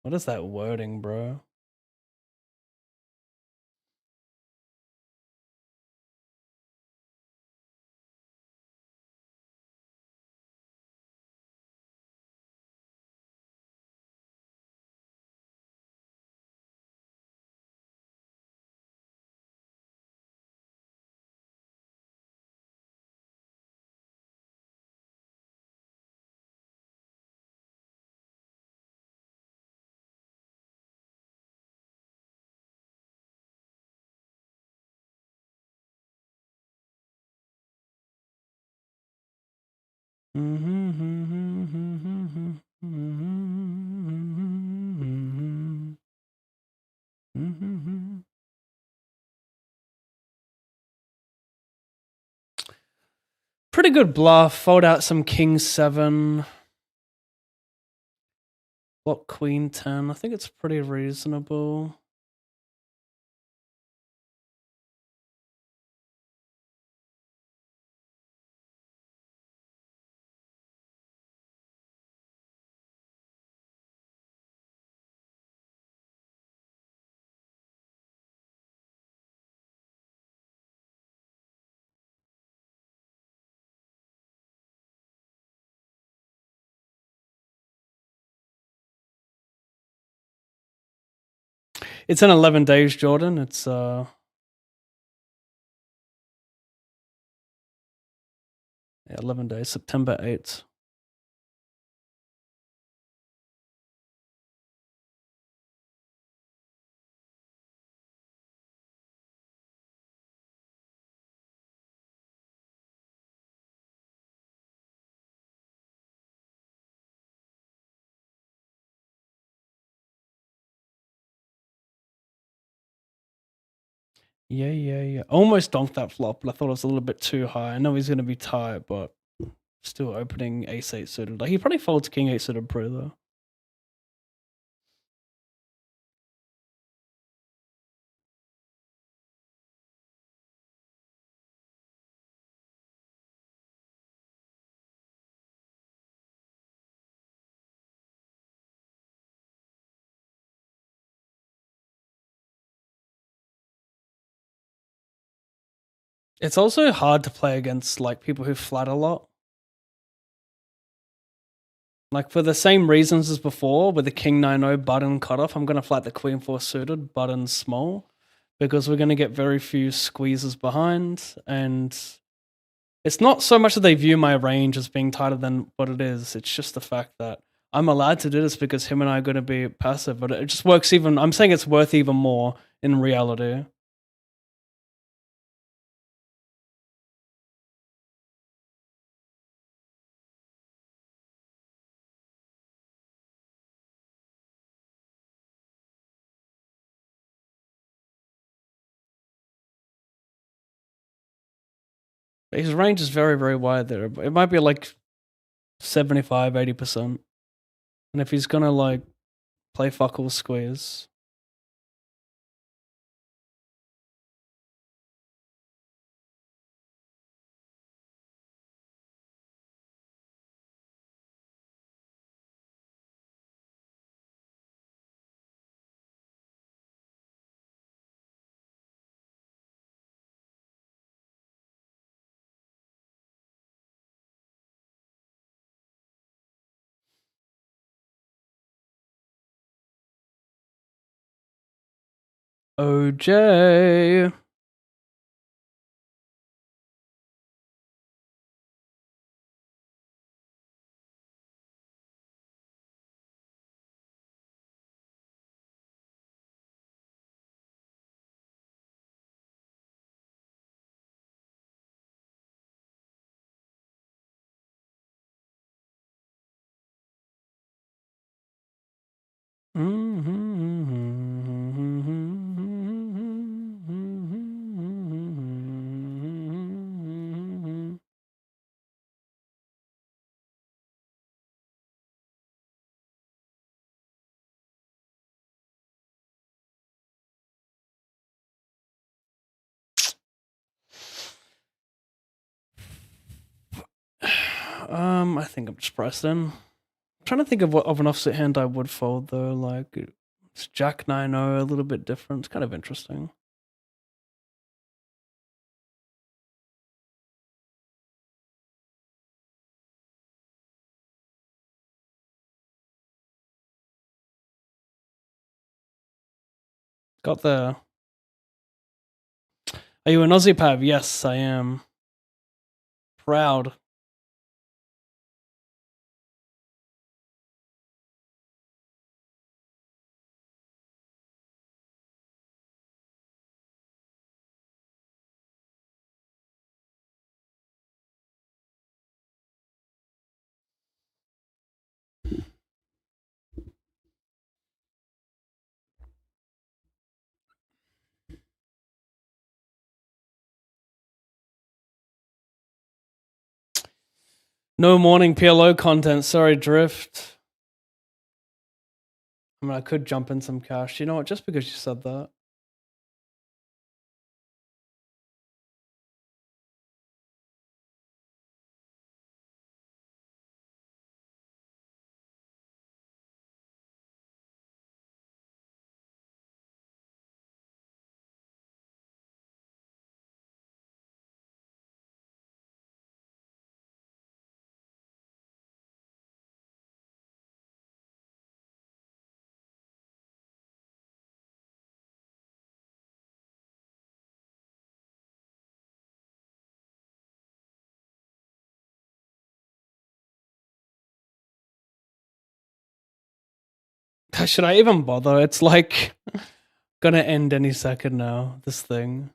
What is that wording, bro? Pretty good bluff. Fold out some king 7. Block queen 10. I think it's pretty reasonable. It's in 11 days, Jordan. It's 11 days, September 8th. Yeah. Almost donked that flop, but I thought it was a little bit too high. I know he's going to be tight, but still opening ace-8 suited. Like, he probably folds king-8 suited pro, though. It's also hard to play against like people who flat a lot. Like for the same reasons as before, with the King 9-0 button cutoff, I'm gonna flat the Queen 4 suited button small because we're gonna get very few squeezes behind, and it's not so much that they view my range as being tighter than what it is. It's just the fact that I'm allowed to do this because him and I are gonna be passive, but it just works even. I'm saying it's worth even more in reality. His range is very, very wide there. It might be like 75, 80%. And if he's gonna like play fuck all squares. OJ. I think I'm just pressed in. I'm trying to think of what of an offset hand I would fold though. Like it's Jack 9-0, a little bit different. It's kind of interesting. Got there. Are you an Aussie Pav? Yes, I am. Proud. No morning PLO content. Sorry, Drift. I mean, I could jump in some cash. You know what? Just because you said that. Should I even bother? It's like gonna end any second now, this thing.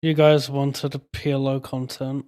You guys wanted a PLO content.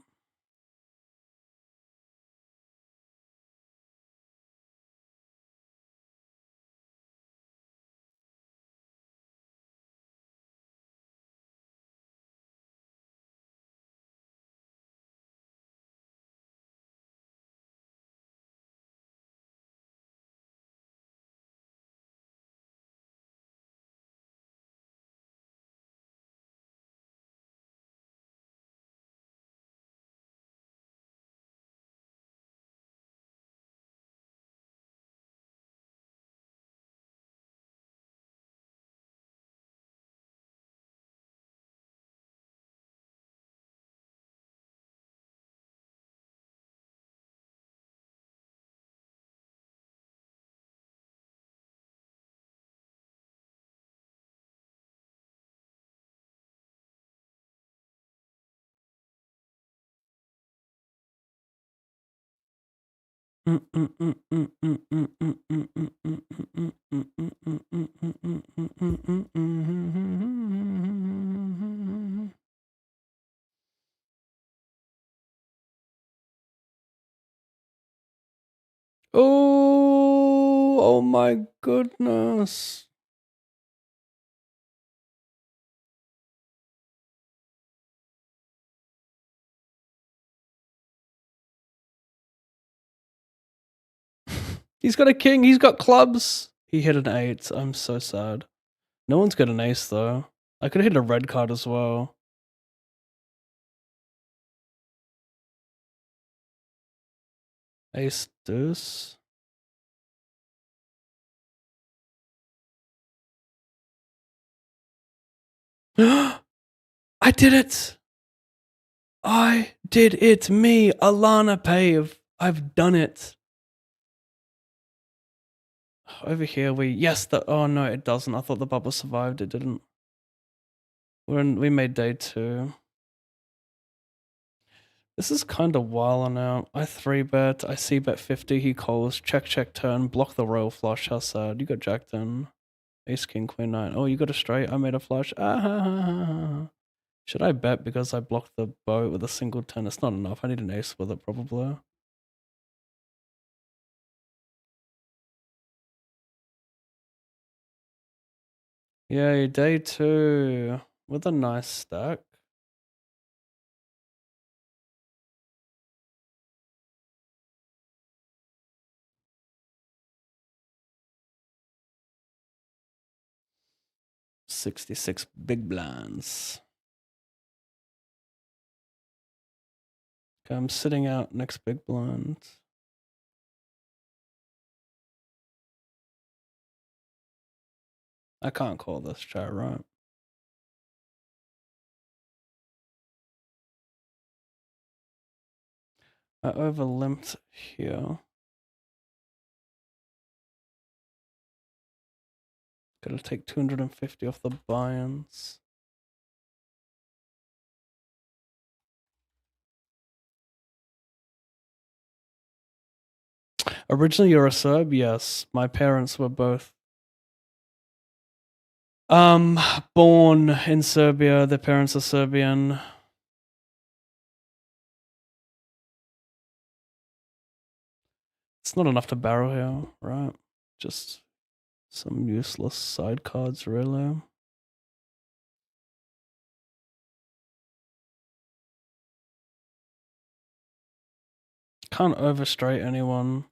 Oh my goodness. He's got a king, he's got clubs. He hit an 8. I'm so sad. No one's got an ace though. I could have hit a red card as well. Ace deuce. I did it! I did it! Me, ALLINPAV. I've done it. Over here yes, oh no, it doesn't. I thought the bubble survived, it didn't. We made day 2. This is kind of wild now. I 3-bet, I c-bet 50, he calls, check turn, block the royal flush, how sad. You got jack 10, ace king queen 9. Oh, you got a straight, I made a flush. Should I bet because I blocked the boat with a single 10? It's not enough, I need an ace with it probably. Yay, day 2 with a nice stack. $66 big blinds. Okay, I'm sitting out next big blind. I can't call this chat, right? I overlimped here. Gotta take 250 off the buy-ins. Originally, you're a Serb? Yes. My parents were both born in Serbia. Their parents are Serbian. It's not enough to barrel here, right? Just some useless side cards, really. Can't overstraight anyone.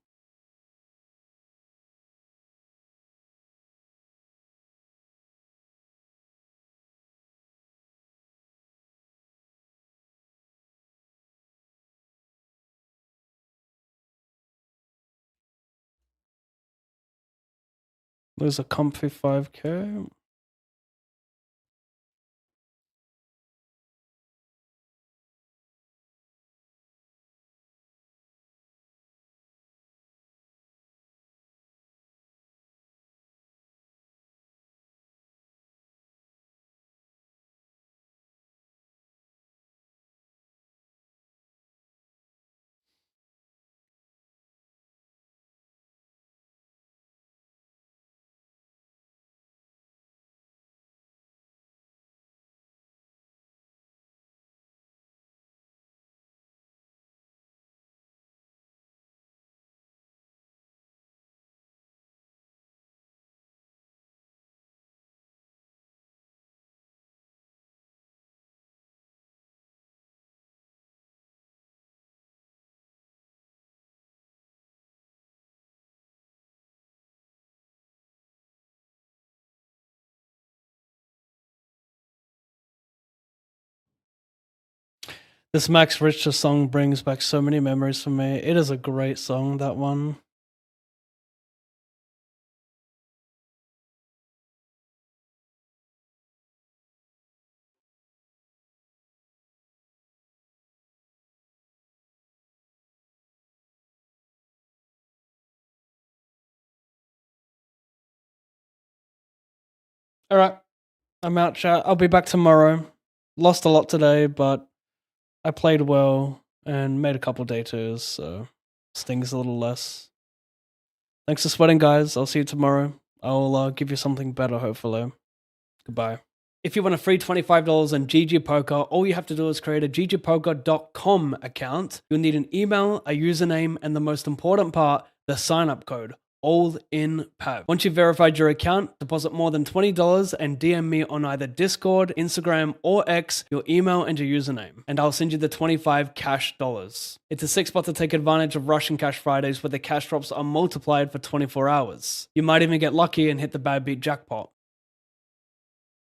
There's a comfy 5k. This Max Richter song brings back so many memories for me. It is a great song, that one. All right, I'm out, chat. I'll be back tomorrow. Lost a lot today, but I played well and made a couple day twos, so stings a little less. Thanks for sweating, guys. I'll see you tomorrow. I'll give you something better, hopefully. Goodbye. If you want a free $25 on GG Poker, all you have to do is create a ggpoker.com account. You'll need an email, a username, and the most important part, the sign-up code. ALLINPAV. Once you've verified your account, deposit more than $20 and DM me on either Discord, Instagram, or X your email and your username, and I'll send you the 25 cash dollars. It's a sick spot to take advantage of Russian Cash Fridays where the cash drops are multiplied for 24 hours. You might even get lucky and hit the bad beat jackpot.